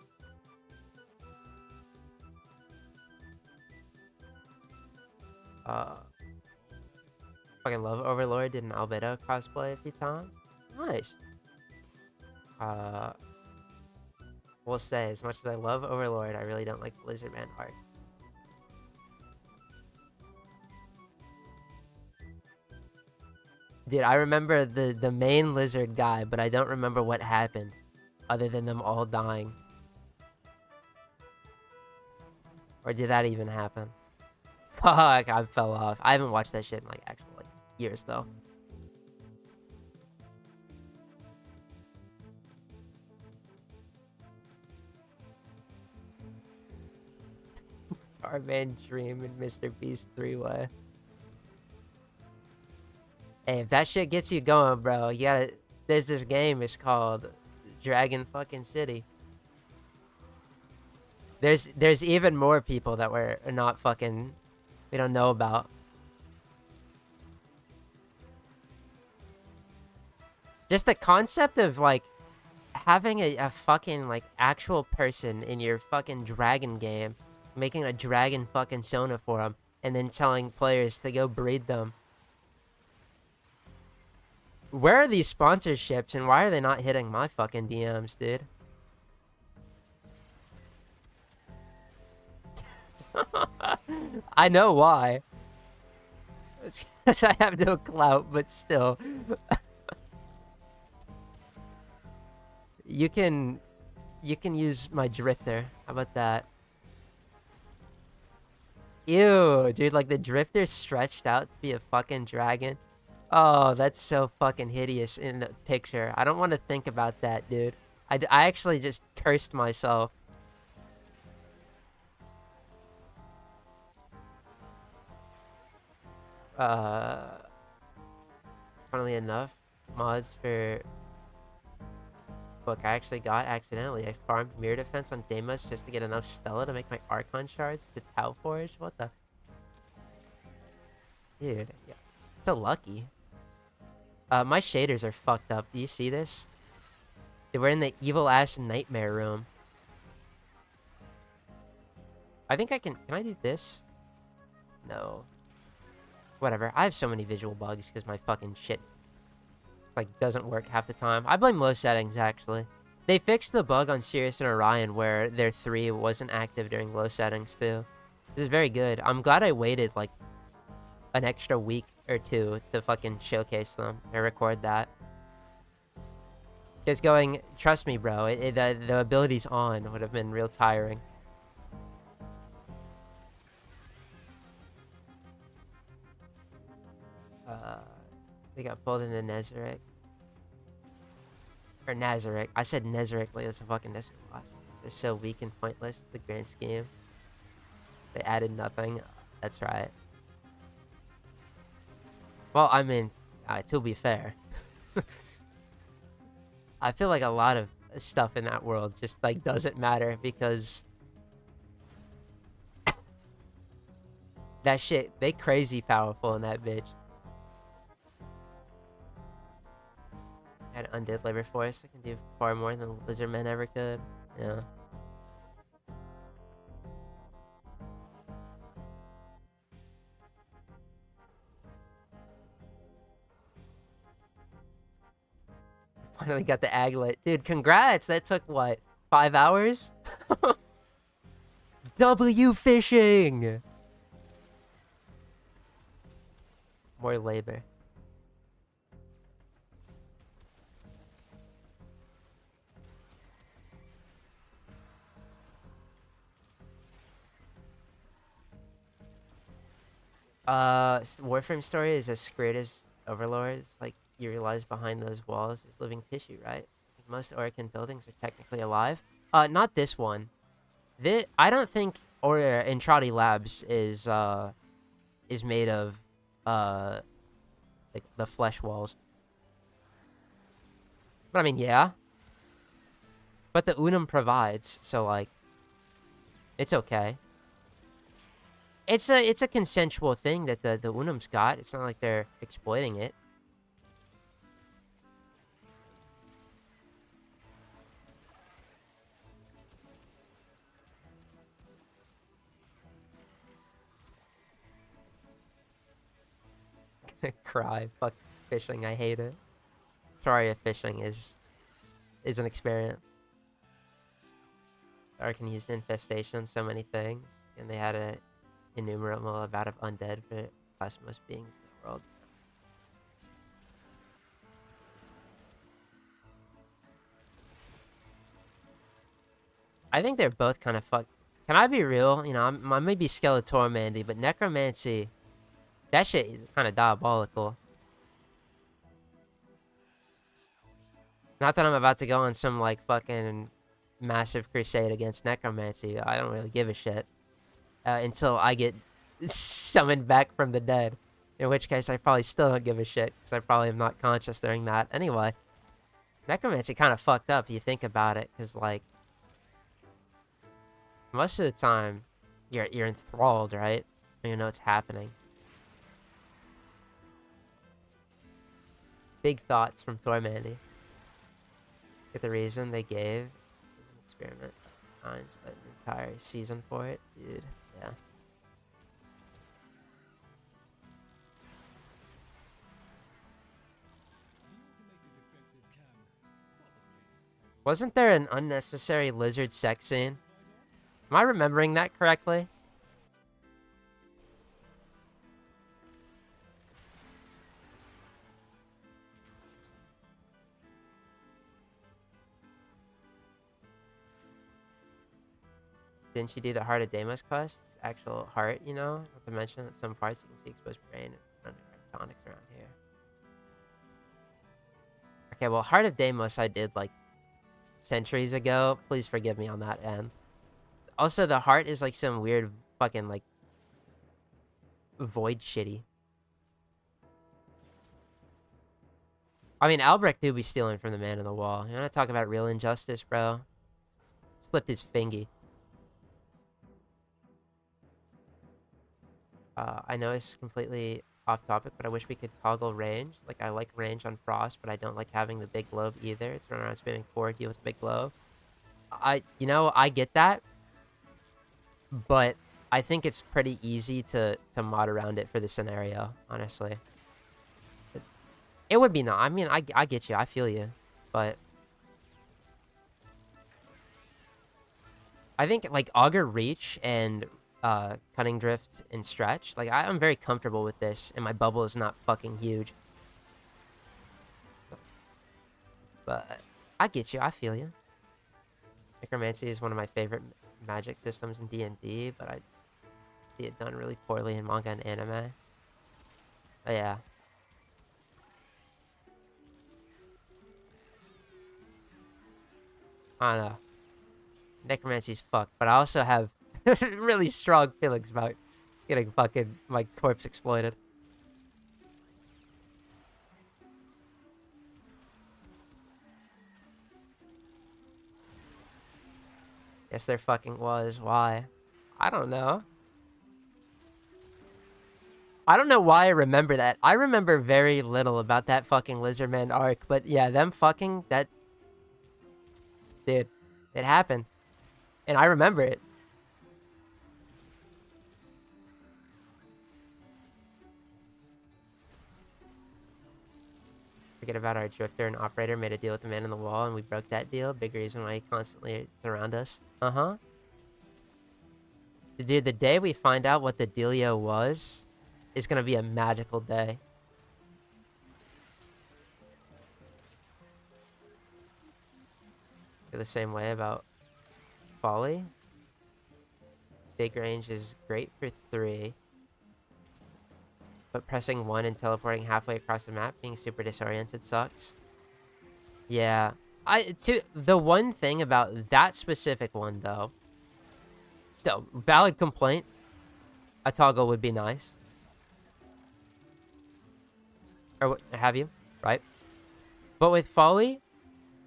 Speaker 1: Fucking love Overlord. Did an Albedo cosplay a few times. Nice. We'll say, as much as I love Overlord, I really don't like the Lizard Man art. Dude, I remember the main lizard guy, but I don't remember what happened other than them all dying. Or did that even happen? Fuck, I fell off. I haven't watched that shit in like actual like years though. Starman Dream and Mr. Beast 3-way. Hey, if that shit gets you going, bro, you gotta. There's this game. It's called Dragon fucking City. There's even more people that we're not fucking. We don't know about. Just the concept of like having a fucking like actual person in your fucking dragon game, making a dragon fucking Sona for them, and then telling players to go breed them. Where are these sponsorships and why are they not hitting my fucking DMs, dude? I know why. It's because I have no clout, but still. You can use my drifter. How about that? Ew, dude, like the drifter stretched out to be a fucking dragon. Oh, that's so fucking hideous in the picture. I don't want to think about that, dude. I actually just cursed myself. Funnily enough, mods for book I actually got accidentally. I farmed Mirror Defense on Deimos just to get enough Stella to make my Archon shards to Tau Forge. What the? Dude, yeah, so lucky. My shaders are fucked up. Do you see this? We're in the evil-ass nightmare room. I think I can... Can I do this? No. Whatever. I have so many visual bugs because my fucking shit like doesn't work half the time. I blame low settings, actually. They fixed the bug on Sirius and Orion where their 3 wasn't active during low settings, too. This is very good. I'm glad I waited, like, an extra week or 2 to fucking showcase them and record that. Just going, trust me, bro. The ability's on would have been real tiring. They got pulled into Nezarek. Or Nazarek. I said Nezarek like that's a fucking Nezarek boss. They're so weak and pointless, the grand scheme. They added nothing. That's right. Well, I mean, to be fair. I feel like a lot of stuff in that world just, like, doesn't matter because... that shit, they crazy powerful in that bitch. Had undead labor force that can do far more than lizard men ever could. Yeah. Finally got the aglet. Dude, congrats! That took, what, 5 hours? W fishing! More labor. Warframe story is as great as Overlord's. Like, you realize behind those walls there's living tissue, right? Most arcane buildings are technically alive. Not this one. I don't think Entrati Labs is made of like the flesh walls. But I mean, yeah. But the Unum provides, so like, it's okay. It's a consensual thing that the Unum's got. It's not like they're exploiting it. Cry. Fuck fishing. I hate it. Terraria fishing is an experience. Arcane used infestation, so many things, and they had a innumerable amount of undead for plus most beings in the world. I think they're both kind of fucked. Can I be real? You know, I may be Skeletormandee, but necromancy, that shit is kind of diabolical. Not that I'm about to go on some, like, fucking massive crusade against necromancy. I don't really give a shit. Until I get summoned back from the dead. In which case, I probably still don't give a shit, because I probably am not conscious during that. Anyway, necromancy kind of fucked up if you think about it, because, like, most of the time, you're enthralled, right? You know what's happening. Big thoughts from Tormandee. Get the reason they gave was an experiment of times, but an entire season for it, dude. Yeah. Wasn't there an unnecessary lizard sex scene? Am I remembering that correctly? Didn't she do the Heart of Deimos quest? It's actual heart, you know? Not to mention that some parts you can see exposed brain and tectonics around here. Okay, well, Heart of Deimos I did, like, centuries ago. Please forgive me on that end. Also, the heart is, like, some weird fucking, like, void shitty. I mean, Albrecht do be stealing from the man in the wall. You wanna talk about real injustice, bro? Slipped his fingy. I know it's completely off topic, but I wish we could toggle range. Like, I like range on Frost, but I don't like having the big globe either. It's running around spamming 4D with a big globe. You know, I get that, but I think it's pretty easy to mod around it for the scenario, honestly. It would be not. I mean, I get you. I feel you. But I think, like, Augur Reach and Cunning Drift and Stretch, like, I'm very comfortable with this, and my bubble is not fucking huge. But I get you. I feel you. Necromancy is one of my favorite magic systems in D&D, but I see it done really poorly in manga and anime. But yeah. I don't know. Necromancy's fucked, but I also have really strong feelings about getting fucking my corpse exploited. Yes, there fucking was. Why? I don't know. I don't know why I remember that. I remember very little about that fucking Lizardman arc, but yeah, them fucking that. Dude, it happened. And I remember it. Forget about our drifter and operator made a deal with the man in the wall, and we broke that deal. Big reason why he constantly surround us. Uh-huh. Dude, the day we find out what the dealio was is gonna be a magical day. Feel the same way about Folly. Big range is great for 3. But pressing 1 and teleporting halfway across the map, being super disoriented sucks. Yeah. The one thing about that specific one, though, still, valid complaint, a toggle would be nice. Or what have you, right? But with Folly,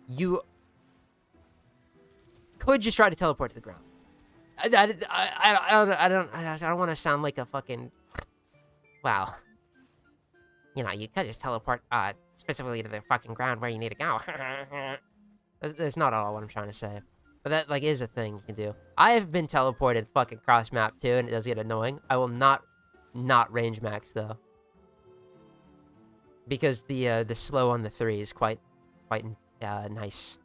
Speaker 1: you could just try to teleport to the ground. I don't want to sound like a fucking... Wow. You know, you could just teleport specifically to the fucking ground where you need to go. That's not all what I'm trying to say. But that, like, is a thing you can do. I have been teleported fucking cross map too, and it does get annoying. I will not range max, though. Because the slow on the 3 is quite nice.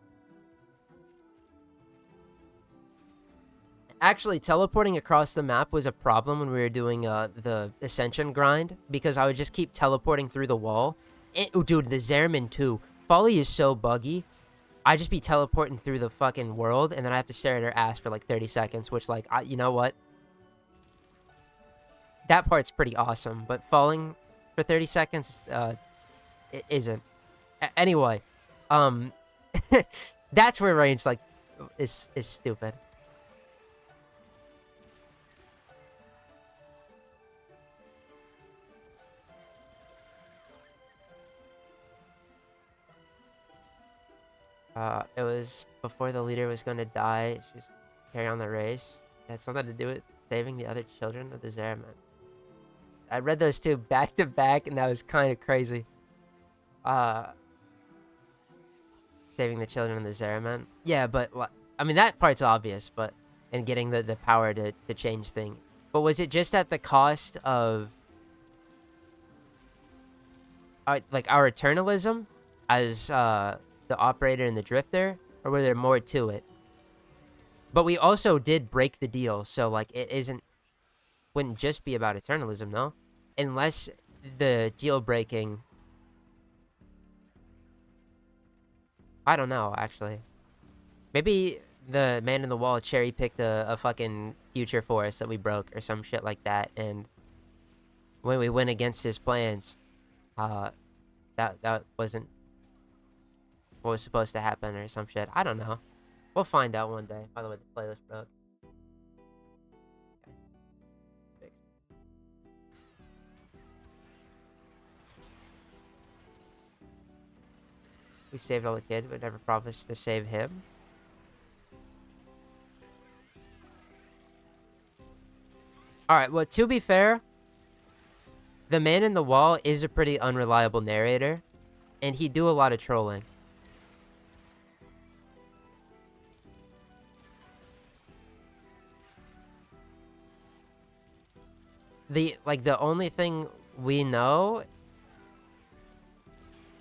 Speaker 1: Actually, teleporting across the map was a problem when we were doing the Ascension grind, because I would just keep teleporting through the wall. Oh, dude, the Zerman too. Folly is so buggy. I'd just be teleporting through the fucking world, and then I have to stare at her ass for like 30 seconds, which, like, you know what? That part's pretty awesome, but falling for 30 seconds, it isn't. Anyway, that's where range, like, is stupid. It was before the leader was going to die. She was carrying on the race. It had something to do with saving the other children of the Zeraman. I read those two back to back, and that was kind of crazy. Saving the children of the Zeraman. Yeah, but I mean, that part's obvious, but and getting the power to change things. But was it just at the cost of like our eternalism as the operator and the drifter, or were there more to it? But we also did break the deal, so like it wouldn't just be about eternalism, no? Unless the deal breaking, I don't know, actually. Maybe the man in the wall cherry picked a fucking future for us that we broke or some shit like that, and when we went against his plans, that wasn't what was supposed to happen or some shit. I don't know. We'll find out one day. By the way, the playlist broke. Okay. Fixed. We saved all the kid, but never promised to save him. Alright, well, to be fair, the man in the wall is a pretty unreliable narrator, and he'd do a lot of trolling. The only thing we know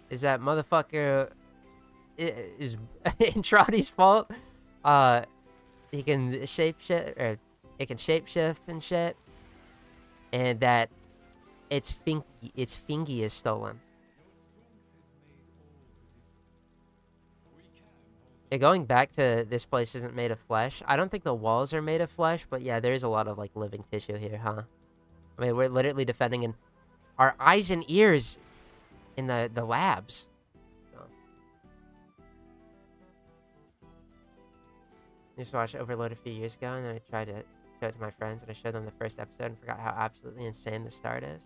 Speaker 1: is that motherfucker is Intradi's fault. He can shapeshift, or it can shapeshift and shit, and that its fingy is stolen. Yeah, going back to this place isn't made of flesh. I don't think the walls are made of flesh, but yeah, there is a lot of like living tissue here, huh? I mean, we're literally defending in our eyes and ears in the labs. So. I used to watch Overload a few years ago, and then I tried to show it to my friends, and I showed them the first episode and forgot how absolutely insane the start is.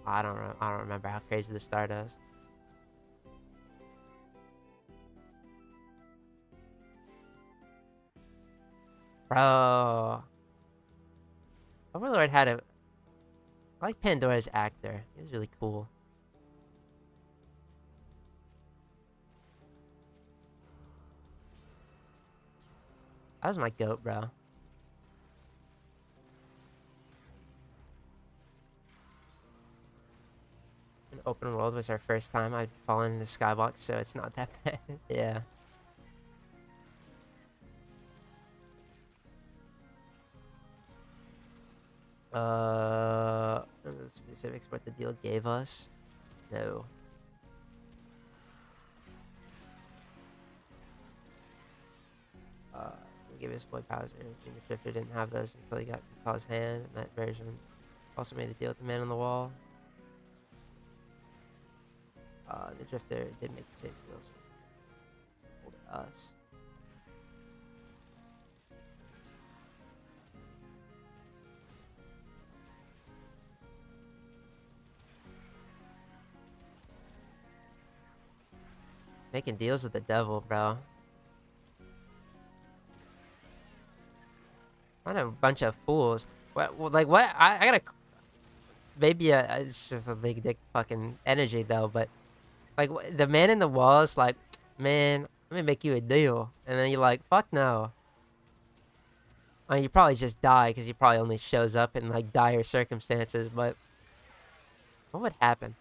Speaker 1: I don't remember how crazy the start is. Bro. Overlord had a... I like Pandora's actor. He was really cool. That was my goat, bro. An open world was our first time I'd fallen in the skybox, so it's not that bad. Yeah. The specifics what the deal gave us? No. He gave his boy powers. Junior Shifter didn't have those until he got Paul's hand, and that version also made a deal with the man on the wall. The Drifter did make the same deals. Told us. Making deals with the devil, bro. What a bunch of fools. What? Like what? I gotta. Maybe it's just a big dick fucking energy though. But like the man in the wall is like, man, let me make you a deal, and then you're like, fuck no. I mean, you probably just die because he probably only shows up in like dire circumstances. But what would happen?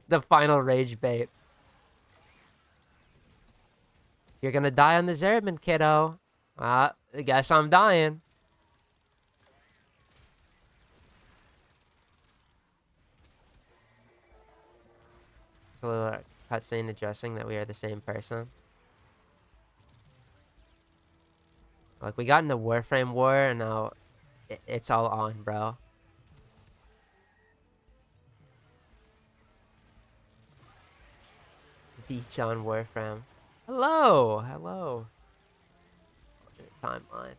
Speaker 1: The final rage bait. You're gonna die on the Zerman, kiddo. I guess I'm dying. It's a little cutscene addressing that we are the same person. Like, we got into Warframe War, and now it's all on, bro. Beach on Warframe. Hello! Hello. Timeline.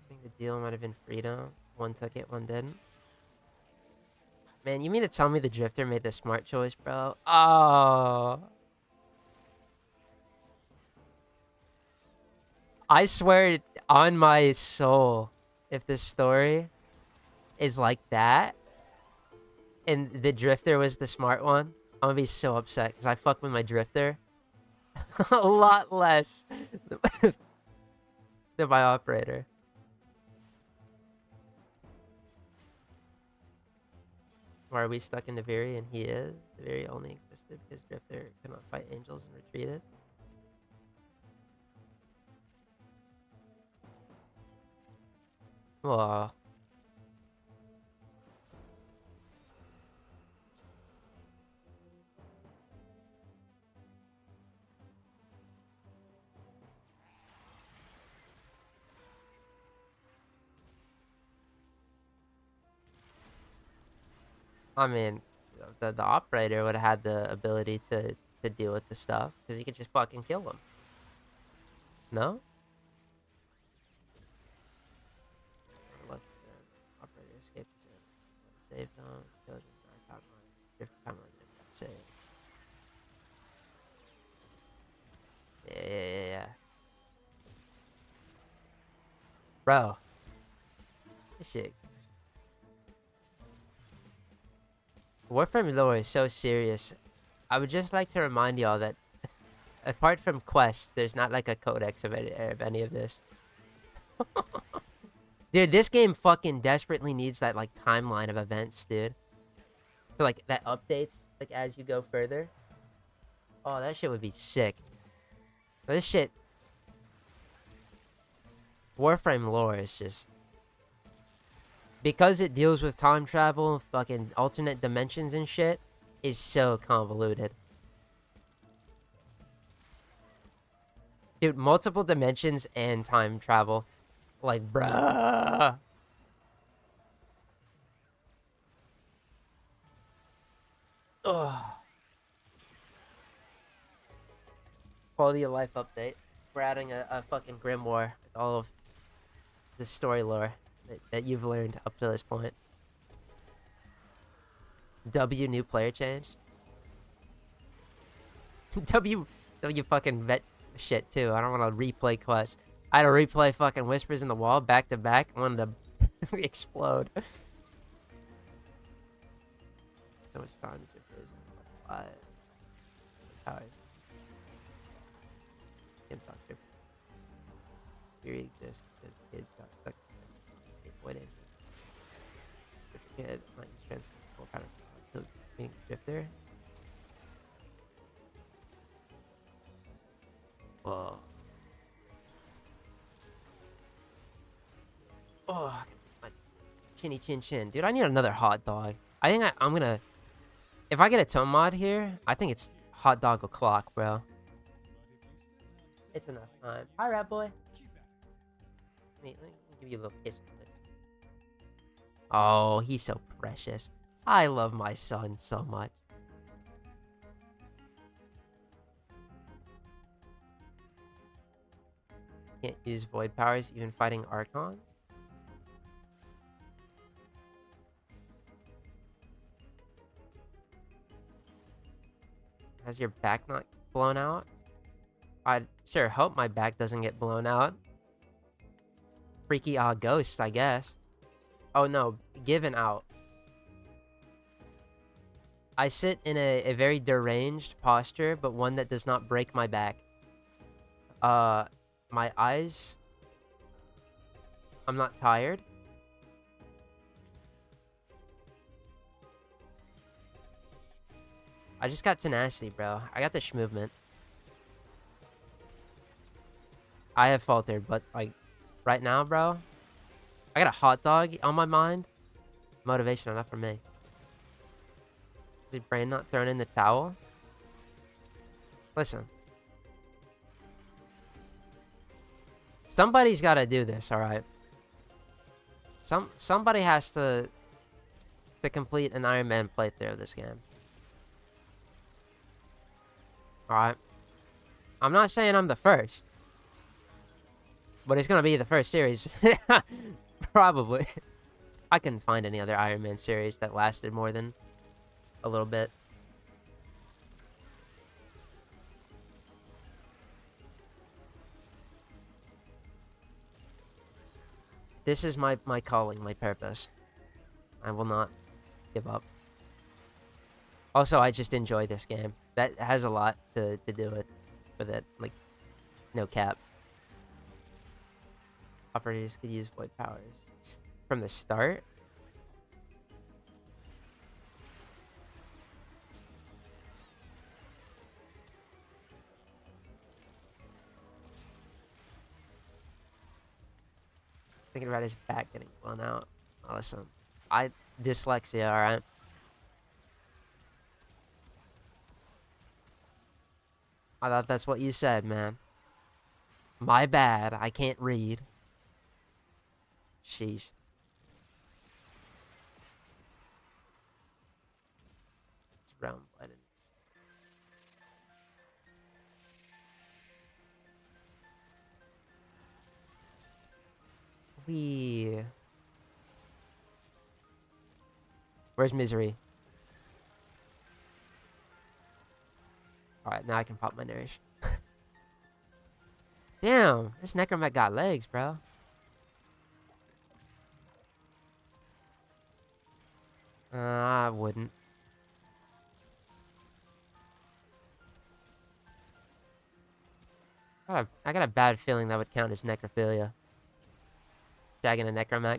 Speaker 1: I think the deal might have been freedom. One took it, one didn't. Man, you mean to tell me the Drifter made the smart choice, bro? Oh. I swear on my soul, if this story is like that, and the Drifter was the smart one, I'm gonna be so upset because I fuck with my Drifter a lot less than my operator. Why are we stuck in Naviri and he is? Naviri only existed because Drifter could not fight angels and retreated. Well, I mean, the operator would have had the ability to deal with the stuff because he could just fucking kill them. No? Let the operator escape to save them. Kill them. Timeline. Drift timeline. Save. Yeah. Bro. This shit. Warframe lore is so serious. I would just like to remind y'all that apart from quests, there's not like a codex of any of this. Dude, this game fucking desperately needs that like timeline of events, dude. So like that updates like as you go further. Oh, that shit would be sick. This shit. Warframe lore is just because it deals with time travel, fucking alternate dimensions and shit, is so convoluted. Dude, multiple dimensions and time travel. Like, bruh. Ugh. Quality of life update. We're adding a fucking grimoire with all of the story lore that you've learned up to this point. W new player change. W fucking vet shit too. I don't want to replay quests. I had to replay fucking Whispers in the Wall back to back. I wanted to explode. So much time to is powers. Kim Doctor. Theory exists because kids got stuck in the state void. Kid might use transferable patterns to being drifter. Whoa. Oh, my chinny chin chin. Dude, I need another hot dog. I think I'm gonna... If I get a Tome mod here, I think it's hot dog o'clock, bro. It's enough time. Hi, rat boy. Let me give you a little kiss. Oh, he's so precious. I love my son so much. Can't use void powers even fighting archons. Has your back not blown out? I'd sure hope my back doesn't get blown out. Freaky ghost, I guess. Oh no, given out. I sit in a very deranged posture, but one that does not break my back. My eyes... I'm not tired. I just got tenacity, bro. I got the movement. I have faltered, but like right now, bro, I got a hot dog on my mind. Motivation enough for me. Is his brain not thrown in the towel? Listen. Somebody's got to do this, all right? Somebody has to complete an Iron Man playthrough of this game. All right. I'm not saying I'm the first. But it's going to be the first series. Probably. I couldn't find any other Iron Man series that lasted more than a little bit. This is my calling, my purpose. I will not give up. Also, I just enjoy this game. That has a lot to do with it. Like, no cap. Operators could use void powers from the start. Thinking about his back getting blown out. Oh, listen, dyslexia, all right. I thought that's what you said, man. My bad. I can't read. Sheesh. It's round-blooded. Where's Misery? Alright, now I can pop my nourish. Damn, this necromech got legs, bro. I wouldn't. I got a bad feeling that would count as necrophilia. Shagging a necromech.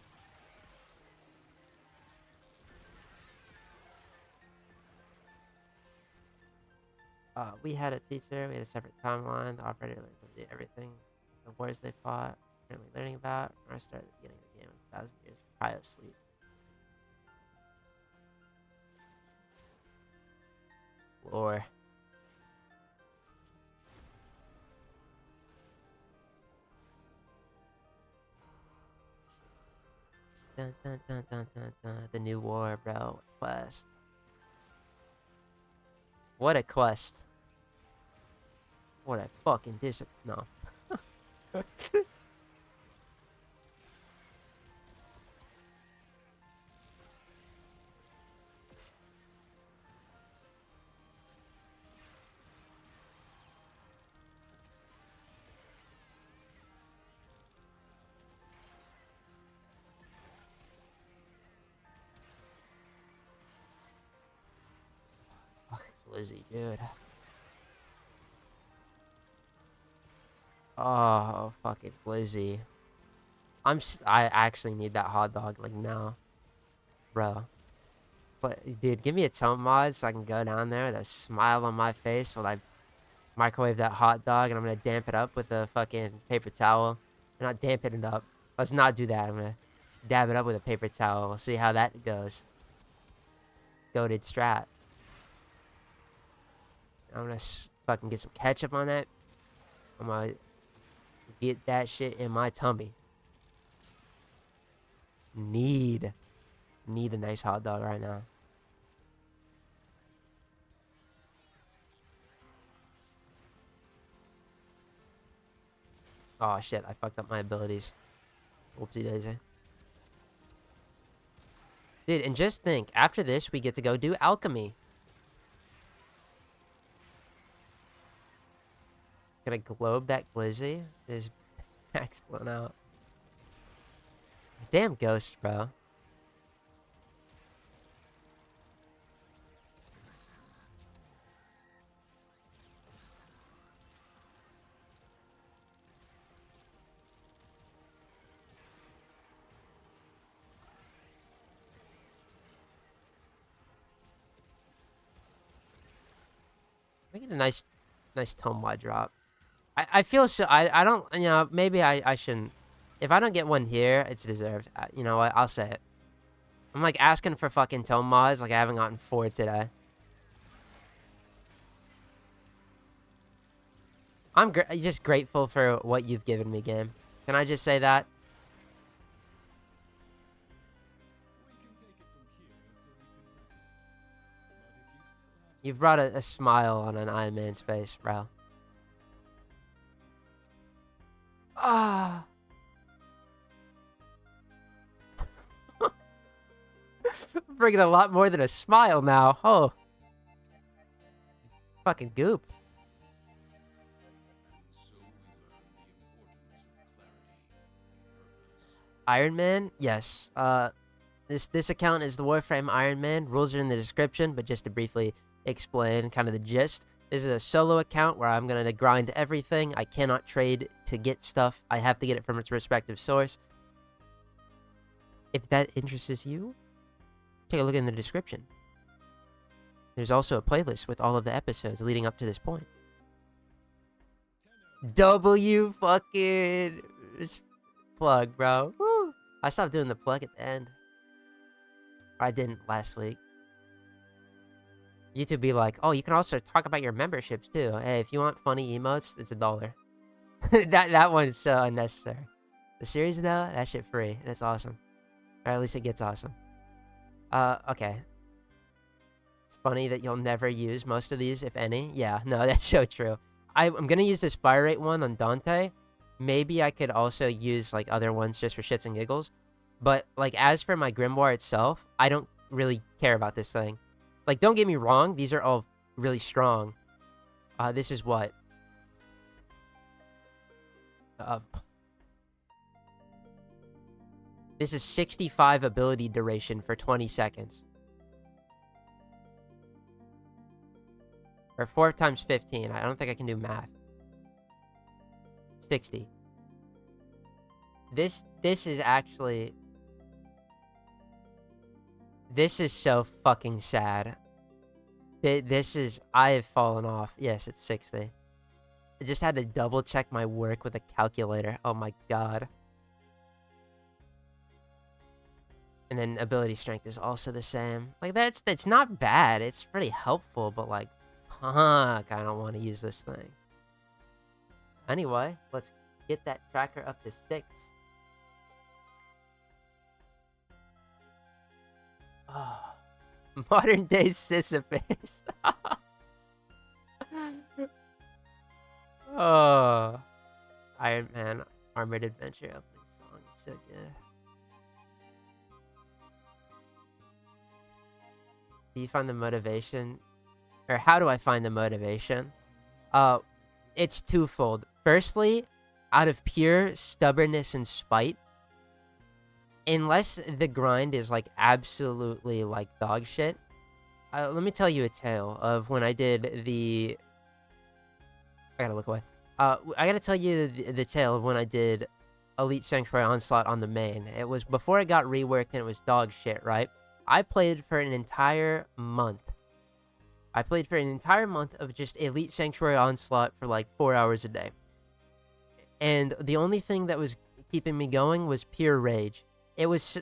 Speaker 1: We had a teacher. We had a separate timeline. The operator learned to do everything. The wars they fought. Currently learning about. Our start at the beginning of the game was 1,000 years of cryo sleep. explore. Dun, dun, dun, dun, dun, dun. The new war, bro. Quest. What a quest. What a fucking no. Lizzie, dude. Oh, fucking Lizzie. I actually need that hot dog, like, now. Bro. But, dude, give me a Tome mod so I can go down there with a smile on my face while I microwave that hot dog, and I'm gonna damp it up with a fucking paper towel. Or not dampen it up. Let's not do that. I'm gonna dab it up with a paper towel. We'll see how that goes. Goated strat. I'm gonna fucking get some ketchup on that. I'm gonna get that shit in my tummy. Need a nice hot dog right now. Oh shit, I fucked up my abilities. Whoopsie daisy. Dude, and just think, after this we get to go do alchemy. Gonna globe that glizzy. His back's blown out. Damn ghost, bro. We get a nice Tome wide drop. I feel so. I don't. You know, maybe I shouldn't. If I don't get one here, it's deserved. You know what? I'll say it. I'm like asking for fucking Tome mods, like I haven't gotten 4 today. I'm just grateful for what you've given me, game. Can I just say that? You've brought a smile on an Iron Man's face, bro. Ah. Bringing a lot more than a smile now. Oh. Fucking gooped. Iron Man? Yes. This account is the Warframe Iron Man. Rules are in the description, but just to briefly explain kind of the gist. This is a solo account where I'm going to grind everything. I cannot trade to get stuff. I have to get it from its respective source. If that interests you, take a look in the description. There's also a playlist with all of the episodes leading up to this point. W fucking plug, bro. Woo. I stopped doing the plug at the end. I didn't last week. YouTube be like, oh, you can also talk about your memberships too. Hey, if you want funny emotes, it's $1. that one's so unnecessary. The series though, that shit free, and it's awesome. Or at least it gets awesome. Okay. It's funny that you'll never use most of these, if any. Yeah, no, that's so true. I'm gonna use this fire rate one on Dante. Maybe I could also use like other ones just for shits and giggles. But like as for my grimoire itself, I don't really care about this thing. Like, don't get me wrong, these are all really strong. This is what? This is 65 ability duration for 20 seconds. Or 4 times 15. I don't think I can do math. 60. This is actually... This is so fucking sad. This is... I have fallen off. Yes, it's 60. I just had to double check my work with a calculator. Oh my god. And then ability strength is also the same. Like, that's not bad. It's pretty helpful, but like, I don't want to use this thing. Anyway, let's get that tracker up to 6. Oh, modern day Sisyphus. Oh, Iron Man Armored Adventure opening song is so good. Do you find the motivation, or how do I find the motivation? It's twofold. Firstly, out of pure stubbornness and spite. Unless the grind is like absolutely like dog shit. Let me tell you a tale of when I did the. I gotta look away. I gotta tell you the tale of when I did Elite Sanctuary Onslaught on the main. It was before it got reworked and it was dog shit, right? I played for an entire month. I played for an entire month of just Elite Sanctuary Onslaught for like 4 hours a day. And the only thing that was keeping me going was pure rage. It was...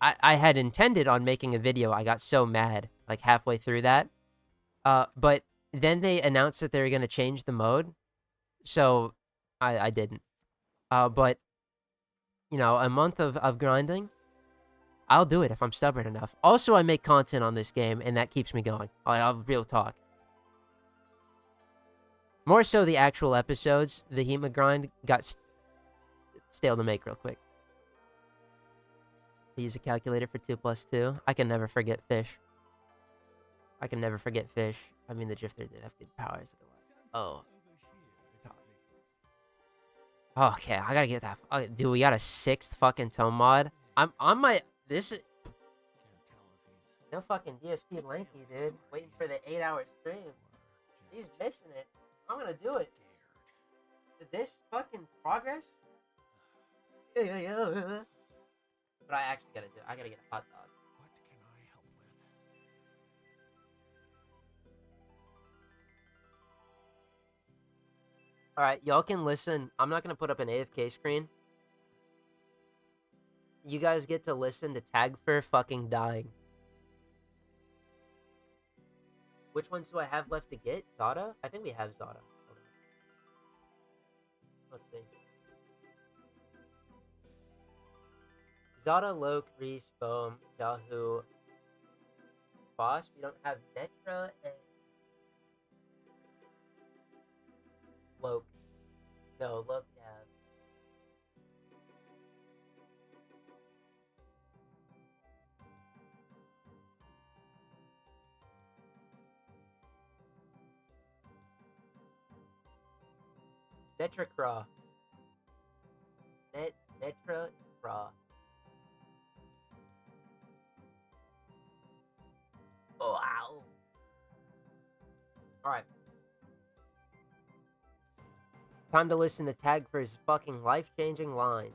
Speaker 1: I had intended on making a video. I got so mad, like halfway through that. But then they announced that they were going to change the mode. So I didn't. But, you know, a month of grinding, I'll do it if I'm stubborn enough. Also, I make content on this game, and that keeps me going. I'll real talk. More so the actual episodes. The Hema grind got stale to make real quick. I use a calculator for 2 plus 2. I can never forget fish. I can never forget fish. I mean, the Drifter did have good powers otherwise. Oh. God. Okay, I gotta get that. Okay, dude, we got a 6th fucking Tome mod. I'm on my... This is... No fucking DSP Lanky, dude. Waiting for the 8-hour stream. He's missing it. I'm gonna do it. This fucking progress? But I actually gotta do it. I gotta get a hot dog.
Speaker 2: What can I help with?
Speaker 1: Alright, y'all can listen. I'm not gonna put up an AFK screen. You guys get to listen to Tagfer fucking dying. Which ones do I have left to get? Zada? I think we have Zada. Let's see. Zada, Loke, Reese, Bohm, Yahoo, Boss. We don't have Netra and Loke. No, Loke we have. Netra Craw. Netra Craw. Oh, wow. Alright. Time to listen to Tag for his fucking life-changing lines.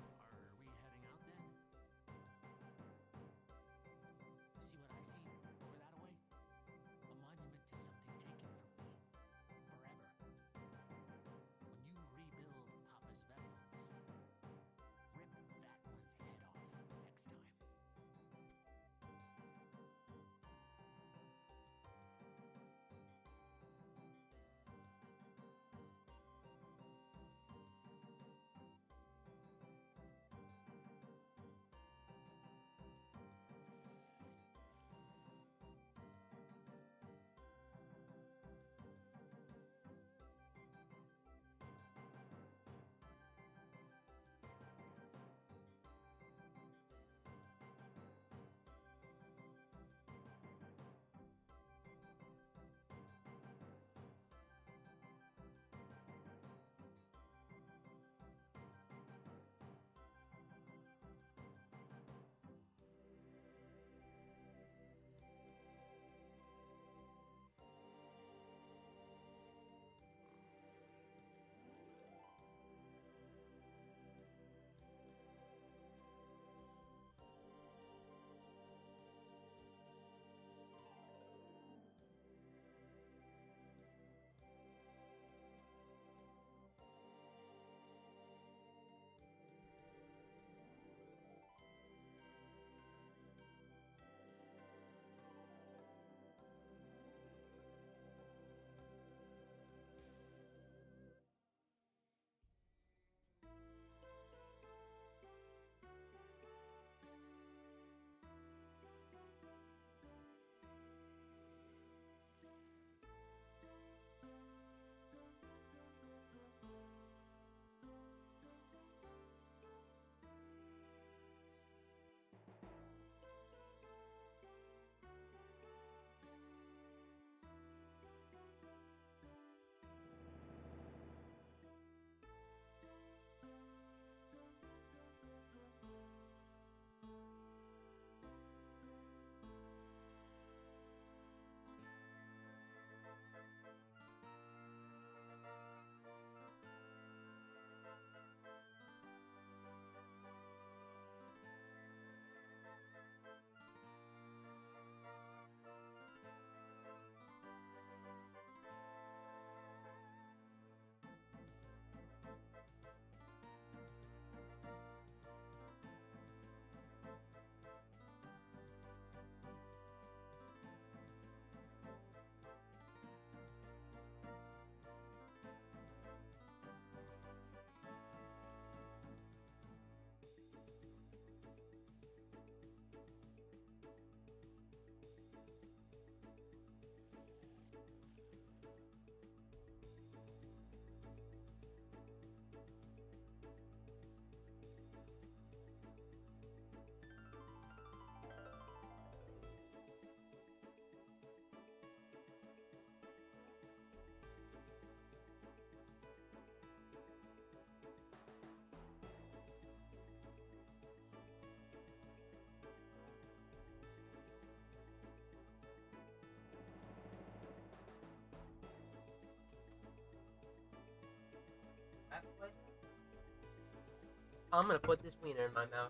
Speaker 1: I'm gonna put this wiener in my mouth.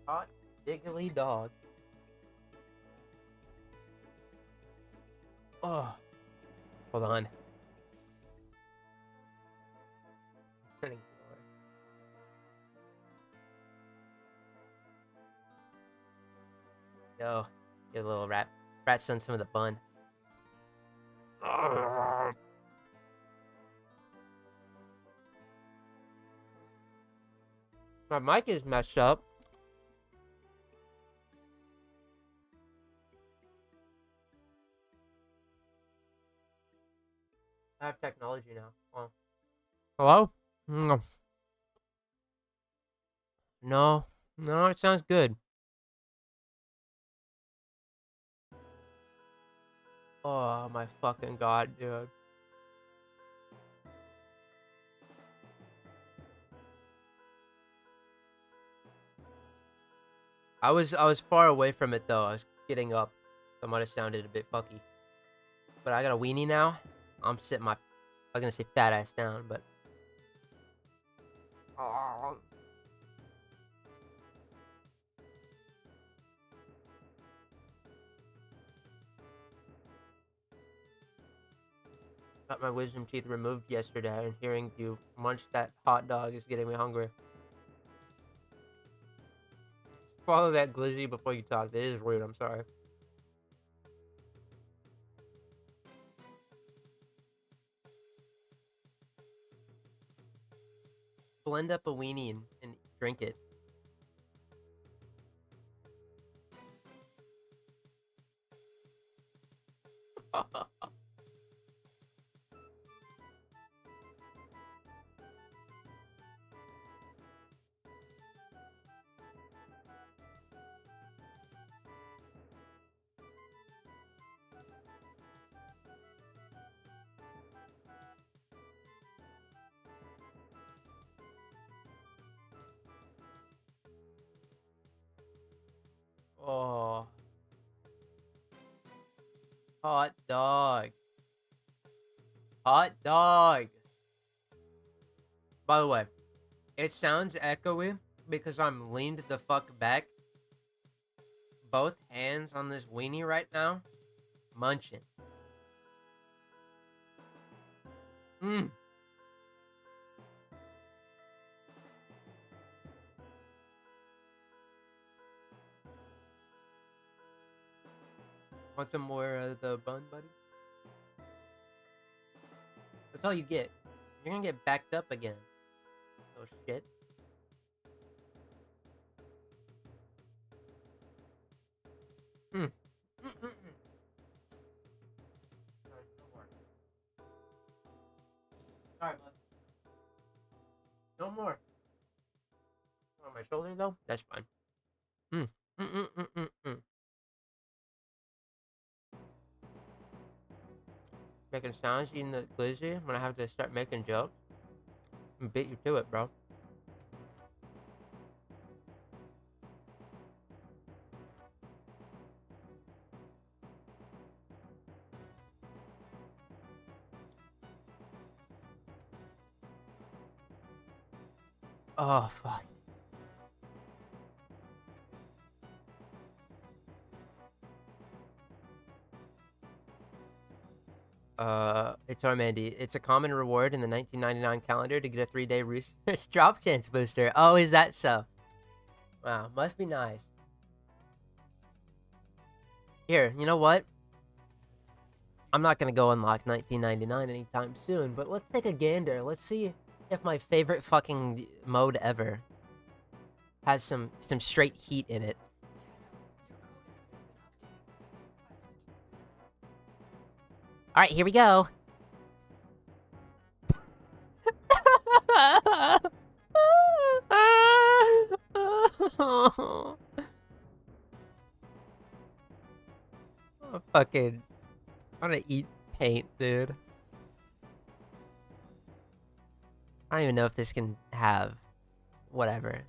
Speaker 1: Hot diggly dog. Oh, hold on. Turning the door. Yo, get a little rat. Rat's done some of the bun. My mic is messed up. I have technology now. Oh. Hello? No. No, it sounds good. Oh my fucking god, dude. I was far away from it though. I was getting up. So it might have sounded a bit fucky. But I got a weenie now. I'm sitting my, I was gonna say fat ass down, but oh. Got my wisdom teeth removed yesterday, and hearing you munch that hot dog is getting me hungry. Follow that glizzy before you talk. That is rude. I'm sorry. Blend up a weenie and drink it. Oh, hot dog. Hot dog. By the way, it sounds echoey because I'm leaned the fuck back. Both hands on this weenie right now. Munching. Mmm. Want some more of the bun, buddy? That's all you get. You're gonna get backed up again. Oh shit. Mm. Mm-mm-mm. Sorry, no more. Sorry, bud. No more. On my shoulder though? That's fine. Mm. Mm-mm-mm-mm-mm. Making sounds, eating the glizzy. I'm gonna have to start making jokes and beat you to it, bro. Oh fuck. Tormandy. It's a common reward in the 1999 calendar to get a 3-day resource drop chance booster. Oh, is that so? Wow, must be nice. Here, you know what? I'm not gonna go unlock 1999 anytime soon, but let's take a gander. Let's see if my favorite fucking mode ever has some straight heat in it. All right, here we go. Fucking, I want to eat paint, dude. I don't even know if this can have whatever.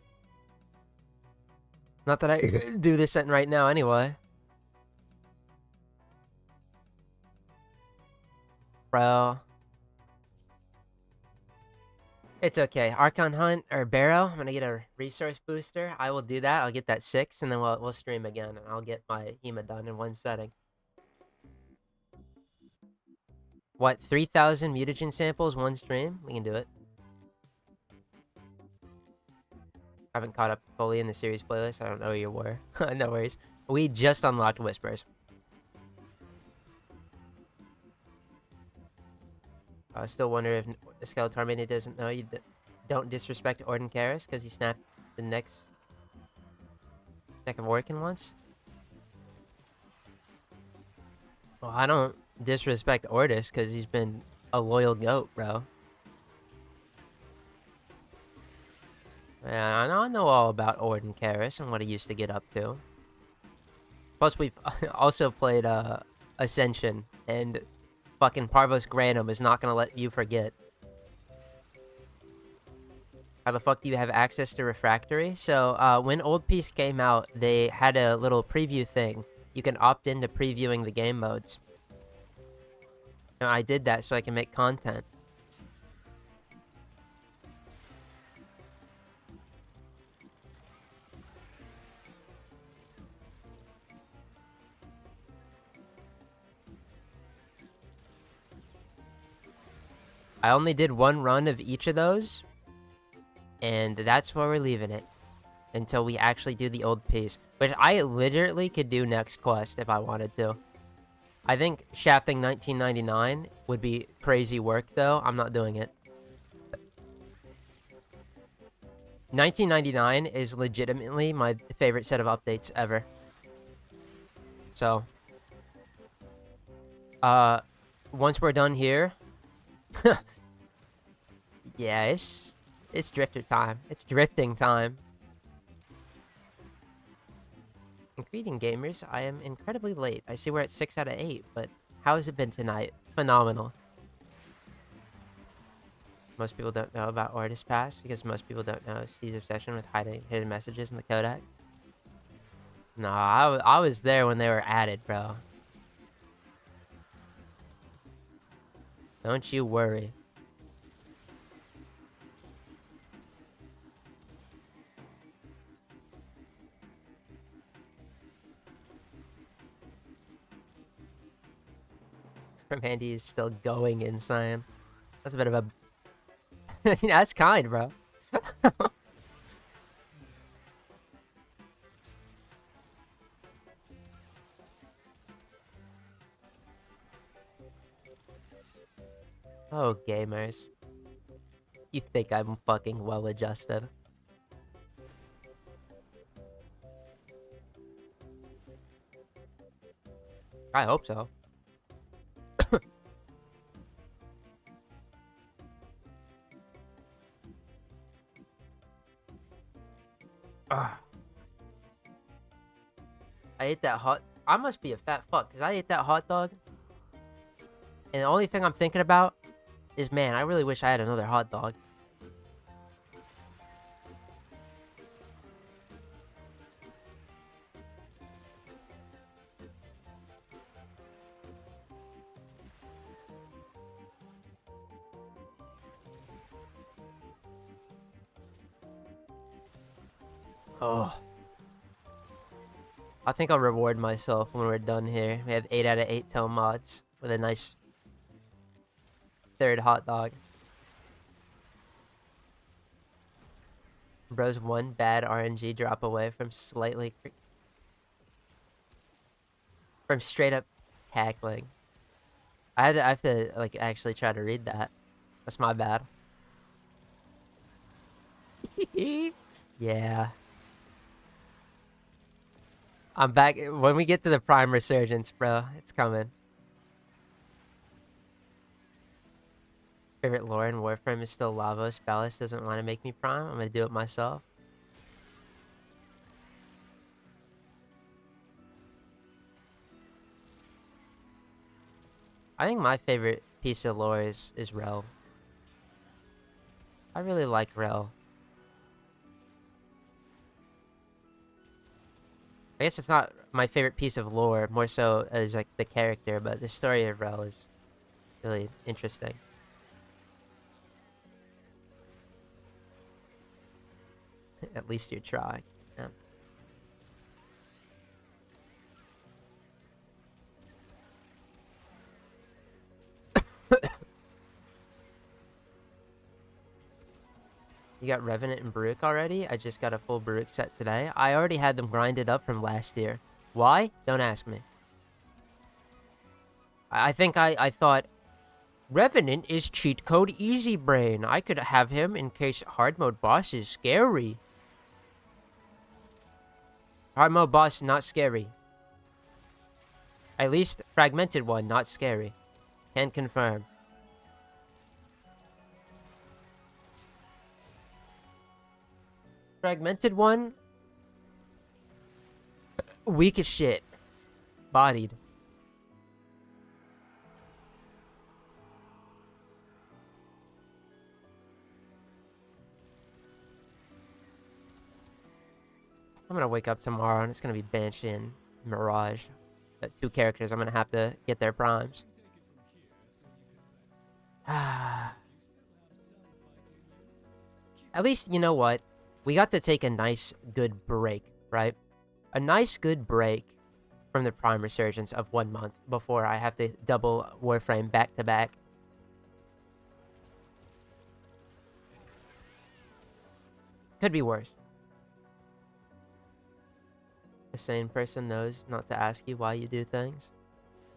Speaker 1: Not that I do this setting right now anyway. Bro. It's okay. Archon Hunt or Barrow. I'm gonna get a resource booster. I will do that. I'll get that 6, and then we'll stream again, and I'll get my HEMA done in one setting. What, 3,000 mutagen samples, one stream? We can do it. I haven't caught up fully in the series playlist. I don't know where you were. No worries. We just unlocked Whispers. I still wonder if the Skeletormandee doesn't know you don't disrespect Orden Karis because he snapped the neck of Orkin once. Well, I don't disrespect Ordis because he's been a loyal goat, bro. Yeah, I know all about Orden Karis and what he used to get up to. Plus, we've also played Ascension, and fucking Parvos Granum is not gonna let you forget. How the fuck do you have access to Refractory? So, when Old Peace came out, they had a little preview thing. You can opt into previewing the game modes. And I did that so I can make content. I only did one run of each of those, and that's where we're leaving it until we actually do the Old Piece, which I literally could do next quest if I wanted to. I think shafting 1999 would be crazy work, though. I'm not doing it. 1999 is legitimately my favorite set of updates ever. So, once we're done here, yeah, it's drifter time. It's drifting time. And greeting gamers, I am incredibly late. I see we're at 6 out of 8, but how has it been tonight? Phenomenal. Most people don't know about Artist Pass because most people don't know Steve's obsession with hiding hidden messages in the codex. No, I was there when they were added, bro. Don't you worry. Mandy is still going insane. That's a bit of a... That's kind, bro. Oh, gamers. You think I'm fucking well-adjusted. I hope so. I ate that hot... I must be a fat fuck, because I ate that hot dog. And the only thing I'm thinking about is, man, I really wish I had another hot dog. Oh. I think I'll reward myself when we're done here. We have 8 out of 8 Tome mods with a nice third hot dog. Bro's one bad RNG drop away from straight up cackling. I have to like actually try to read that. That's my bad. Yeah. I'm back. When we get to the Prime Resurgence, bro, it's coming. Favorite lore in Warframe is still Lavos. Ballas doesn't want to make me Prime. I'm going to do it myself. I think my favorite piece of lore is Rel. I really like Rel. I guess it's not my favorite piece of lore, more so as like the character, but the story of Rel is really interesting. At least you're trying. Yeah. You got Revenant and Baruch already? I just got a full Baruch set today. I already had them grinded up from last year. Why? Don't ask me. I think I thought Revenant is cheat code easy brain. I could have him in case hard mode boss is scary. Hard mode boss not scary. At least fragmented one not scary. Can confirm. Fragmented one, weak as shit. Bodied. I'm gonna wake up tomorrow and it's gonna be Banshee and Mirage. The 2 characters I'm gonna have to get their primes. At least, you know what? We got to take a nice, good break, right? A nice, good break from the Prime Resurgence of 1 month before I have to double Warframe back to back. Could be worse. A sane person knows not to ask you why you do things.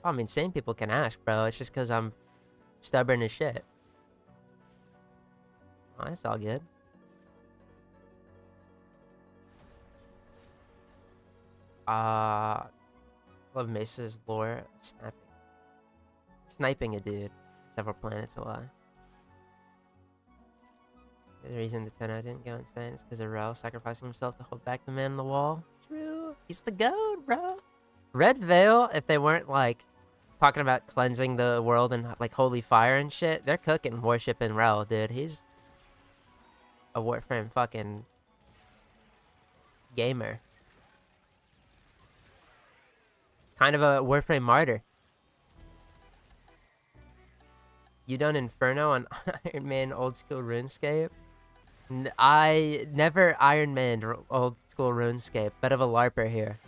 Speaker 1: I mean, sane people can ask, bro. It's just because I'm stubborn as shit. Oh, that's all good. Love Mesa's lore. Sniping a dude several planets away. The reason the Tenno didn't go insane is because of Rel sacrificing himself to hold back the man on the wall. True. He's the goat, bro. Red Veil, if they weren't, like, talking about cleansing the world and, like, holy fire and shit, they're cooking worshiping Rel, dude. He's a Warframe fucking gamer. Kind of a Warframe martyr. You done Inferno on Iron Man old school RuneScape? I never Iron Man old school RuneScape. Bit of a LARPer here.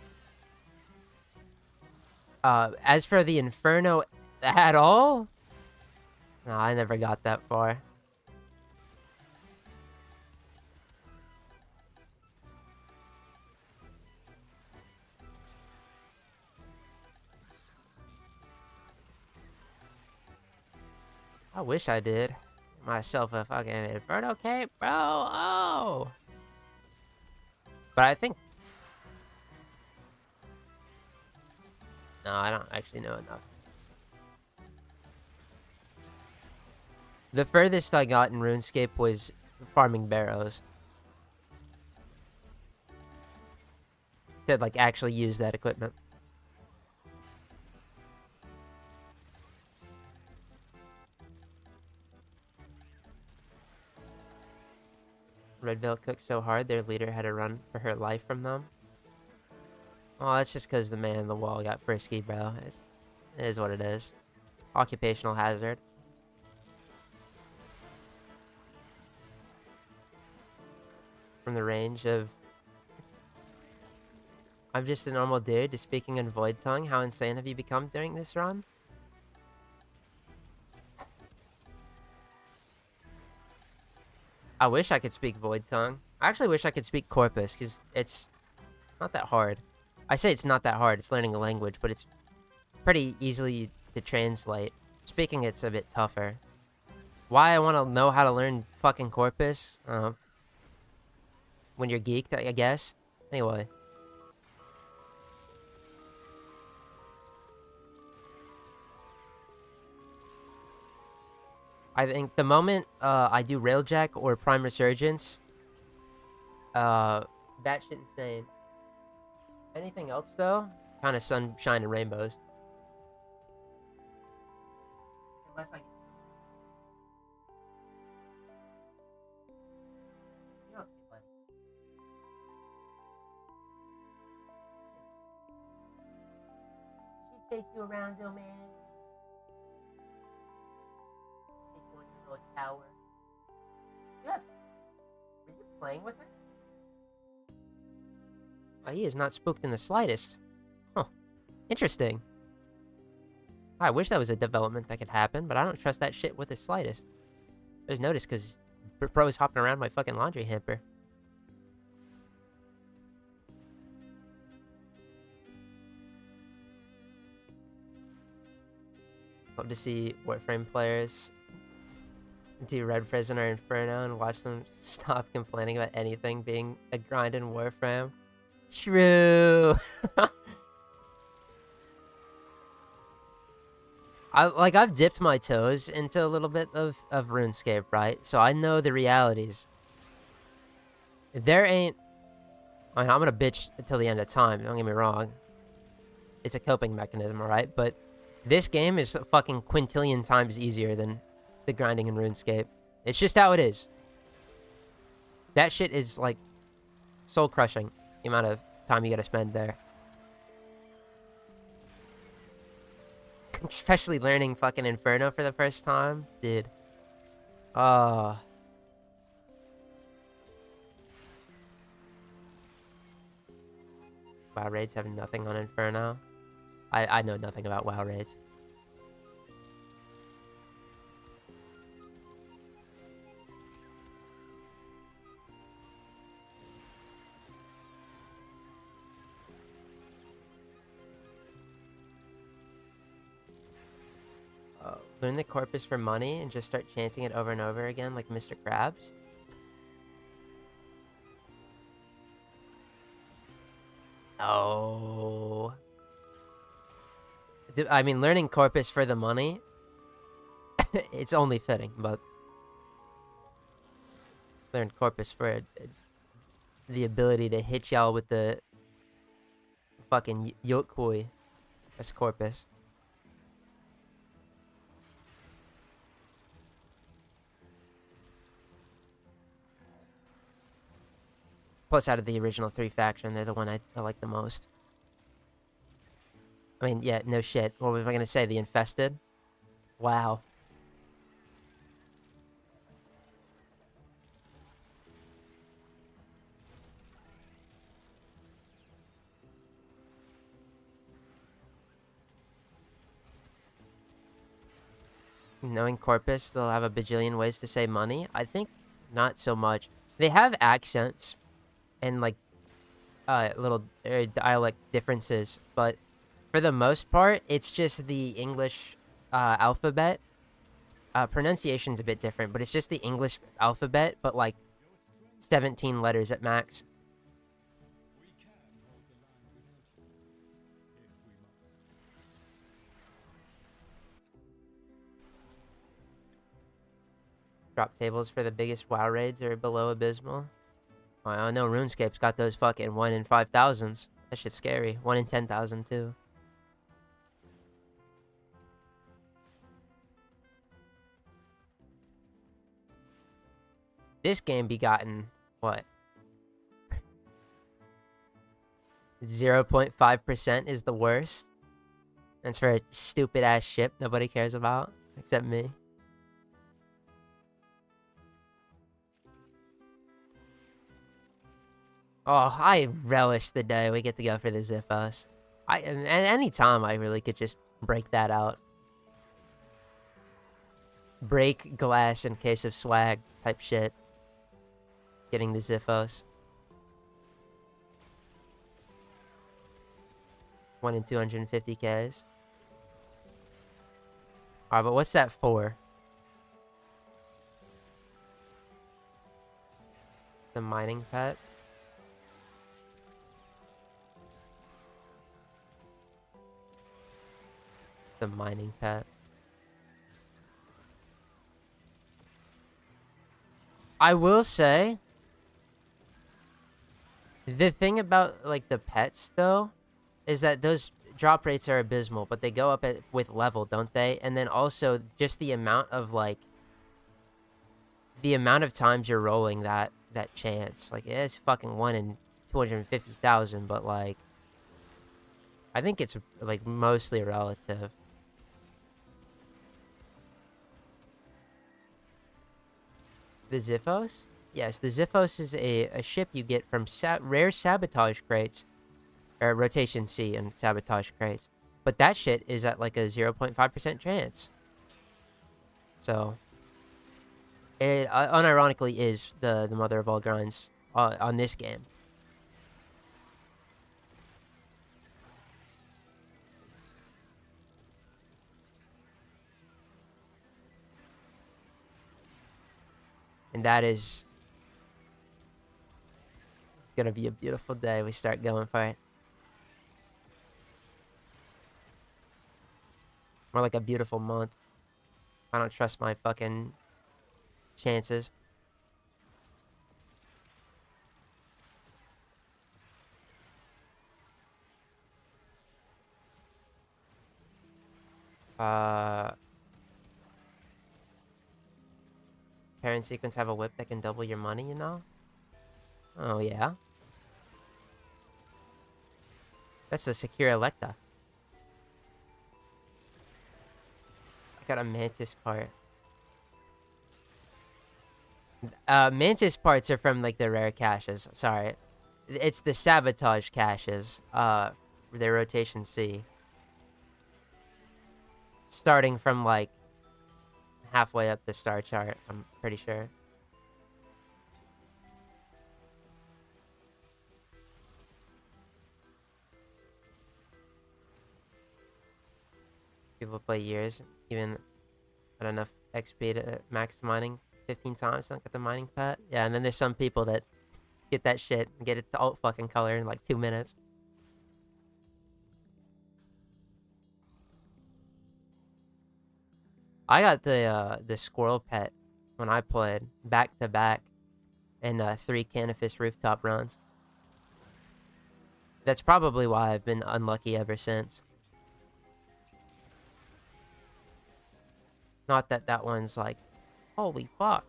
Speaker 1: As for the Inferno at all? No, I never got that far. I wish I did. Myself a fucking Inferno cape, bro. Oh. But I think... No, I don't actually know enough. The furthest I got in RuneScape was farming barrows. To, like, actually use that equipment. Red Veil cooked so hard, their leader had to run for her life from them. Oh, that's just because the man on the wall got frisky, bro. It is what it is. Occupational hazard. From the range of... I'm just a normal dude, just speaking in Void Tongue. How insane have you become during this run? I wish I could speak Void Tongue. I actually wish I could speak Corpus, because it's not that hard. I say it's not that hard, it's learning a language, but it's pretty easily to translate. Speaking it's a bit tougher. Why I want to know how to learn fucking Corpus? When you're geeked, I guess. Anyway. I think the moment I do Railjack or Prime Resurgence, that shit insane. Anything else though? Kind of sunshine and rainbows. Unless I... You don't keep like... She chase you around though, man. Chase you on your little tower. You have... Are you playing with her? Oh, he is not spooked in the slightest. Huh. Interesting. I wish that was a development that could happen, but I don't trust that shit with the slightest. I just noticed because bro is hopping around my fucking laundry hamper. Hope to see Warframe players do Red Prison or Inferno and watch them stop complaining about anything being a grind in Warframe. True. I've dipped my toes into a little bit of RuneScape, right? So I know the realities. There ain't... I mean, I'm gonna bitch until the end of time, don't get me wrong. It's a coping mechanism, alright? But this game is a fucking quintillion times easier than the grinding in RuneScape. It's just how it is. That shit is, like, soul-crushing, the amount of time you gotta spend there. Especially learning fucking Inferno for the first time. Dude. Oh. WoW raids have nothing on Inferno. I know nothing about WoW raids. Learn the corpus for money and just start chanting it over and over again like Mr. Krabs? Oh. I mean, learning corpus for the money, it's only fitting, but learn corpus for the ability to hit y'all with the fucking Yotkoi. That's corpus. Plus, out of the original 3 faction, they're the one I like the most. I mean, yeah, no shit. What was I gonna say? The Infested? Wow. Knowing corpus, they'll have a bajillion ways to say money. I think not so much. They have accents and like little dialect differences, but for the most part, it's just the English alphabet. Pronunciation's a bit different, but it's just the English alphabet, but like 17 letters at max. Drop tables for the biggest WoW raids are below abysmal. I know RuneScape's got those fucking 1 in 5,000s. That shit's scary. 1 in 10,000 too. This game be gotten, what? 0.5% is the worst. That's for a stupid ass ship nobody cares about, except me. Oh, I relish the day we get to go for the Ziphos. And any time I really could just break that out. Break glass in case of swag type shit. Getting the Ziphos. 1 in 250Ks. Alright, but what's that for? The mining pet? The mining pet. I will say, the thing about like the pets though, is that those drop rates are abysmal, but they go up with level, don't they? And then also just the amount of like, the amount of times you're rolling that chance. Like, it's fucking 1 in 250,000, but like, I think it's like mostly relative. The Ziphos? Yes, the Ziphos is a ship you get from rare sabotage crates or rotation C and sabotage crates. But that shit is at like a 0.5% chance. So it unironically is the mother of all grinds on this game. And that is... It's gonna be a beautiful day. We start going for it. More like a beautiful month. I don't trust my fucking chances. Parent sequence have a whip that can double your money, you know? Oh, yeah. That's the Secure Electa. I got a Mantis part. Mantis parts are from, like, the rare caches. Sorry. It's the Sabotage caches. Their rotation C. Starting from, like, halfway up the star chart, I'm pretty sure. People play years, even at enough XP to max mining 15 times, don't get the mining pet. Yeah, and then there's some people that get that shit and get it to alt fucking color in like 2 minutes. I got the squirrel pet when I played back to back in 3 Canifis rooftop runs. That's probably why I've been unlucky ever since. Not that that one's like, holy fuck.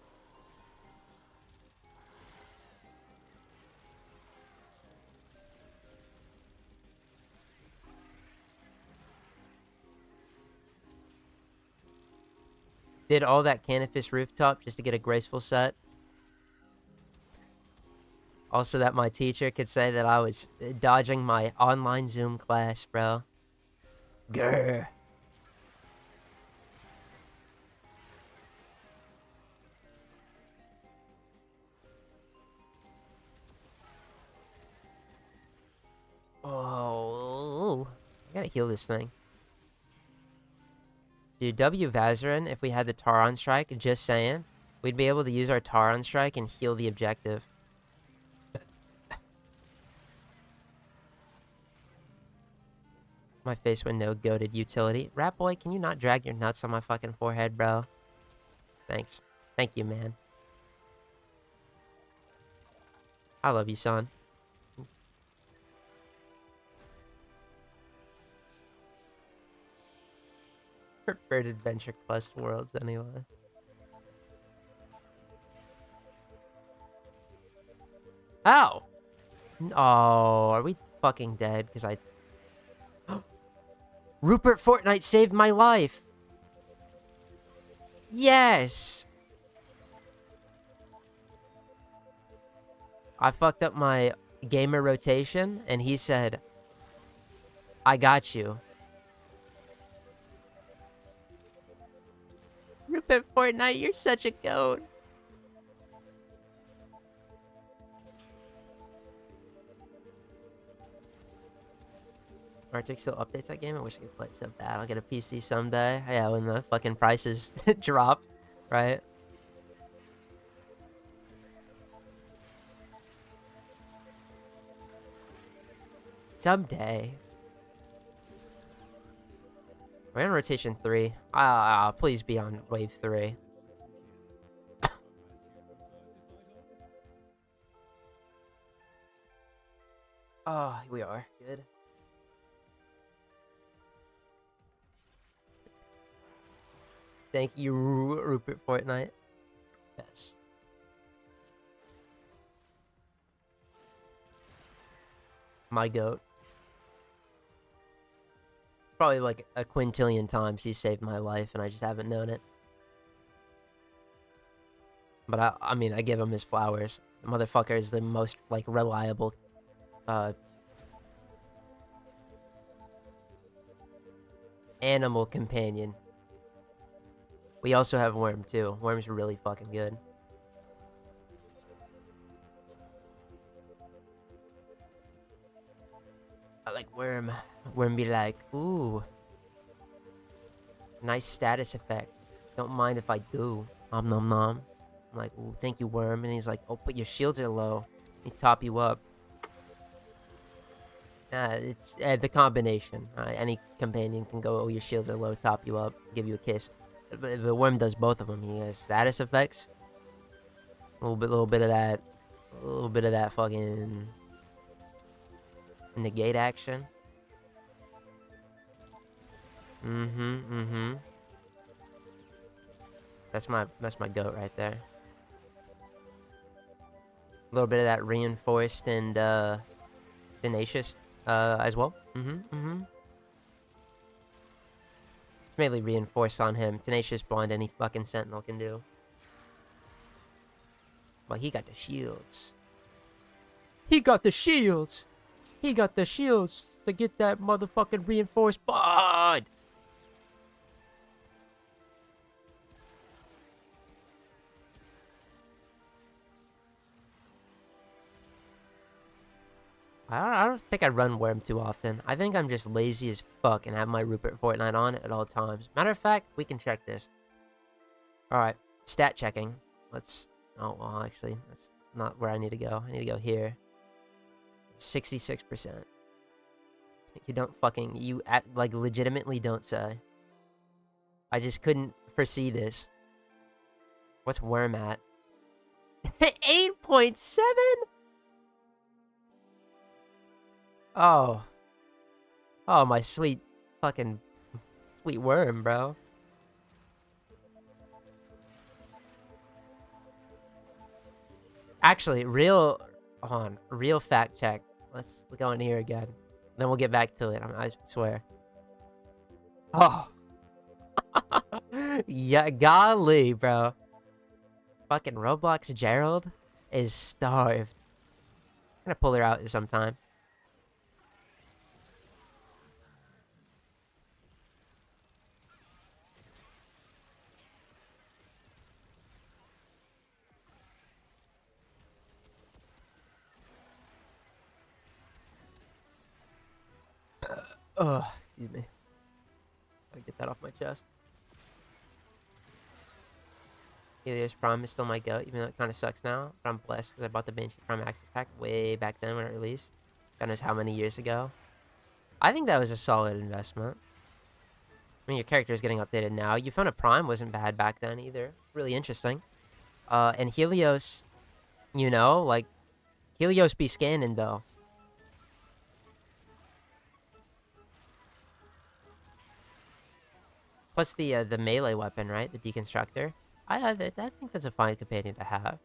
Speaker 1: Did all that Canifis rooftop just to get a graceful set. Also that my teacher could say that I was dodging my online Zoom class, bro. Grr. Oh, I gotta heal this thing. Dude, W Vazarin, if we had the Taron Strike, just saying, we'd be able to use our Taron Strike and heal the objective. My face window goated utility. Rat boy, can you not drag your nuts on my fucking forehead, bro? Thanks. Thank you, man. I love you, son. Preferred Adventure Quest worlds, anyway. Ow! Oh, are we fucking dead? Because I... Rupert Fortnite saved my life! Yes! I fucked up my gamer rotation, and he said, I got you. Rupert Fortnite, you're such a goat. Arctic still updates that game? I wish I could play it so bad. I'll get a PC someday. Yeah, when the fucking prices drop, right? Someday. We're on rotation 3. Please be on wave 3. Oh, we are. Good. Thank you, Rupert Fortnite. Yes. My goat. Probably like a quintillion times he saved my life and I just haven't known it. But I mean, I give him his flowers. The motherfucker is the most, like, reliable, animal companion. We also have Worm, too. Worm's really fucking good. I like Worm. Worm be like, ooh. Nice status effect. Don't mind if I do. Nom nom nom. I'm like, ooh, thank you, Worm. And he's like, oh, but your shields are low. Let me top you up. It's the combination. Any companion can go, oh, your shields are low, top you up, give you a kiss. But the Worm does both of them. He has status effects. A little bit of that fucking negate action. That's my goat right there. A little bit of that reinforced and tenacious as well. It's mainly reinforced on him. Tenacious blind any fucking sentinel can do. But he got the shields. He got the shields. He got the shields to get that motherfucking reinforced blind. I don't think I run Worm too often. I think I'm just lazy as fuck and have my Rupert Fortnite on at all times. Matter of fact, we can check this. Alright, stat checking. Let's... Oh, well, actually, that's not where I need to go. I need to go here. 66%. You don't fucking... You, like, legitimately don't say. I just couldn't foresee this. What's Worm at? 8.7? Oh. Oh, my sweet fucking sweet Worm, bro. Actually, hold on, real fact check. Let's go in here again. Then we'll get back to it, I swear. Oh. Yeah, golly, bro. Fucking Roblox Gerald is starved. I'm gonna pull her out sometime. Oh, excuse me. Gotta get that off my chest. Helios Prime is still my goat, even though it kind of sucks now. But I'm blessed because I bought the Banshee Prime Access Pack way back then when it released. God knows how many years ago. I think that was a solid investment. I mean, your character is getting updated now. Euphona Prime wasn't bad back then either. Really interesting. And Helios, you know, like, Helios be scanning though. Plus the melee weapon, right? The Deconstructor. I think that's a fine companion to have.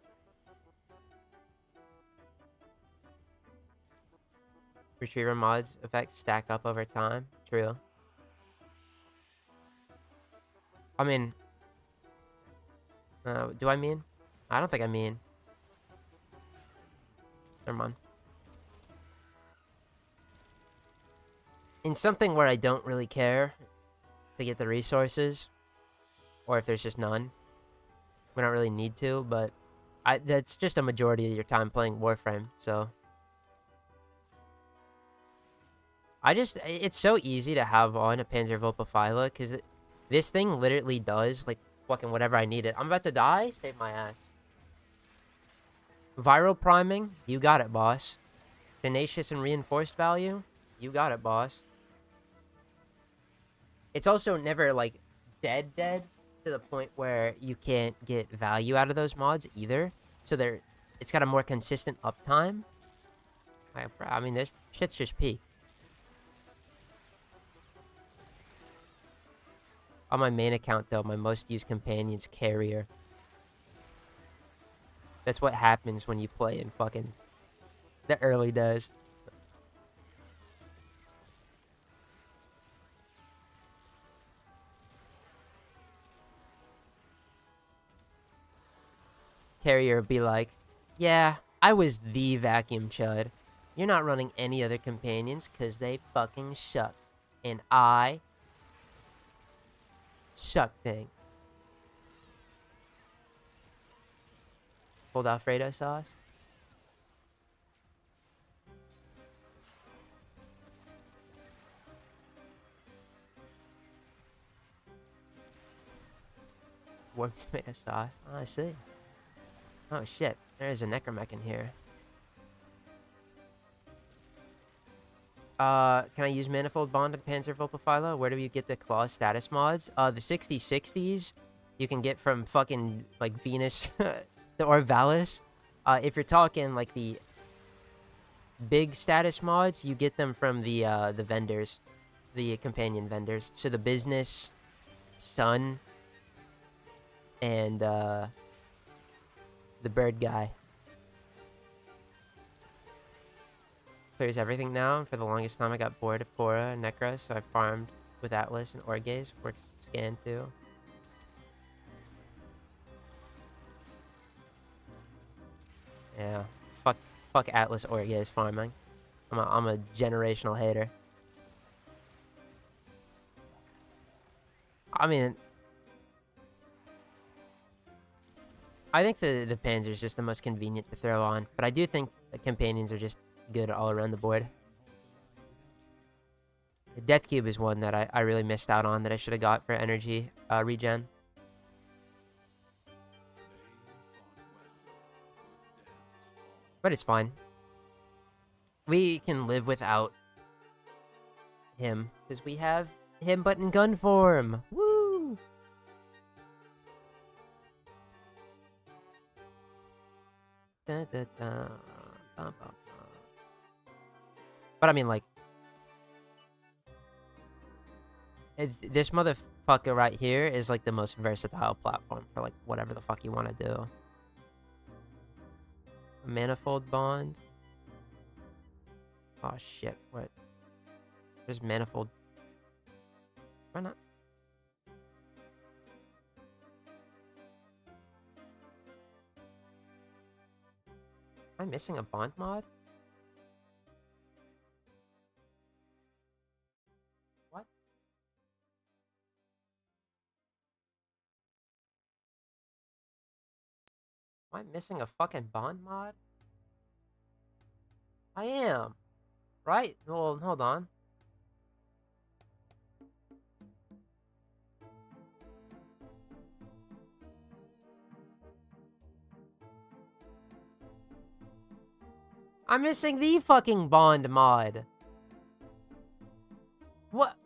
Speaker 1: Retriever mods effects stack up over time. True. I mean... do I mean? I don't think I mean. Never mind. In something where I don't really care to get the resources, or if there's just none, we don't really need to, but that's just a majority of your time playing Warframe, so... It's so easy to have on a Panzervolpaphyla, because this thing literally does, like, fucking whatever I need it. I'm about to die? Save my ass. Viral priming? You got it, boss. Tenacious and reinforced value? You got it, boss. It's also never, like, dead to the point where you can't get value out of those mods either. So it's got a more consistent uptime. I mean, this shit's just peak. On my main account, though, my most used companion's Carrier. That's what happens when you play in fucking the early days. Carrier would be like, yeah, I was the vacuum chud. You're not running any other companions because they fucking suck. And I Suck thing. Cold Alfredo sauce. Warped tomato sauce. Oh, I see. Oh shit, there's a necromech in here. Can I use Manifold Bond and Panzer Volpifila? Where do you get the claw status mods? The 6060s you can get from fucking, like, Venus or Valis. If you're talking, like, the big status mods, you get them from the vendors. The companion vendors. So the Business, Sun, and, the Bird guy. Clears everything now. For the longest time, I got bored of Cora and Necra, so I farmed with Atlas and Orgaze. Works scan too. Yeah, fuck Atlas Orgaze farming. I'm a generational hater. I mean, I think the Panzer is just the most convenient to throw on, but I do think the companions are just good all around the board. The Death Cube is one that I really missed out on that I should have got for energy regen. But it's fine. We can live without him because we have him but in gun form. Woo! Da, da, da. But I mean, like, this motherfucker right here is like the most versatile platform for like whatever the fuck you want to do. A Manifold Bond. Oh shit! What? There's Manifold. Why not? Am I missing a Bond mod? What? Am I missing a fucking Bond mod? I am. Right? Well, hold on. I'm missing the fucking Bond mod. What?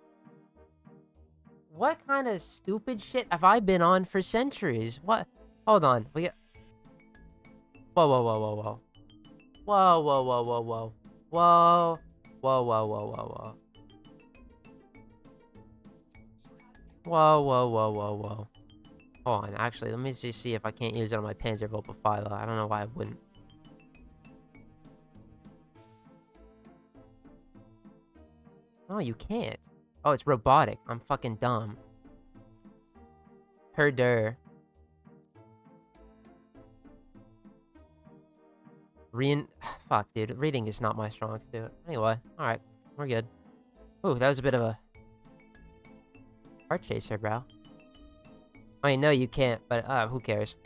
Speaker 1: What kind of stupid shit have I been on for centuries? What? Hold on. We got... Whoa, whoa, whoa, whoa, whoa. Whoa, whoa, whoa, whoa, whoa. Whoa. Whoa, whoa, whoa, whoa, whoa. Whoa, whoa, whoa, whoa, whoa. Hold on, actually, let me just see if I can't use it on my Panzer Volpifila. I don't know why I wouldn't. No, you can't. Oh, it's robotic. I'm fucking dumb. Herder. Fuck, dude. Reading is not my strong suit. Anyway, alright. We're good. Ooh, that was a bit of a... Heart chaser, bro. I mean, no, you can't, but who cares?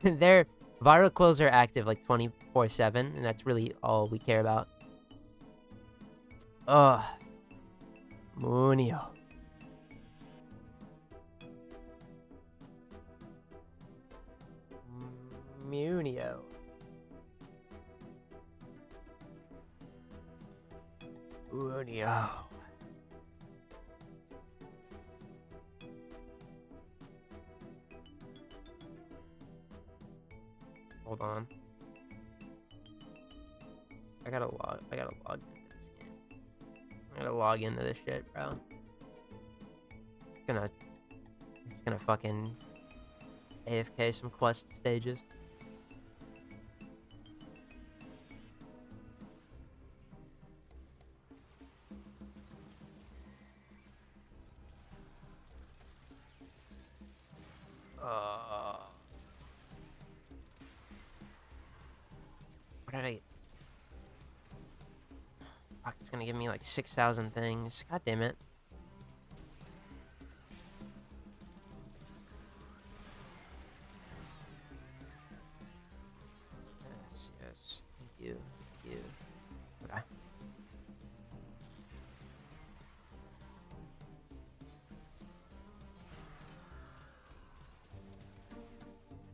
Speaker 1: Their viral quills are active like 24/7, and that's really all we care about. Ugh. Munio. Munio. Munio. Hold on. I gotta log into this game. I gotta log into this shit, bro. It's gonna fucking AFK some quest stages. What did I... Fuck, it's gonna give me like 6,000 things. God damn it.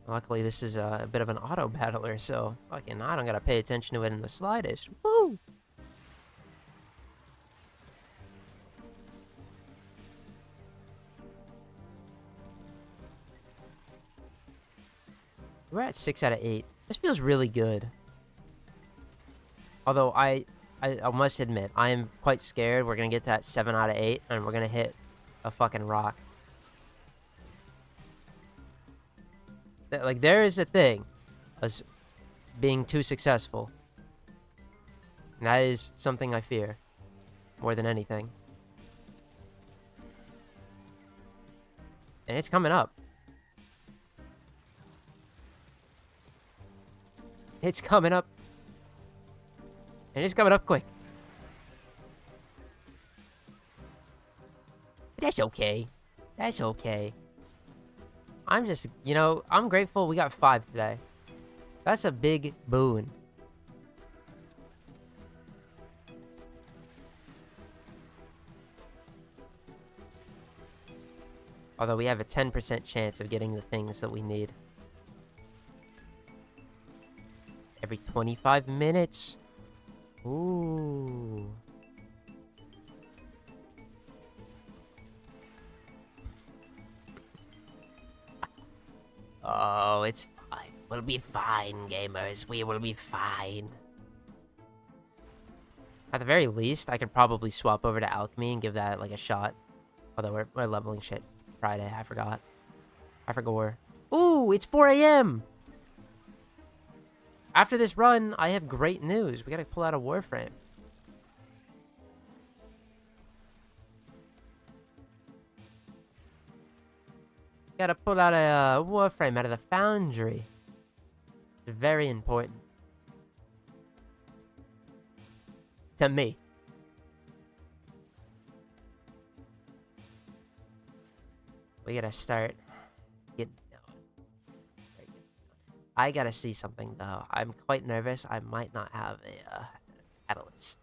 Speaker 1: Luckily, this is a bit of an auto battler, so fucking I don't gotta pay attention to it in the slightest. Woo! We're at 6 out of 8. This feels really good. Although I must admit, I am quite scared we're gonna get to that 7 out of 8 and we're gonna hit a fucking rock. Like, there is a thing as being too successful. And that is something I fear more than anything. And it's coming up. It's coming up. And it's coming up quick. That's okay. That's okay. I'm just, you know, I'm grateful we got 5 today. That's a big boon. Although we have a 10% chance of getting the things that we need. Every 25 minutes. Ooh. Oh, it's fine. We'll be fine, gamers. We will be fine. At the very least, I could probably swap over to alchemy and give that like a shot. Although we're leveling shit Friday. I forgot. I forgot. Ooh, it's 4 a.m. After this run, I have great news. We gotta pull out a Warframe. Gotta pull out a Warframe out of the foundry. It's very important. To me. We gotta start getting going. I gotta see something though. I'm quite nervous. I might not have a catalyst.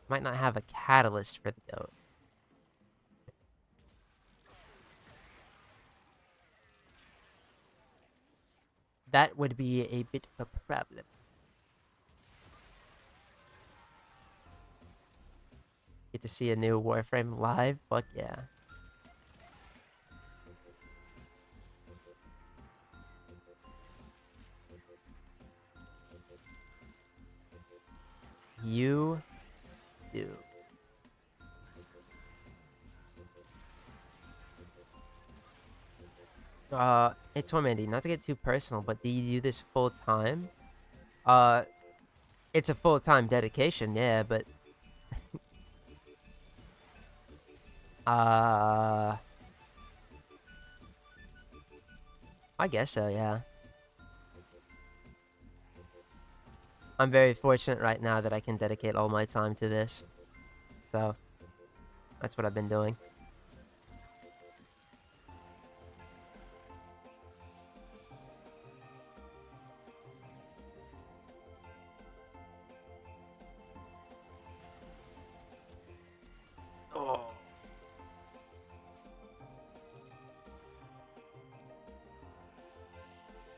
Speaker 1: Might not have a catalyst for the goat. That would be a bit of a problem. Get to see a new Warframe live? Fuck yeah. You do. Hey Tormandy, not to get too personal, but do you do this full time? It's a full-time dedication, yeah, but I guess so, yeah. I'm very fortunate right now that I can dedicate all my time to this. So, that's what I've been doing. Oh.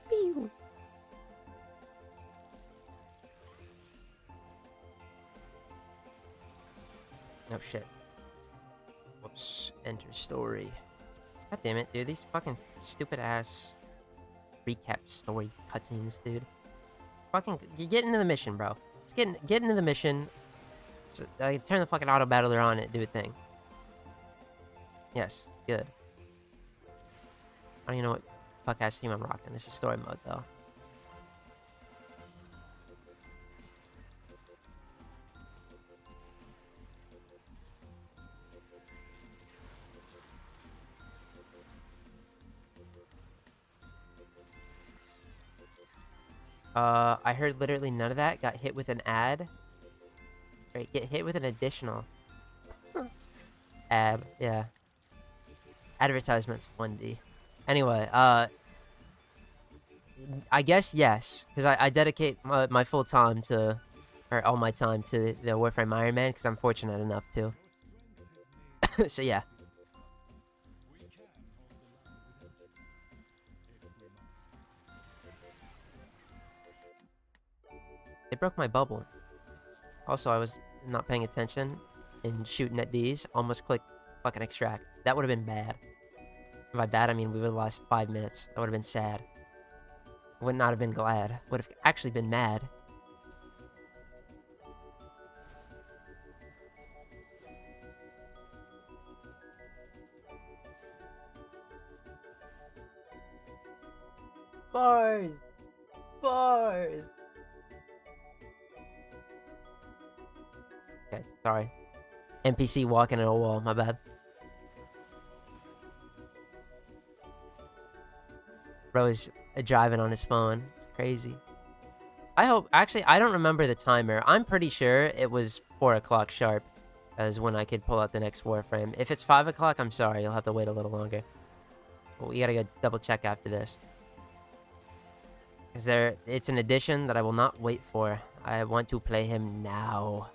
Speaker 1: Pew. Oh shit. Whoops. Enter story. God damn it, dude. These fucking stupid ass recap story cutscenes, dude. Fucking get into the mission, bro. Just get into the mission. So I can turn the fucking auto battler on and do a thing. Yes, good. I don't even know what fuck ass team I'm rocking. This is story mode though. I heard literally none of that. Got hit with an ad. Right, get hit with an additional ad. Yeah. Advertisements 1D. Anyway, I guess yes, because I dedicate my full time to, or all my time to the Warframe Iron Man, because I'm fortunate enough to. So yeah. They broke my bubble. Also, I was not paying attention and shooting at these. Almost clicked fucking extract. That would have been bad. By bad, I mean we would have lost 5 minutes. That would have been sad. Would not have been glad. Would have actually been mad. Bars! Bars! Okay, sorry. NPC walking in a wall, my bad. Bro is driving on his phone. It's crazy. I hope... Actually, I don't remember the timer. I'm pretty sure it was 4 o'clock sharp as when I could pull out the next Warframe. If it's 5 o'clock, I'm sorry. You'll have to wait a little longer. But we gotta go double check after this. It's an addition that I will not wait for. I want to play him now.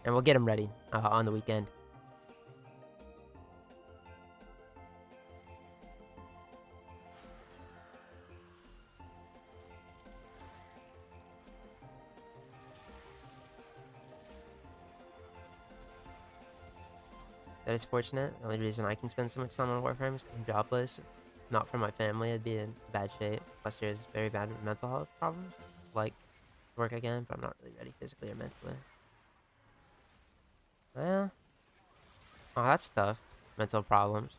Speaker 1: And we'll get him ready on the weekend. That is fortunate. The only reason I can spend so much time on Warframes, I'm jobless. Not for my family, I'd be in bad shape. Plus there's very bad mental health problems. Like, work again, but I'm not really ready physically or mentally. Well, oh, that's tough. Mental problems.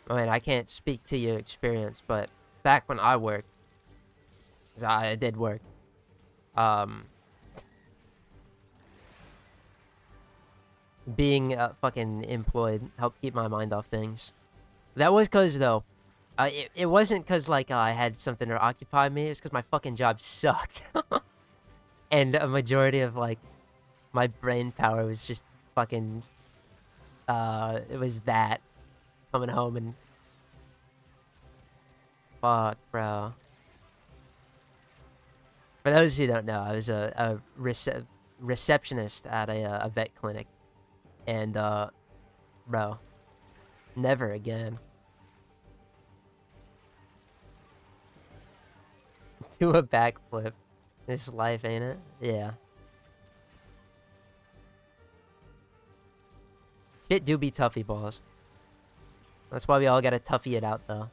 Speaker 1: I mean, I can't speak to your experience, but back when I worked, 'cause I did work, being fucking employed helped keep my mind off things. That was cause though, it wasn't cause like I had something to occupy me. It's cause my fucking job sucked, and a majority of like my brain power was just fucking. It was that coming home and fuck, bro. For those who don't know, I was a receptionist at a vet clinic, and bro, never again. Do a backflip. This life, ain't it? Yeah. Shit do be toughy balls. That's why we all gotta toughy it out, though.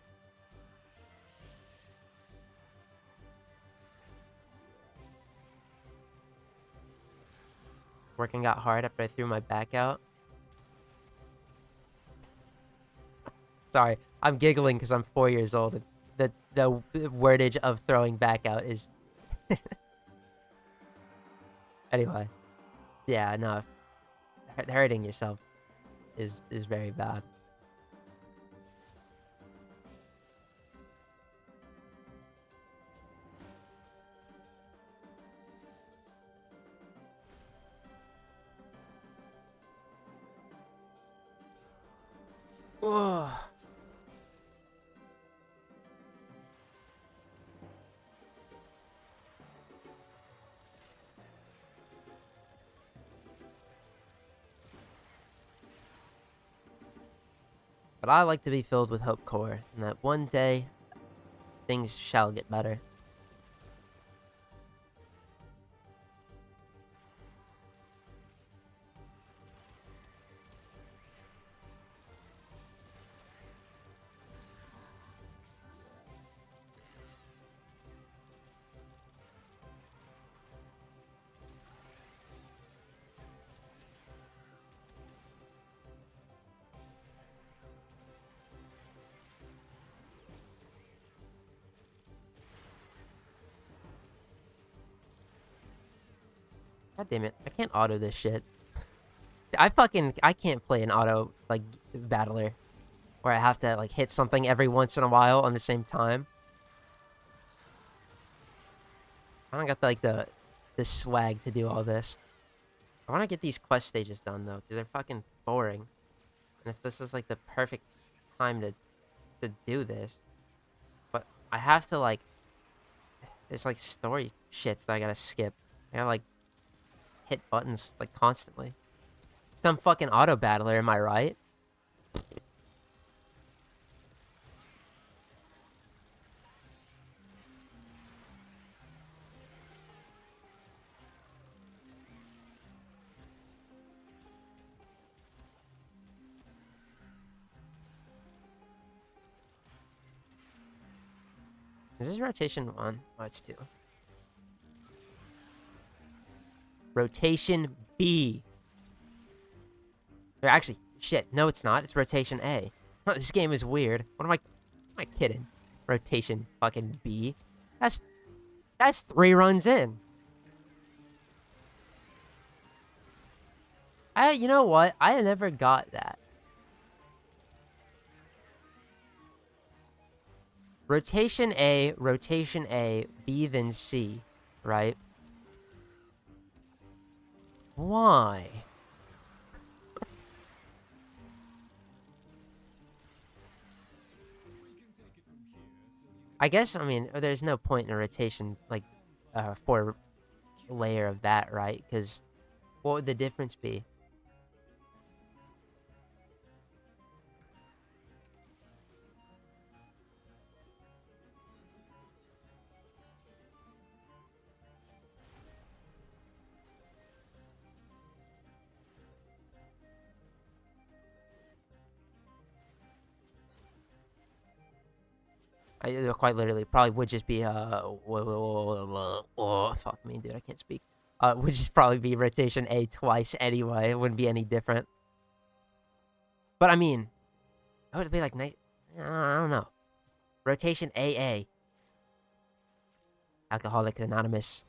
Speaker 1: Working out hard after I threw my back out. Sorry, I'm giggling because I'm 4 years old. And the wordage of throwing back out is... Anyway. Yeah, no. Hurting yourself is very bad. Ugh. But I like to be filled with hope core, and that one day, things shall get better. God damn it, I can't auto this shit. I can't play an auto, like, battler. Where I have to, like, hit something every once in a while on the same time. I don't got, like, the swag to do all this. I want to get these quest stages done, though, because they're fucking boring. And if this is, like, the perfect time to do this... I have to, like... There's, like, story shits that I gotta skip. I gotta, like, hit buttons, like, constantly. Some fucking auto-battler, am I right? Is this rotation 1? Oh, it's 2. Rotation B. Or actually, shit. No, it's not. It's rotation A. Oh, this game is weird. What am I kidding? Rotation fucking B. That's 3 runs in. You know what? I never got that. Rotation A, B, then C, right? Why? I guess, I mean, there's no point in a rotation, like, 4 layer of that, right? Because what would the difference be? Quite literally, probably would just be, fuck me, dude, I can't speak. Would just probably be rotation A twice anyway. It wouldn't be any different. But I mean, it would be like nice. I don't know. Rotation AA. Alcoholic Anonymous.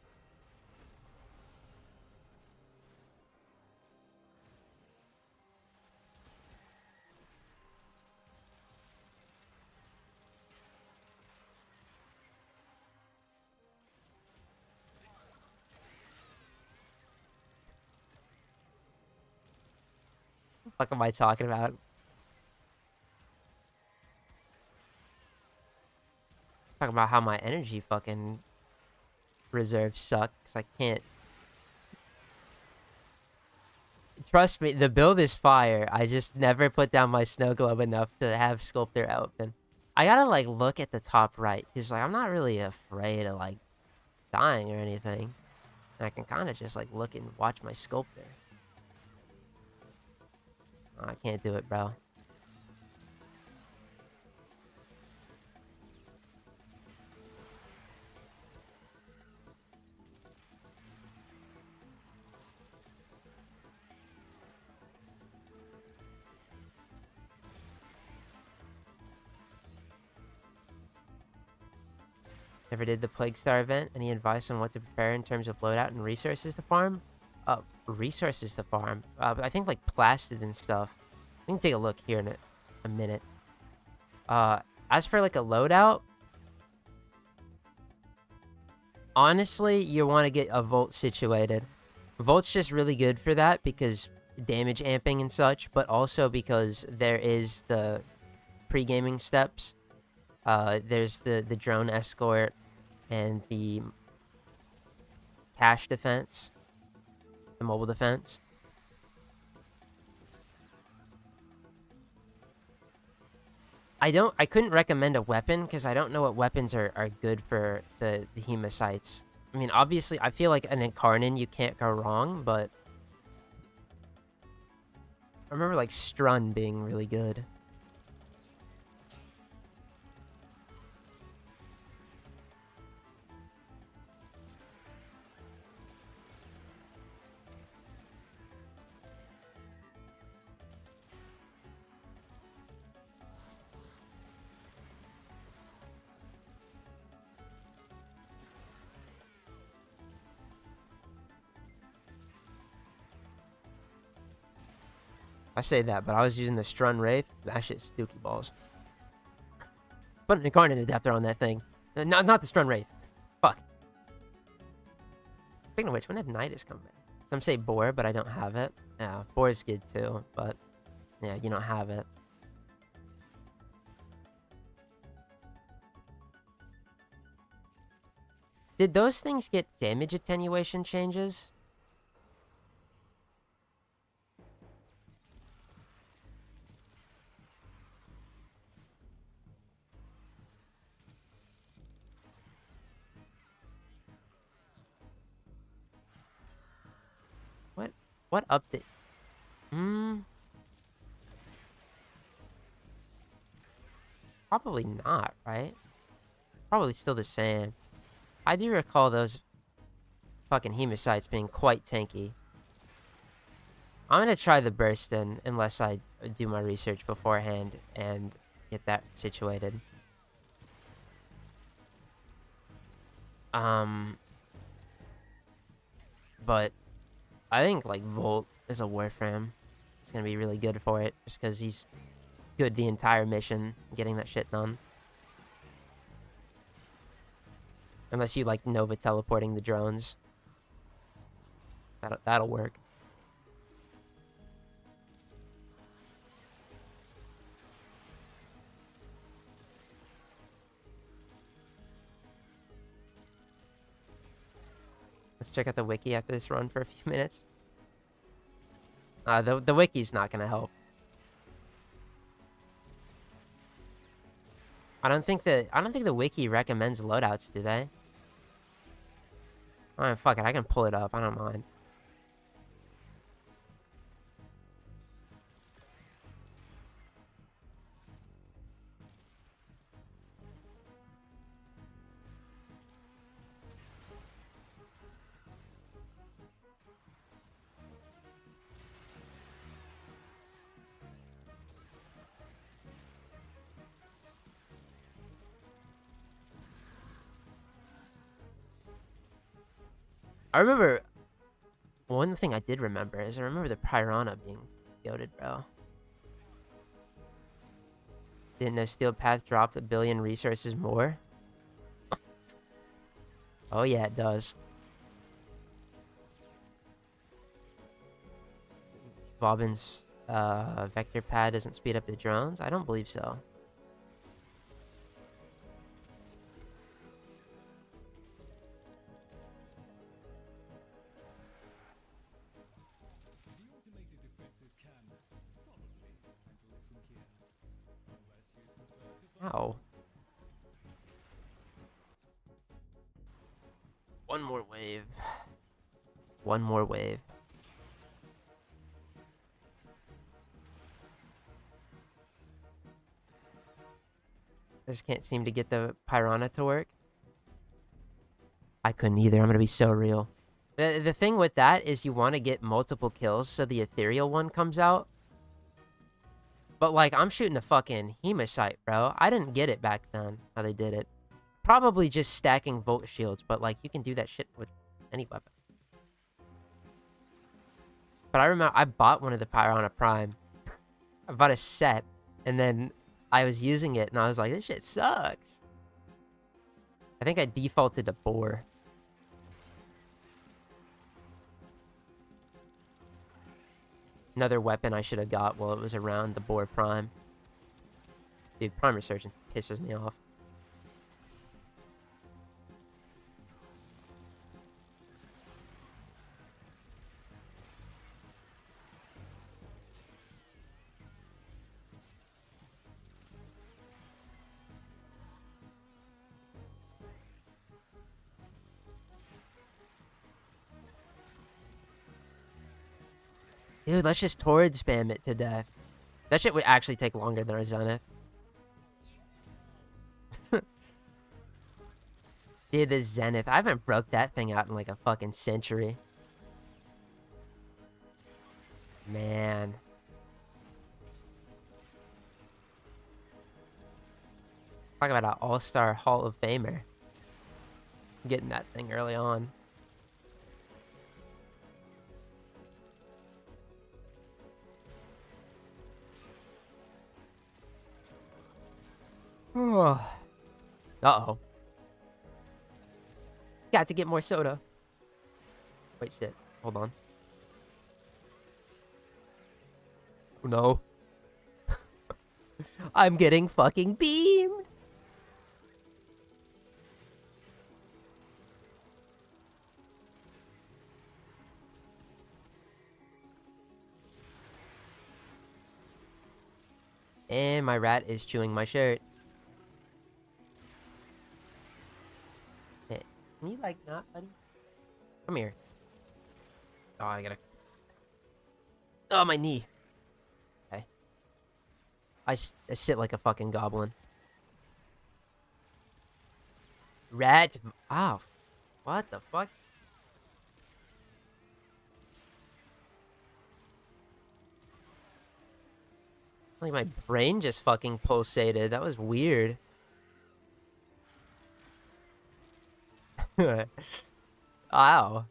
Speaker 1: What the fuck am I talking about? Talking about how my energy fucking reserves suck because I can't. Trust me, the build is fire. I just never put down my snow globe enough to have Sculptor open. I gotta, like, look at the top right because, like, I'm not really afraid of, like, dying or anything. And I can kind of just, like, look and watch my Sculptor. Oh, I can't do it, bro. Never did the Plague Star event. Any advice on what to prepare in terms of loadout and resources to farm? Resources to farm. I think, like, plastids and stuff. We can take a look here in a minute. As for, like, a loadout, honestly, you want to get a Volt situated. Volt's just really good for that because damage amping and such, but also because there is the pre-gaming steps. There's the drone escort and the cache defense, the mobile defense. I couldn't recommend a weapon because I don't know what weapons are good for the hemocytes. I mean, obviously, I feel like an Incarnate you can't go wrong, but I remember, like, Strun being really good. I say that, but I was using the Strun Wraith. That shit's dookie balls. Put an Incarnate Adapter on that thing. Not the Strun Wraith. Fuck. Speaking of which, when did Nidus come back? Some say Boar, but I don't have it. Yeah, Boar's good too, but yeah, you don't have it. Did those things get damage attenuation changes? What update? Probably not, right? Probably still the same. I do recall those fucking hemocytes being quite tanky. I'm gonna try the burst in, unless I do my research beforehand and get that situated. But I think like Volt is a Warframe. It's gonna be really good for it, just because he's good the entire mission, getting that shit done. Unless you like Nova teleporting the drones. That'll work. Let's check out the wiki after this run for a few minutes. The wiki's not gonna help. I don't think the wiki recommends loadouts, do they? Alright, fuck it, I can pull it up, I don't mind. I remember, one thing I did remember is I remember the Piranha being goated, bro. Didn't know Steel Path dropped 1 billion resources more? Oh yeah, it does. Bobbin's vector pad doesn't speed up the drones? I don't believe so. Ow. One more wave. One more wave. I just can't seem to get the Piranha to work. I couldn't either. I'm gonna be so real. The thing with that is you want to get multiple kills so the ethereal one comes out. But like, I'm shooting a fucking hemocyte, bro. I didn't get it back then, how they did it. Probably just stacking volt shields, but like, you can do that shit with any weapon. But I remember I bought one of the Piranha Prime. I bought a set, and then I was using it, and I was like, this shit sucks. I think I defaulted to Boar. Another weapon I should have got while it was around, the Boar Prime. Dude, Prime Resurgence pisses me off. Dude, let's just Torrid spam it to death. That shit would actually take longer than our Zenith. Dude, the Zenith. I haven't broke that thing out in like a fucking century. Man. Talk about an all-star Hall of Famer. Getting that thing early on. Uh-oh. Got to get more soda. Wait, shit. Hold on. Oh, no. I'm getting fucking beamed. And my rat is chewing my shirt. Hey, can you, like, not, buddy? Come here. Oh, I gotta... Oh, my knee. Okay. I sit like a fucking goblin. Rat. Ow. What the fuck? Like, my brain just fucking pulsated. That was weird. Ow.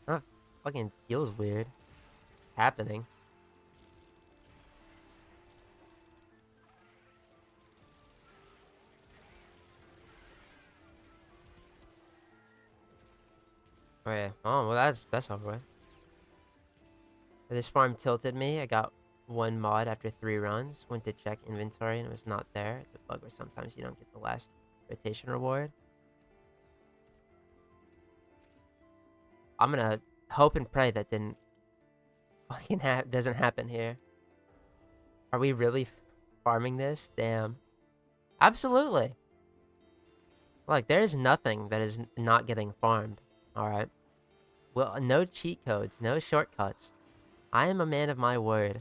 Speaker 1: That fucking feels weird. Happening. Okay. Oh, well, that's over with. This farm tilted me. I got one mod after 3 runs. Went to check inventory and it was not there. It's a bug where sometimes you don't get the last rotation reward. I'm gonna hope and pray that didn't fucking doesn't happen here. Are we really farming this? Damn. Absolutely. Look, there's nothing that is not getting farmed. Alright. Well, no cheat codes, no shortcuts. I am a man of my word.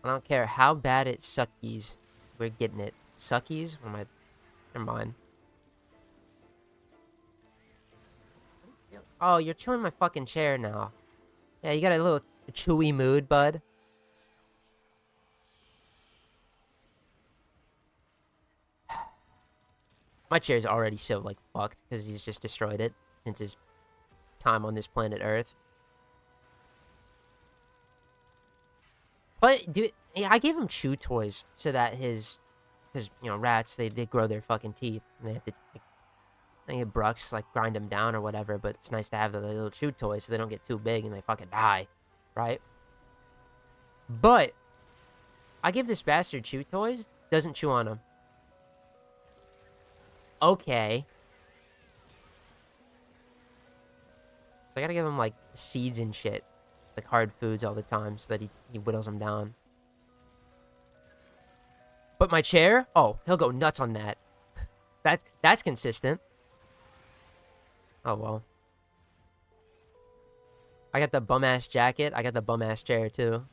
Speaker 1: I don't care how bad it suckies. We're getting it. Suckies? Or am I... Never mind. Oh, you're chewing my fucking chair now. Yeah, you got a little chewy mood, bud. My chair's already so, like, fucked because he's just destroyed it since his time on this planet Earth. But, dude, yeah, I gave him chew toys so that his... Because, you know, rats, they grow their fucking teeth. And they have to, like, I think Brux, like, grind them down or whatever. But it's nice to have the little chew toys so they don't get too big and they fucking die. Right? But, I give this bastard chew toys. Doesn't chew on them. Okay. So I gotta give him, like, seeds and shit. Like, hard foods all the time so that he whittles them down. But my chair? Oh, he'll go nuts on that. That's consistent. Oh, well. I got the bum-ass jacket. I got the bum-ass chair, too.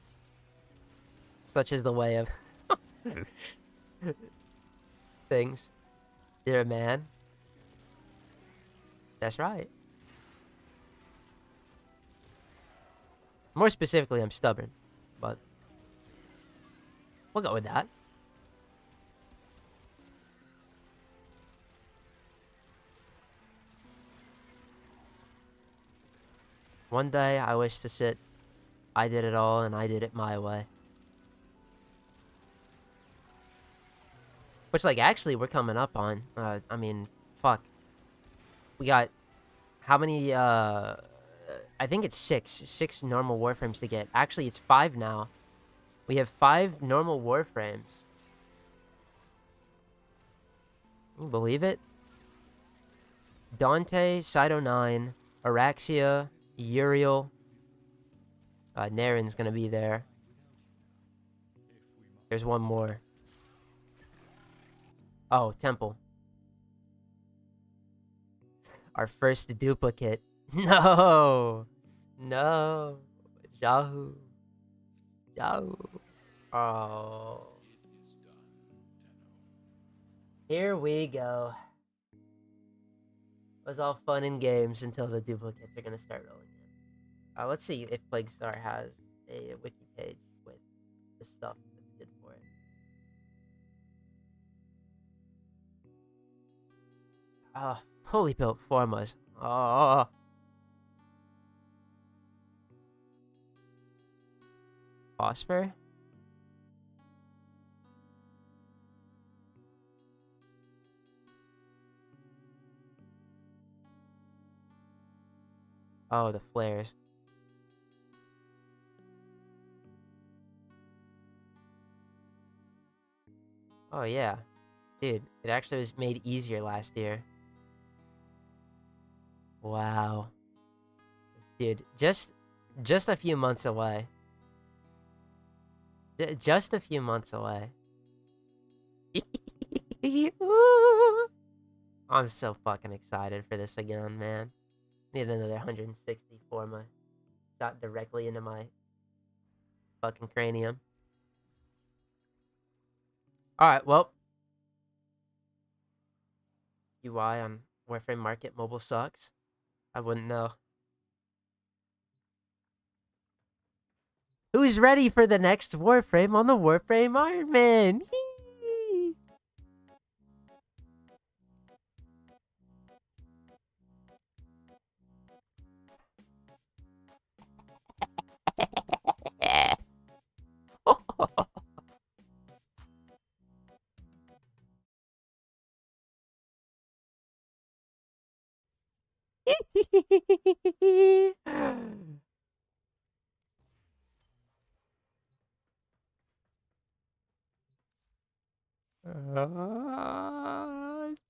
Speaker 1: Such is the way of... things. You're a man. That's right. More specifically, I'm stubborn. But... we'll go with that. One day, I wish to sit. I did it all, and I did it my way. Which, like, actually, we're coming up on. I mean, fuck. We got... how many, I think it's 6. 6 normal Warframes to get. Actually, it's 5 now. We have 5 normal Warframes. Can you believe it? Dante, Cyto 9, Araxia, Uriel. Naren's gonna be there. There's one more. Oh, Temple. Our first duplicate. No! No! Yahoo! Yahoo! Oh. Here we go. It was all fun and games until the duplicates are gonna start rolling in. Let's see if Plague Star has a wiki page with the stuff that's good for it. Fully built formas. Oh. Vosfor? Oh, the flares. Oh, yeah. Dude, it actually was made easier last year. Wow. Dude, just a few months away. Just a few months away. Ooh. I'm so fucking excited for this again, man. Need another 160 for my shot directly into my fucking cranium. Alright, well. UI on Warframe Market mobile sucks. I wouldn't know. Who's ready for the next Warframe on the Warframe Iron Man?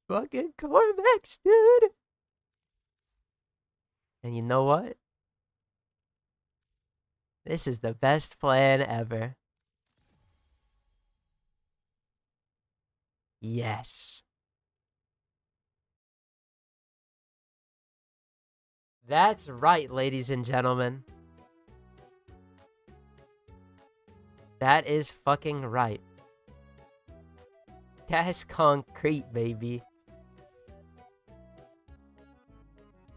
Speaker 1: Fucking Corvex, dude. And you know what? This is the best plan ever. Yes. That's right, ladies and gentlemen. That is fucking right. Cash concrete, baby.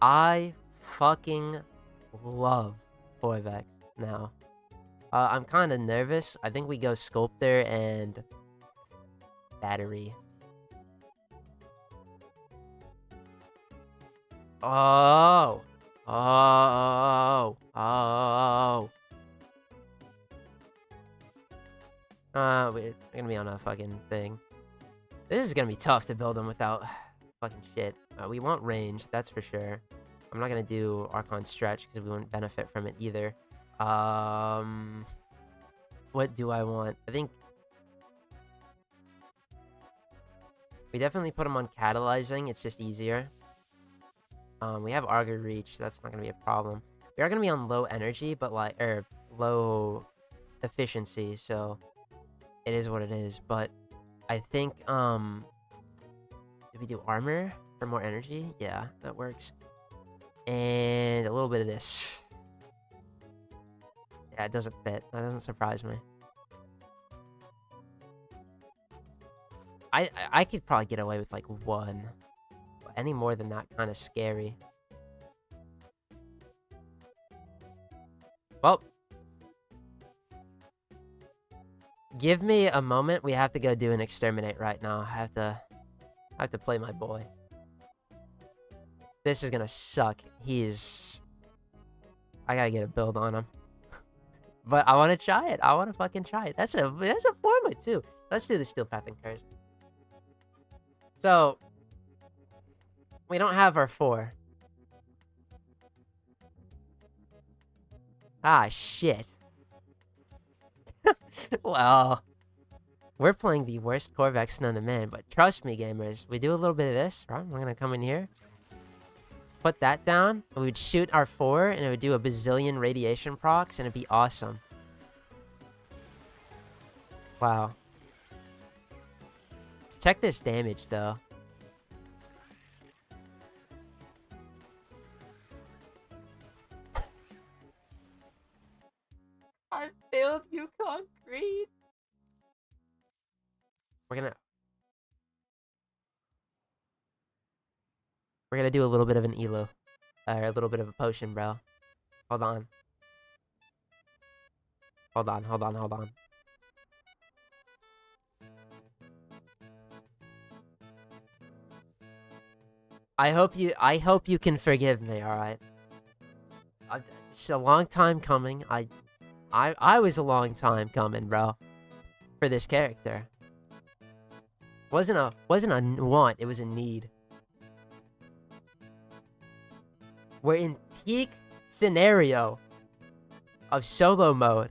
Speaker 1: I fucking love Corvex now. I'm kind of nervous. I think we go Sculptor and Battery. Oh. Oh. Oh. We're gonna be on a fucking thing. This is gonna be tough to build them without fucking shit. We want range, that's for sure. I'm not gonna do Archon stretch because we wouldn't benefit from it either. What do I want? I think we definitely put them on catalyzing. It's just easier. We have Auger Reach. So that's not gonna be a problem. We are gonna be on low energy, but like low efficiency. So it is what it is. But I think did we do armor for more energy? Yeah, that works. And a little bit of this. Yeah, it doesn't fit. That doesn't surprise me. I could probably get away with like one. Any more than that, kind of scary. Well, give me a moment. We have to go do an exterminate right now. I have to play my boy. This is gonna suck. I gotta get a build on him. But I want to try it. I want to fucking try it. That's a forma too. Let's do the Steel Path Incursion. So we don't have our 4. Ah, shit. Well, we're playing the worst Corvex known to man, but trust me, gamers, we do a little bit of this, right? We're gonna come in here, put that down, and we would shoot our 4, and it would do a bazillion radiation procs, and it'd be awesome. Wow. Check this damage, though. I failed you, concrete. We're gonna do a little bit of an elo. Or a little bit of a potion, bro. Hold on. Hold on. I hope you can forgive me, alright? It's a long time coming. I was a long time coming, bro. For this character. Wasn't a want, it was a need. We're in peak scenario of solo mode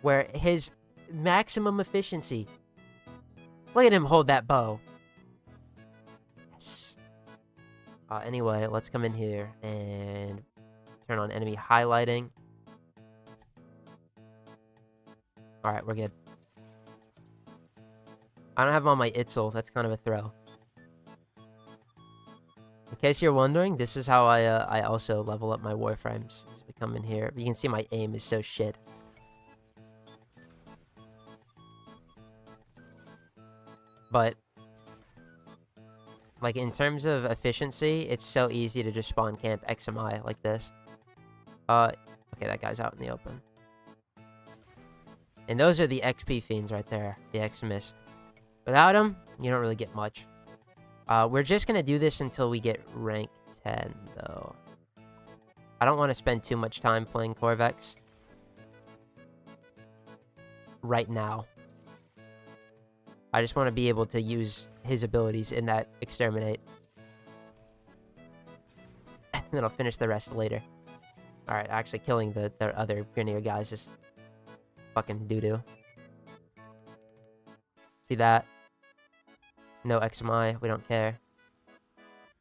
Speaker 1: where his maximum efficiency Look at him hold that bow. Yes. Anyway, let's come in here and turn on enemy highlighting. Alright, we're good. I don't have on my Itzel. That's kind of a throw. In case you're wondering, this is how I also level up my Warframes. As we come in here, you can see my aim is so shit. But, like, in terms of efficiency, it's so easy to just spawn camp XMI like this. Okay, that guy's out in the open. And those are the XP fiends right there, the Xmas. Without them, you don't really get much. We're just gonna do this until we get rank 10, though. I don't want to spend too much time playing Corvex. Right now. I just want to be able to use his abilities in that Exterminate. And then I'll finish the rest later. Alright, actually killing the other Grineer guys is fucking doo-doo. See that? No XMI, we don't care.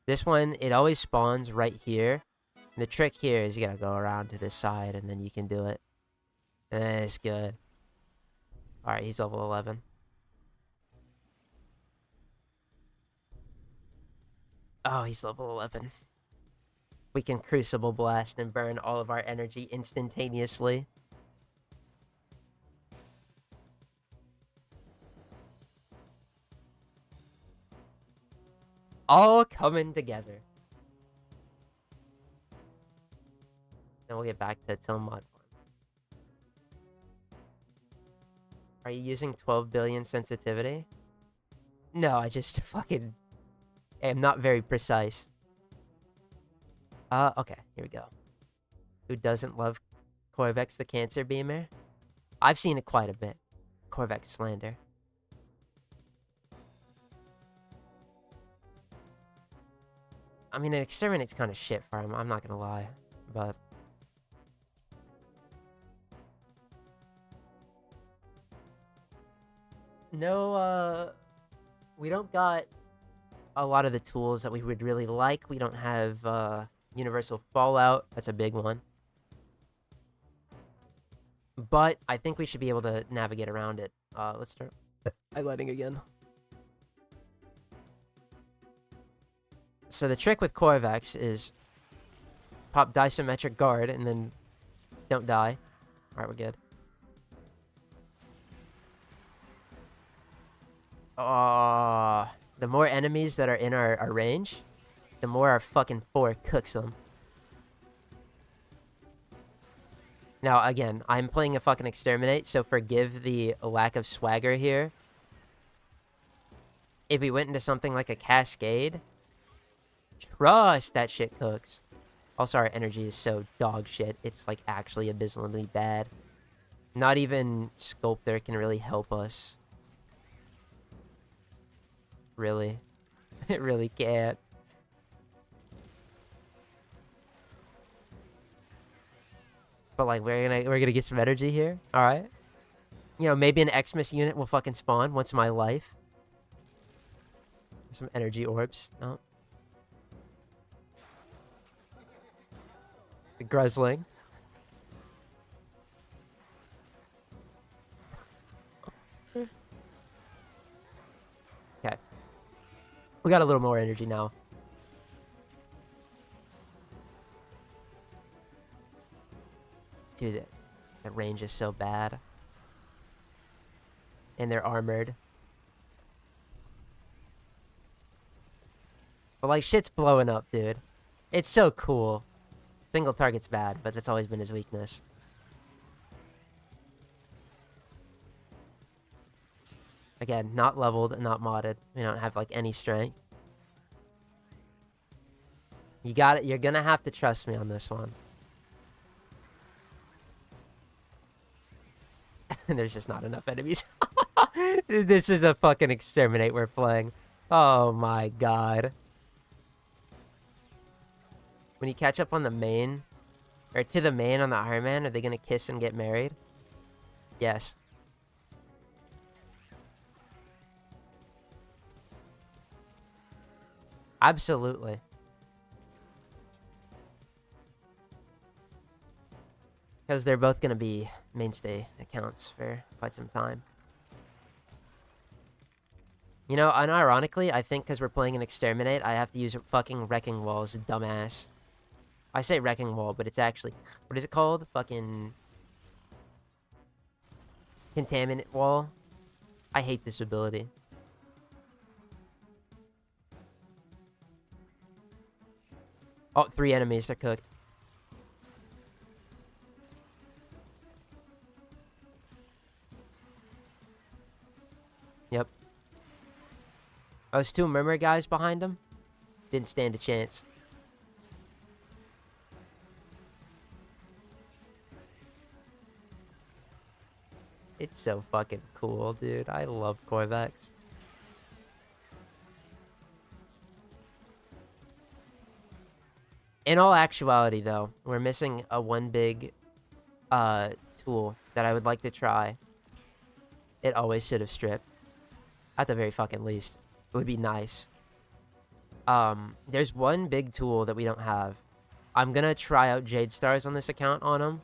Speaker 1: This one, it always spawns right here. And the trick here is you gotta go around to this side and then you can do it. And it's good. Alright, he's level 11. Oh, he's level 11. We can Crucible Blast and burn all of our energy instantaneously. All coming together. Then we'll get back to Tome mod farm. Are you using 12 billion sensitivity? No, I just fucking am not very precise. Okay, here we go. Who doesn't love Corvex the Cancer Beamer? I've seen it quite a bit. Corvex slander. I mean, an Exterminate's kind of shit for him, I'm not gonna lie. But no, we don't got a lot of the tools that we would really like. We don't have, Universal Fallout. That's a big one. But I think we should be able to navigate around it. Let's start highlighting again. So the trick with Corvex is pop Disymmetric Guard and then don't die. Alright, we're good. The more enemies that are in our range, the more our fucking 4 cooks them. Now, again, I'm playing a fucking Exterminate, so forgive the lack of swagger here. If we went into something like a Cascade, trust that shit cooks. Also, our energy is so dog shit. It's, like, actually abysmally bad. Not even Sculptor can really help us. Really. It really can't. But, like, we're gonna get some energy here. Alright. You know, maybe an Xmas unit will fucking spawn once in my life. Some energy orbs. Oh. The Gruzzling. Okay. We got a little more energy now. Dude, that range is so bad. And they're armored. But, like, shit's blowing up, dude. It's so cool. Single target's bad, but that's always been his weakness. Again, not leveled, not modded. We don't have, like, any strength. You got it. You're gonna have to trust me on this one. There's just not enough enemies. This is a fucking Exterminate we're playing. Oh my god. When you catch up on the main, or to the main on the Iron Man, are they gonna kiss and get married? Yes. Absolutely. Because they're both going to be mainstay accounts for quite some time. You know, unironically, I think because we're playing an Exterminate, I have to use fucking Wrecking Walls, dumbass. I say Wrecking Wall, but it's actually... What is it called? Fucking... Contaminate Wall? I hate this ability. Oh, 3 enemies, they're cooked. Yep. Those 2 Murmur guys behind him didn't stand a chance. It's so fucking cool, dude. I love Corvex. In all actuality, though, we're missing a one big tool that I would like to try. It always should have stripped. At the very fucking least. It would be nice. There's one big tool that we don't have. I'm gonna try out Jade Stars on this account on him.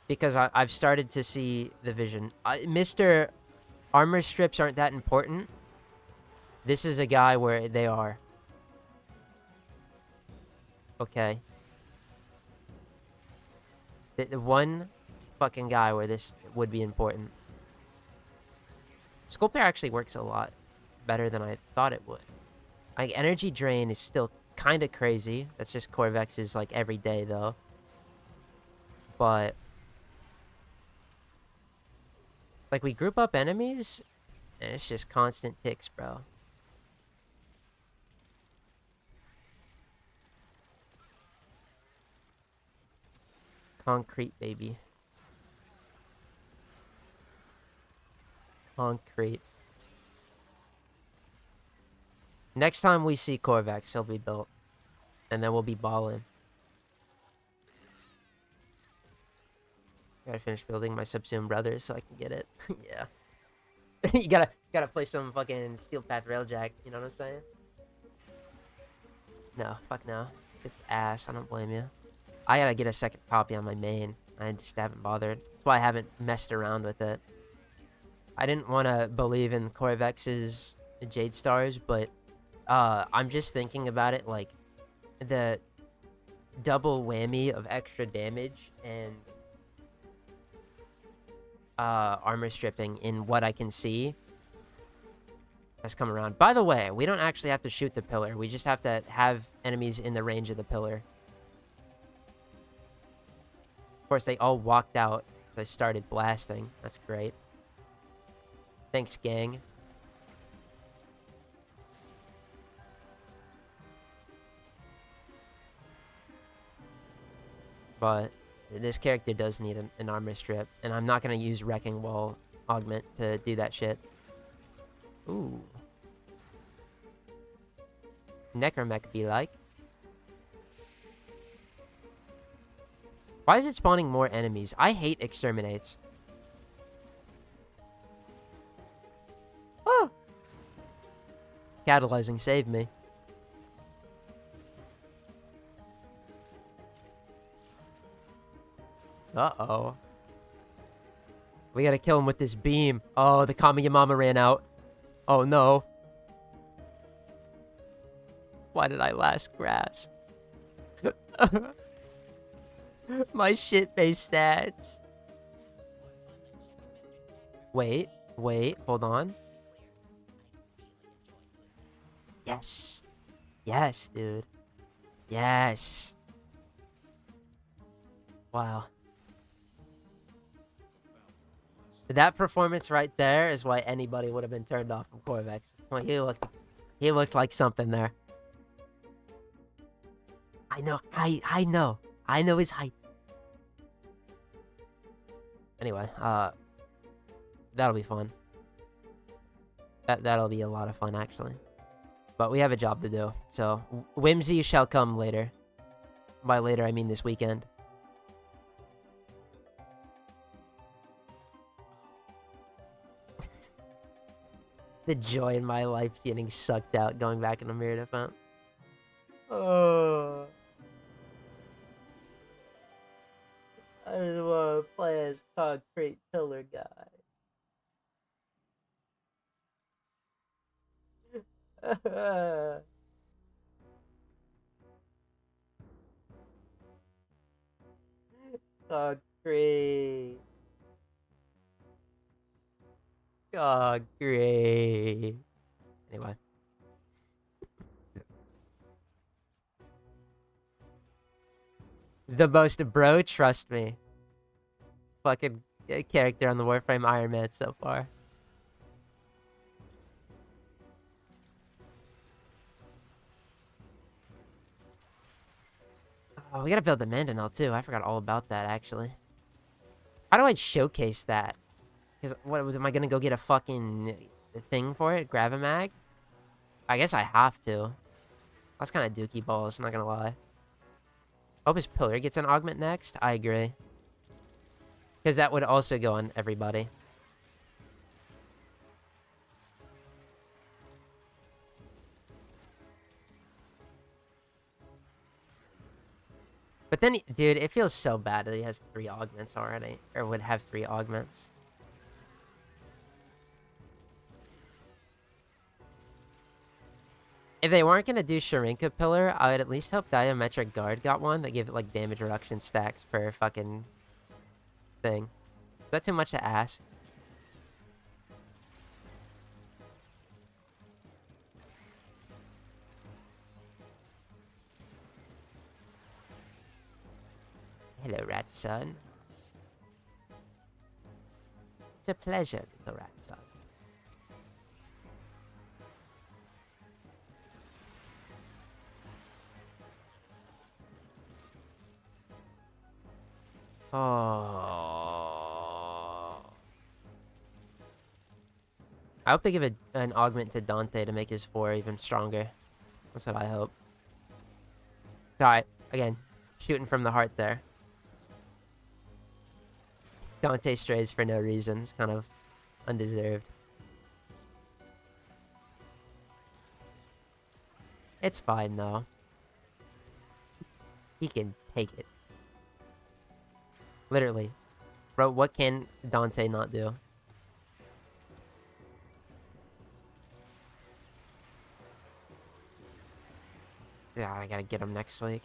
Speaker 1: Because I've started to see the vision. Mr. Armor strips aren't that important. This is a guy where they are. Okay. The one fucking guy where this would be important. Sculptor actually works a lot better than I thought it would. Like, energy drain is still kind of crazy. That's just Corvex's, like, every day, though. But... like, we group up enemies, and it's just constant ticks, bro. Concrete, baby. Concrete. Next time we see Corvex, he'll be built. And then we'll be balling. Gotta finish building my Subsume Brothers so I can get it. Yeah. you gotta play some fucking Steel Path Railjack, you know what I'm saying? No, fuck no. It's ass, I don't blame you. I gotta get a second copy on my main. I just haven't bothered. That's why I haven't messed around with it. I didn't want to believe in Corvex's Jade Stars, but I'm just thinking about it like the double whammy of extra damage and armor stripping in what I can see has come around. By the way, we don't actually have to shoot the pillar. We just have to have enemies in the range of the pillar. Of course, they all walked out. They started blasting. That's great. Thanks, gang. But this character does need an armor strip, and I'm not going to use Wrecking Wall Augment to do that shit. Ooh. Necromech be like. Why is it spawning more enemies? I hate exterminates. Oh! Catalyzing saved me. Uh-oh. We gotta kill him with this beam. Oh, the Kamiyamama ran out. Oh, no. Why did I last grasp? My shit-based stats. Wait, hold on. Yes. Yes, dude. Yes. Wow. That performance right there is why anybody would have been turned off from Corvex. Well, he looked like something there. I know his height. Anyway, that'll be fun. That'll be a lot of fun, actually. But we have a job to do, so whimsy shall come later. By later, I mean this weekend. The joy in my life getting sucked out, going back in a mirrored event. Oh, I just want to play as concrete pillar guy. Concrete. Concrete. Anyway. The most bro, trust me. Fucking character on the Warframe Iron Man so far. Oh, we gotta build the Mandinel too. I forgot all about that actually. How do I showcase that? Because what am I gonna go get a fucking thing for it? Grab a mag? I guess I have to. That's kind of dookie balls, not gonna lie. Hope his pillar gets an augment next. I agree. Because that would also go on everybody. But then, dude, it feels so bad that he has 3 augments already. Or would have 3 augments. If they weren't going to do Sharinka Pillar, I would at least hope Diametric Guard got one that gave it, like, damage reduction stacks per fucking thing. Is that too much to ask? Hello, rat son. It's a pleasure, little rat son. Oh. I hope they give an augment to Dante to make his 4 even stronger. That's what I hope. Alright, again, shooting from the heart there. Dante strays for no reason. It's kind of undeserved. It's fine, though. He can take it. Literally. Bro, what can Dante not do? Yeah, I gotta get him next week.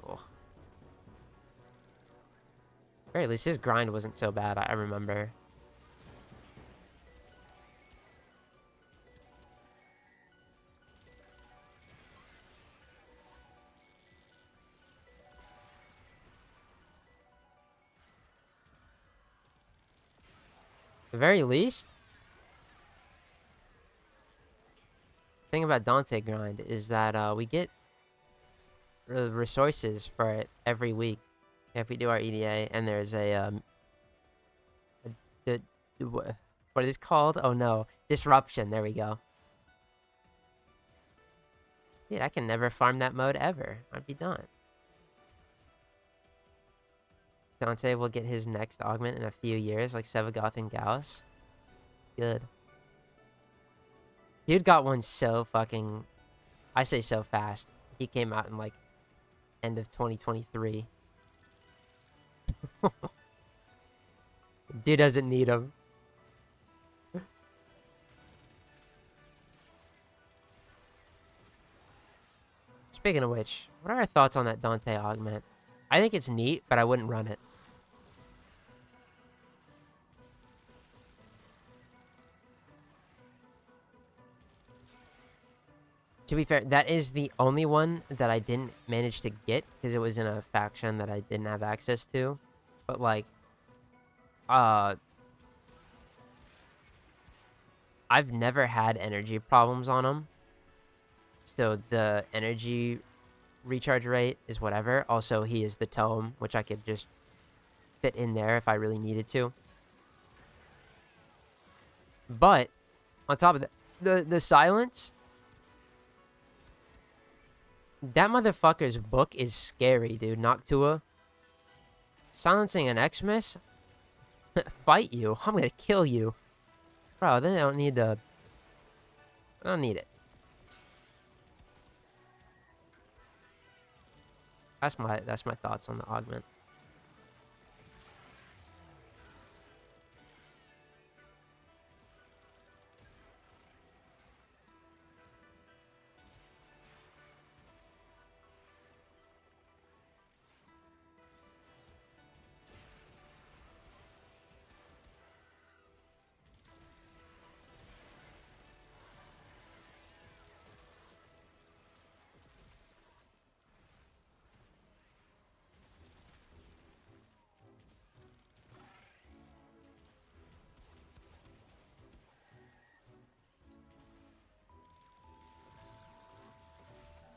Speaker 1: Oh. Or at least his grind wasn't so bad, I remember. At the very least, the thing about Dante grind is that we get resources for it every week if we do our EDA, and there's what is it called? Oh no, disruption. There we go. Dude, I can never farm that mode ever. I'd be done. Dante will get his next augment in a few years, like Sevagoth and Gauss. Good. Dude got one so fucking... I say so fast. He came out in, like, end of 2023. Dude doesn't need him. Speaking of which, what are our thoughts on that Dante augment? I think it's neat, but I wouldn't run it. To be fair, that is the only one that I didn't manage to get because it was in a faction that I didn't have access to. But like, I've never had energy problems on him. So the energy recharge rate is whatever. Also, he is the Tome, which I could just fit in there if I really needed to. But on top of that, the silence, that motherfucker's book is scary, dude. Noctua. Silencing an Xmas? Fight you. I'm gonna kill you. Bro, then I don't need to... I don't need it. That's my thoughts on the augment.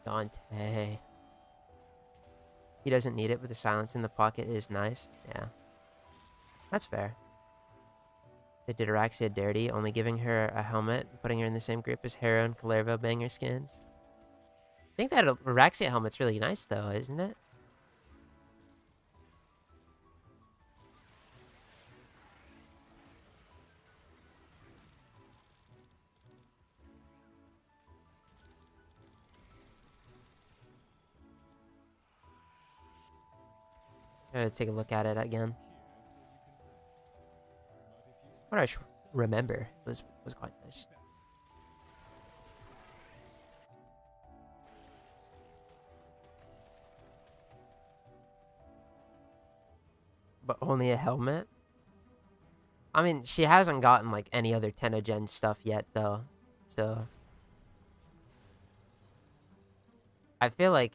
Speaker 1: Dante. He doesn't need it, but the silence in the pocket is nice. Yeah. That's fair. They did Araxia dirty, only giving her a helmet, putting her in the same group as Hera and Kalerva banger skins. I think that Araxia helmet's really nice, though, isn't it? Gotta take a look at it again. What I remember was quite nice. But only a helmet? I mean, she hasn't gotten, like, any other 10th gen stuff yet, though. So... I feel like...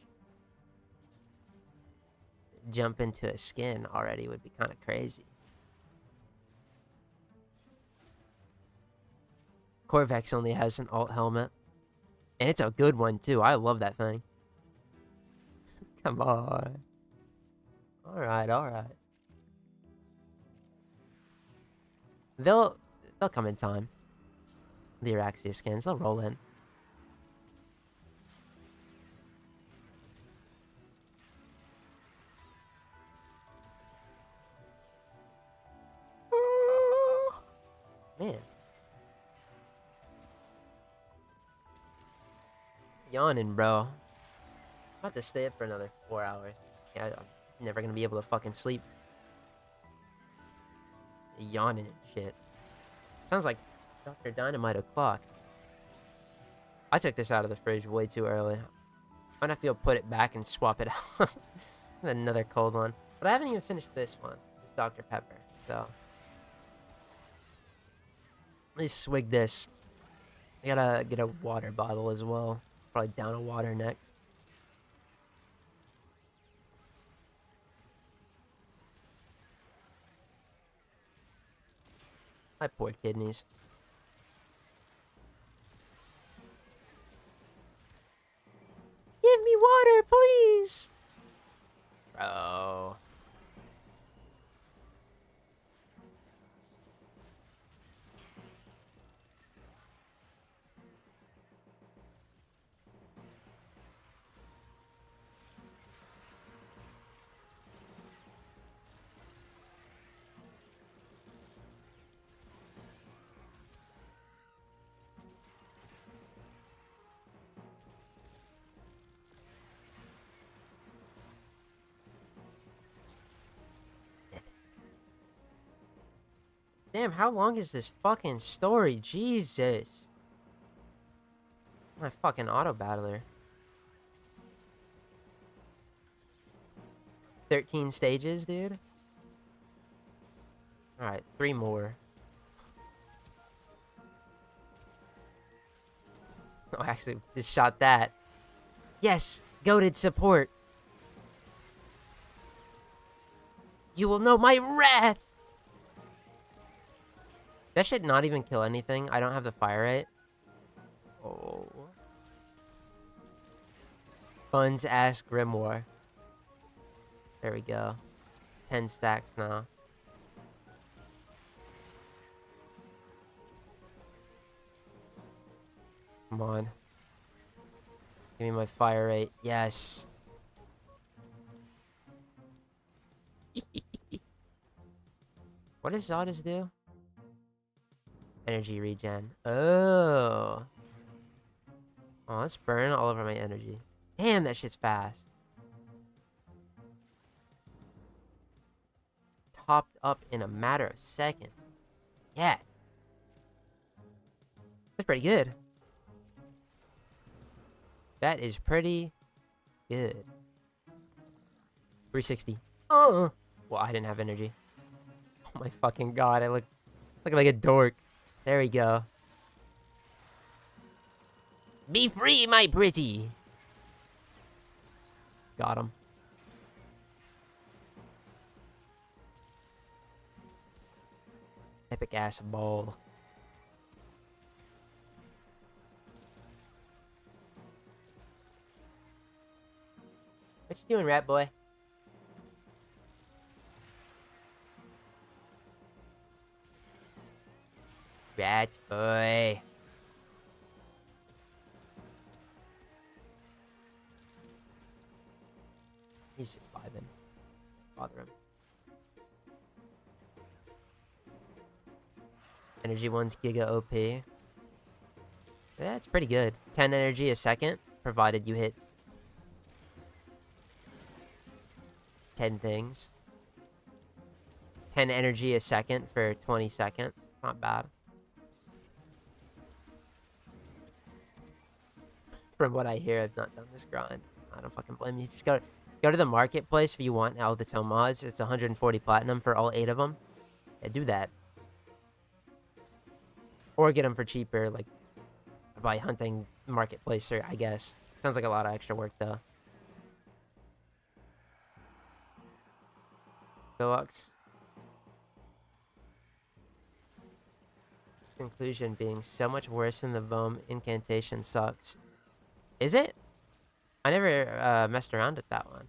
Speaker 1: jump into a skin already would be kind of crazy. Corvex only has an alt helmet. And it's a good one, too. I love that thing. Come on. Alright, alright. They'll come in time. The Araxia skins, they'll roll in. Man. Yawning, bro. I'm about to stay up for another 4 hours. Yeah, I'm never gonna be able to fucking sleep. Yawning and shit. Sounds like Dr. Dynamite o'clock. I took this out of the fridge way too early. I'm gonna have to go put it back and swap it out. Another cold one. But I haven't even finished this one. It's Dr. Pepper. So... let me swig this. I gotta get a water bottle as well. Probably down a water next. My poor kidneys. Give me water, please! Bro. Damn, how long is this fucking story? Jesus. My fucking auto battler. 13 stages, dude? Alright, 3 more. Oh, actually, just shot that. Yes! Goated support! You will know my wrath! That should not even kill anything. I don't have the fire rate. Oh. Funds ask Grimoire. There we go. 10 stacks now. Come on. Give me my fire rate. Yes. What does Zardes do? Energy regen. Oh. Oh, let's burn all over my energy. Damn, that shit's fast. popped up in a matter of seconds. Yeah. That's pretty good. That is pretty good. 360. Oh. Well, I didn't have energy. Oh my fucking god, I look like a dork. There we go. Be free, my pretty. Got him. Epic ass ball. What you doing, rat boy? Rat boy. He's just vibing. Bother him. Energy 1's Giga OP. That's pretty good. 10 energy a second, provided you hit 10 things. 10 energy a second for 20 seconds. Not bad. From what I hear, I've not done this grind. I don't fucking blame you. Just go to the marketplace if you want all the Tome mods. It's 140 platinum for all 8 of them. Yeah, do that. Or get them for cheaper, like by hunting marketplace, or I guess. Sounds like a lot of extra work though. Deluxe. Conclusion being so much worse than the Vom incantation sucks. Is it? I never messed around with that one.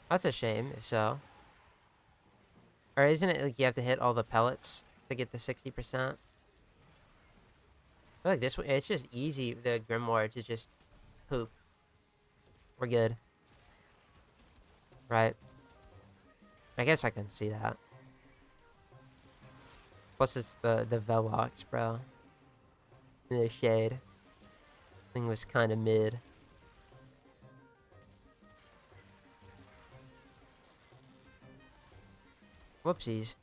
Speaker 1: That's a shame, if so. Or isn't it like you have to hit all the pellets to get the 60%? I feel like this way, it's just easy, the Grimoire, to just poop. We're good. Right. I guess I can see that. Plus it's the Velox, bro. In the shade. Thing was kind of mid. Whoopsies.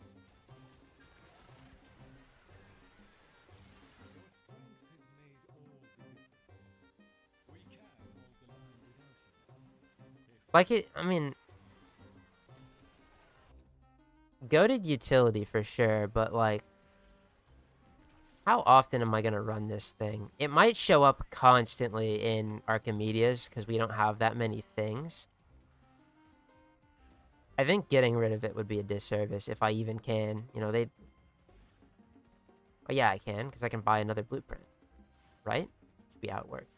Speaker 1: Like it, I mean, goated utility for sure, but like, how often am I gonna run this thing? It might show up constantly in Archimedias because we don't have that many things. I think getting rid of it would be a disservice if I even can. You know, they... Oh, yeah, I can, because I can buy another blueprint. Right? Should be how it works.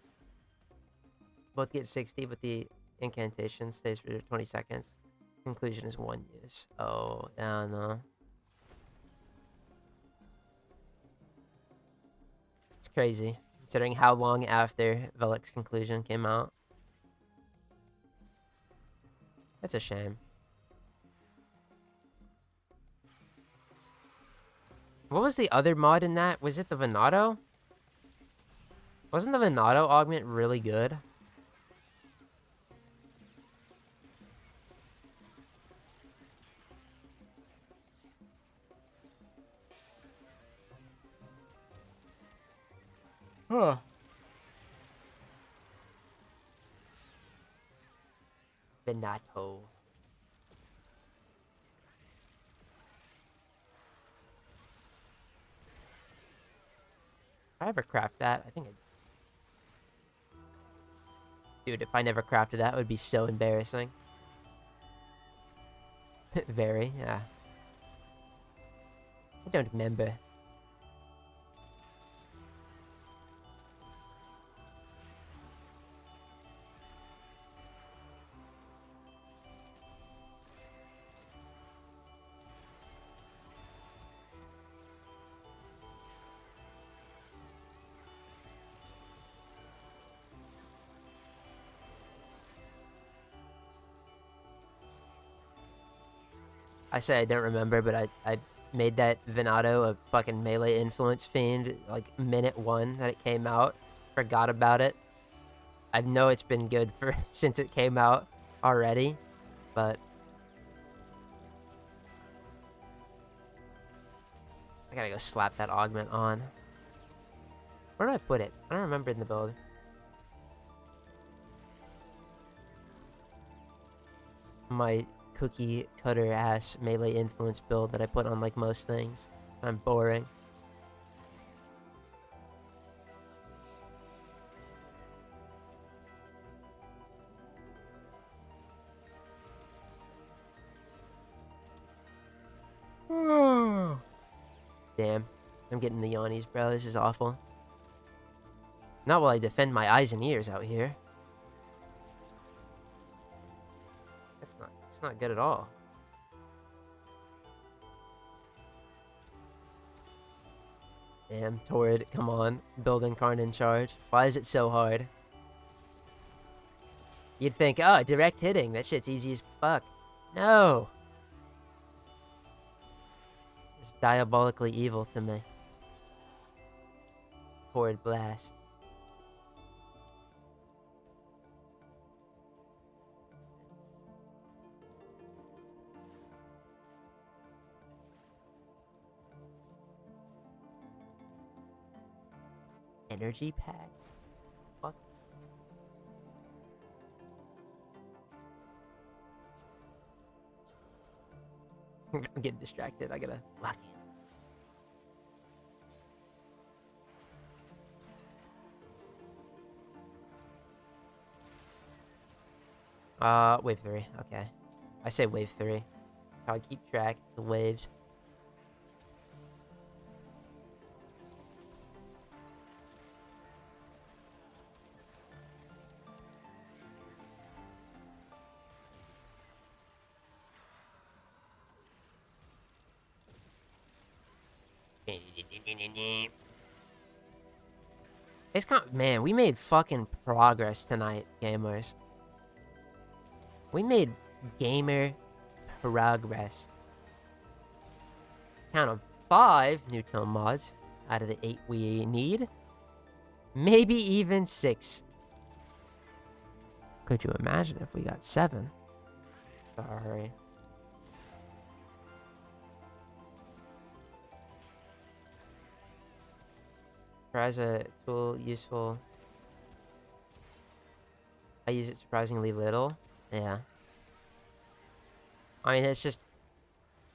Speaker 1: Both get 60, but the incantation stays for 20 seconds. Conclusion is 1 use. Oh, no. It's crazy, considering how long after Velox conclusion came out. That's a shame. What was the other mod in that? Was it the Venato? Wasn't the Venato augment really good? Huh. Venato. If I ever craft that, I think I... Dude, if I never crafted that, it would be so embarrassing. Very, yeah. I don't remember. I say I don't remember, but I made that Venato a fucking melee influence fiend like minute 1 that it came out. Forgot about it. I know it's been good for since it came out already, but I gotta go slap that augment on. Where do I put it? I don't remember in the build. My cookie cutter ass melee influence build that I put on like most things. I'm boring. Damn. I'm getting the yawnies, bro. This is awful. Not while I defend my eyes and ears out here. It's not good at all. Damn, Torrid, come on. Building Karn in charge. Why is it so hard? You'd think, oh, direct hitting. That shit's easy as fuck. No! It's diabolically evil to me. Torrid Blast. Energy pack? Fuck. I'm getting distracted. I gotta lock in. Wave 3. Okay. I say wave 3. How I keep track. It's the waves. It's kind of, man, we made fucking progress tonight, gamers. We made gamer progress. Count of 5 new Tome mods out of the 8 we need. Maybe even 6. Could you imagine if we got 7? Sorry. Surprise a tool useful. I use it surprisingly little. Yeah. I mean, it's just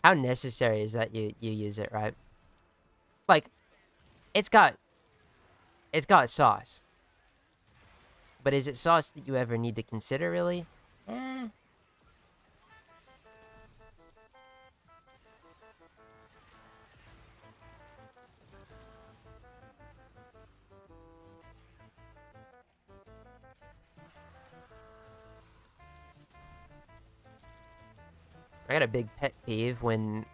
Speaker 1: how necessary is that you use it, right? Like, it's got sauce. But is it sauce that you ever need to consider, really? Eh. I got a big pet peeve when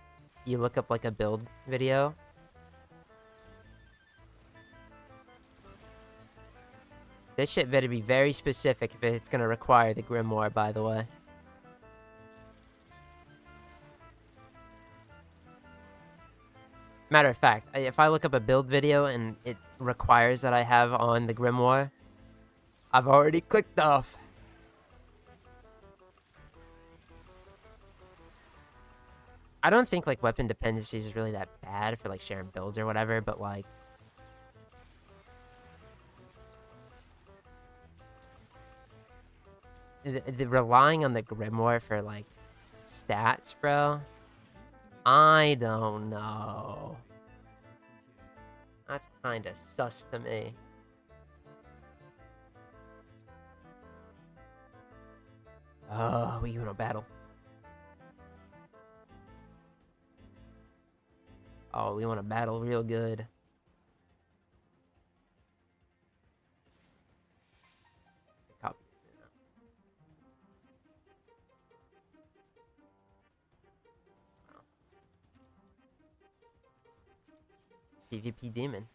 Speaker 1: you look up like a build video. This shit better be very specific if it's gonna require the grimoire, by the way. Matter of fact, if I look up a build video and it requires that I have on the grimoire, I've already clicked off. I don't think like weapon dependencies is really that bad for like sharing builds or whatever, but like the relying on the grimoire for like stats, bro. I don't know. That's kind of sus to me. Oh, we gonna battle. Oh, we want to battle real good. Copy. PvP demon.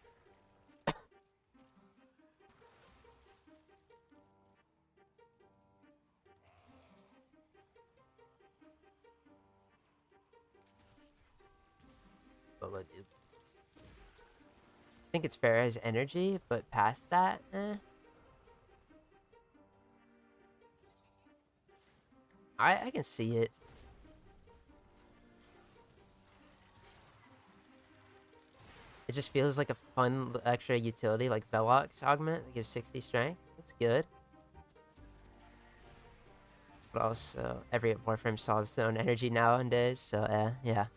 Speaker 1: Bolo dude. I think it's fair as energy, but past that, eh. I can see it. It just feels like a fun extra utility, like Velox augment that gives 60 strength. That's good. But also, every Warframe solves their own energy nowadays, so yeah.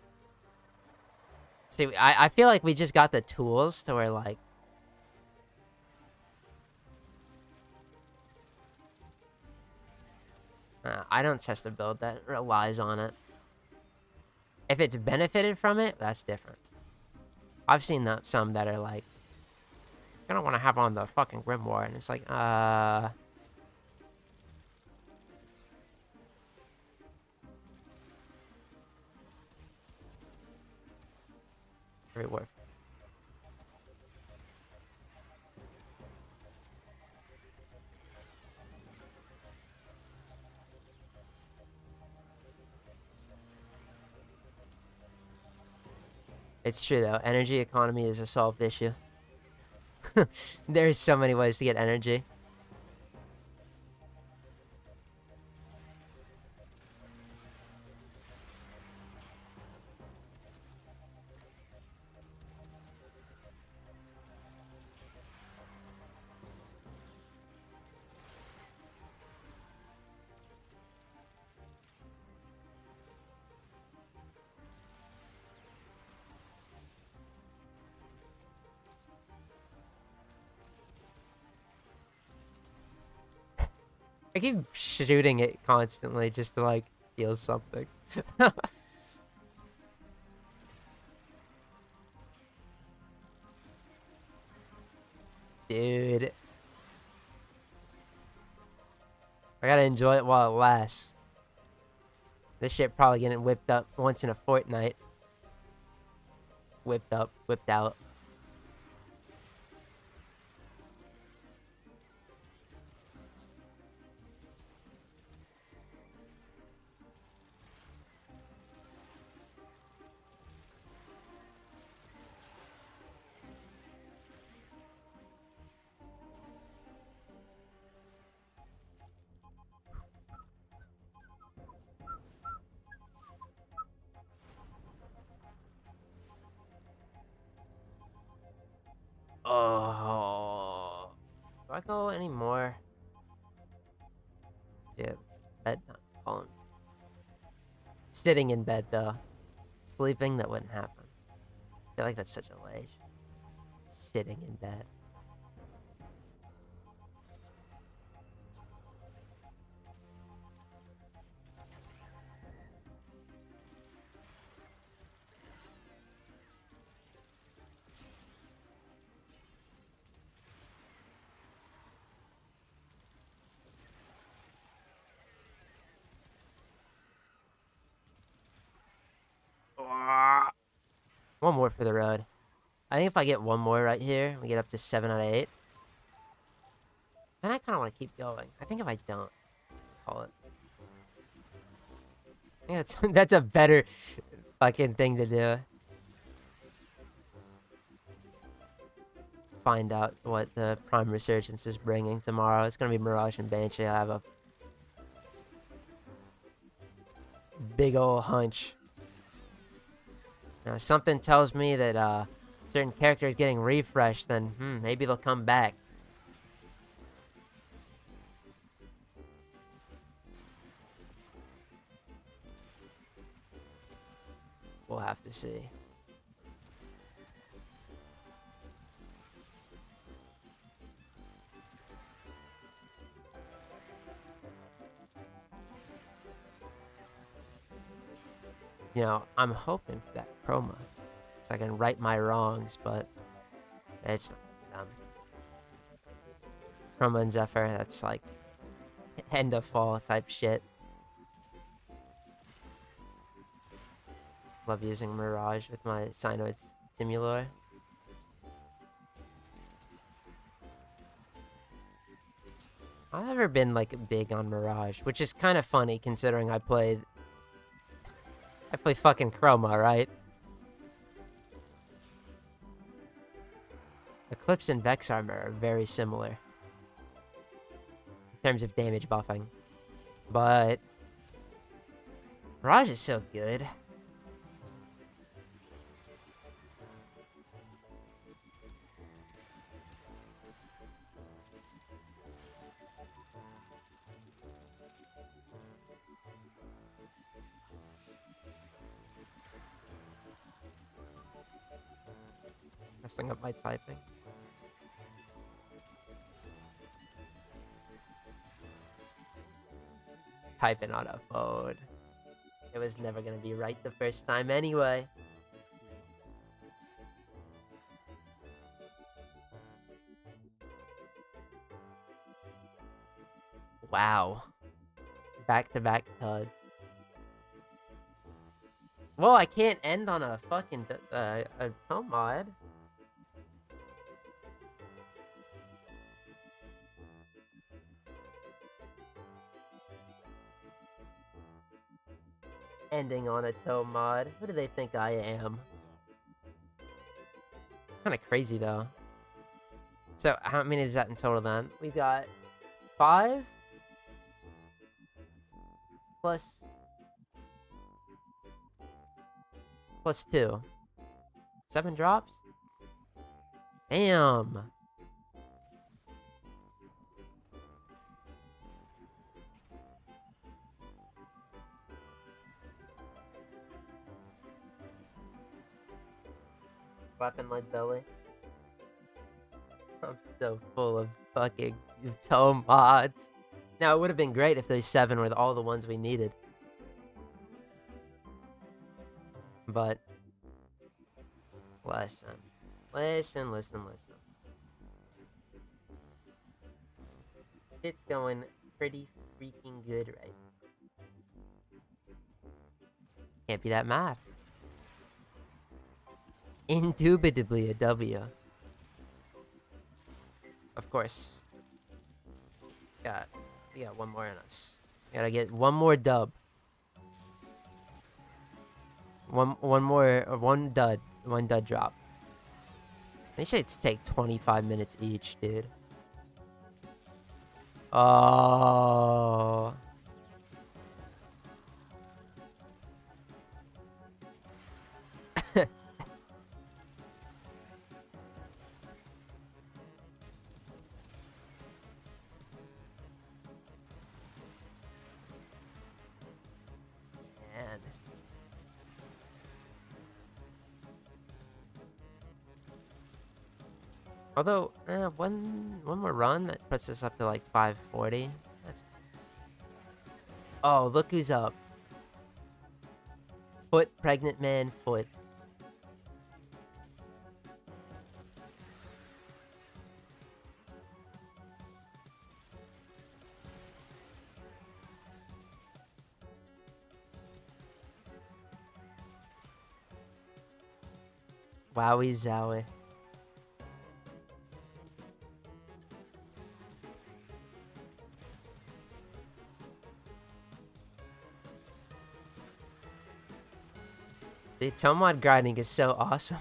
Speaker 1: See, I feel like we just got the tools to where, like... I don't trust a build that relies on it. If it's benefited from it, that's different. I've seen some that are like, I don't want to have on the fucking Grimoire, and it's like, everywhere. It's true though. Energy economy is a solved issue. There's so many ways to get energy. I keep shooting it constantly just to like feel something. Dude. I gotta enjoy it while it lasts. This shit probably getting whipped up once in a fortnight. Whipped up, whipped out. Oh. Do I go anymore? Yeah, bedtime's calling. Sitting in bed though. Sleeping, that wouldn't happen. I feel like that's such a waste. Sitting in bed. One more for the road. I think if I get one more right here, we get up to 7 out of 8. Then I kind of want to keep going. I think if I don't, call it. I think that's a better fucking thing to do. Find out what the Prime Resurgence is bringing tomorrow. It's gonna be Mirage and Banshee. I have a big ol' hunch. Now, something tells me that certain characters getting refreshed, then maybe they'll come back. We'll have to see. You know, I'm hoping for that chroma, so I can right my wrongs, but it's not chroma and Zephyr, that's like end of fall type shit. Love using Mirage with my Cyanoid Simulor. I've never been like big on Mirage, which is kind of funny considering I play fucking Chroma, right? Eclipse and Vex Armor are very similar in terms of damage buffing, but Raj is so good. Messing up my typing. Typing on a phone. It was never gonna be right the first time anyway. Wow. Back-to-back tuds. Well, I can't end on a fucking a Tome mod. Ending on a Tome mod. Who do they think I am? Kind of crazy though. So how many is that in total then? We got 5 plus 2. 7 drops? Damn. Slapping my belly. I'm so full of fucking Tome mods. Now, it would have been great if those 7 were all the ones we needed. But, listen. It's going pretty freaking good right now. Can't be that mad. Indubitably a W. Of course. We got one more in us. Gotta get one more dub. One dud drop. They should take 25 minutes each, dude. Oh. Man. Although, one more run that puts us up to like 540. That's... Oh, look who's up. Foot, pregnant man, foot. Wowie zowie. The Tome mod grinding is so awesome.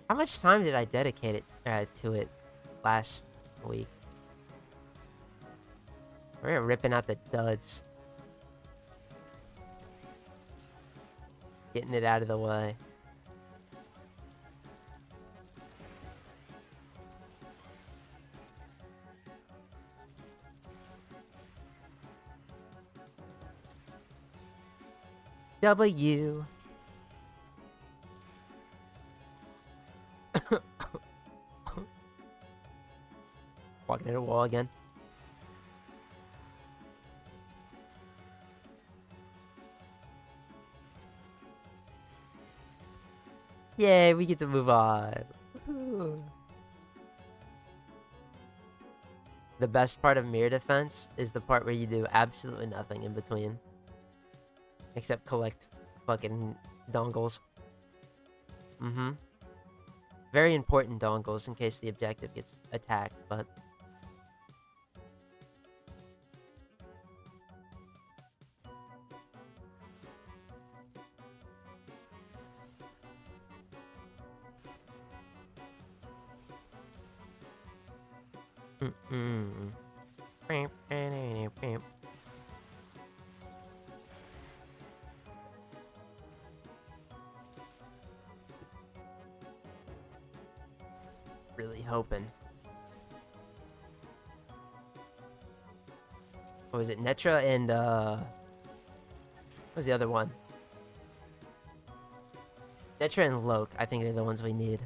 Speaker 1: How much time did I dedicate it to it last week? We're ripping out the duds. Getting it out of the way. W. Walking at a wall again. Yay, we get to move on. Woo-hoo. The best part of mirror defense is the part where you do absolutely nothing in between. Except collect fucking dongles. Very important dongles in case the objective gets attacked, but... Mm-mm. Really hoping. What was it? Netra and what was the other one? Netra and Loke, I think they're the ones we need.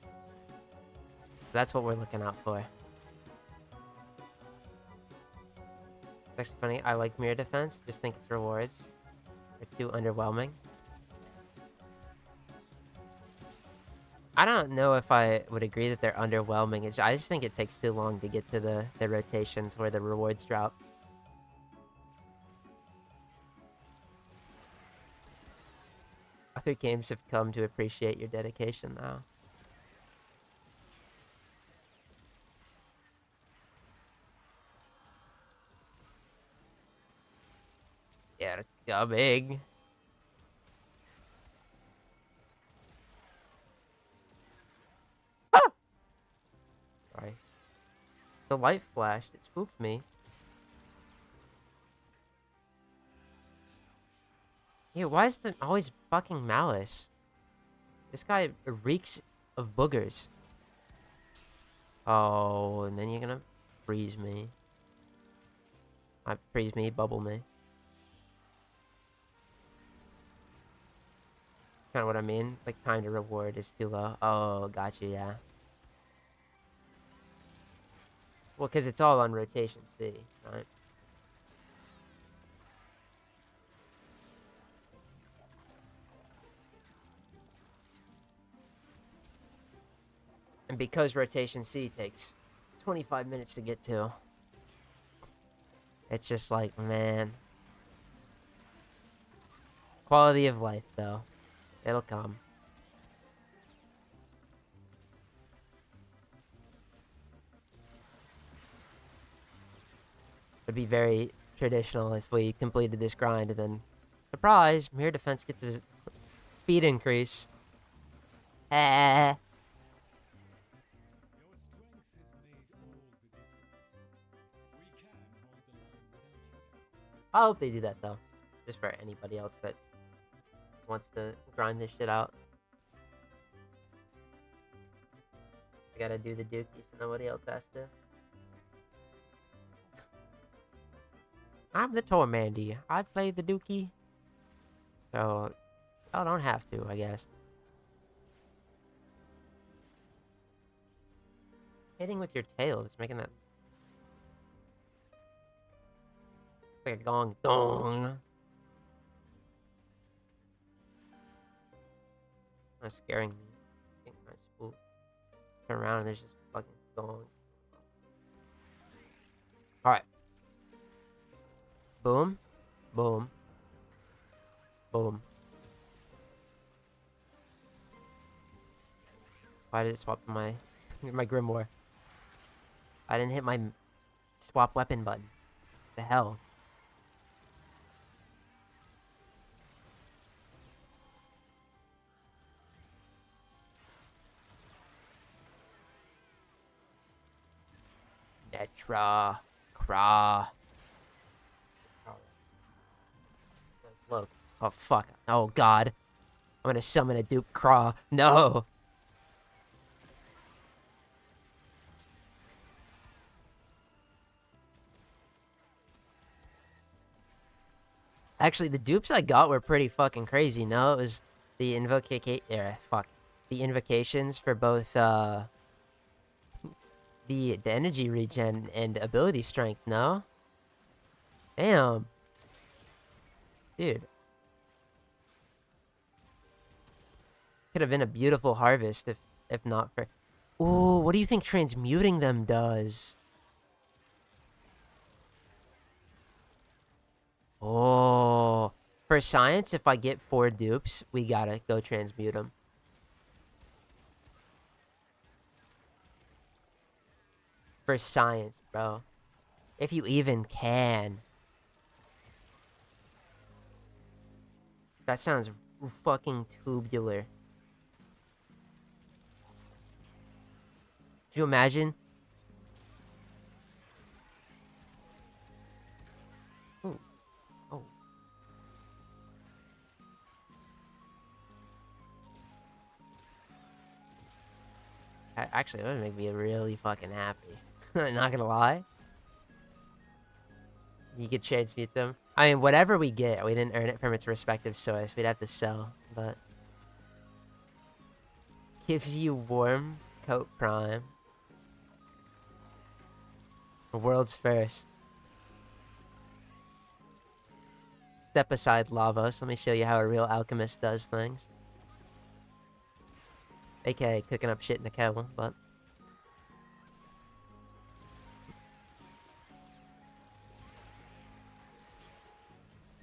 Speaker 1: So that's what we're looking out for. It's actually funny, I like mirror defense, just think its rewards are too underwhelming. I don't know if I would agree that they're underwhelming. I just think it takes too long to get to the rotations where the rewards drop. Other games have come to appreciate your dedication now. Yeah, go big. Ah! Sorry. The light flashed. It spooked me. Yeah, why is the always fucking malice? This guy reeks of boogers. Oh, and then you're gonna freeze me. Freeze me, bubble me. Kind of what I mean. Like, time to reward is too low. Oh, gotcha, yeah. Well, because it's all on rotation C, right? And because rotation C takes 25 minutes to get to, it's just like, man. Quality of life, though. It'll come. It'd be very traditional if we completed this grind and then, surprise, mirror defense gets a speed increase. Eh. I hope they do that, though. Just for anybody else that wants to grind this shit out. I gotta do the dookie so nobody else has to. I'm the Tormandee. I play the dookie. So, I don't have to, I guess. Hitting with your tail, it's making that... like a gong. Dong! Kind of scaring me. Getting kind of spooked. Turn around and there's just fucking gong. Alright. Boom. Boom. Boom. Why did it swap to my grimoire? I didn't hit my swap weapon button. What the hell? Netra. Kra. Look. Oh, fuck. Oh, God. I'm gonna summon a dupe Kra. No! Actually, the dupes I got were pretty fucking crazy, no? It was the the invocations for both, the energy regen and ability strength, no? Damn. Dude. Could have been a beautiful harvest if not for... Ooh, what do you think transmuting them does? Oh, for science, if I get 4 dupes, we gotta go transmute them. For science, bro. If you even can. That sounds fucking tubular. Could you imagine Actually, that would make me really fucking happy. Not gonna lie. You could transmute them. I mean, whatever we get, we didn't earn it from its respective source. We'd have to sell, but... Gives you warm coat prime. World's first. Step aside, Lavos. Let me show you how a real alchemist does things. AKA cooking up shit in the kettle, but...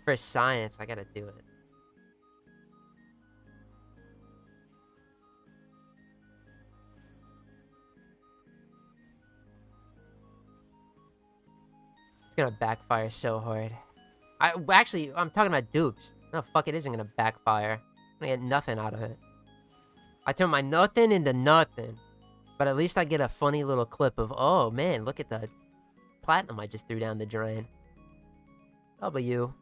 Speaker 1: For science, I gotta do it. It's gonna backfire so hard. Actually, I'm talking about dupes. No, fuck, it isn't gonna backfire. I'm gonna get nothing out of it. I turn my nothing into nothing. But at least I get a funny little clip of, oh man, look at the platinum I just threw down the drain. W.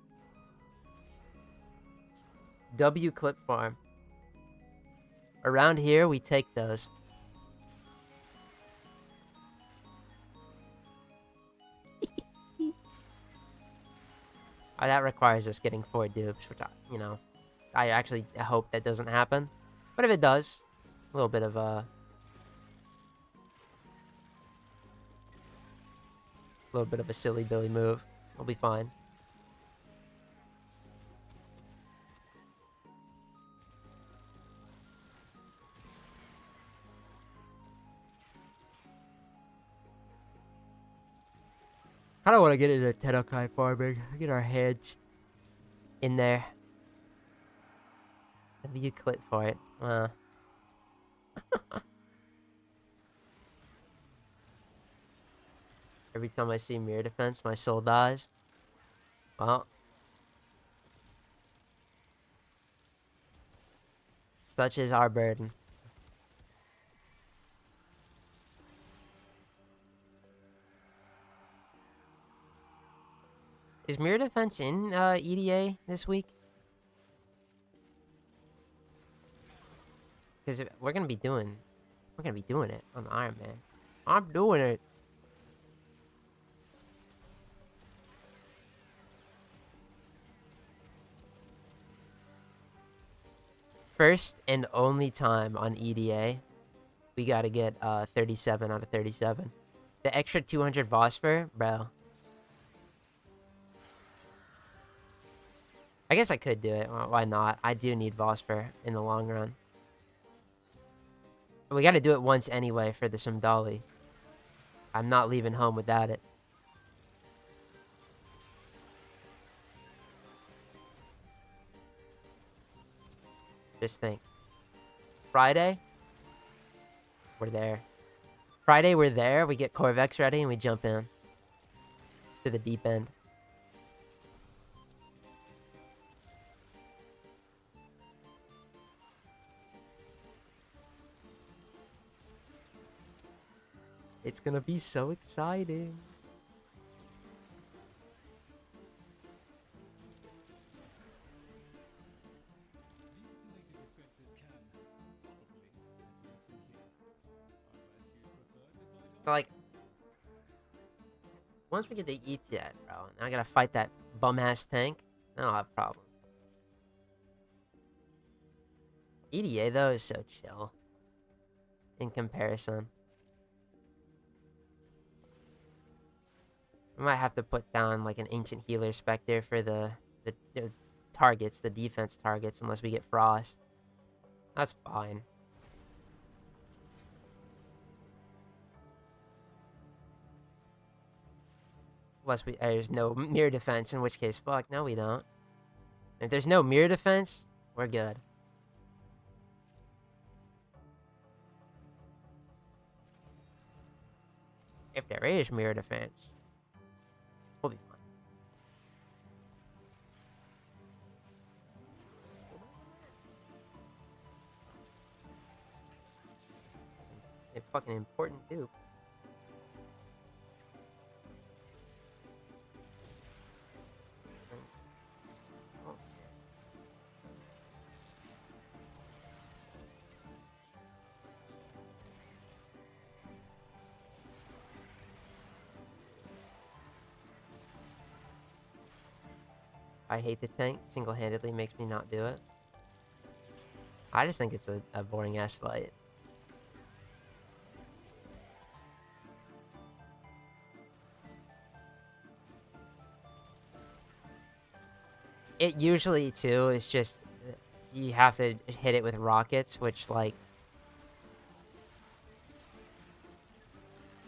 Speaker 1: W clip farm. Around here, we take those. That requires us getting 4 dupes, which, you know, I actually hope that doesn't happen. But if it does, a little bit of a silly Billy move. We'll be fine. I don't want to get into Tedokai farming. Get our heads in there. W clip for it. Every time I see mirror defense, my soul dies. Well. Such is our burden. Is mirror defense in EDA this week? Because we're gonna be doing it on Iron Man. I'm doing it. First and only time on EDA, we gotta get 37 out of 37. The extra 200 vosfor, bro. I guess I could do it. Well, why not? I do need vosfor in the long run. But we gotta do it once anyway for the Sumdali. I'm not leaving home without it. Just think. Friday, we're there. Friday, we're there. We get Corvex ready and we jump in to the deep end. It's gonna be so exciting. Like, once we get to ETF, bro, and I gotta fight that bum-ass tank, I don't have a problem. EDA, though, is so chill in comparison. We might have to put down, like, an Ancient Healer Spectre for the targets, the defense targets, unless we get Frost. That's fine. Unless there's no mirror defense, in which case, fuck, no we don't. If there's no mirror defense, we're good. If there is mirror defense, we'll be fine. A fucking important dupe. I hate the tank. Single-handedly makes me not do it. I just think it's a boring-ass fight. It usually, too, is just... You have to hit it with rockets, which, like...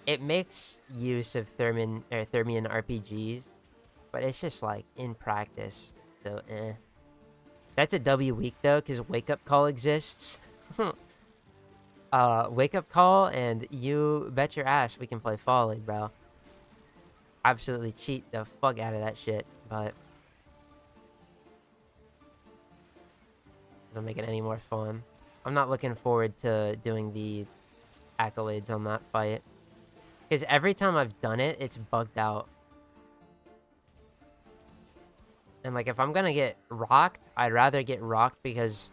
Speaker 1: It makes use of Thermian RPGs, but it's just, like, in practice, so, eh. That's a W week, though, because Wake Up Call exists. Wake Up Call, and you bet your ass we can play Folly, bro. Absolutely cheat the fuck out of that shit, but... doesn't make it any more fun. I'm not looking forward to doing the accolades on that fight. Because every time I've done it, it's bugged out. And, like, if I'm gonna get rocked, I'd rather get rocked because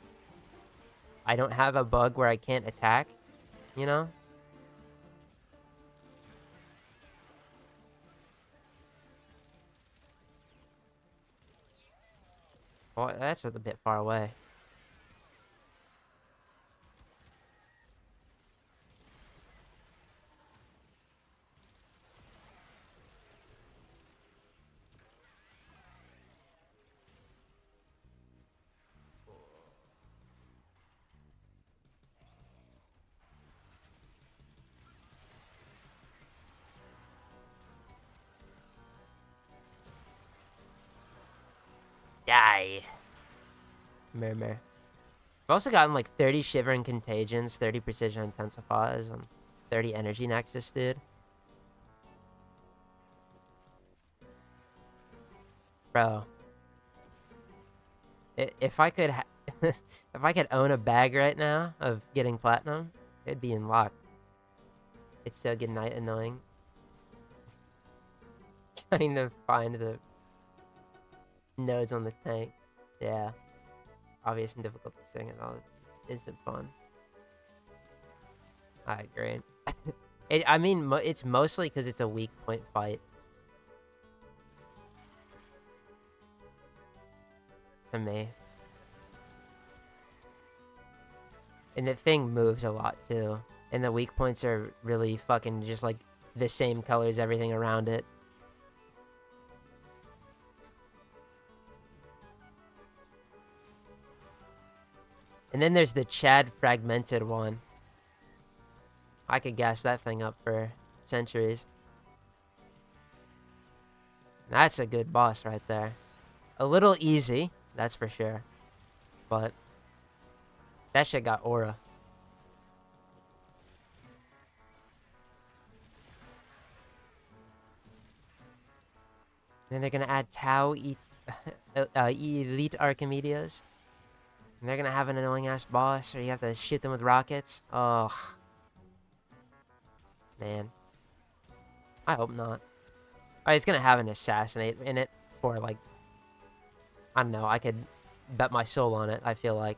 Speaker 1: I don't have a bug where I can't attack, you know? Well, that's a bit far away. Die. Murmur. I've also gotten like 30 Shivering Contagions, 30 Precision Intensifiers, and 30 Energy Nexus, dude. Bro. If I could if I could own a bag right now of getting platinum, it'd be in luck. It's so good night annoying. Trying to find the nodes on the tank. Yeah. Obvious and difficult to sing and all. Isn't fun. I agree. I mean, it's mostly because it's a weak point fight. To me. And the thing moves a lot, too. And the weak points are really fucking just, like, the same colors, everything around it. And then there's the Chad Fragmented one. I could gas that thing up for centuries. That's a good boss right there. A little easy, that's for sure. But that shit got aura. Then they're gonna add Tau Elite Archimedes. And they're gonna have an annoying ass boss, or you have to shoot them with rockets. Oh. Man. I hope not. Oh, it's gonna have an assassinate in it, or like, I don't know, I could bet my soul on it, I feel like.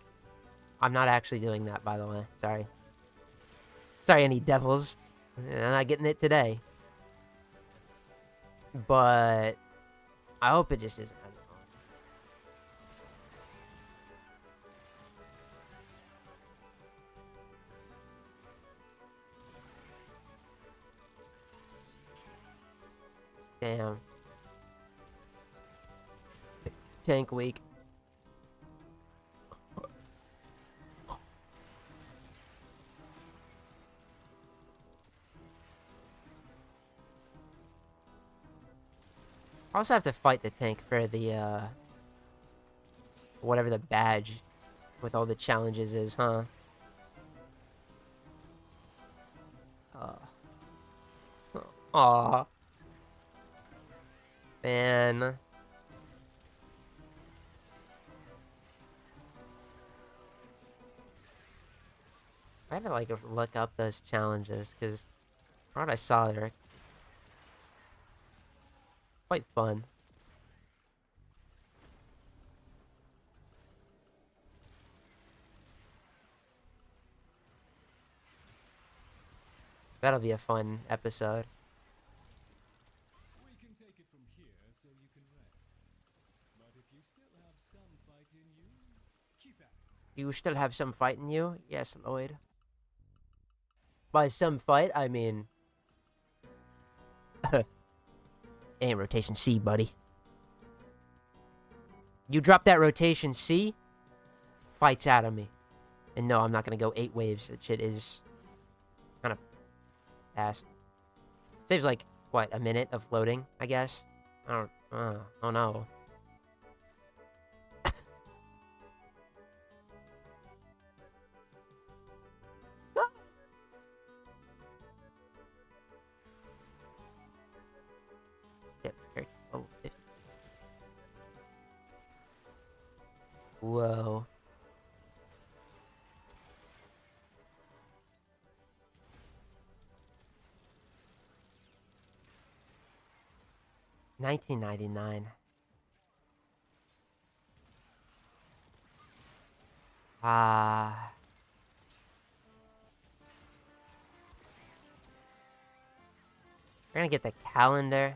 Speaker 1: I'm not actually doing that, by the way. Sorry. Sorry, any devils. I'm not getting it today. But I hope it just isn't as annoying. Damn. Tank week. I also have to fight the tank for the, whatever the badge with all the challenges is, huh? Aw. Man. I had to, like, look up those challenges, because from what I saw, they're quite fun. That'll be a fun episode.
Speaker 2: We can take it from here so you can rest. But if you
Speaker 1: You still have some fight in you? Yes, Lloyd. By some fight, I mean... Ain't rotation C, buddy. You drop that rotation C, fights out of me. And no, I'm not gonna go 8 waves. That shit is kind of ass. Saves like, what, a minute of floating, I guess? Oh no. Oh, 50. Whoa. $19.99. Ah. We're gonna get the calendar.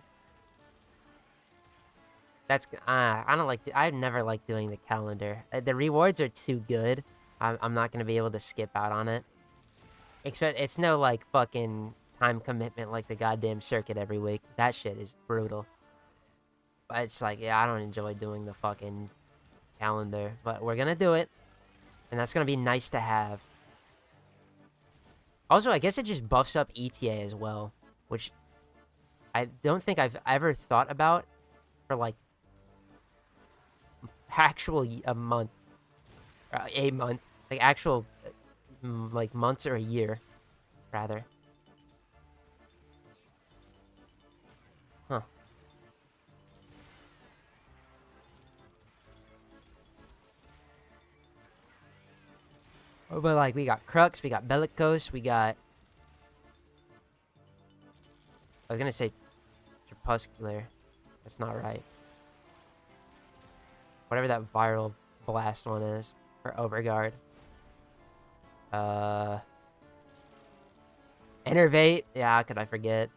Speaker 1: That's I don't like. I've never liked doing the calendar. The rewards are too good. I'm not gonna be able to skip out on it. It's no like fucking time commitment like the goddamn circuit every week. That shit is brutal. But it's like, yeah, I don't enjoy doing the fucking calendar, but we're gonna do it, and that's gonna be nice to have. Also, I guess it just buffs up ETA as well, which I don't think I've ever thought about for like actual a month, like actual like months or a year, rather. Huh. But like we got Crux, we got Bellicose, we got. I was gonna say Crepuscular. That's not right. Whatever that viral blast one is. Or Overguard. Enervate. Yeah, how could I forget?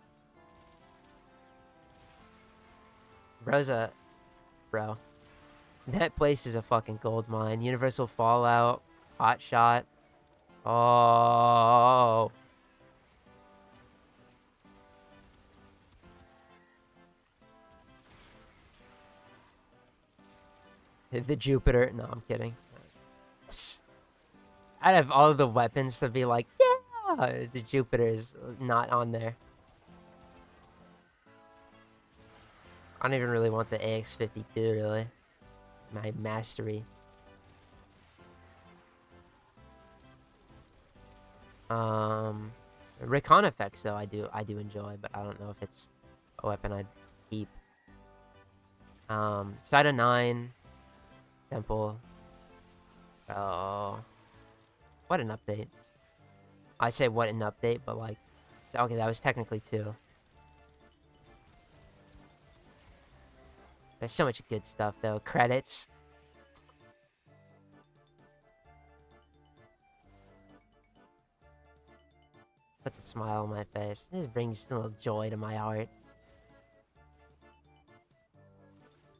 Speaker 1: Rosa. Bro. That place is a fucking gold mine. Universal Fallout. Hot Shot. Oh. The Jupiter. No, I'm kidding. Out of all of the weapons to be like, yeah, the Jupiter is not on there. I don't even really want the AX-52, really. My mastery. Recon effects, though, I do enjoy, but I don't know if it's a weapon I'd keep. Side of 9. Temple. Oh. What an update. I say what an update, but like... Okay, that was technically 2. There's so much good stuff, though. Credits. Puts a smile on my face. It just brings a little joy to my heart.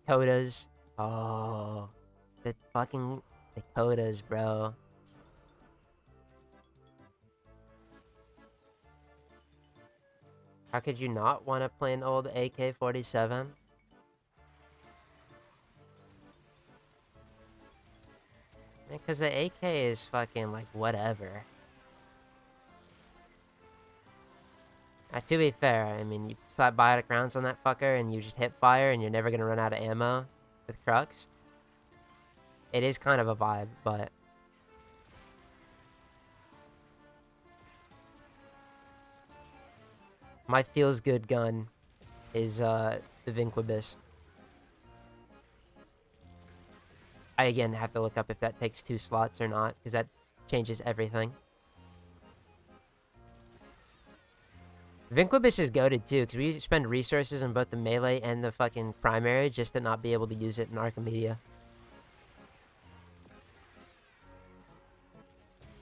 Speaker 1: Codas. Oh. The fucking... The Codas, bro. How could you not want to play an old AK-47? Because the AK is fucking, like, whatever. To be fair, I mean, you slap biotic rounds on that fucker and you just hit fire and you're never gonna run out of ammo with Crux. It is kind of a vibe, but... My feels good gun is, the Vinquibus. I, again, have to look up if that takes 2 slots or not, because that changes everything. Vinquibus is goated too, because we spend resources on both the melee and the fucking primary just to not be able to use it in Archimedia.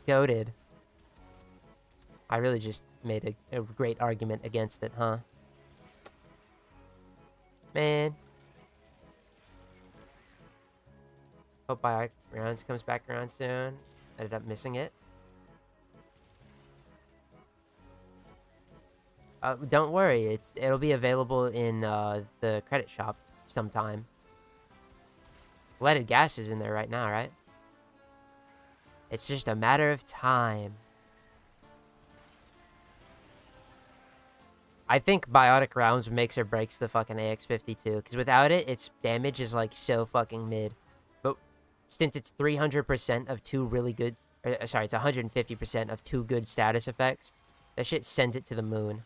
Speaker 1: Goated. I really just made a great argument against it, huh? Man. Hope Biotic Rounds comes back around soon. Ended up missing it. Don't worry, it'll be available in the credit shop sometime. Leaded gas is in there right now, right? It's just a matter of time. I think Biotic Rounds makes or breaks the fucking AX-52, because without it, its damage is like so fucking mid. But since it's 300% of two really good, sorry, it's 150% of two good status effects, that shit sends it to the moon.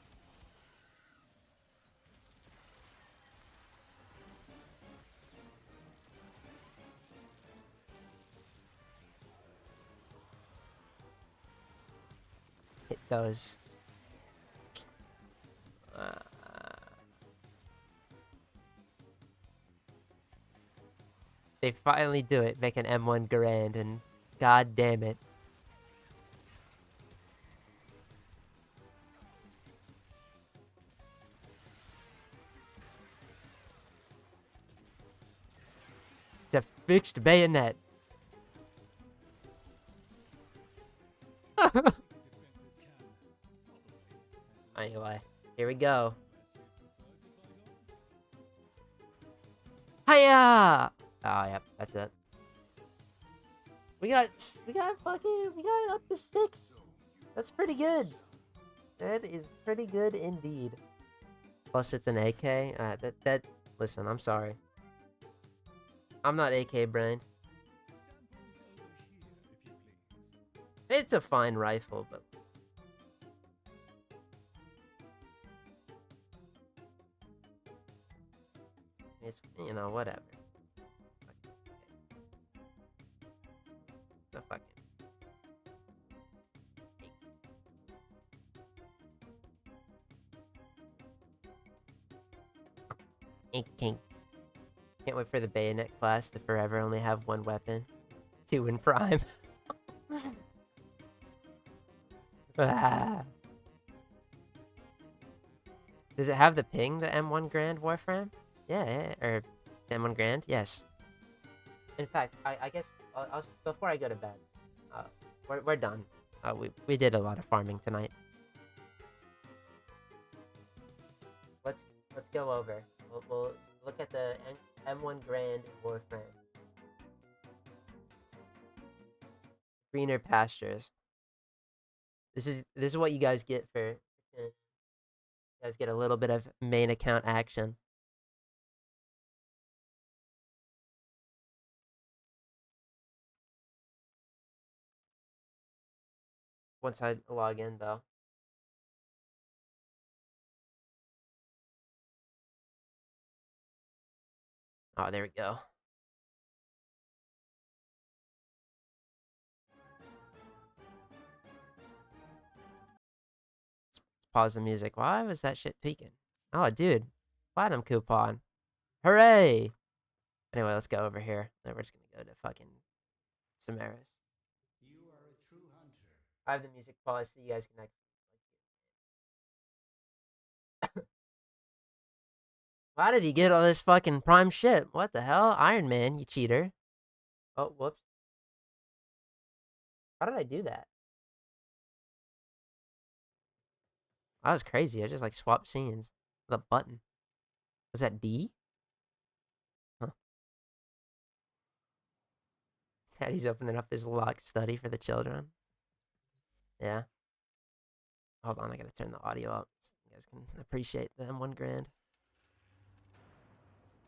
Speaker 1: It does. They finally do it, make an M1 Garand, and god damn it. It's a fixed bayonet. Anyway, here we go. Hiya! Oh, yep, that's it. We got up to 6. That's pretty good. That is pretty good indeed. Plus, it's an AK. Listen, I'm sorry. I'm not AK brained. It's a fine rifle, but it's, you know, whatever. The fucking. Can't wait for the bayonet class to forever only have one weapon. 2 in prime. Ah. Does it have the ping, the M1 Grand Warframe? Yeah, or the M1 Grand? Yes. In fact, I guess before I go to bed, we're done. We did a lot of farming tonight. Let's go over. We'll look at the M1 Grand Warframe. Greener pastures. This is what you guys get for. You guys get a little bit of main account action. Once I log in, though. Oh, there we go. Let's pause the music. Why was that shit peaking? Oh, dude. Platinum coupon. Hooray! Anyway, let's go over here. Then we're just gonna go to fucking Samaras.
Speaker 2: You are a true hunter.
Speaker 1: I have the music paused so you guys can actually. How did he get all this fucking prime shit? What the hell? Iron Man, you cheater. Oh, whoops. How did I do that? That was crazy. I just like swapped scenes with a button. Was that D? Huh. Daddy's opening up his locked study for the children. Yeah. Hold on, I gotta turn the audio up so you guys can appreciate the M1 Grand.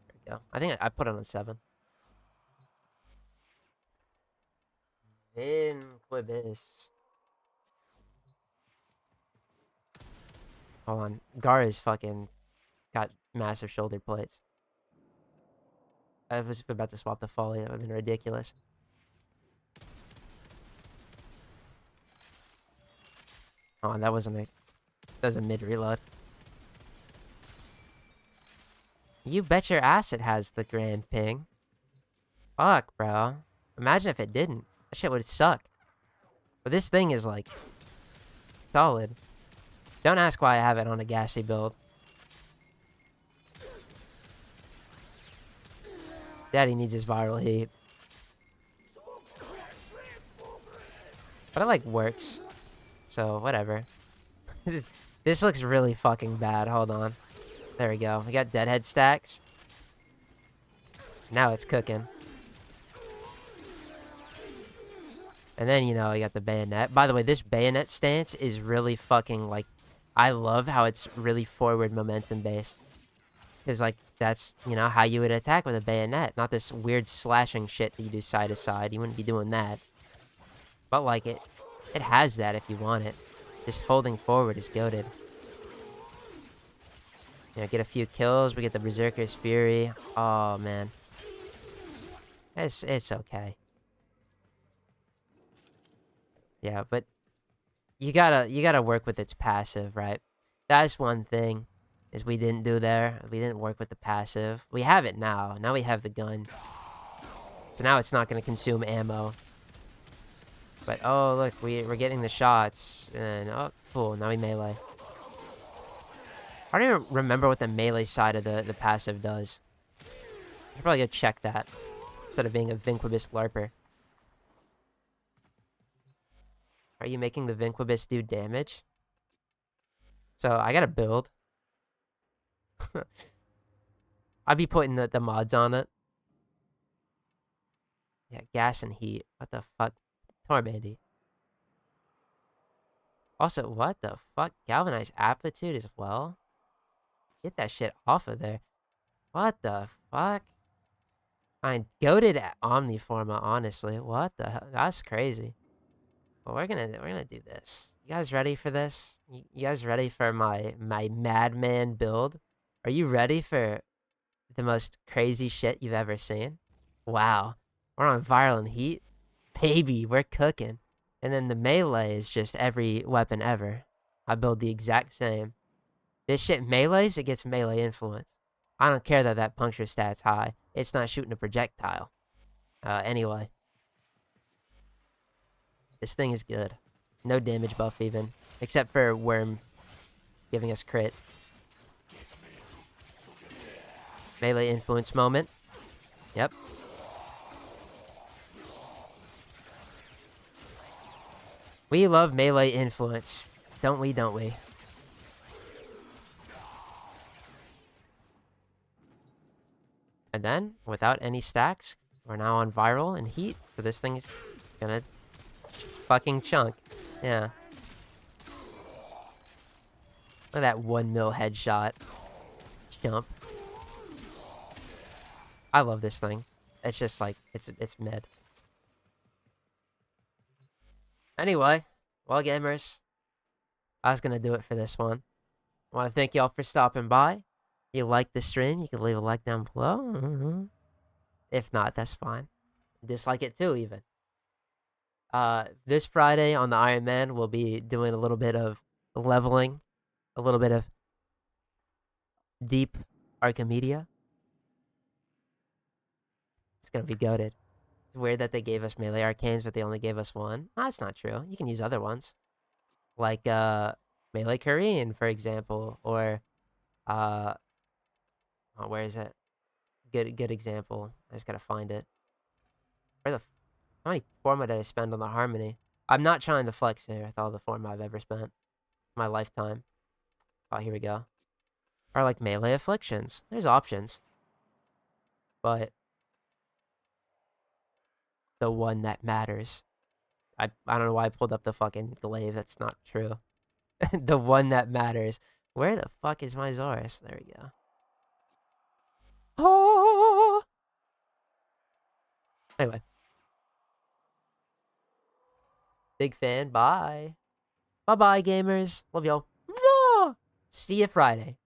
Speaker 1: There we go. I think I put it on 7. Inquibus. Hold on. Gara's fucking got massive shoulder plates. I was about to swap the folly. That would have been ridiculous. Oh, that wasn't a... That was a mid-reload. You bet your ass it has the grand ping. Fuck, bro. Imagine if it didn't. That shit would suck. But this thing is, like, solid. Don't ask why I have it on a gassy build. Daddy needs his viral heat. But it, like, works. So, whatever. This looks really fucking bad. Hold on. There we go. We got deadhead stacks. Now it's cooking. And then, you know, you got the bayonet. By the way, this bayonet stance is really fucking, like... I love how it's really forward momentum based. Because, like, that's, you know, how you would attack with a bayonet. Not this weird slashing shit that you do side to side. You wouldn't be doing that. But, like, it has that if you want it. Just holding forward is goated. You know, get a few kills. We get the Berserker's Fury. Oh, man. It's okay. Yeah, but you gotta work with its passive, right? That's one thing is we didn't do there. We didn't work with the passive. We have it now. Now we have the gun. So now it's not gonna consume ammo. But oh look, we're getting the shots and oh cool, now we melee. I don't even remember what the melee side of the passive does. I should probably go check that instead of being a Vinquibus LARPer. Are you making the Vinquibus do damage? So I gotta build. I'd be putting the mods on it. Yeah, gas and heat. What the fuck? Tormandee. Also, what the fuck? Galvanized aptitude as well? Get that shit off of there. What the fuck? I'm goated at Omniforma, honestly. What the hell? That's crazy. But we're gonna do this. You guys ready for this? You guys ready for my madman build? Are you ready for the most crazy shit you've ever seen? Wow. We're on violent heat. Baby, we're cooking. And then the melee is just every weapon ever. I build the exact same. This shit melees, it gets melee influence. I don't care that puncture stat's high. It's not shooting a projectile. Anyway. This thing is good. No damage buff even. Except for Worm giving us crit. Melee influence moment. Yep. We love melee influence. Don't we, don't we? And then, without any stacks, we're now on viral and heat. So this thing is gonna fucking chunk. Yeah. Look at that 1 mil headshot. Jump. I love this thing. It's just like, it's mid. Anyway, well, gamers, I was gonna do it for this one. I want to thank y'all for stopping by. If you like the stream, you can leave a like down below. If not, that's fine. Dislike it too, even. This Friday on the Iron Man, we'll be doing a little bit of leveling, a little bit of deep Archimedia. It's gonna be goated. It's weird that they gave us melee arcanes, but they only gave us one. No, that's not true. You can use other ones. Like, melee Korean, for example, or, oh, where is it? Good example. I just gotta find it. How many forma did I spend on the Harmony? I'm not trying to flex here with all the forma I've ever spent. My lifetime. Oh, here we go. Or like melee afflictions. There's options. But the one that matters. I don't know why I pulled up the fucking glaive. That's not true. The one that matters. Where the fuck is my Zorus? There we go. Oh! Anyway. Big fan. Bye. Bye-bye, gamers. Love y'all. See you Friday.